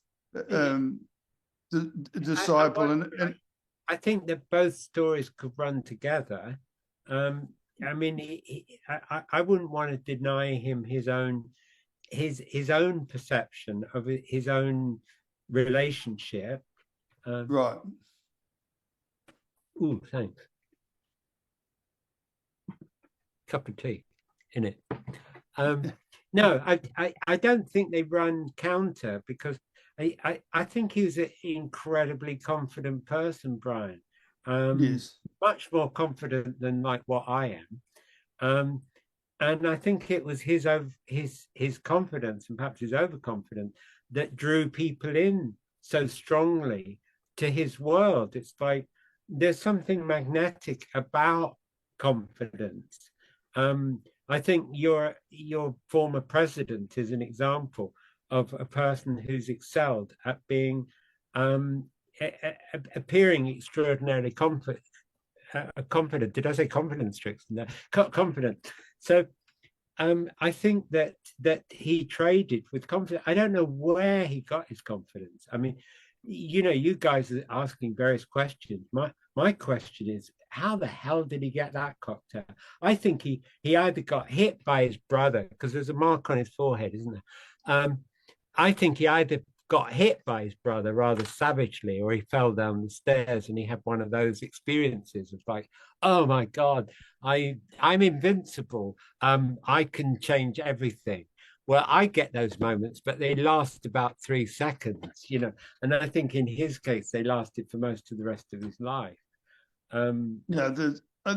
disciple. And I think that both stories could run together. I mean, I wouldn't want to deny him his own perception of his own relationship. Right. Ooh, thanks. Cup of tea in it. No, I don't think they run counter, because I think he was an incredibly confident person, Brian. Yes. Much more confident than like what I am. And I think it was his confidence, and perhaps his overconfidence, that drew people in so strongly to his world. It's like there's something magnetic about confidence. I think your former president is an example of a person who's excelled at being appearing extraordinarily confident. Did I say confidence, Trix? No, confident. So I think that he traded with confidence. I don't know where he got his confidence. I mean, you know, you guys are asking various questions. My question is, how the hell did he get that cocktail? I think he either got hit by his brother, because there's a mark on his forehead, isn't there? I think he either got hit by his brother rather savagely, or he fell down the stairs and he had one of those experiences of like, oh my God, I'm invincible. I can change everything. Well, I get those moments, but they last about 3 seconds, you know. And I think in his case, they lasted for most of the rest of his life. Yeah, I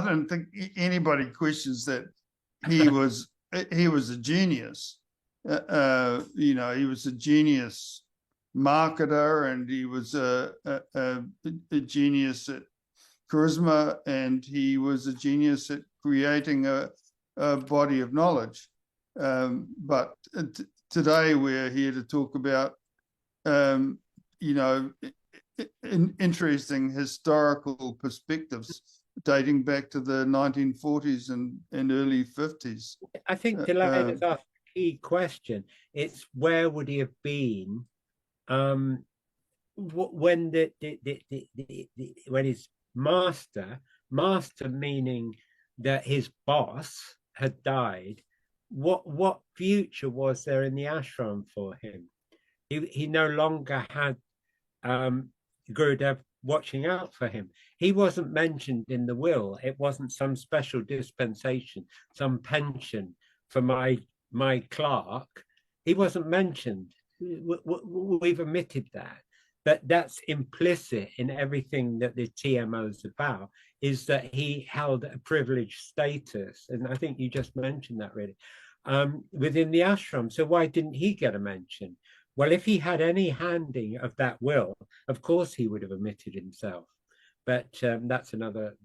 don't think anybody questions that he was a genius. You know, he was a genius marketer, and he was a genius at charisma, and he was a genius at creating a body of knowledge. But today we're here to talk about, you know, interesting historical perspectives dating back to the 1940s and early 50s. I think Delane has asked a key question. It's where would he have been when when his master meaning that his boss had died, what future was there in the ashram for him? He no longer had Gurudev watching out for him. He wasn't mentioned in the will. It wasn't some special dispensation, some pension for my clerk. He wasn't mentioned. We've omitted that. But that's implicit in everything that the TMO is about, is that he held a privileged status. And I think you just mentioned that really, within the ashram. So why didn't he get a mention? Well, if he had any handing of that will, of course he would have omitted himself. But that's another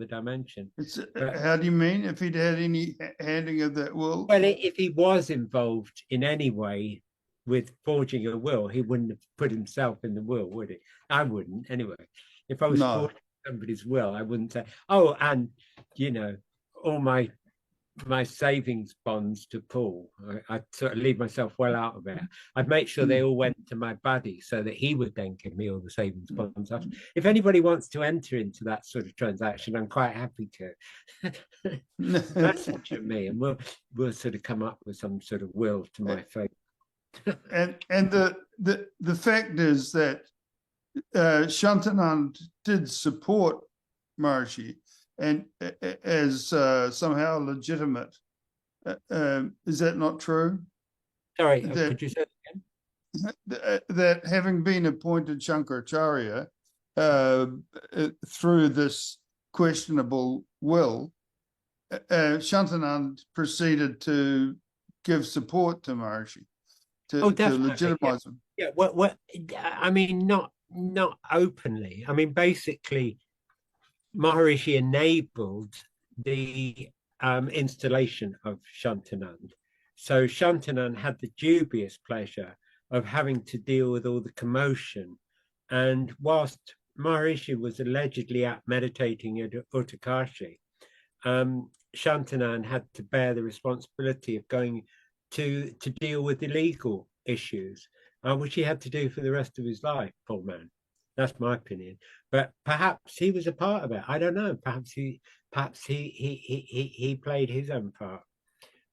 dimension. How do you mean, if he'd had any handing of that will? Well, if he was involved in any way with forging a will, he wouldn't have put himself in the will, would he? I wouldn't, anyway. If I was forging somebody's will, I wouldn't say, oh, and, you know, all my savings bonds to Paul. I'd sort of leave myself well out of it. I'd make sure they all went to my buddy so that he would then give me all the savings bonds. If anybody wants to enter into that sort of transaction, I'm quite happy to. Message me, and we'll sort of come up with some sort of will to my favor. and the fact is that Shantanand did support Maharishi and as somehow legitimate. Is that not true? Sorry, could you say it again? That having been appointed Shankaracharya through this questionable will, Shantanand proceeded to give support to Maharishi to legitimize him. Yeah, what I mean, not openly. I mean, basically, Maharishi enabled the installation of Shantanand. So Shantanand had the dubious pleasure of having to deal with all the commotion. And whilst Maharishi was allegedly out meditating at Uttarkashi, Shantanan had to bear the responsibility of going to deal with the legal issues, which he had to do for the rest of his life, poor man. That's my opinion. But perhaps he was a part of it. I don't know. Perhaps he played his own part.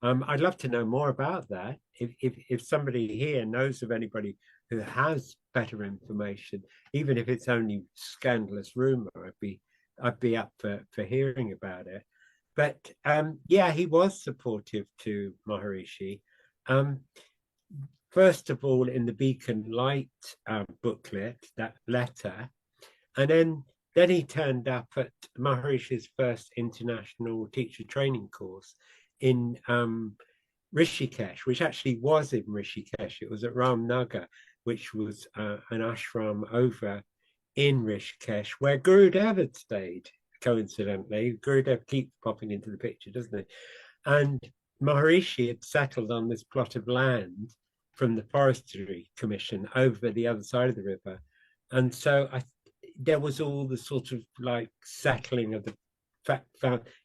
I'd love to know more about that. If somebody here knows of anybody who has better information, even if it's only scandalous rumor, I'd be up for hearing about it. But yeah, he was supportive to Maharishi. First of all, in the Beacon Light booklet, that letter, and then he turned up at Maharishi's first international teacher training course in Rishikesh, which actually was in Rishikesh. It was at Ramnagar, which was an ashram over in Rishikesh, where Gurudev had stayed, coincidentally. Gurudev keeps popping into the picture, doesn't he? And Maharishi had settled on this plot of land from the Forestry Commission over the other side of the river. And so there was all the sort of like settling of the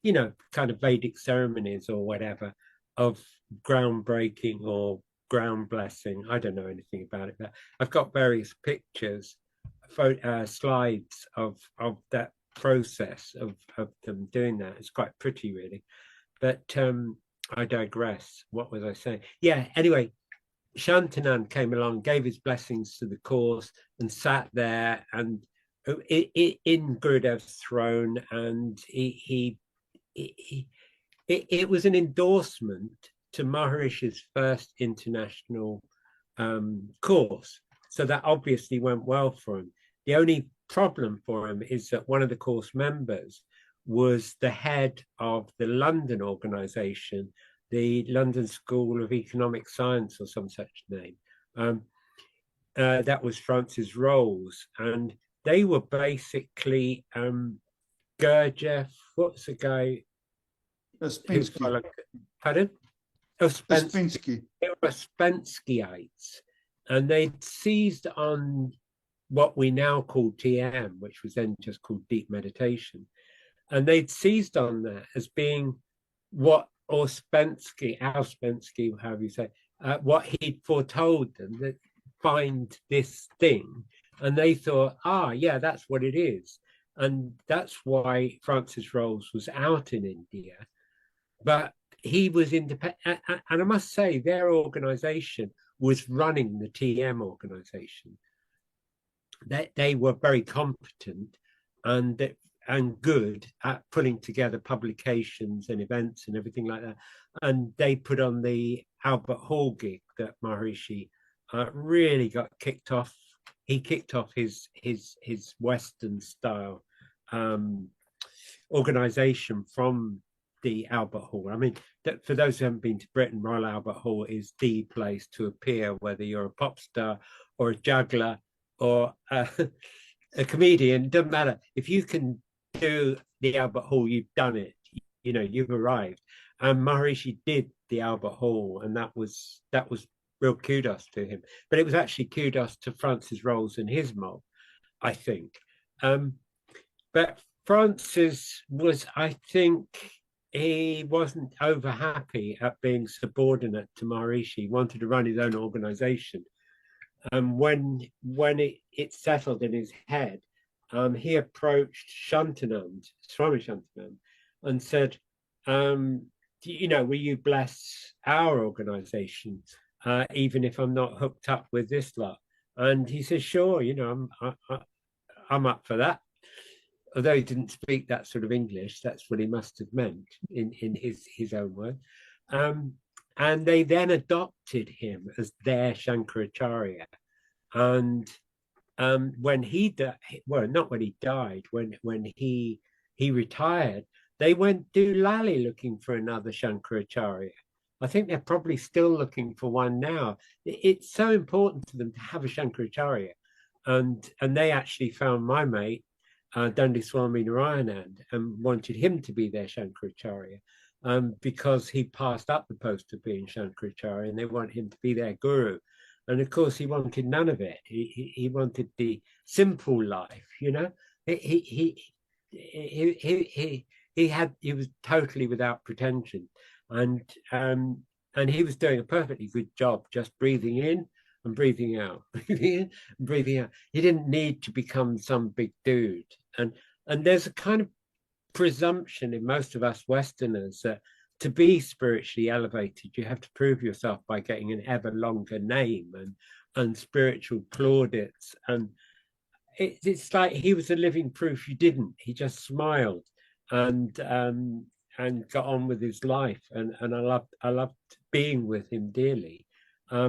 you know, kind of Vedic ceremonies or whatever of groundbreaking or ground blessing. I don't know anything about it, but I've got various pictures, slides of that process of them doing that. It's quite pretty, really. But I digress. What was I saying? Yeah, anyway, Shantanan came along, gave his blessings to the course and sat there and in Gurudev's throne, and it was an endorsement to Maharishi's first international course. So that obviously went well for him. The only problem for him is that one of the course members was the head of the London organization, the London School of Economic Science or some such name. That was Francis Rolls. And they were basically Gurdjieff, what's the guy? Ouspensky. Pardon? Oh, Ouspensky. They were Ouspensky'ites. And they'd seized on what we now call TM, which was then just called deep meditation. And they'd seized on that as being what Ouspensky, however you say, what he'd foretold them, that find this thing. And they thought, yeah, that's what it is. And that's why Francis Rolls was out in India. But he was independent. And I must say, their organization was running the TM organization. They were very competent and good at putting together publications and events and everything like that. And they put on the Albert Hall gig that Maharishi really got kicked off. He kicked off his Western style organization from the Albert Hall. I mean, for those who haven't been to Britain, Royal Albert Hall is the place to appear, whether you're a pop star or a juggler or a comedian. It doesn't matter. If you can do the Albert Hall, you've done it. You know, you've arrived. And Maharishi did the Albert Hall, and that was real kudos to him. But it was actually kudos to Francis Rolls and his mob, I think. But Francis was, I think, he wasn't over happy at being subordinate to Maharishi. He wanted to run his own organization. When it settled in his head, he approached Shantanand, Swami Shantanand, and said, you know, will you bless our organization, even if I'm not hooked up with this lot? And he said, sure, you know, I'm up for that. Although he didn't speak that sort of English, that's what he must have meant in his own word. And they then adopted him as their Shankaracharya. And when he died, well, not when he died, when he retired, they went doolally looking for another Shankaracharya. I think they're probably still looking for one now. It's so important to them to have a Shankaracharya. And they actually found my mate, Dandi Swami Narayanand, and wanted him to be their Shankaracharya because he passed up the post of being Shankaracharya, and they want him to be their guru. And of course, he wanted none of it. He wanted the simple life, you know. He was totally without pretension, and he was doing a perfectly good job, just breathing in and breathing out, breathing in and breathing out. He didn't need to become some big dude, and there's a kind of presumption in most of us Westerners that to be spiritually elevated, you have to prove yourself by getting an ever longer name and spiritual plaudits. And it's like he was a living proof you didn't. He just smiled and got on with his life. And I loved being with him dearly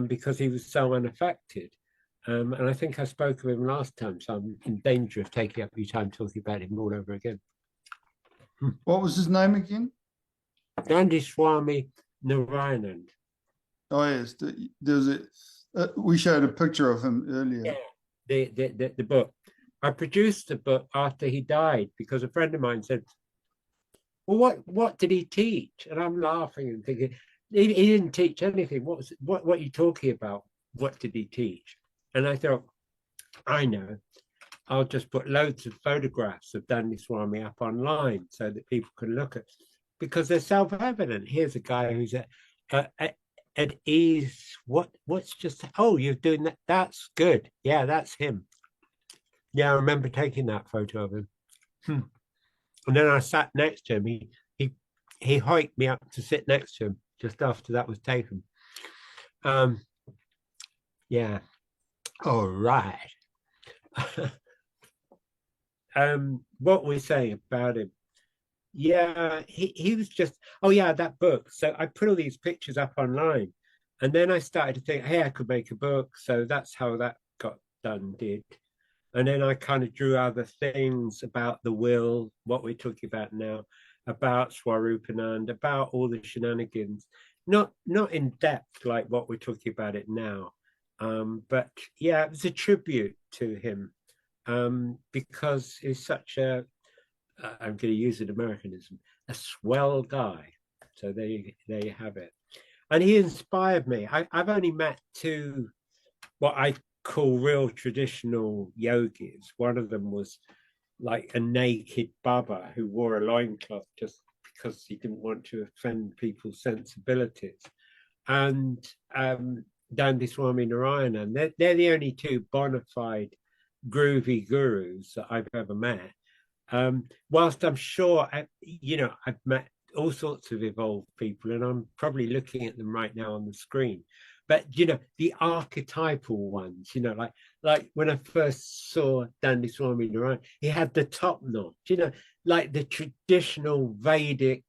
because he was so unaffected. And I think I spoke of him last time, so I'm in danger of taking up your time talking about him all over again. What was his name again? Gandhi Swami Narayanand. Oh yes, there's we showed a picture of him earlier. Yeah, the book. I produced the book after he died because a friend of mine said, "Well, what did he teach?" And I'm laughing and thinking, he didn't teach anything. What are you talking about? What did he teach? And I thought, I know. I'll just put loads of photographs of Gandhi Swami up online so that people can look at, because they're self-evident. Here's a guy who's at ease. What's just, oh, you're doing that? That's good. Yeah, that's him. Yeah, I remember taking that photo of him. And then I sat next to him. He hiked me up to sit next to him just after that was taken. Yeah. All right. What we're saying about him. Yeah, he was just, oh yeah, that book. So I put all these pictures up online, and then I started to think, hey, I could make a book. So that's how that got did. And then I kind of drew other things about the will, what we're talking about now, about Swarupananda, about all the shenanigans, not in depth like what we're talking about it now. But yeah, it was a tribute to him. Because he's such a, I'm going to use an Americanism, a swell guy. So there you have it. And he inspired me. I've only met two, what I call real traditional yogis. One of them was like a naked Baba who wore a loincloth just because he didn't want to offend people's sensibilities. And Gandhi Swami Narayanand, they're the only two bona fide groovy gurus that I've ever met. Whilst I'm sure, I've met all sorts of evolved people, and I'm probably looking at them right now on the screen. But the archetypal ones, like when I first saw Gandhi Swami Narayan, he had the top knot, like the traditional Vedic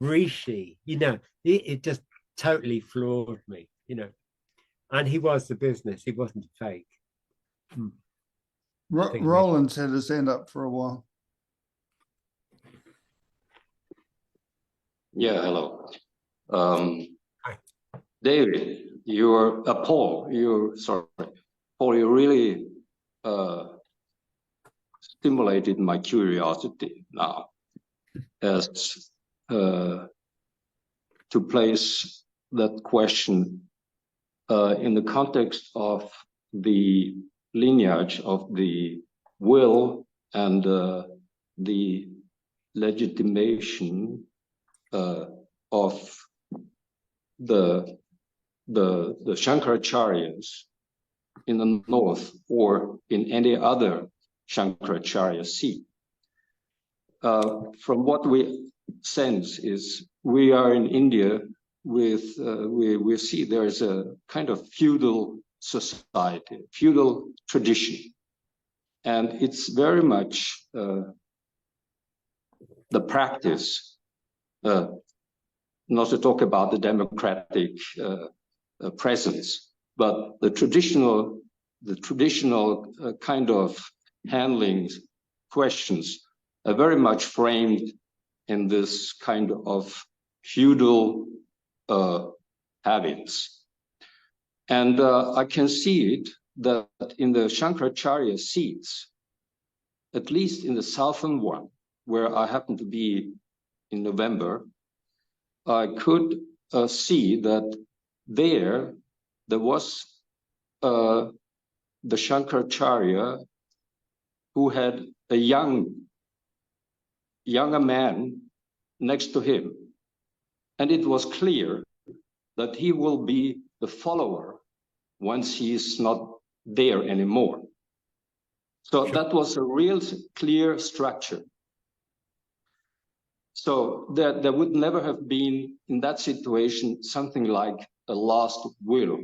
rishi. It just totally floored me, And he was the business; he wasn't fake. Roland's had his hand up for a while. Yeah, hello. Hi. David, Paul, you really stimulated my curiosity now as to place that question in the context of the lineage of the will and the legitimation of the Shankaracharyas in the north or in any other Shankaracharya seat. From what we sense is we are in India with, we see there is a kind of feudal society, feudal tradition. And it's very much the practice, not to talk about the democratic presence, but the traditional kind of handling questions are very much framed in this kind of feudal habits. And I can see it that in the Shankaracharya seats, at least in the southern one, where I happen to be in November, I could see that there was the Shankaracharya who had a younger man next to him. And it was clear that he will be the follower once he is not there anymore. So that was a real clear structure. So there would never have been in that situation something like a last will,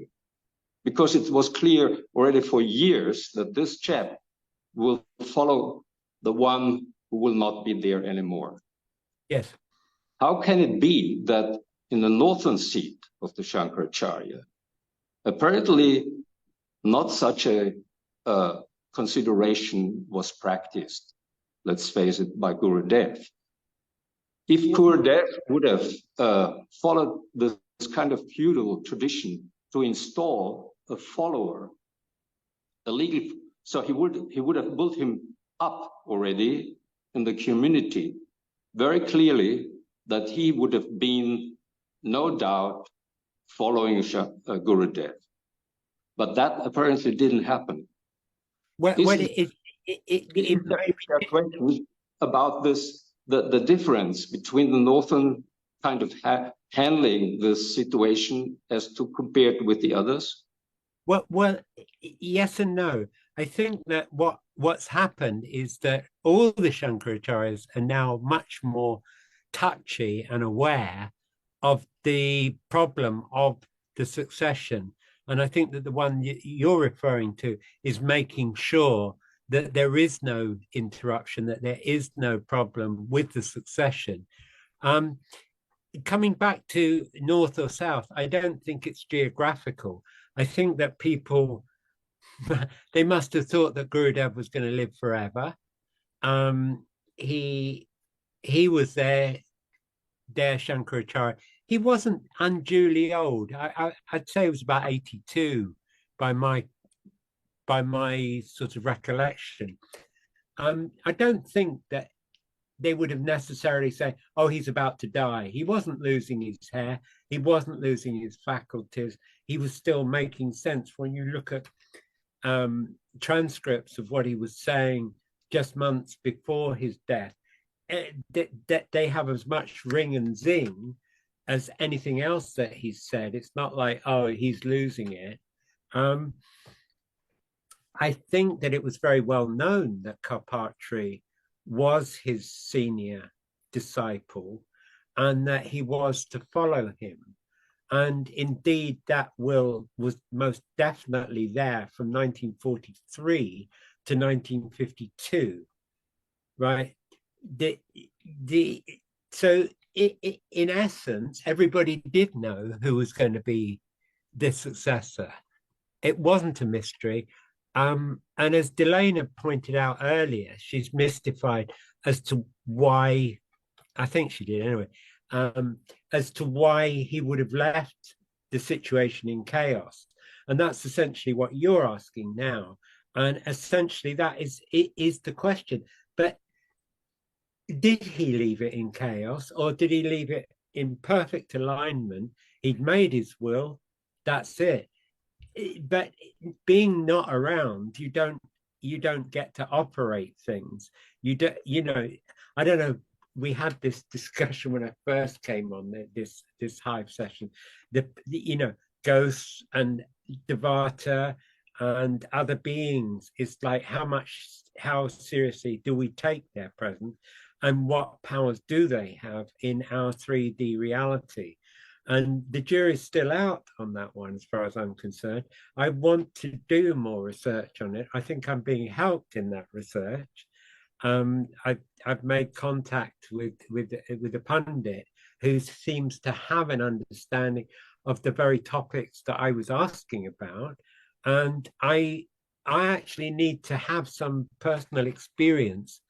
because it was clear already for years that this chap will follow the one who will not be there anymore. Yes. How can it be that in the northern seat of the Shankaracharya, apparently not such a consideration was practiced, let's face it, by Gurudev? If Gurudev would have followed this kind of feudal tradition to install a follower, a legal, so he would have built him up already in the community very clearly that he would have been, no doubt, following Gurudev. But that apparently didn't happen. Well, Question about this, the difference between the northern kind of handling this situation as to compared with the others? Well, yes and no. I think that what's happened is that all the Shankaracharyas are now much more touchy and aware of the problem of the succession. And I think that the one you're referring to is making sure that there is no interruption, that there is no problem with the succession. Coming back to north or south, I don't think it's geographical. I think that people, they must have thought that Gurudev was going to live forever. He was there Shankaracharya. He wasn't unduly old. I'd say he was about 82 by my sort of recollection. I don't think that they would have necessarily said, oh, he's about to die. He wasn't losing his hair. He wasn't losing his faculties. He was still making sense. When you look at transcripts of what he was saying just months before his death, they have as much ring and zing as anything else that he's said. It's not like, oh, he's losing it. I think that it was very well known that Karpatri was his senior disciple and that he was to follow him. And indeed, that will was most definitely there from 1943 to 1952, right? So in essence, everybody did know who was going to be the successor. It wasn't a mystery. And as Delana pointed out earlier, she's mystified as to why, I think she did anyway, as to why he would have left the situation in chaos. And that's essentially what you're asking now. And essentially that is the question. But did he leave it in chaos, or did he leave it in perfect alignment? He'd made his will, that's it. But being not around, you don't get to operate things. You know, I don't know. We had this discussion when I first came on this hive session. You know, ghosts and Devata and other beings. It's like how seriously do we take their presence, and what powers do they have in our 3D reality? And the jury's still out on that one, as far as I'm concerned. I want to do more research on it. I think I'm being helped in that research. I've made contact with a pundit who seems to have an understanding of the very topics that I was asking about, and I actually need to have some personal experience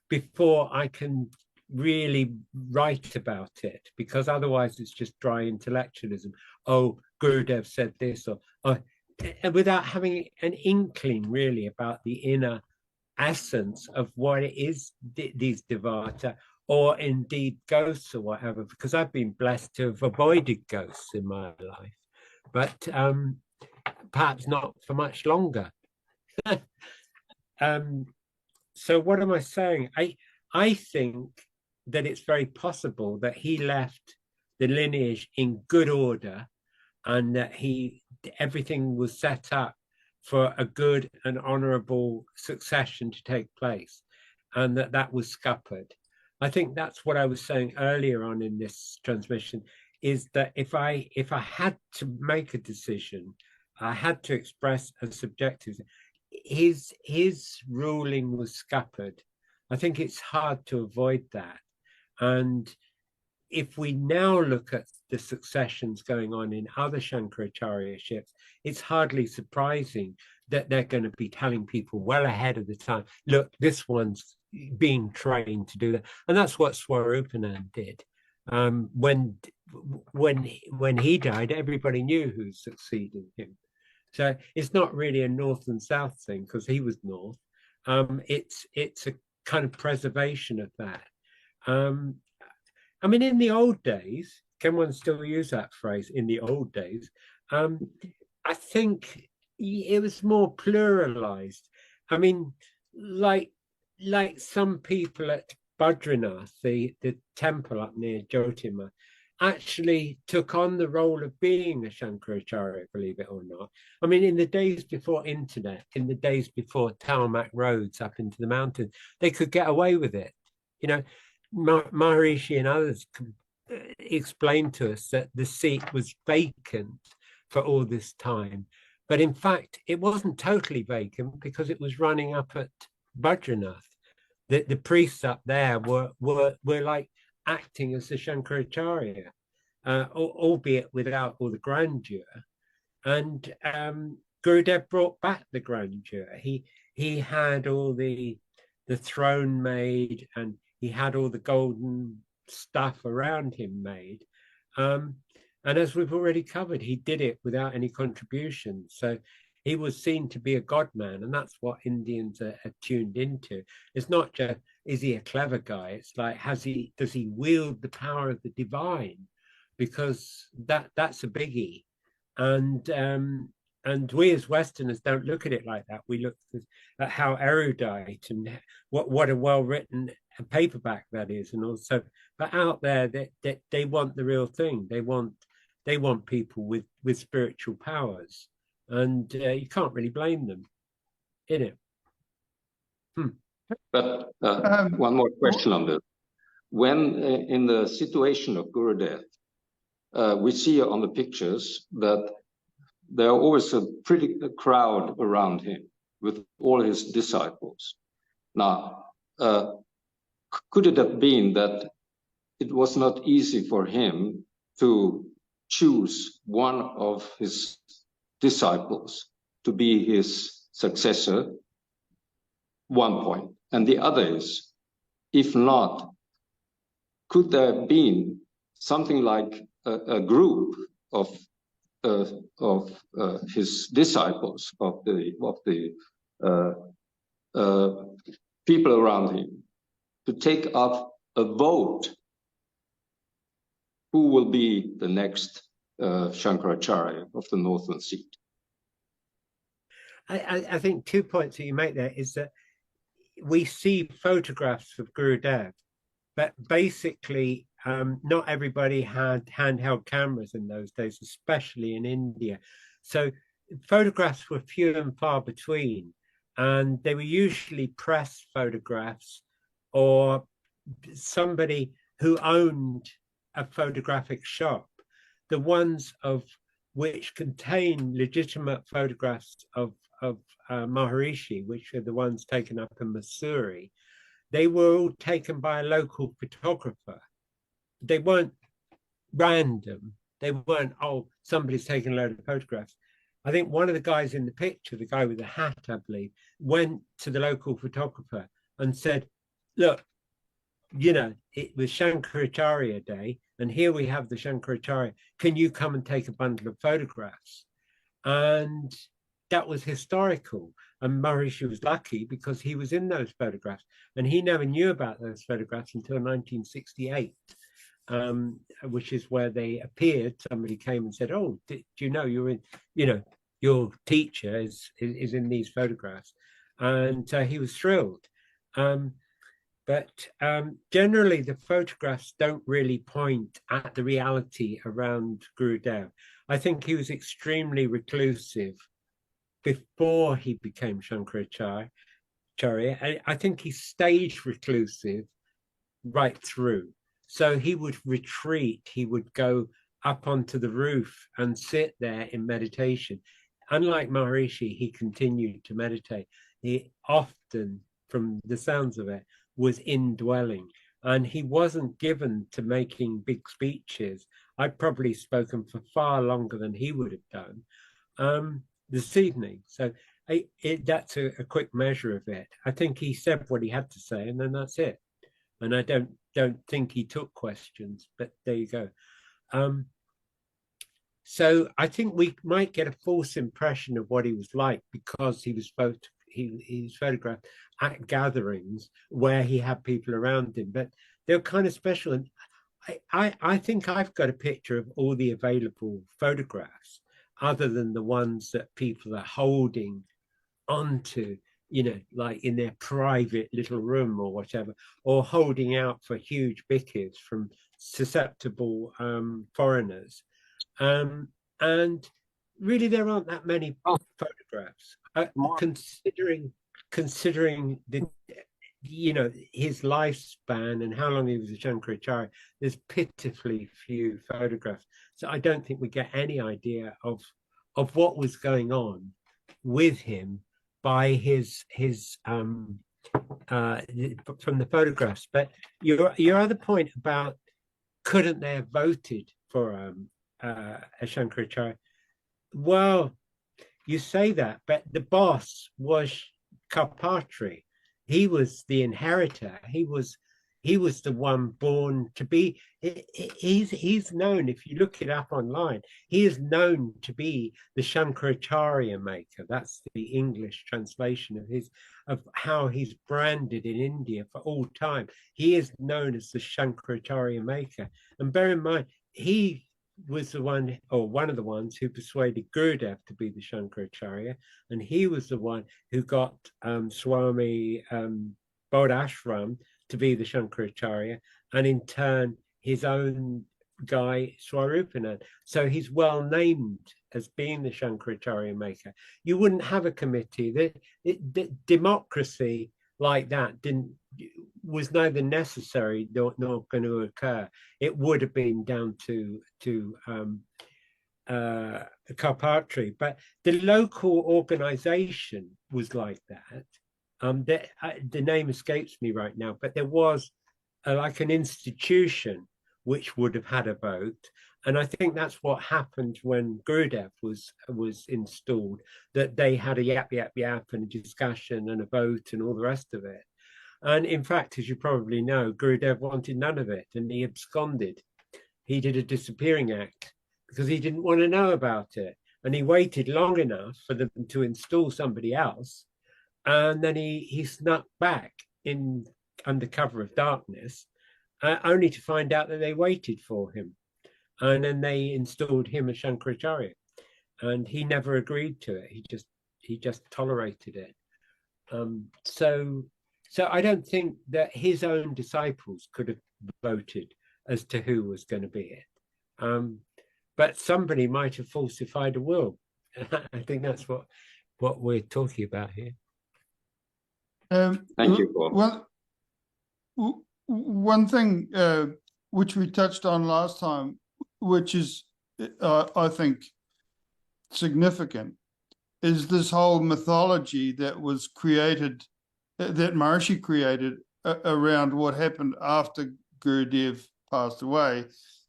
before I can really write about it, because otherwise it's just dry intellectualism. Oh, Gurudev said this, or without having an inkling really about the inner essence of what it is, these Devata, or indeed ghosts or whatever, because I've been blessed to have avoided ghosts in my life. But perhaps not for much longer. So what am I saying? I think that it's very possible that he left the lineage in good order, and that everything was set up for a good and honorable succession to take place, and that was scuppered. I think that's what I was saying earlier on in this transmission, is that if I had to make a decision, I had to express a subjective. His ruling was scuppered. I think it's hard to avoid that. And if we now look at the successions going on in other Shankaracharya-ships, it's hardly surprising that they're going to be telling people well ahead of the time, look, this one's being trained to do that. And that's what Swarupanand did. When he died, everybody knew who succeeded him. So it's not really a north and south thing, because he was north. It's a kind of preservation of that. I mean, in the old days, can one still use that phrase, in the old days? I think it was more pluralized. I mean, like some people at Badrinath, the temple up near Jyotirma, actually took on the role of being a Shankaracharya, believe it or not. I mean, in the days before internet, in the days before tarmac roads up into the mountains, they could get away with it. You know, Maharishi and others explained to us that the seat was vacant for all this time. But in fact, it wasn't totally vacant, because it was running up at Badrinath. The priests up there were like acting as the Shankaracharya, albeit without all the grandeur. And Gurudev brought back the grandeur. He had all the throne made, and he had all the golden stuff around him made. And as we've already covered, he did it without any contribution. So he was seen to be a God man, and that's what Indians are tuned into. It's not just, is he a clever guy? It's like, does he wield the power of the divine? Because that's a biggie. And we as Westerners don't look at it like that. We look at how erudite and what a well-written paperback that is, and also, but out there, they want the real thing. They want people with spiritual powers, and you can't really blame them, innit? But one more question on this. When in the situation of Gurudev, we see on the pictures that there are always a pretty crowd around him with all his disciples. Now, could it have been that it was not easy for him to choose one of his disciples to be his successor? One point. And the other is, if not, could there have been something like a group of his disciples, of the people around him, to take up a vote who will be the next Shankaracharya of the Northern Seat? I think 2 points that you make there is that we see photographs of Gurudev, but basically not everybody had handheld cameras in those days, especially in India. So photographs were few and far between, and they were usually press photographs or somebody who owned a photographic shop. The ones of which contain legitimate photographs of Maharishi, which are the ones taken up in Missouri, they were all taken by a local photographer. They weren't random. They weren't, oh, somebody's taken a load of photographs. I think one of the guys in the picture, the guy with the hat, I believe, went to the local photographer and said, look, you know, it was Shankaracharya Day, and here we have the Shankaracharya. Can you come and take a bundle of photographs? And that was historical. And Maharishi was lucky because he was in those photographs, and he never knew about those photographs until 1968, which is where they appeared. Somebody came and said, oh, do you know you're in, you know, your teacher is in these photographs. And he was thrilled. But generally, the photographs don't really point at the reality around Gurudev. I think he was extremely reclusive before he became Shankaracharya. I think he stayed reclusive right through. So he would retreat, he would go up onto the roof and sit there in meditation. Unlike Maharishi, he continued to meditate. He often, from the sounds of it, was indwelling, and he wasn't given to making big speeches. I've probably spoken for far longer than he would have done this evening. So that's a quick measure of it. I think he said what he had to say, and then that's it. And I don't think he took questions, but there you go. So I think we might get a false impression of what he was like because he was photographed at gatherings where he had people around him, but they're kind of special. And I think I've got a picture of all the available photographs, other than the ones that people are holding onto, you know, like in their private little room or whatever, or holding out for huge bickies from susceptible foreigners. And really, there aren't that many photographs. Considering the, you know, his lifespan and how long he was a Shankaracharya, there's pitifully few photographs. So I don't think we get any idea of what was going on with him by his from the photographs. But your other point about couldn't they have voted for a Shankaracharya? Well, you say that, but the boss was Karpatri. He was the inheritor. He was the one born to be. He's known, if you look it up online, he is known to be the Shankaracharya maker. That's the English translation of how he's branded in India for all time. He is known as the Shankaracharya maker. And bear in mind, he was the one, or one of the ones, who persuaded Gurudev to be the Shankaracharya, and he was the one who got Swami Bodh to be the Shankaracharya, and in turn his own guy Swarupanand. So he's well named as being the Shankaracharya maker. You wouldn't have a committee. The democracy like that was neither necessary nor going to occur. It would have been down to Karpatri, but the local organization was like that. The name escapes me right now, but there was like an institution which would have had a vote. And I think that's what happened when Gurudev was installed, that they had a yap and a discussion and a vote and all the rest of it. And in fact, as you probably know, Gurudev wanted none of it, and he absconded. He did a disappearing act because he didn't want to know about it. And he waited long enough for them to install somebody else. And then he snuck back in under cover of darkness, only to find out that they waited for him. And then they installed him as Shankaracharya. And he never agreed to it. He just tolerated it. So I don't think that his own disciples could have voted as to who was going to be it. But somebody might have falsified a will. I think that's what we're talking about here. Thank you, Paul. One thing which we touched on last time, which is, I think, significant, is this whole mythology that was created, that Maharishi created around what happened after Gurudev passed away.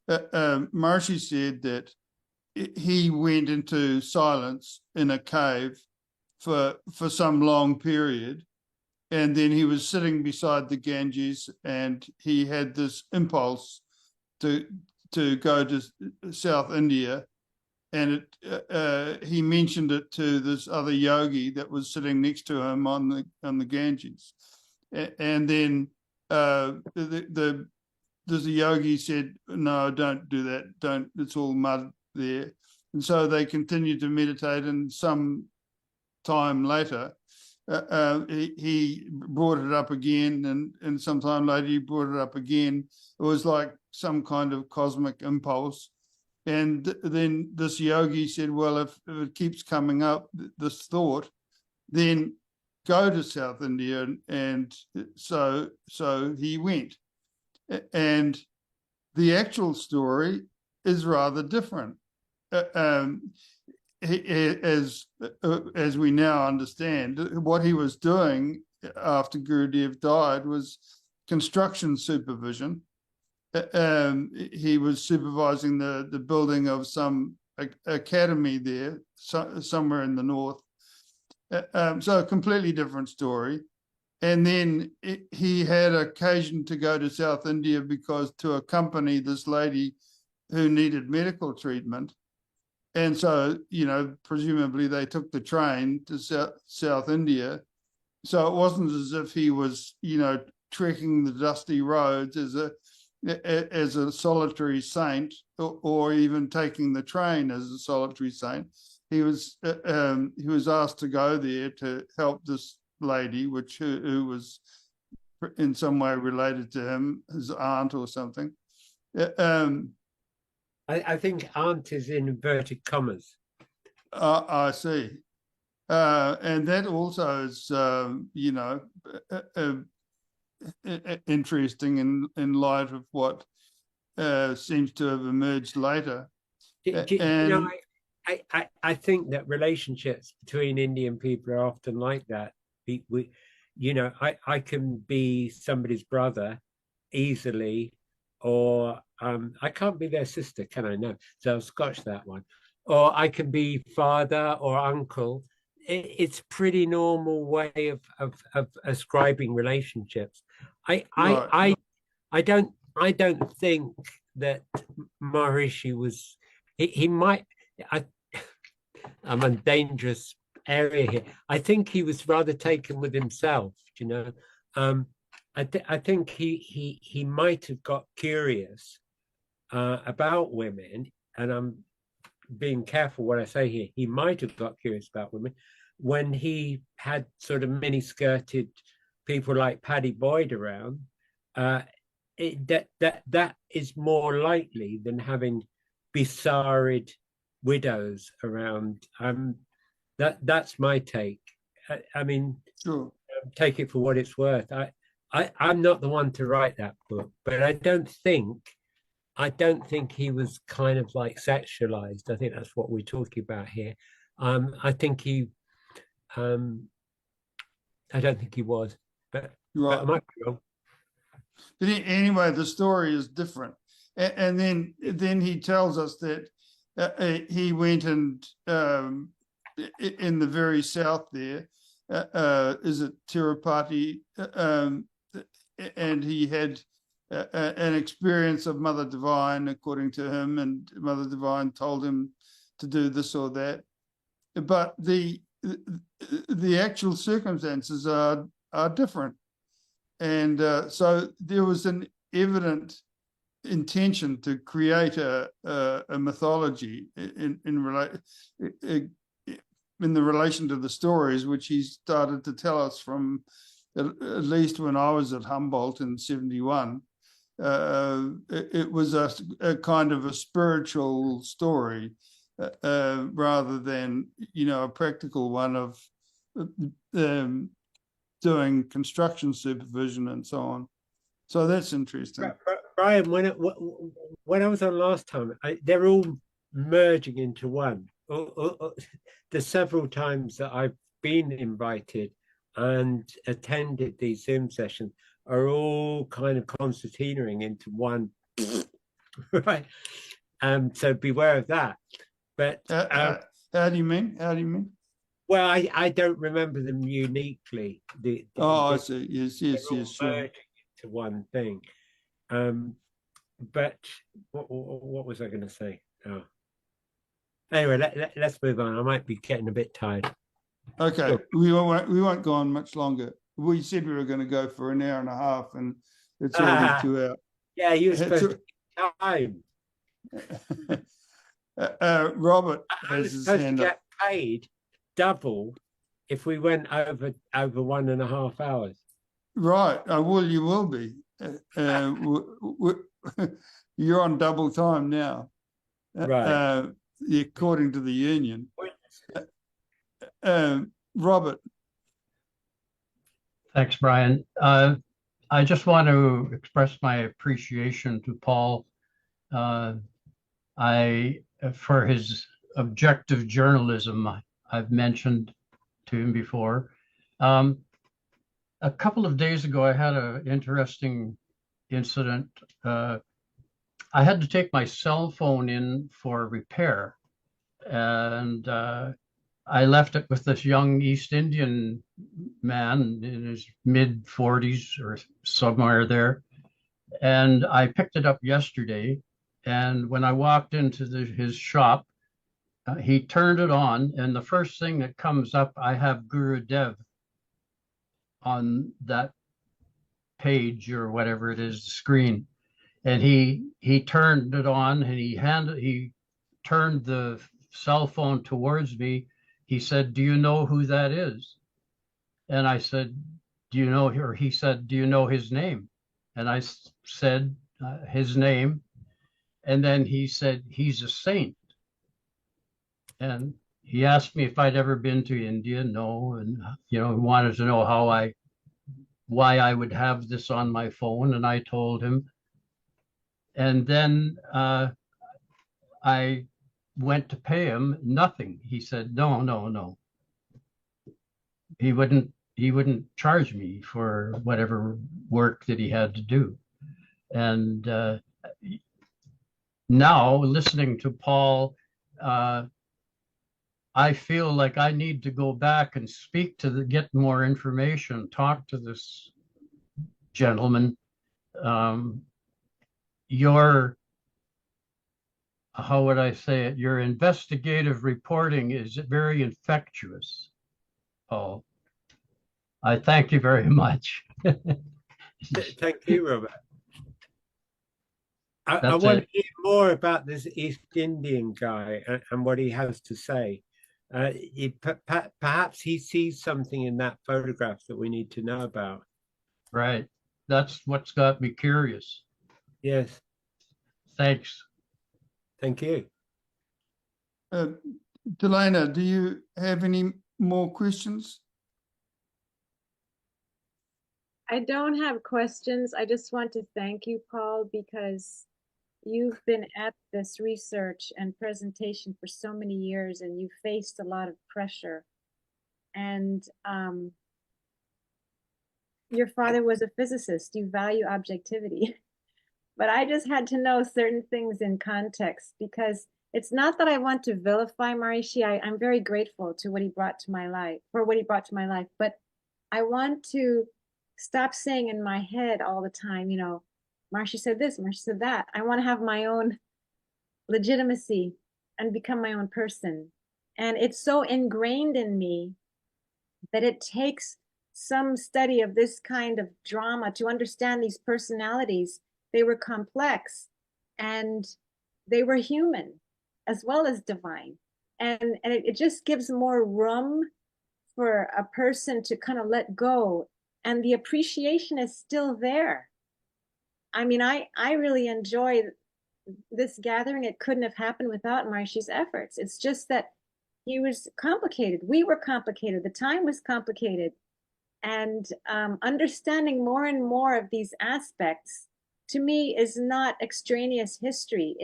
Maharishi said that he went into silence in a cave for some long period, and then he was sitting beside the Ganges, and he had this impulse to go to South India, and he mentioned it to this other yogi that was sitting next to him on the Ganges, and then there's a yogi said, "No, don't do that. Don't. It's all mud there." And so they continued to meditate, and some time later, he brought it up again, and sometime later he brought it up again. It was like some kind of cosmic impulse. And then this yogi said, well, if it keeps coming up, this thought, then go to South India. And so he went. And the actual story is rather different. As we now understand, what he was doing after Gurudev died was construction supervision. He was supervising the building of some academy there, somewhere in the north. So a completely different story. And then he had occasion to go to South India because to accompany this lady who needed medical treatment. And so, presumably they took the train to South India. So it wasn't as if he was, trekking the dusty roads as a solitary saint, or even taking the train as a solitary saint. He was asked to go there to help this lady, who was in some way related to him, his aunt or something. I think aunt is in inverted commas. I see. And that also is, interesting in light of what seems to have emerged later. I think that relationships between Indian people are often like that. I can be somebody's brother easily, or I can't be their sister, can I? No, so I'll scotch that one. Or I can be father or uncle. It's pretty normal way of ascribing relationships. I don't think that Maharishi was. He might. I'm in dangerous area here. I think he was rather taken with himself. I think he might have got curious about women, and I'm being careful what I say here. He might have got curious about women when he had sort of mini-skirted people like Paddy Boyd around. That is more likely than having besarred widows around. That's my take. I mean, sure. Take it for what it's worth. I'm not the one to write that book, but I don't think he was kind of like sexualized. I think that's what we're talking about here. I think I don't think he was, but I might be wrong. But anyway, the story is different, and then he tells us that he went and in the very south there, is it Tirupati, and he had an experience of Mother Divine, according to him, and Mother Divine told him to do this or that. But the actual circumstances are different, and so there was an evident intention to create a mythology in the relation to the stories, which he started to tell us from at least when I was at Humboldt in 71. It was a kind of a spiritual story, rather than a practical one of doing construction supervision and so on. So that's interesting. Brian, when I was on last time, they're all merging into one. The several times that I've been invited and attended these Zoom sessions are all kind of concertinaing into one, right? So beware of that. But how do you mean? Well, I don't remember them uniquely. I see. Yes, sure. To one thing. But what was I going to say? Oh. Anyway, let's move on. I might be getting a bit tired. Okay, sure. We won't go on much longer. We said we were going to go for an hour and a half, and it's already 2 hours. Yeah, you were supposed to take time. Robert I has was his supposed to hand up. get paid double if we went over 1.5 hours. Right. Well, you will be. You're on double time now, Right. according to the union. Robert. Thanks, Brian. I just want to express my appreciation to Paul. For his objective journalism, I've mentioned to him before. A couple of days ago, I had an interesting incident. I had to take my cell phone in for repair, and I left it with this young East Indian man in his mid-40s or somewhere there. And I picked it up yesterday. And when I walked into his shop, he turned it on. And the first thing that comes up, I have Guru Dev on that page or whatever it is, the screen. And he turned it on and he turned the cell phone towards me. He said, "Do you know who that is?" And I said, "Do you know?" Or he said, "Do you know his name?" And I said his name. And then he said, "He's a saint." And he asked me if I'd ever been to India. No. And, he wanted to know why I would have this on my phone. And I told him. And then I went to pay him, nothing. He said, no. He wouldn't charge me for whatever work that he had to do. And now listening to Paul, I feel like I need to go back and get more information, talk to this gentleman. How would I say it? Your investigative reporting is very infectious, Paul. I thank you very much. Thank you, Robert. I want to hear more about this East Indian guy and what he has to say. Perhaps he sees something in that photograph that we need to know about. Right. That's what's got me curious. Yes. Thanks. Thank you. Delana, do you have any more questions? I don't have questions. I just want to thank you, Paul, because you've been at this research and presentation for so many years and you faced a lot of pressure. And your father was a physicist. You value objectivity. But I just had to know certain things in context because it's not that I want to vilify Maharishi. I'm very grateful to what he brought to my life, but I want to stop saying in my head all the time, Maharishi said this, Maharishi said that. I want to have my own legitimacy and become my own person. And it's so ingrained in me that it takes some study of this kind of drama to understand these personalities. They were complex and they were human as well as divine. And it just gives more room for a person to kind of let go. And the appreciation is still there. I mean, I really enjoy this gathering. It couldn't have happened without Maharishi's efforts. It's just that he was complicated. We were complicated. The time was complicated. And understanding more and more of these aspects to me is not extraneous history.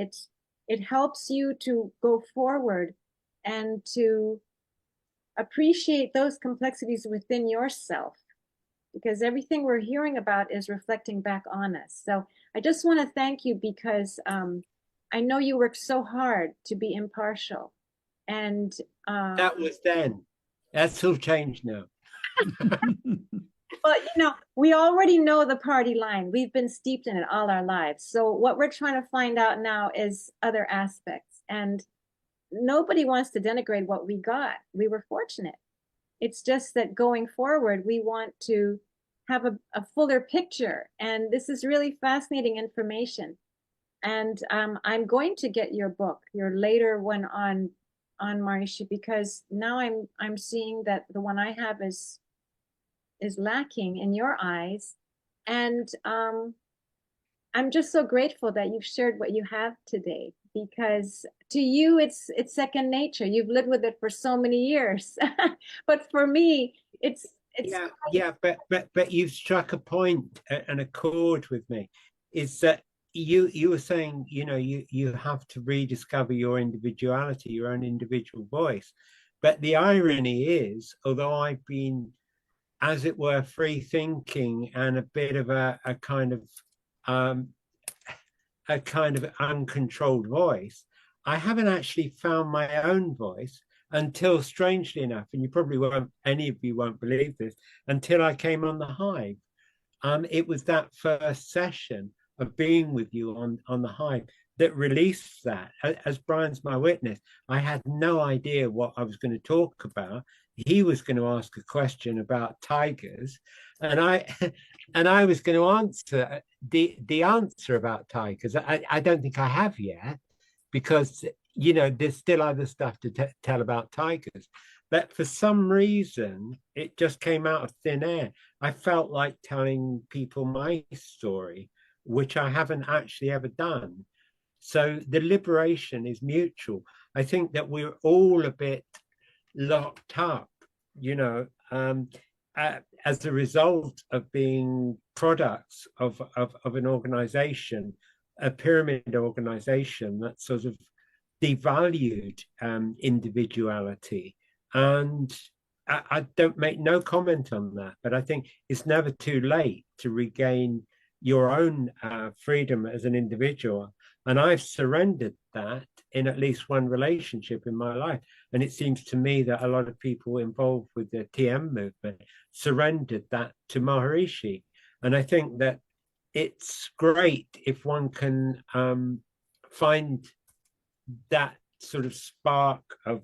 It helps you to go forward and to appreciate those complexities within yourself, because everything we're hearing about is reflecting back on us. So I just want to thank you because I know you worked so hard to be impartial. And that was then. That's all changed now. But, we already know the party line. We've been steeped in it all our lives. So what we're trying to find out now is other aspects. And nobody wants to denigrate what we got. We were fortunate. It's just that going forward, we want to have a fuller picture. And this is really fascinating information. And I'm going to get your book, your later one on Maharishi, because now I'm seeing that the one I have is lacking in your eyes. And I'm just so grateful that you've shared what you have today, because to you it's second nature. You've lived with it for so many years. But for me, it's yeah, but you've struck a point and a chord with me, is that you were saying, you know, you have to rediscover your individuality, your own individual voice. But the irony is, although I've been, as it were, free thinking and a bit of a kind of uncontrolled voice, I haven't actually found my own voice until, strangely enough, and you probably won't, any of you won't believe this, until I came on the Hive. It was that first session of being with you on the Hive that released that. As Brian's my witness, I had no idea what I was going to talk about. He was going to ask a question about tigers, and I was going to answer the answer about tigers. I don't think I have yet, because, you know, there's still other stuff to tell about tigers. But for some reason, it just came out of thin air. I felt like telling people my story, which I haven't actually ever done. So the liberation is mutual. I think that we're all a bit locked up, you know, as a result of being products of an organization, a pyramid organization that sort of devalued individuality. And I don't make no comment on that, but I think it's never too late to regain your own freedom as an individual. And I've surrendered that in at least one relationship in my life. And it seems to me that a lot of people involved with the TM movement surrendered that to Maharishi. And I think that it's great if one can find that sort of spark of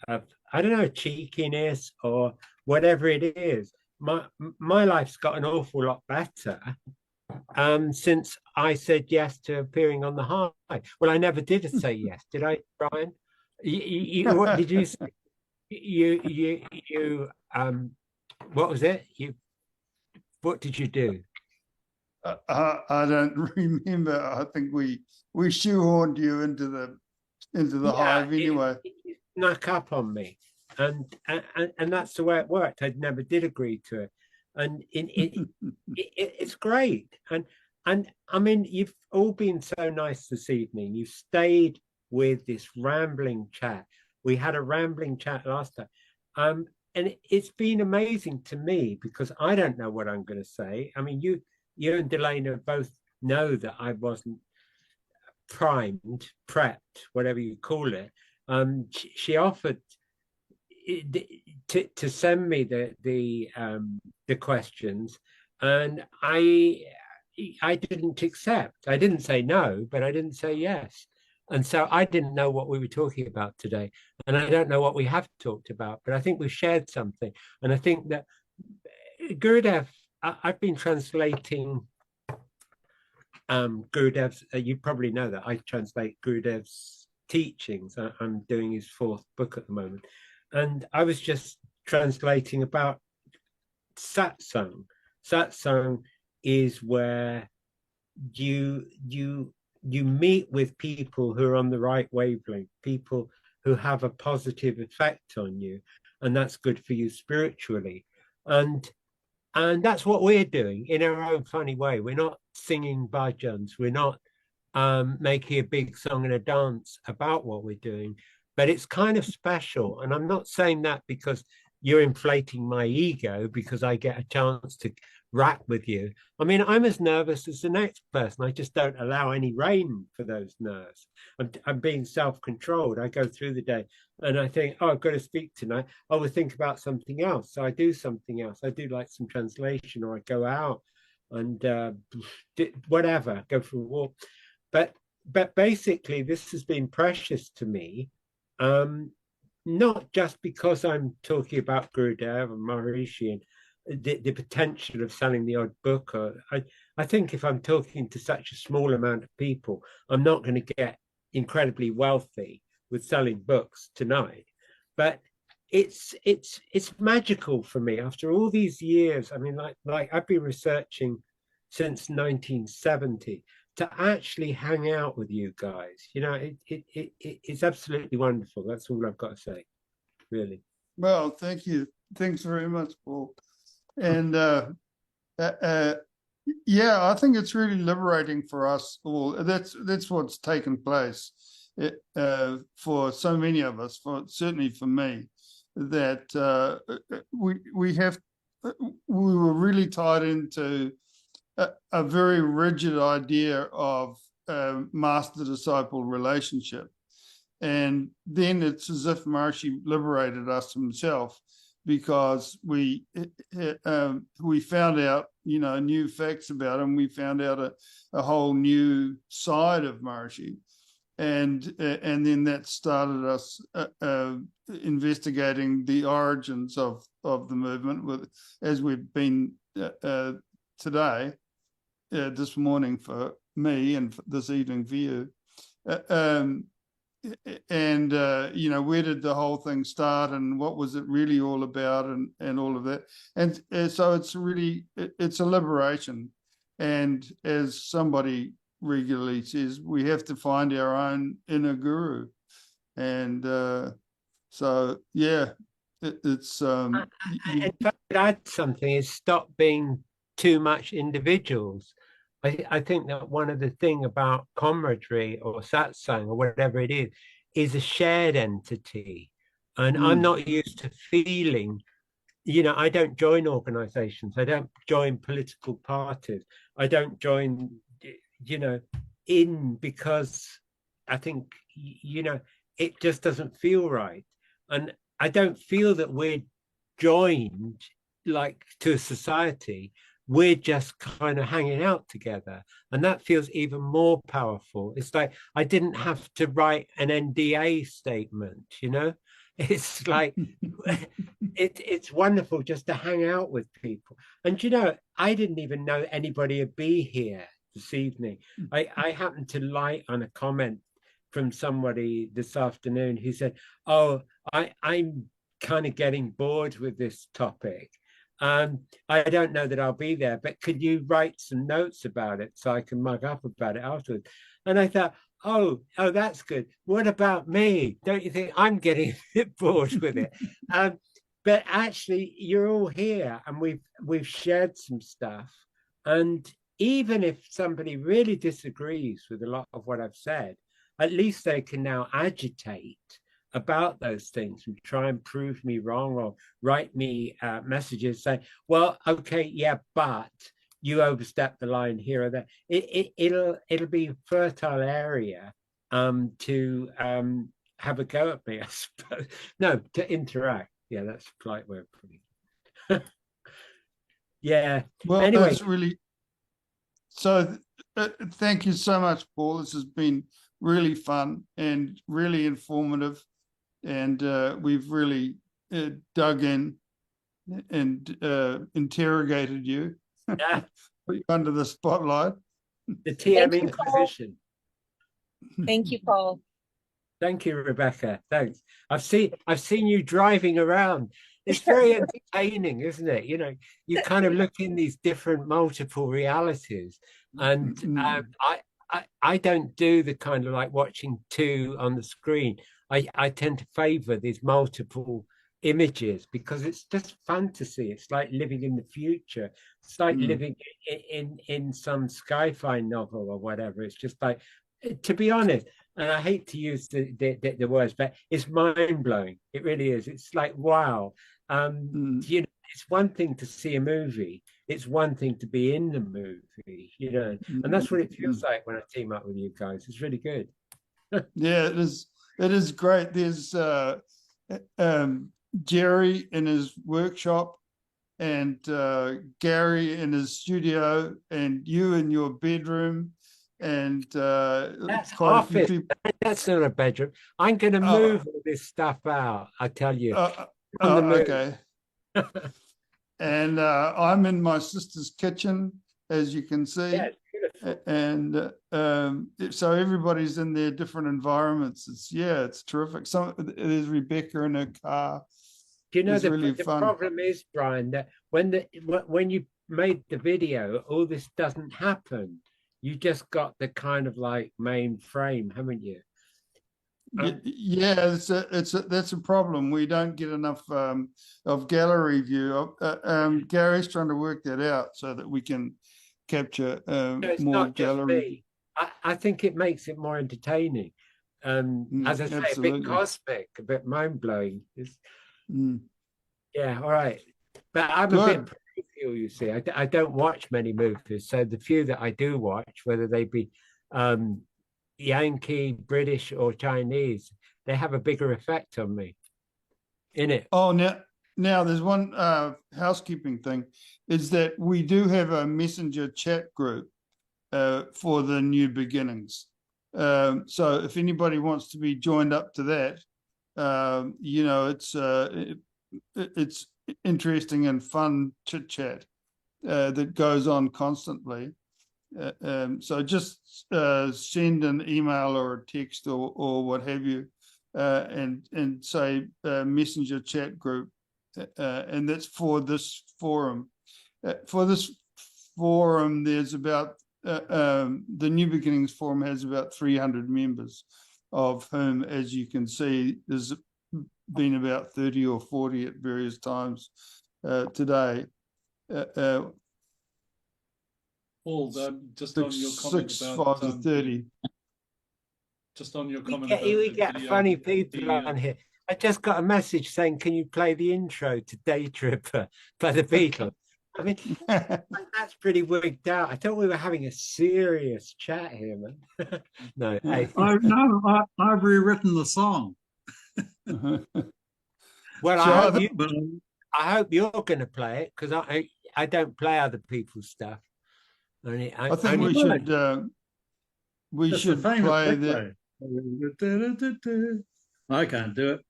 I don't know, cheekiness or whatever it is. My life's got an awful lot better since I said yes to appearing on the Hive. Well, I never did say yes, did I, Brian? What did you say? You what was it? What did you do? I don't remember. I think we shoehorned you into the Hive anyway. It snuck up on me, and that's the way it worked. I never did agree to it, and it's great. And I mean, you've all been so nice this evening. You stayed with this rambling chat. We had a rambling chat last time, and it's been amazing to me, because I don't know what I'm going to say. I mean, you and Delana both know that I wasn't primed, prepped, whatever you call it. She offered to send me the questions, and I didn't accept. I didn't say no, but I didn't say yes. And so I didn't know what we were talking about today. And I don't know what we have talked about, but I think we've shared something. And I think that Gurudev, I've been translating Gurudev's, you probably know that I translate Gurudev's teachings. I'm doing his 4th book at the moment. And I was just translating about satsang. Satsang is where you meet with people who are on the right wavelength, people who have a positive effect on you, and that's good for you spiritually. And that's what we're doing in our own funny way. We're not singing bhajans. We're not making a big song and a dance about what we're doing, but it's kind of special. And I'm not saying that because you're inflating my ego, because I get a chance to rap with you. I mean, I'm as nervous as the next person. I just don't allow any rein for those nerves. I'm being self-controlled. I go through the day and I think, oh, I've got to speak tonight. I will think about something else. So I do something else. I do like some translation, or I go out and whatever, go for a walk. But basically, this has been precious to me. Not just because I'm talking about Gurudev and Maharishi and the potential of selling the odd book. I think if I'm talking to such a small amount of people, I'm not going to get incredibly wealthy with selling books tonight. But it's magical for me after all these years. I mean, like I've been researching since 1970 to actually hang out with you guys. You know, it's absolutely wonderful. That's all I've got to say, really. Well, thank you. Thanks very much, Paul. And yeah, I think it's really liberating for us all. That's what's taken place for so many of us. Certainly for me, that we were really tied into a very rigid idea of master-disciple relationship. And then it's as if Maharishi liberated us himself, because we found out, new facts about him. We found out a whole new side of Maharishi. And then that started us investigating the origins of the movement, as we've been today, this morning for me, and this evening for you. Where did the whole thing start, and what was it really all about, and all of that. And so it's a liberation. And as somebody regularly says, we have to find our own inner guru. And so, yeah, it's... in fact, I'd add something, is stop being too much individuals. I think that one of the thing about camaraderie or satsang or whatever it is a shared entity. And I'm not used to feeling, I don't join organizations. I don't join political parties. I don't join, because I think, it just doesn't feel right. And I don't feel that we're joined like to a society. We're just kind of hanging out together, and that feels even more powerful. It's like I didn't have to write an NDA statement, It's like it's wonderful just to hang out with people. And I didn't even know anybody would be here this evening. I happened to light on a comment from somebody this afternoon who said, "Oh, I'm kind of getting bored with this topic. I don't know that I'll be there, but could you write some notes about it so I can mug up about it afterwards?" And I thought, oh, that's good. What about me? Don't you think I'm getting a bit bored with it? But actually, you're all here, and we've shared some stuff. And even if somebody really disagrees with a lot of what I've said, at least they can now agitate about those things and try and prove me wrong, or write me messages saying, well, okay, yeah, but you overstepped the line here or there. It'll be a fertile area to have a go at me, I suppose. No, to interact. Yeah, that's a polite way of putting it. Yeah. Well, anyway, that's really... So thank you so much, Paul. This has been really fun and really informative. And we've really dug in and interrogated you, yeah. Put you under the spotlight. The TM Inquisition. Thank you, Paul. Thank you, Rebecca. Thanks. I've seen you driving around. It's very entertaining, isn't it? You kind of look in these different multiple realities, and I don't do the kind of like watching two on the screen. I tend to favor these multiple images because it's just fantasy. It's like living in the future. It's like living in some sci-fi novel or whatever. It's just like, to be honest, and I hate to use the words, but it's mind-blowing. It really is. It's like, wow. It's one thing to see a movie. It's one thing to be in the movie, and that's what it feels like when I team up with you guys. It's really good. Yeah, it is. It is great. There's Jerry in his workshop, and Gary in his studio, and you in your bedroom, and that's quite office. a few people. That's not a bedroom. I'm going to move all this stuff out. I tell you. Okay. And I'm in my sister's kitchen, as you can see. Yeah, it's beautiful. And so everybody's in their different environments. It's terrific. There's Rebecca in her car. Do you know It's the really fun. problem is, Brian, that when you made the video, all this doesn't happen. You just got the kind of like main frame, haven't you? Yeah, that's a problem. We don't get enough of gallery view. Gary's trying to work that out so that we can capture It's more not just gallery. me. I think it makes it more entertaining. As I say, absolutely. a bit cosmic, a bit mind blowing. Yeah, all right. But I'm a bit parochial, you see. I don't watch many movies, so the few that I do watch, whether they be Yankee, British, or Chinese, they have a bigger effect on me. In it. Oh, now there's one housekeeping thing, is that we do have a messenger chat group for the New Beginnings. So if anybody wants to be joined up to that, it's interesting and fun chit chat that goes on constantly. So just send an email or a text or what have you, and say messenger chat group, and that's for this forum. For this forum, there's about the New Beginnings Forum has about 300 members, of whom, as you can see, there's been about 30 or 40 at various times today. Paul, just on your comment 6, about 5 to 30. Just on your comment We get funny people on here. I just got a message saying, "Can you play the intro to Day Tripper by the Beatles?" I mean, that's pretty wigged out. I thought we were having a serious chat here, man. No, I've rewritten the song. Well, I hope you're going to play it, because I don't play other people's stuff. I think we should play that. I can't do it.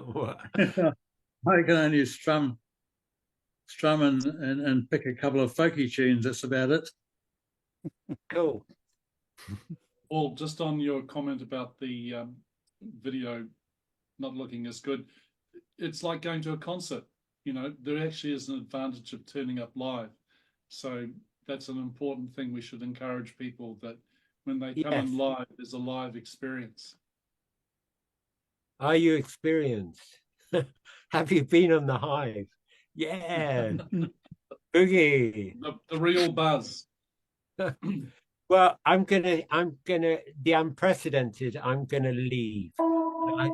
What? I can only strum and pick a couple of folky tunes. That's about it. Cool. Paul, just on your comment about the video not looking as good, it's like going to a concert. There actually is an advantage of turning up live. So that's an important thing. We should encourage people that when they come in live, there's a live experience. Are you experienced? Have you been on the Hive? Yeah. Boogie. The real buzz. Well, I'm gonna the unprecedented. I'm gonna leave. I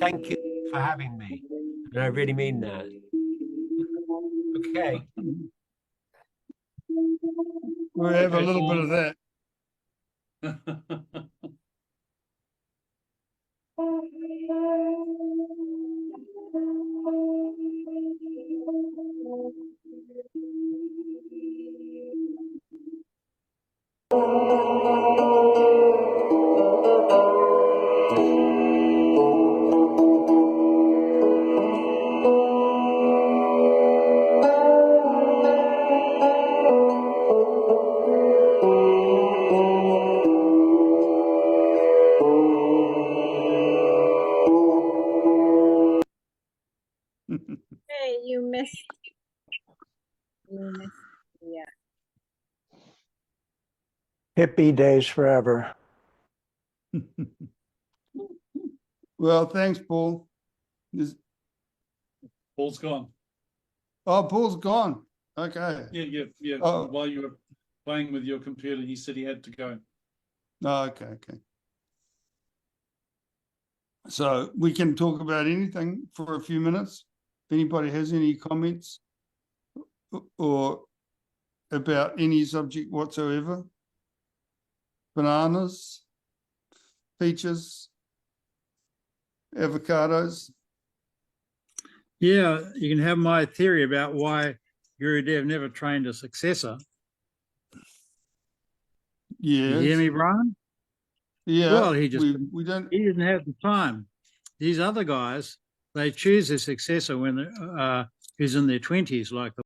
thank you for having me, and I really mean that. Okay. We'll have a little bit of that. Hey, you missed. Yeah. Hippie days forever. Well, thanks, Paul. Paul's gone. Oh, Paul's gone. Okay. Yeah. Oh. While you were playing with your computer, he said he had to go. Oh, okay. So we can talk about anything for a few minutes. If anybody has any comments or about any subject whatsoever. Bananas, peaches, avocados. Yeah, you can have my theory about why Gurudev never trained a successor. Yeah. You hear me, Brian? Yeah. Well, he didn't have the time. These other guys, they choose a successor when who's in their 20s, like the